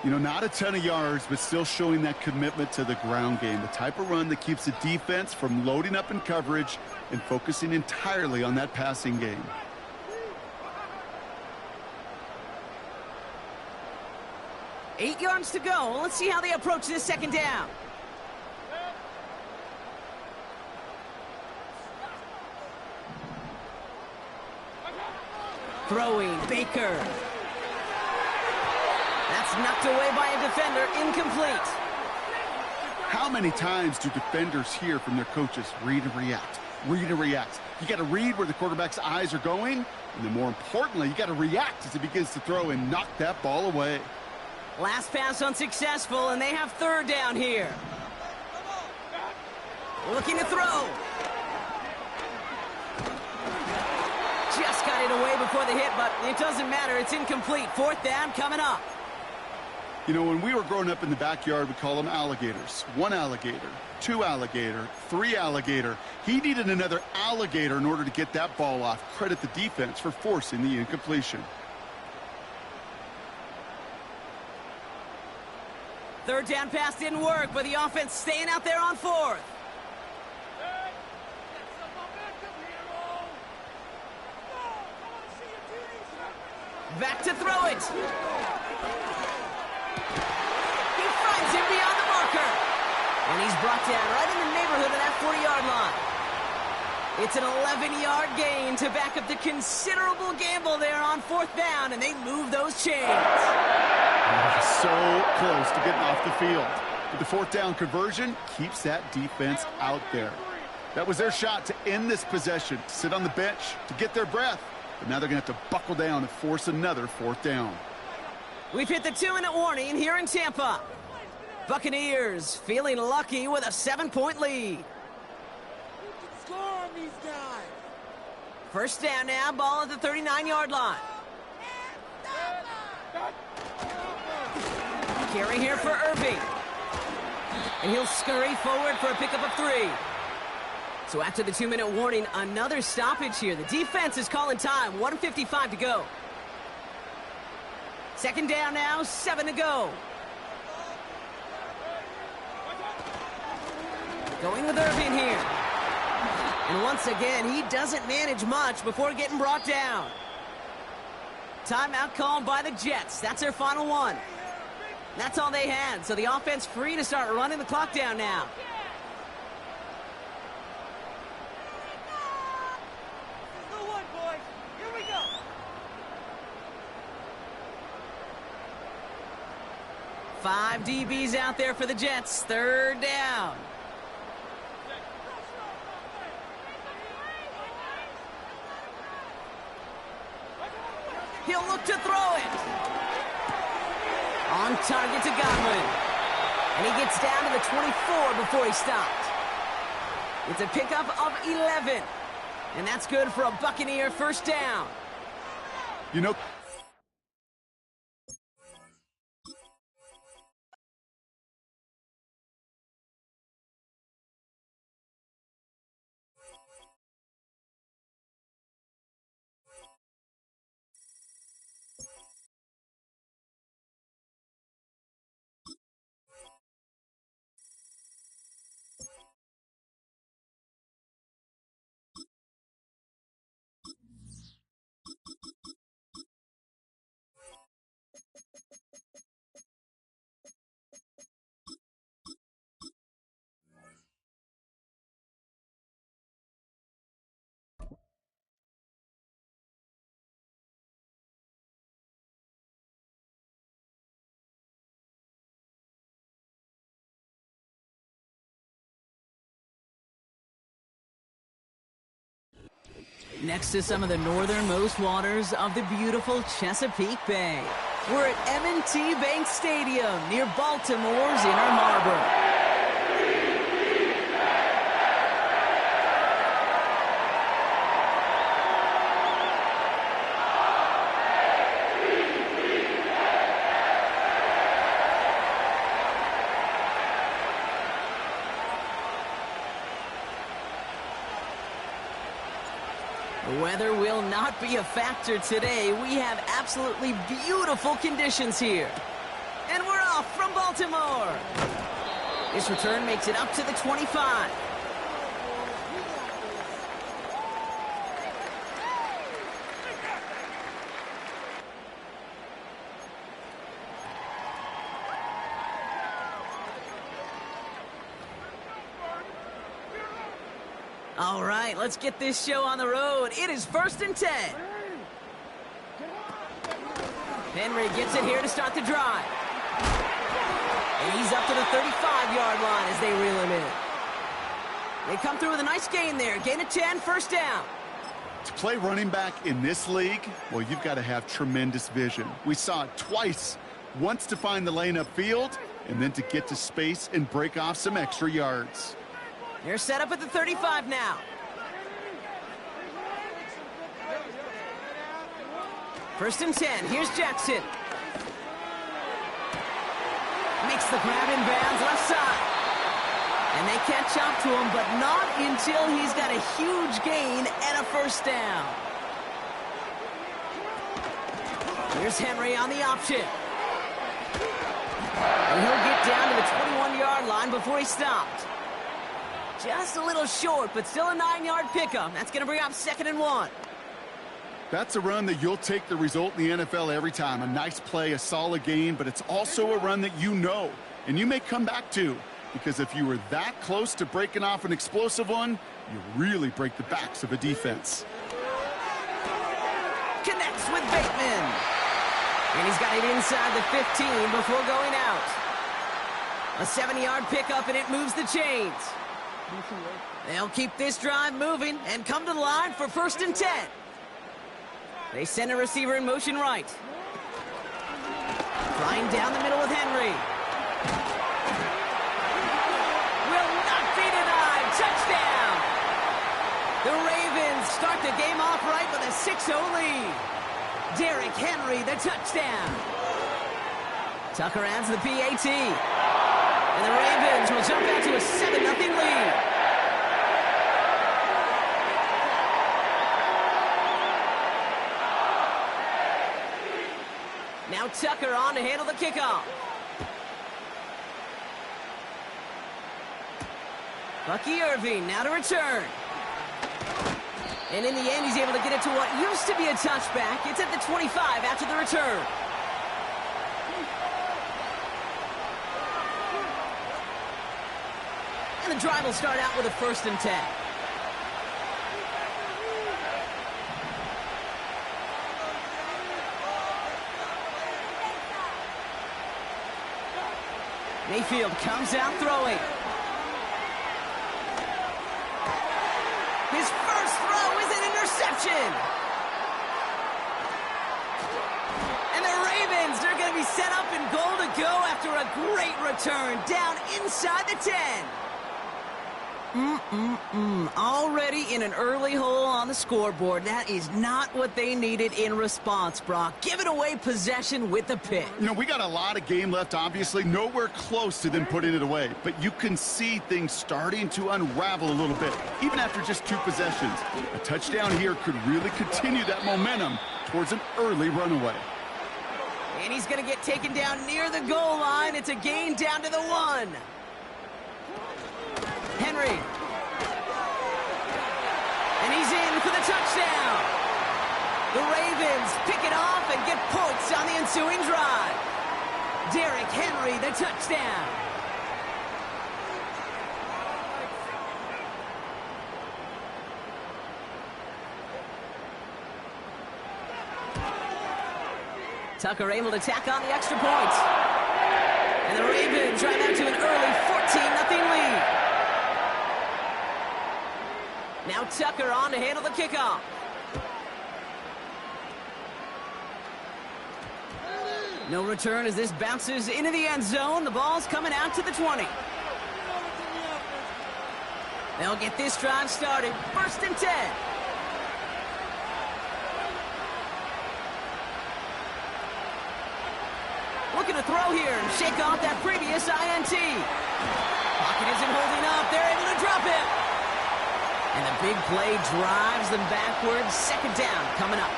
S9: You know, not a ton of yards, but still showing that commitment to the ground game. The type of run that keeps the defense from loading up in coverage and focusing entirely on that passing game.
S8: Eight yards to go. Let's see how they approach this 2nd down. Throwing, Baker. That's knocked away by a defender, incomplete.
S9: How many times do defenders hear from their coaches, read and react, read and react? You got to read where the quarterback's eyes are going, and then more importantly, you got to react as he begins to throw and knock that ball away.
S8: Last pass unsuccessful, and they have 3rd down here. Looking to throw. Just got it away before the hit, but it doesn't matter. It's incomplete. 4th down coming up.
S9: You know, when we were growing up in the backyard, we call them alligators. 1 alligator, 2 alligator, 3 alligator. He needed another alligator in order to get that ball off. Credit the defense for forcing the incompletion.
S8: 3rd down pass didn't work, but the offense staying out there on 4th. Back to throw it. He finds him beyond the marker. And he's brought down right in the neighborhood of that 40-yard line. It's an 11-yard gain to back up the considerable gamble there on 4th down, and they move those chains.
S9: So close to getting off the field. But the 4th down conversion keeps that defense out there. That was their shot to end this possession, to sit on the bench, to get their breath. But now they're going to have to buckle down and force another 4th down.
S8: We've hit the 2-minute warning here in Tampa. Buccaneers feeling lucky with a 7-point lead.
S6: Score on these guys.
S8: 1st down now, ball at the 39-yard line. Carry here for Irving. And he'll scurry forward for a pickup of 3. So after the 2-minute warning, another stoppage here. The defense is calling time. 1:55 to go. 2nd down now, 7 to go. Going with Irving here. And once again, he doesn't manage much before getting brought down. timeout called by the Jets. That's their final one. That's all they had, so the offense free to start running the clock down now.
S6: This is the one, boys. Here we go.
S8: Five DBs out there for the Jets. Third down. He'll look to throw it. On target to Godwin. And he gets down to the 24 before he stopped. It's a pickup of 11. And that's good for a Buccaneer first down.
S9: You know,
S8: Next to some of the northernmost waters of the beautiful Chesapeake Bay. We're at M&T Bank Stadium near Baltimore's Inner Harbor. The weather will not be a factor today. We have absolutely beautiful conditions here. And we're off from Baltimore. This return makes it up to the 25. All right, let's get this show on the road. It is 1st and 10. Henry gets it here to start the drive. And he's up to the 35-yard line as they reel him in. They come through with a nice gain there. Gain of 10, first down.
S9: to play running back in this league, well, you've got to have tremendous vision. We saw it twice. Once to find the lane upfield, and then to get to space and break off some extra yards.
S8: They're set up at the 35 now. First and 10. Here's Jackson. Makes the grab in bounds left side. And they catch up to him, but not until he's got a huge gain and a first down. Here's Henry on the option. And he'll get down to the 21-yard line before he stopped. Just a little short, but still a 9-yard pickup. That's going to bring up 2nd and 1.
S9: That's a run that you'll take the result in the NFL every time. A nice play, a solid gain, but it's also a run that you know, and you may come back to, because if you were that close to breaking off an explosive one, you really break the backs of a defense.
S8: Connects with Bateman. And he's got it inside the 15 before going out. A 7-yard pickup, and it moves the chains. They'll keep this drive moving and come to the line for 1st and 10. They send a receiver in motion right. Flying down the middle with Henry. Will not be denied. Touchdown! The Ravens start the game off right with a 6-0 lead. Derrick Henry, the touchdown. Tucker adds the PAT. And the Ravens will jump out to a 7-0 lead. Now Tucker on to handle the kickoff. Bucky Irving now to return. And in the end, he's able to get it to what used to be a touchback. It's at the 25 after the return. And the drive will start out with a 1st and 10. Mayfield comes out throwing. His first throw is an interception. And the Ravens, they're going to be set up in goal to go after a great return down inside the 10. Already in an early hole on the scoreboard. That is not what they needed in response, Brock. Giving away possession with the pick.
S9: You know, we got a lot of game left, obviously. Nowhere close to them putting it away. But you can see things starting to unravel a little bit, even after just 2 possessions. A touchdown here could really continue that momentum towards an early runaway.
S8: And he's going to get taken down near the goal line. It's a gain down to the 1. Henry. And he's in for the touchdown. The Ravens pick it off and get points on the ensuing drive. Derrick Henry, the touchdown. Tucker able to tack on the extra points. And the Ravens drive out to an early 14-0 lead. Now Tucker on to handle the kickoff. No return as this bounces into the end zone. The ball's coming out to the 20. They'll get this drive started. 1st and 10. Looking to throw here and shake off that previous INT. Pocket isn't holding up. They're able to drop it. And the big play drives them backwards. 2nd down coming up.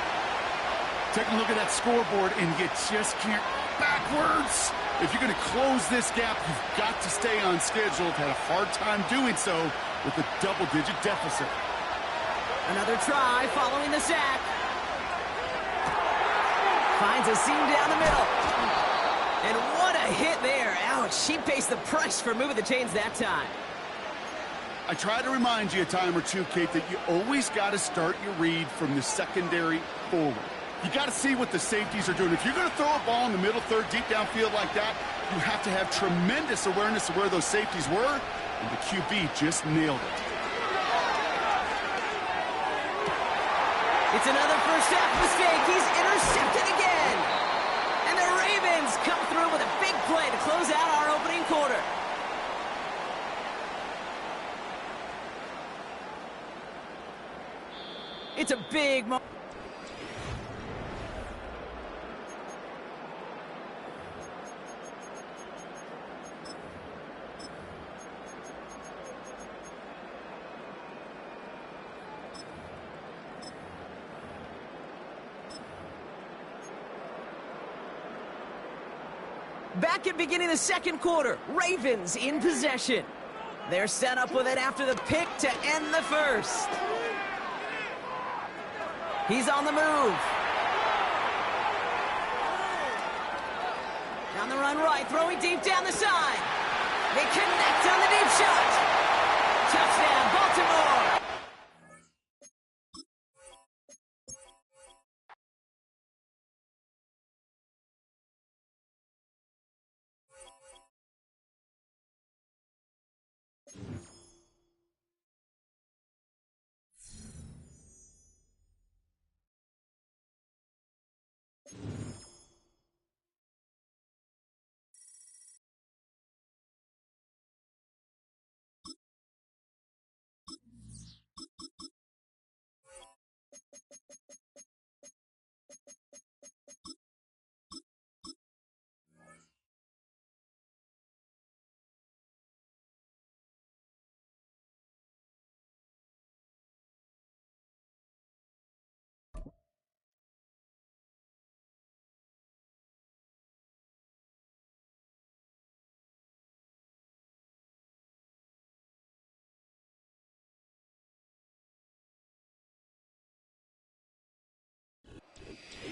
S9: Take a look at that scoreboard, and you just can't backwards. If you're going to close this gap, you've got to stay on schedule. Had a hard time doing so with a double-digit deficit.
S8: Another try following the sack. Finds a seam down the middle. And what a hit there. Ouch, she pays the price for moving the chains that time.
S9: I try to remind you a time or two, Kate, that you always got to start your read from the secondary forward. You got to see what the safeties are doing. If you're going to throw a ball in the middle third, deep downfield like that, you have to have tremendous awareness of where those safeties were, and the QB just nailed it.
S8: It's another first half mistake. He's intercepted again. And the Ravens come through with a big play to close out our opening quarter. It's a big moment. Back at beginning the 2nd quarter, Ravens in possession. They're set up with it after the pick to end the 1st. He's on the move. Down the run right, throwing deep down the side. They connect on the deep shot. Touchdown, Baltimore.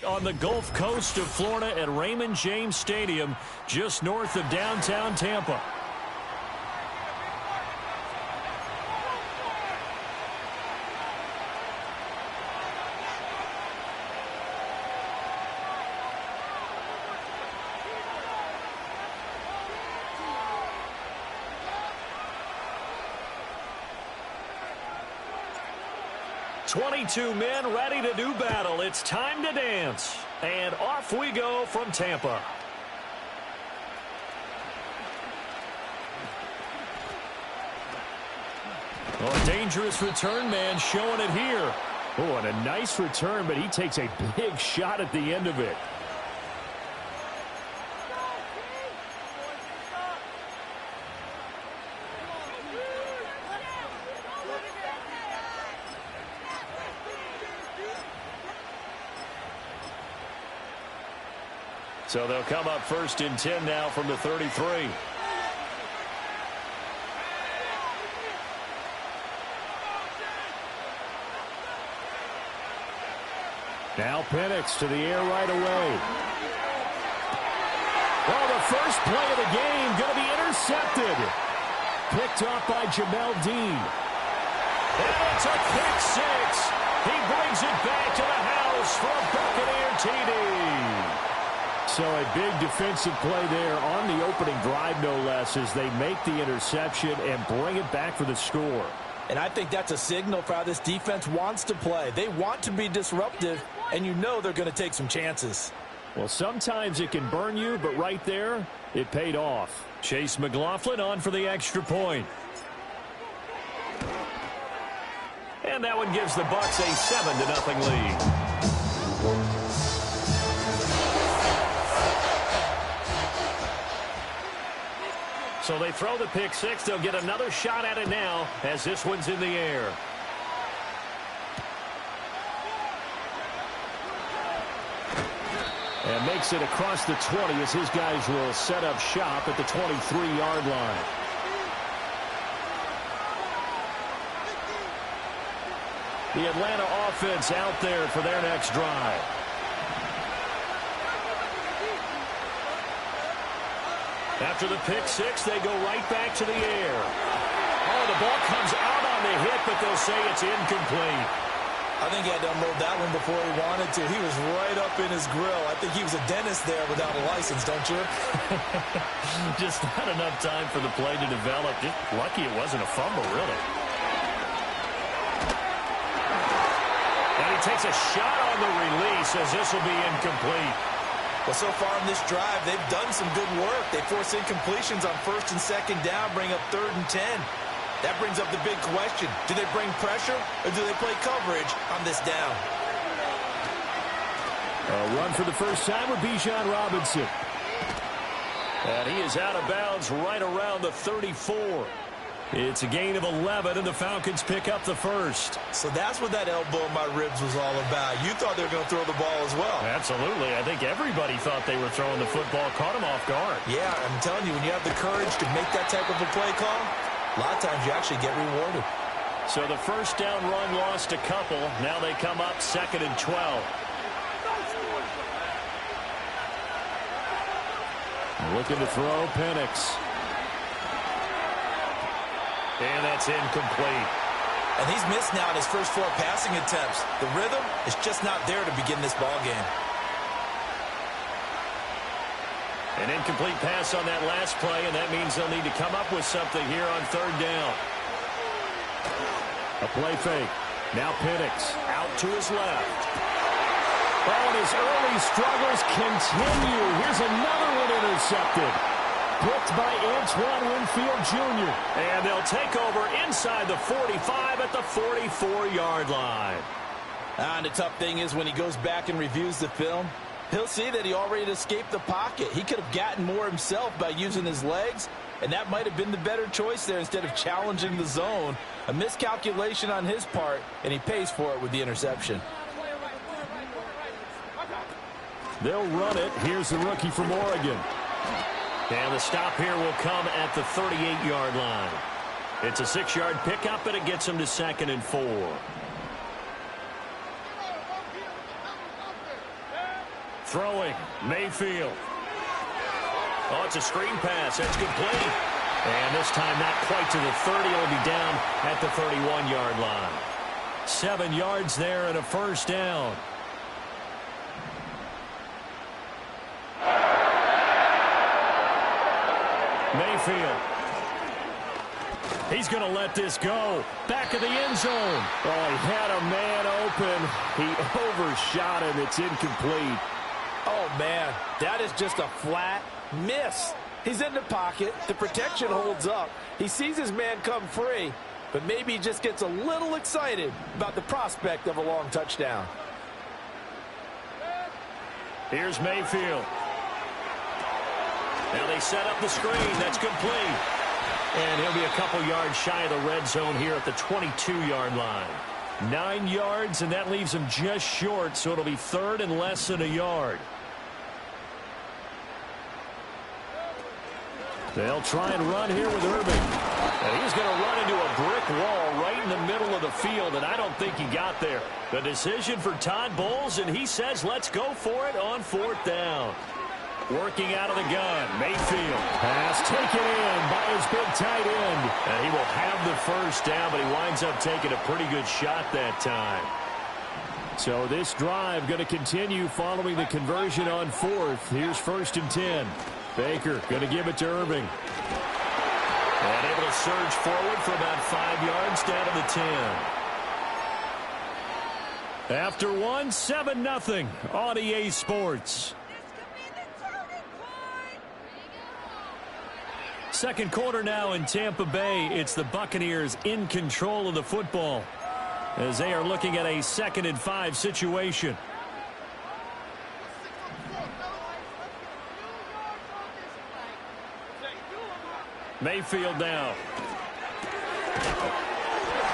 S3: tonight on the Gulf Coast of Florida at Raymond James Stadium, just north of downtown Tampa. "22 men ready to do battle. It's time to dance." And off we go from Tampa. Oh, a dangerous return man showing it here. Oh, and a nice return, but he takes a big shot at the end of it. So they'll come up 1st and 10 now from the 33. Now Penix to the air right away. Well, the first play of the game going to be intercepted. Picked off by Jamel Dean. And it's a pick six. He brings it back to the house for a Buccaneer TD. So a big defensive play there on the opening drive, no less, as they make the interception and bring it back for the score.
S2: And I think that's a signal for how this defense wants to play. They want to be disruptive, and you know they're going to take some chances.
S3: Well, sometimes it can burn you, but right there, it paid off. Chase McLaughlin on for the extra point. And that one gives the Bucs a 7-0 lead. So they throw the pick six. They'll get another shot at it now as this one's in the air. And makes it across the 20 as his guys will set up shop at the 23-yard line. The Atlanta offense out there for their next drive. After the pick six, they go right back to the air. Oh, the ball comes out on the hit, but they'll say it's incomplete.
S2: I think he had to unload that one before he wanted to. He was right up in his grill. I think he was a dentist there without a license, don't you?
S3: Just not enough time for the play to develop. Just lucky it wasn't a fumble, really. And he takes a shot on the release as this will be incomplete.
S2: Well, so far in this drive, they've done some good work. They force incompletions on 1st and 2nd down, bring up 3rd and 10. That brings up the big question. Do they bring pressure or do they play coverage on this down?
S3: A run for the first time with Bijan Robinson. And he is out of bounds right around the 34. It's a gain of 11, and the Falcons pick up the first.
S2: So that's what that elbow in my ribs was all about. You thought they were going to throw the ball as well.
S3: Absolutely. I think everybody thought they were throwing the football, caught him off guard.
S2: Yeah, I'm telling you, when you have the courage to make that type of a play call, a lot of times you actually get rewarded.
S3: So the first down run lost a couple. Now they come up 2nd and 12. Looking to throw, Penix. And that's incomplete.
S2: And he's missed now in his first 4 passing attempts. The rhythm is just not there to begin this ball game.
S3: An incomplete pass on that last play, and that means they'll need to come up with something here on 3rd down. A play fake. Now Penix out to his left. Oh, and his early struggles continue. Here's another one intercepted. Picked by Antoine Winfield Jr. And they'll take over inside the 45 at the 44-yard line.
S2: And the tough thing is when he goes back and reviews the film, he'll see that he already escaped the pocket. He could have gotten more himself by using his legs, and that might have been the better choice there instead of challenging the zone. A miscalculation on his part, and he pays for it with the interception.
S3: They'll run it. Here's the rookie from Oregon. And the stop here will come at the 38-yard line. It's a 6-yard pickup, and it gets him to 2nd and 4. throwing. Mayfield.
S1: Oh, it's a screen pass. That's complete. And this time not quite to the 30. It'll be down at the 31-yard line.
S3: 7 yards there and a first down. Mayfield. He's going to let this go. Back of the end zone. Oh, he had a man open. He overshot him. It's incomplete.
S2: Oh, man, that is just a flat miss. He's in the pocket. The protection holds up. He sees his man come free, but maybe he just gets a little excited about the prospect of a long touchdown.
S3: Here's Mayfield.
S1: Now they set up the screen. That's complete. And he'll be a couple yards shy of the red zone here at the 22-yard line.
S3: 9 yards, and that leaves him just short, so it'll be third and less than a yard. They'll try and run here with Irving.
S1: And he's going to run into a brick wall right in the middle of the field, and I don't think he got there. The decision for Todd Bowles, and he says let's go for it on 4th down.
S3: Working out of the gun, Mayfield. Pass taken in by his big tight end.
S1: And he will have the first down, but he winds up taking a pretty good shot that time.
S3: So this drive going to continue following the conversion on 4th. Here's 1st and 10. Baker going to give it to Irving.
S1: And able to surge forward for about 5 yards down to the 10.
S3: After 1, 7-0 on EA Sports. Second quarter now in Tampa Bay. It's the Buccaneers in control of the football as they are looking at a 2nd and 5 situation. Mayfield now.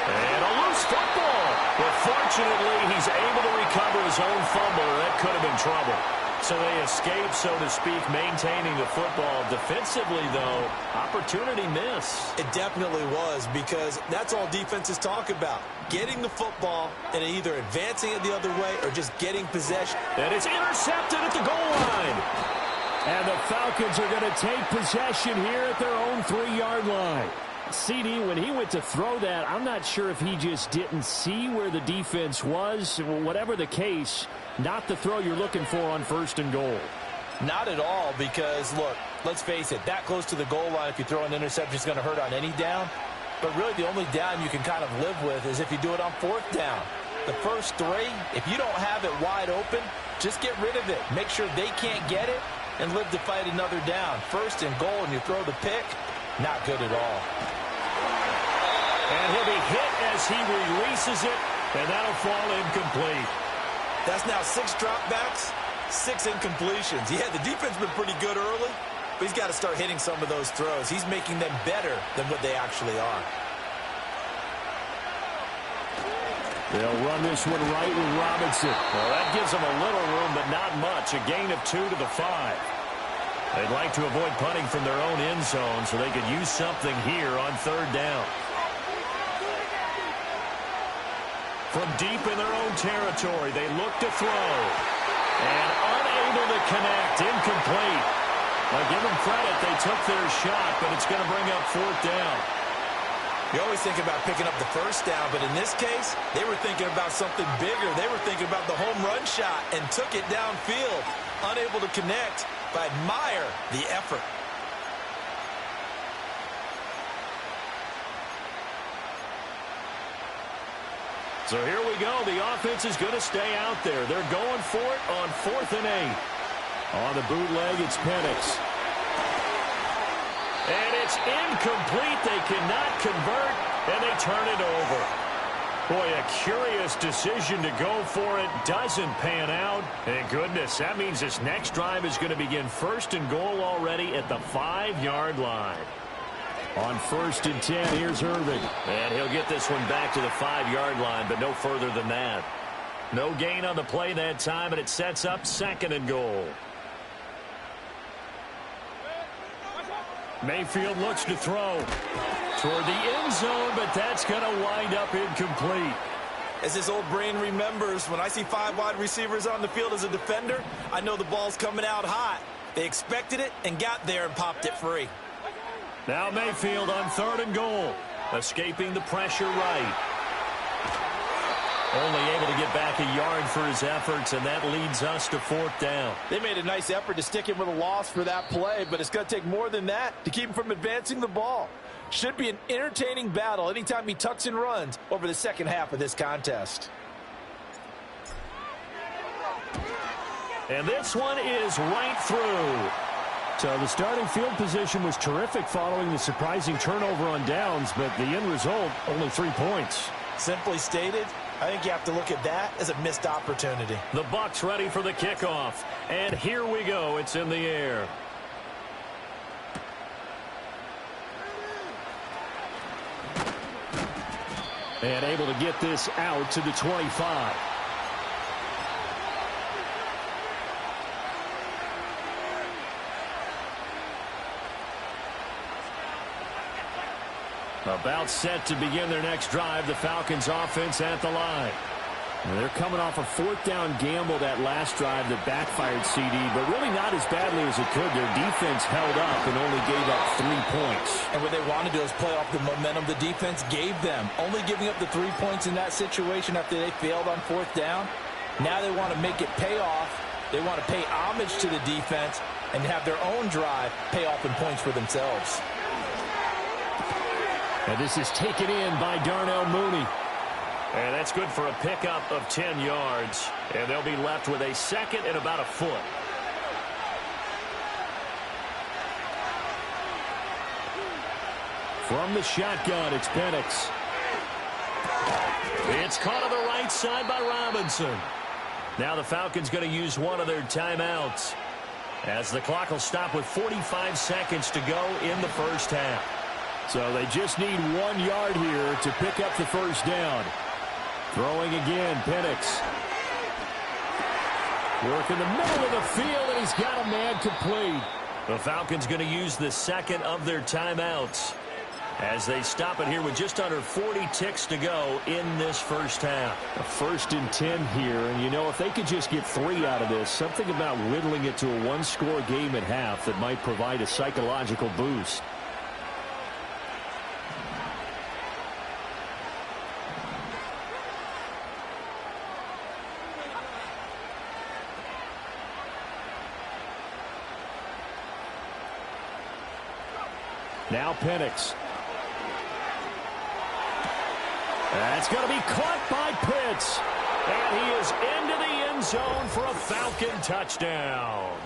S1: And a loose football. But fortunately, he's able to recover his own fumble. That could have been trouble. So they escape, so to speak, maintaining the football. Defensively, though, opportunity miss.
S7: It definitely was, because that's all defenses talk about. Getting the football and either advancing it the other way or just getting possession.
S1: And it's intercepted at the goal line.
S3: And the Falcons are going to take possession here at their own 3-yard line. CD, when he went to throw that, I'm not sure if he just didn't see where the defense was. Whatever the case, not the throw you're looking for on 1st and goal.
S2: Not at all, because, look, let's face it, that close to the goal line, if you throw an interception, is going to hurt on any down. But really, the only down you can kind of live with is if you do it on 4th down. The first 3, if you don't have it wide open, just get rid of it. Make sure they can't get it and live to fight another down. 1st and goal, and you throw the pick, not good at all.
S1: And he'll be hit as he releases it, and that'll fall incomplete.
S7: That's now 6 dropbacks, 6 incompletions. Yeah, the defense has been pretty good early, but he's got to start hitting some of those throws. He's making them better than what they actually are.
S3: They'll run this one right with Robinson.
S1: Well, that gives them a little room, but not much. A gain of 2 to the 5. They'd like to avoid punting from their own end zone so they could use something here on 3rd down. From deep in their own territory, they look to throw. And unable to connect, incomplete. Now, give them credit, they took their shot, but it's going to bring up 4th down.
S7: You always think about picking up the first down, but in this case, they were thinking about something bigger. They were thinking about the home run shot and took it downfield. Unable to connect, but admire the effort.
S1: So here we go. The offense is going to stay out there. They're going for it on 4th and 8.
S3: On the bootleg, it's Penix.
S1: And it's incomplete. They cannot convert, and they turn it over. Boy, a curious decision to go for it. Doesn't pan out. And goodness, that means this next drive is going to begin 1st and goal already at the 5-yard line.
S3: On 1st and 10, here's Irving.
S1: And he'll get this one back to the 5-yard line, but no further than that. No gain on the play that time, and it sets up 2nd and goal.
S3: Mayfield looks to throw toward the end zone, but that's going to wind up incomplete.
S7: As his old brain remembers, when I see 5 wide receivers on the field as a defender, I know the ball's coming out hot. They expected it and got there and popped it free.
S3: Now Mayfield on 3rd and goal. Escaping the pressure right. Only able to get back a yard for his efforts, and that leads us to 4th down.
S2: They made a nice effort to stick him with a loss for that play, but it's going to take more than that to keep him from advancing the ball. Should be an entertaining battle anytime he tucks and runs over the second half of this contest.
S3: And this one is right through. So the starting field position was terrific following the surprising turnover on downs, but the end result, only 3 points.
S7: Simply stated, I think you have to look at that as a missed opportunity.
S3: The Bucs ready for the kickoff. And here we go. It's in the air. And able to get this out to the 25. About set to begin their next drive. The Falcons offense at the line. They're coming off a 4th down gamble that last drive that backfired CD, but really not as badly as it could. Their defense held up and only gave up 3 points.
S2: And what they want to do is play off the momentum the defense gave them. Only giving up the 3 points in that situation after they failed on 4th down. Now they want to make it pay off. They want to pay homage to the defense and have their own drive pay off in points for themselves.
S3: And this is taken in by Darnell Mooney. And that's good for a pickup of 10 yards. And they'll be left with a 2nd and about a foot. From the shotgun, it's Penix. It's caught on the right side by Robinson. Now the Falcons going to use one of their timeouts, as the clock will stop with 45 seconds to go in the first half. So they just need 1 yard here to pick up the first down. Throwing again, Penix. Work in the middle of the field, and he's got a man complete. The Falcons going to use the 2nd of their timeouts as they stop it here with just under 40 ticks to go in this first half. A 1st and 10 here, and you know, if they could just get 3 out of this, something about whittling it to a 1-score game at half that might provide a psychological boost. Now Penix. That's going to be caught by Pitts. And he is into the end zone for a Falcon touchdown.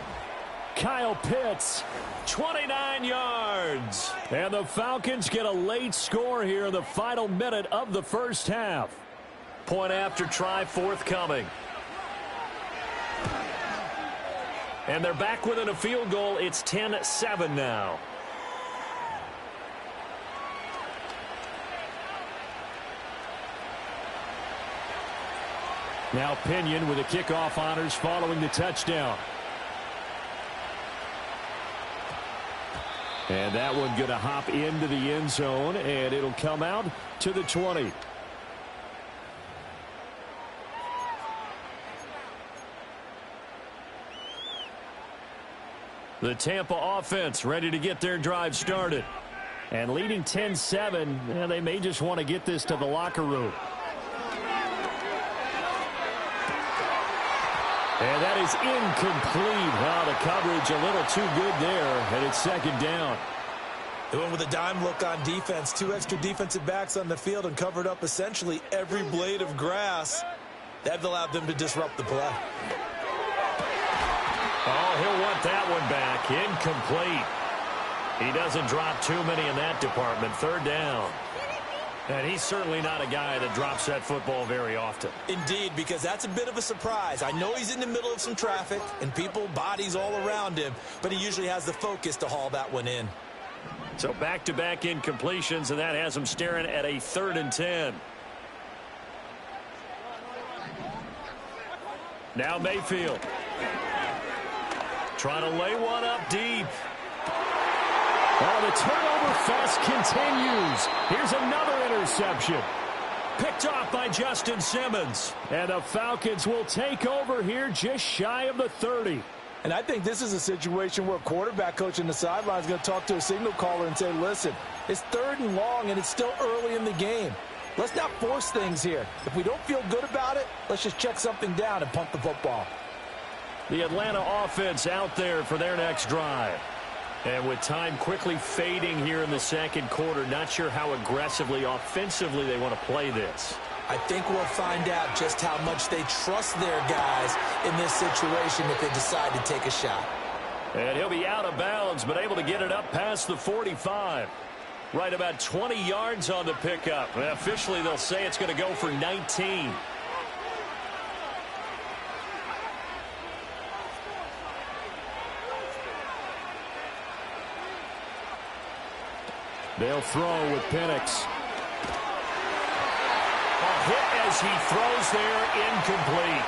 S3: Kyle Pitts, 29 yards. And the Falcons get a late score here in the final minute of the first half. Point after try forthcoming. And they're back within a field goal. It's 10-7 now. Now Pinion with the kickoff honors following the touchdown. And that one going to hop into the end zone, and it'll come out to the 20. The Tampa offense ready to get their drive started. And leading 10-7, they may just want to get this to the locker room. And that is incomplete. Wow, the coverage a little too good there, and it's 2nd down.
S7: They went with a dime look on defense. 2 extra defensive backs on the field and covered up essentially every blade of grass. That allowed them to disrupt the play.
S3: Oh, he'll want that one back. Incomplete. He doesn't drop too many in that department. 3rd down. And he's certainly not a guy that drops that football very often.
S7: Indeed, because that's a bit of a surprise. I know he's in the middle of some traffic and people, bodies all around him, but he usually has the focus to haul that one in.
S3: So back-to-back incompletions, and that has him staring at a 3rd and 10. Now Mayfield. Trying to lay one up deep. Oh, the turnover fest continues. Here's another interception.
S1: picked off by Justin Simmons.
S3: And the Falcons will take over here just shy of the 30.
S2: And I think this is a situation where a quarterback coach in the sideline is going to talk to a signal caller and say, listen, it's 3rd and long, and it's still early in the game. Let's not force things here. If we don't feel good about it, let's just check something down and punt the football.
S3: The Atlanta offense out there for their next drive. And with time quickly fading here in the second quarter, not sure how aggressively, offensively they want to play this.
S7: I think we'll find out just how much they trust their guys in this situation if they decide to take a shot.
S3: And he'll be out of bounds, but able to get it up past the 45. Right about 20 yards on the pickup. And officially, they'll say it's going to go for 19. They'll throw with Penix. A hit as he throws there, incomplete.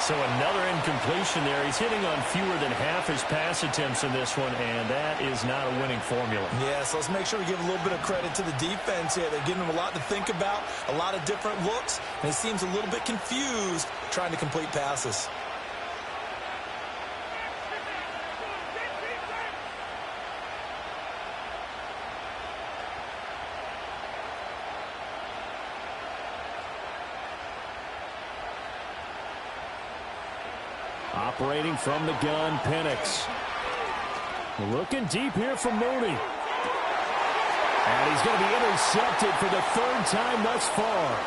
S3: So another incompletion there. He's hitting on fewer than half his pass attempts in this one, and that is not a winning formula.
S7: Yes, let's make sure we give a little bit of credit to the defense here. They're giving him a lot to think about, a lot of different looks, and he seems a little bit confused trying to complete passes.
S3: Operating from the gun, Penix. Looking deep here from Mooney. And he's going to be intercepted for the 3rd time thus far.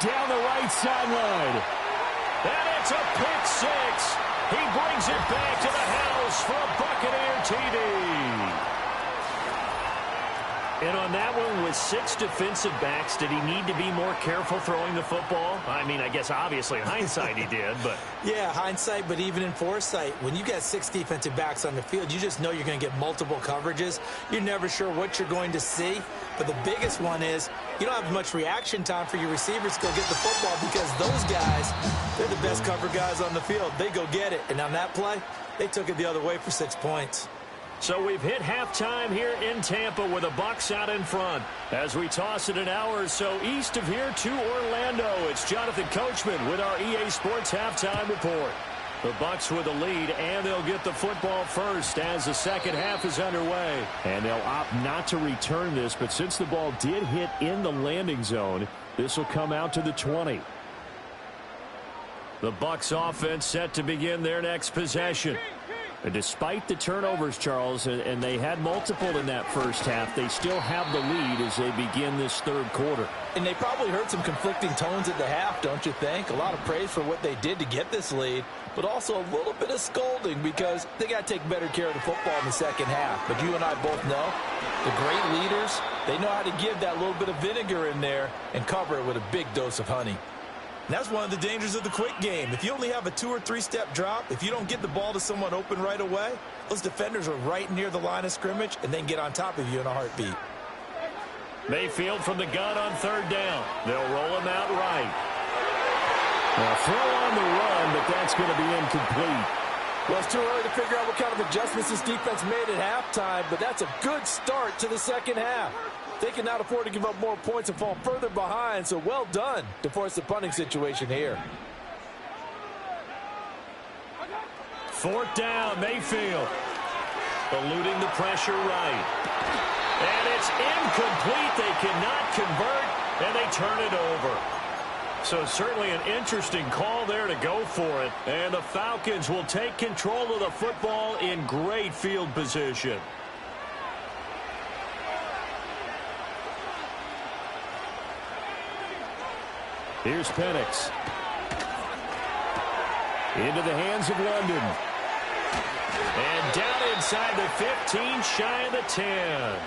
S3: Down the right sideline.
S1: And it's a pick 6. He brings it back to the house for a Buccaneer TD.
S3: And on that one, with 6 defensive backs, did he need to be more careful throwing the football? I mean, I guess obviously in hindsight he did, but...
S7: Yeah, hindsight, but even in foresight, when you got 6 defensive backs on the field, you just know you're going to get multiple coverages. You're never sure what you're going to see. But the biggest one is you don't have much reaction time for your receivers to go get the football because those guys, they're the best cover guys on the field. They go get it. And on that play, they took it the other way for 6 points.
S3: So we've hit halftime here in Tampa with the Bucs out in front. As we toss it an hour or so east of here to Orlando, it's Jonathan Coachman with our EA Sports Halftime Report. The Bucs with the lead, and they'll get the football first as the second half is underway. And they'll opt not to return this, but since the ball did hit in the landing zone, this will come out to the 20. The Bucs offense set to begin their next possession. And despite the turnovers, Charles, and they had multiple in that first half, they still have the lead as they begin this 3rd quarter.
S2: And they probably heard some conflicting tones at the half, don't you think? A lot of praise for what they did to get this lead, but also a little bit of scolding because they got to take better care of the football in the second half. But you and I both know the great leaders, they know how to give that little bit of vinegar in there and cover it with a big dose of honey.
S7: And that's one of the dangers of the quick game. If you only have a 2- or 3-step drop, if you don't get the ball to someone open right away, those defenders are right near the line of scrimmage, and they can get on top of you in a heartbeat.
S3: Mayfield from the gun on 3rd down. They'll roll him out right. Now throw on the run, but that's going to be incomplete.
S2: Well, it's too early to figure out what kind of adjustments this defense made at halftime, but that's a good start to the second half. They can not afford to give up more points and fall further behind, so well done to force the punting situation here.
S3: 4th down, Mayfield. Eluding the pressure right. And it's incomplete. They cannot convert, and they turn it over. So certainly an interesting call there to go for it. And the Falcons will take control of the football in great field position. Here's Penix. Into the hands of London. And down inside the 15, shy of the 10.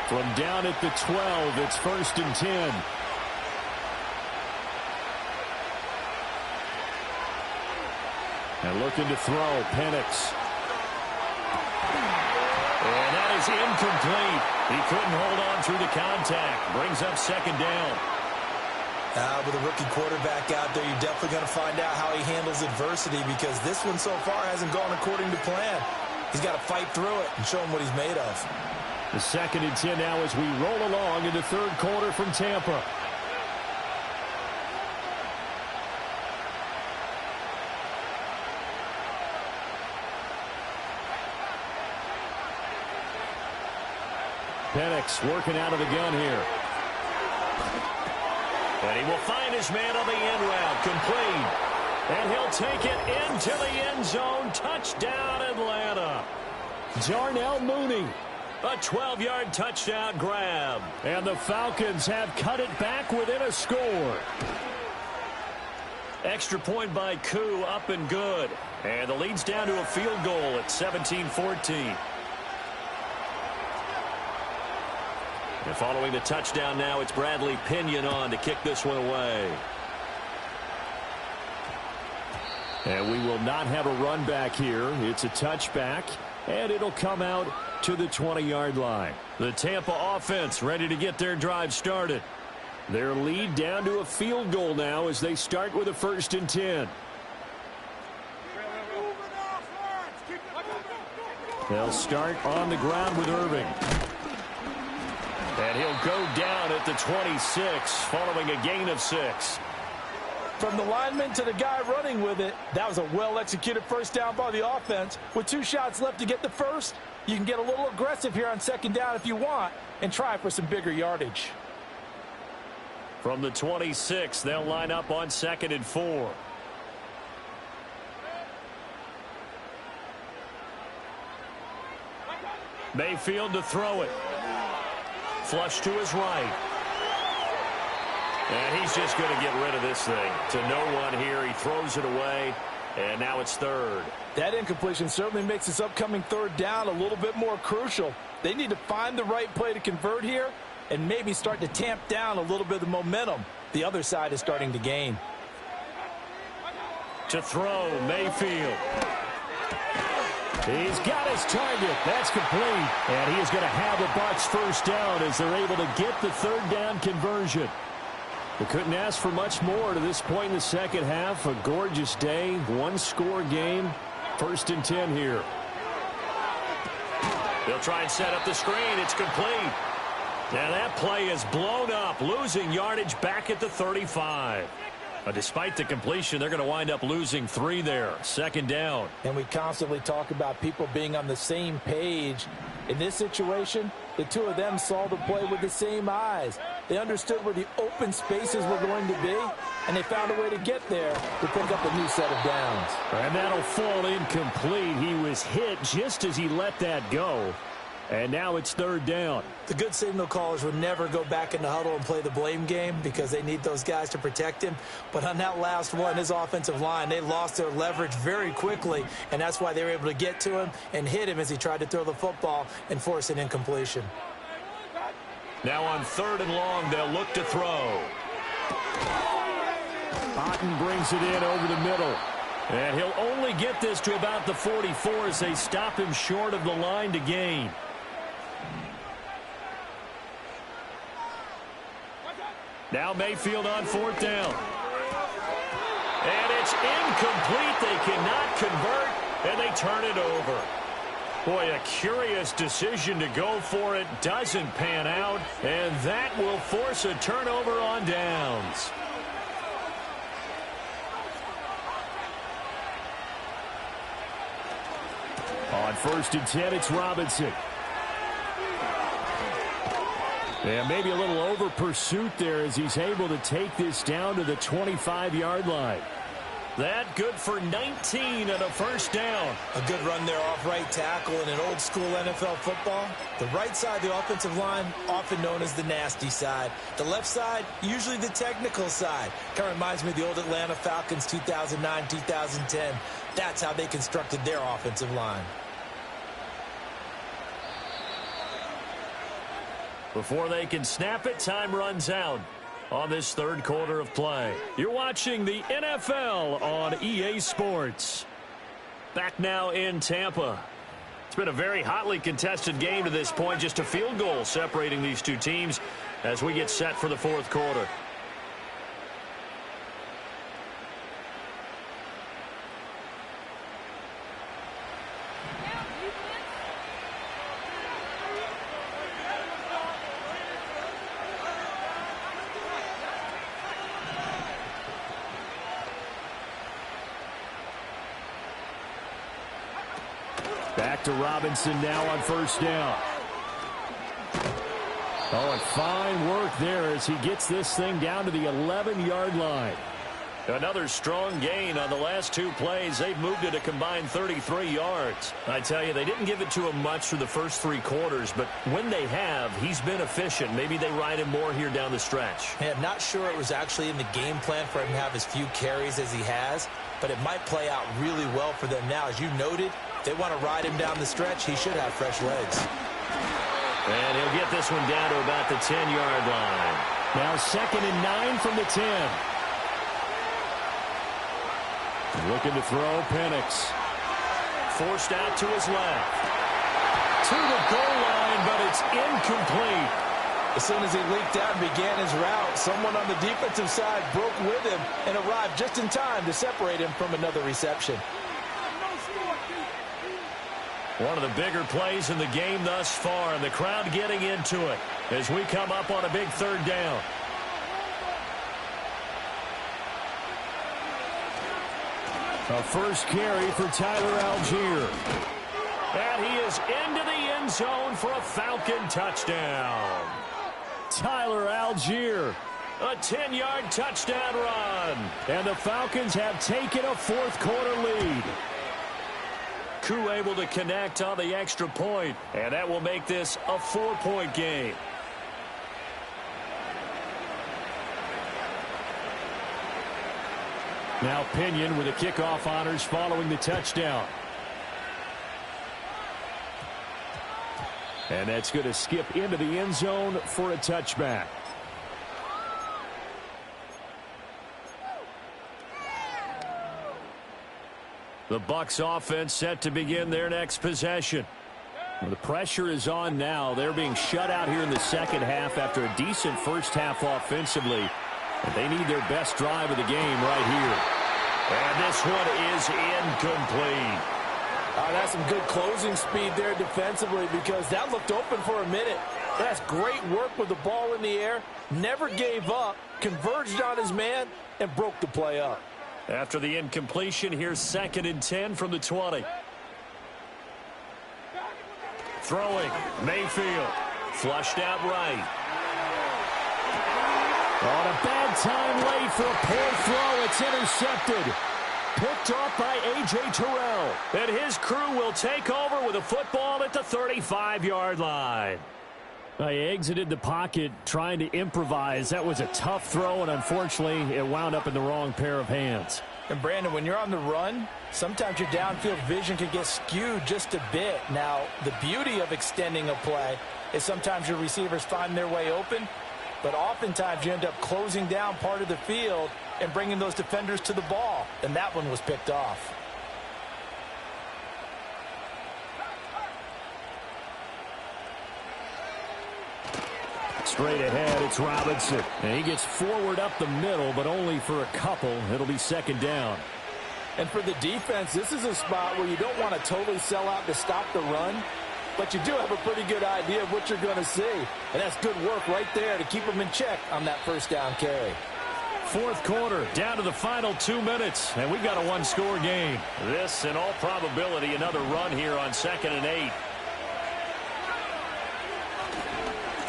S3: From down at the 12, it's 1st and 10. And looking to throw, Penix. And that is incomplete. He couldn't hold on through the contact. Brings up 2nd down.
S7: With a rookie quarterback out there, you're definitely going to find out how he handles adversity, because this one so far hasn't gone according to plan. He's got to fight through it and show him what he's made of.
S3: The 2nd and 10 now as we roll along in the third quarter from Tampa. Penix working out of the gun here.
S1: And he will find his man on the end route. Complete. And he'll take it into the end zone. Touchdown, Atlanta.
S3: Darnell Mooney.
S1: A 12-yard touchdown grab.
S3: And the Falcons have cut it back within a score.
S1: Extra point by Koo, up and good. And the lead's down to a field goal at 17-14. And following the touchdown now, it's Bradley Pinion on to kick this one away.
S3: And we will not have a run back here. It's a touchback, and it'll come out to the 20-yard line.
S1: The Tampa offense ready to get their drive started.
S3: Their lead down to a field goal now as they start with a 1st and 10. They'll start on the ground with Irving.
S1: And he'll go down at the 26 following a gain of 6.
S2: From the lineman to the guy running with it, that was a well-executed first down by the offense. With 2 shots left to get the first, you can get a little aggressive here on 2nd down if you want and try for some bigger yardage.
S1: From the 26, they'll line up on 2nd and 4. Mayfield to throw it. Flush to his right. And he's just going to get rid of this thing. To no one here. He throws it away. And now it's 3rd.
S2: That incompletion certainly makes this upcoming 3rd down a little bit more crucial. They need to find the right play to convert here and maybe start to tamp down a little bit of the momentum the other side is starting to gain.
S1: To throw, Mayfield.
S3: He's got his target. That's complete. And he is going to have the Bucs first down as they're able to get the 3rd down conversion. We couldn't ask for much more to this point in the second half. A gorgeous day, 1-score game. 1st and 10 here.
S1: They'll try and set up the screen. It's complete. Now that play is blown up, losing yardage back at the 35. Despite the completion, they're going to wind up losing 3 there. 2nd down.
S2: And we constantly talk about people being on the same page. In this situation, the 2 of them saw the play with the same eyes. They understood where the open spaces were going to be, and they found a way to get there to pick up a new set of downs.
S3: And that'll fall incomplete. He was hit just as he let that go. And now it's 3rd down.
S7: The good signal callers would never go back in the huddle and play the blame game because they need those guys to protect him. But on that last one, his offensive line, they lost their leverage very quickly, and that's why they were able to get to him and hit him as he tried to throw the football and force an incompletion.
S1: Now on 3rd and long, they'll look to throw.
S3: Otten brings it in over the middle.
S1: And he'll only get this to about the 44 as they stop him short of the line to gain. Now Mayfield on 4th down. And it's incomplete. They cannot convert, and they turn it over. Boy, a curious decision to go for it. Doesn't pan out, and that will force a turnover on downs.
S3: On 1st and 10, it's Robinson. And maybe a little over pursuit there as he's able to take this down to the 25-yard line.
S1: That good for 19 and a 1st down.
S7: A good run there off right tackle in an old school NFL football. The right side, the offensive line, often known as the nasty side. The left side, usually the technical side. Kind of reminds me of the old Atlanta Falcons 2009, 2010. That's how they constructed their offensive line.
S1: Before they can snap it, time runs out on this 3rd quarter of play. You're watching the NFL on EA Sports. Back now in Tampa. It's been a very hotly contested game to this point. Just a field goal separating these 2 teams as we get set for the 4th quarter.
S3: Back to Robinson now on first down. Oh, and fine work there as he gets this thing down to the 11-yard line.
S1: Another strong gain on the last two plays. They've moved it a combined 33 yards. I tell you, they didn't give it to him much for the first three quarters, but when they have, he's been efficient. Maybe they ride him more here down the stretch.
S7: Yeah, I'm not sure it was actually in the game plan for him to have as few carries as he has, but it might play out really well for them now. As you noted, if they want to ride him down the stretch, he should have fresh legs.
S1: And he'll get this one down to about the 10-yard line.
S3: Now 2nd and 9 from the 10. Looking to throw, Penix.
S1: Forced out to his left. To the goal line, but it's incomplete.
S2: As soon as he leaked out and began his route, someone on the defensive side broke with him and arrived just in time to separate him from another reception.
S1: One of the bigger plays in the game thus far, and the crowd getting into it as we come up on a big third down.
S3: A first carry for Tyler Algier.
S1: And he is into the end zone for a Falcon touchdown.
S3: Tyler Algier.
S1: A 10-yard touchdown run.
S3: And the Falcons have taken a fourth-quarter lead.
S1: Koo able to connect on the extra point, and that will make this a 4-point game.
S3: Now Pinion with the kickoff honors following the touchdown. And that's going to skip into the end zone for a touchback.
S1: The Bucs offense set to begin their next possession.
S3: Well, the pressure is on now. They're being shut out here in the second half after a decent first half offensively. And they need their best drive of the game right here.
S1: And this one is incomplete.
S2: That's some good closing speed there defensively because that looked open for a minute. That's great work with the ball in the air. Never gave up, converged on his man, and broke the play up.
S1: After the incompletion, here's 2nd and 10 from the 20. Throwing, Mayfield. Flushed out right.
S3: On a bad time late for a poor throw. It's intercepted. Picked off by A.J. Terrell.
S1: And his crew will take over with a football at the 35-yard line.
S3: He exited the pocket trying to improvise. That was a tough throw, and unfortunately, it wound up in the wrong pair of hands.
S2: And, Brandon, when you're on the run, sometimes your downfield vision can get skewed just a bit. Now, the beauty of extending a play is sometimes your receivers find their way open, but oftentimes you end up closing down part of the field and bringing those defenders to the ball, and that one was picked off.
S3: Straight ahead, it's Robinson. And he gets forward up the middle, but only for a couple. It'll be 2nd down.
S2: And for the defense, this is a spot where you don't want to totally sell out to stop the run, but you do have a pretty good idea of what you're going to see. And that's good work right there to keep them in check on that first down carry.
S1: Fourth quarter, down to the final 2 minutes, and we've got a one-score game. This, in all probability, another run here on 2nd and 8.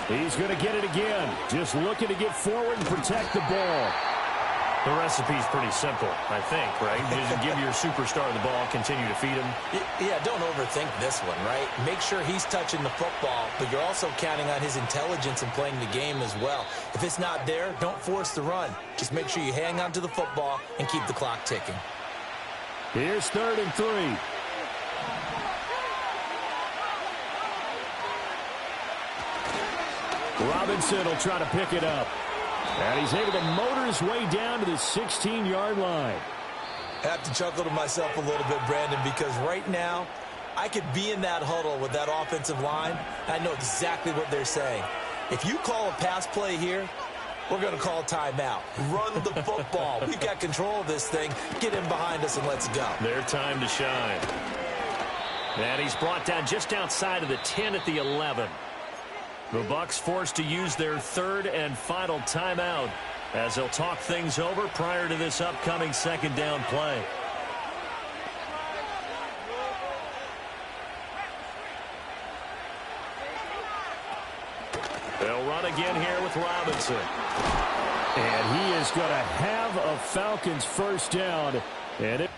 S3: He's going to get it again. Just looking to get forward and protect the ball.
S1: The recipe's pretty simple, I think, right? Just give your superstar the ball, continue to feed him.
S7: Yeah, don't overthink this one, right? Make sure he's touching the football, but you're also counting on his intelligence in playing the game as well. If it's not there, don't force the run. Just make sure you hang on to the football and keep the clock ticking.
S3: Here's 3rd and 3. Robinson will try to pick it up. And he's able to motor his way down to the 16-yard line.
S7: I have to chuckle to myself a little bit, Brandon, because right now I could be in that huddle with that offensive line. I know exactly what they're saying. If you call a pass play here, we're going to call a timeout. Run the football. We've got control of this thing. Get in behind us and let's go.
S1: Their time to shine. And he's brought down just outside of the 10 at the 11. The Bucs forced to use their 3rd and final timeout as they'll talk things over prior to this upcoming 2nd down play. again here with Robinson.
S3: And he is going to have a Falcons first down. And it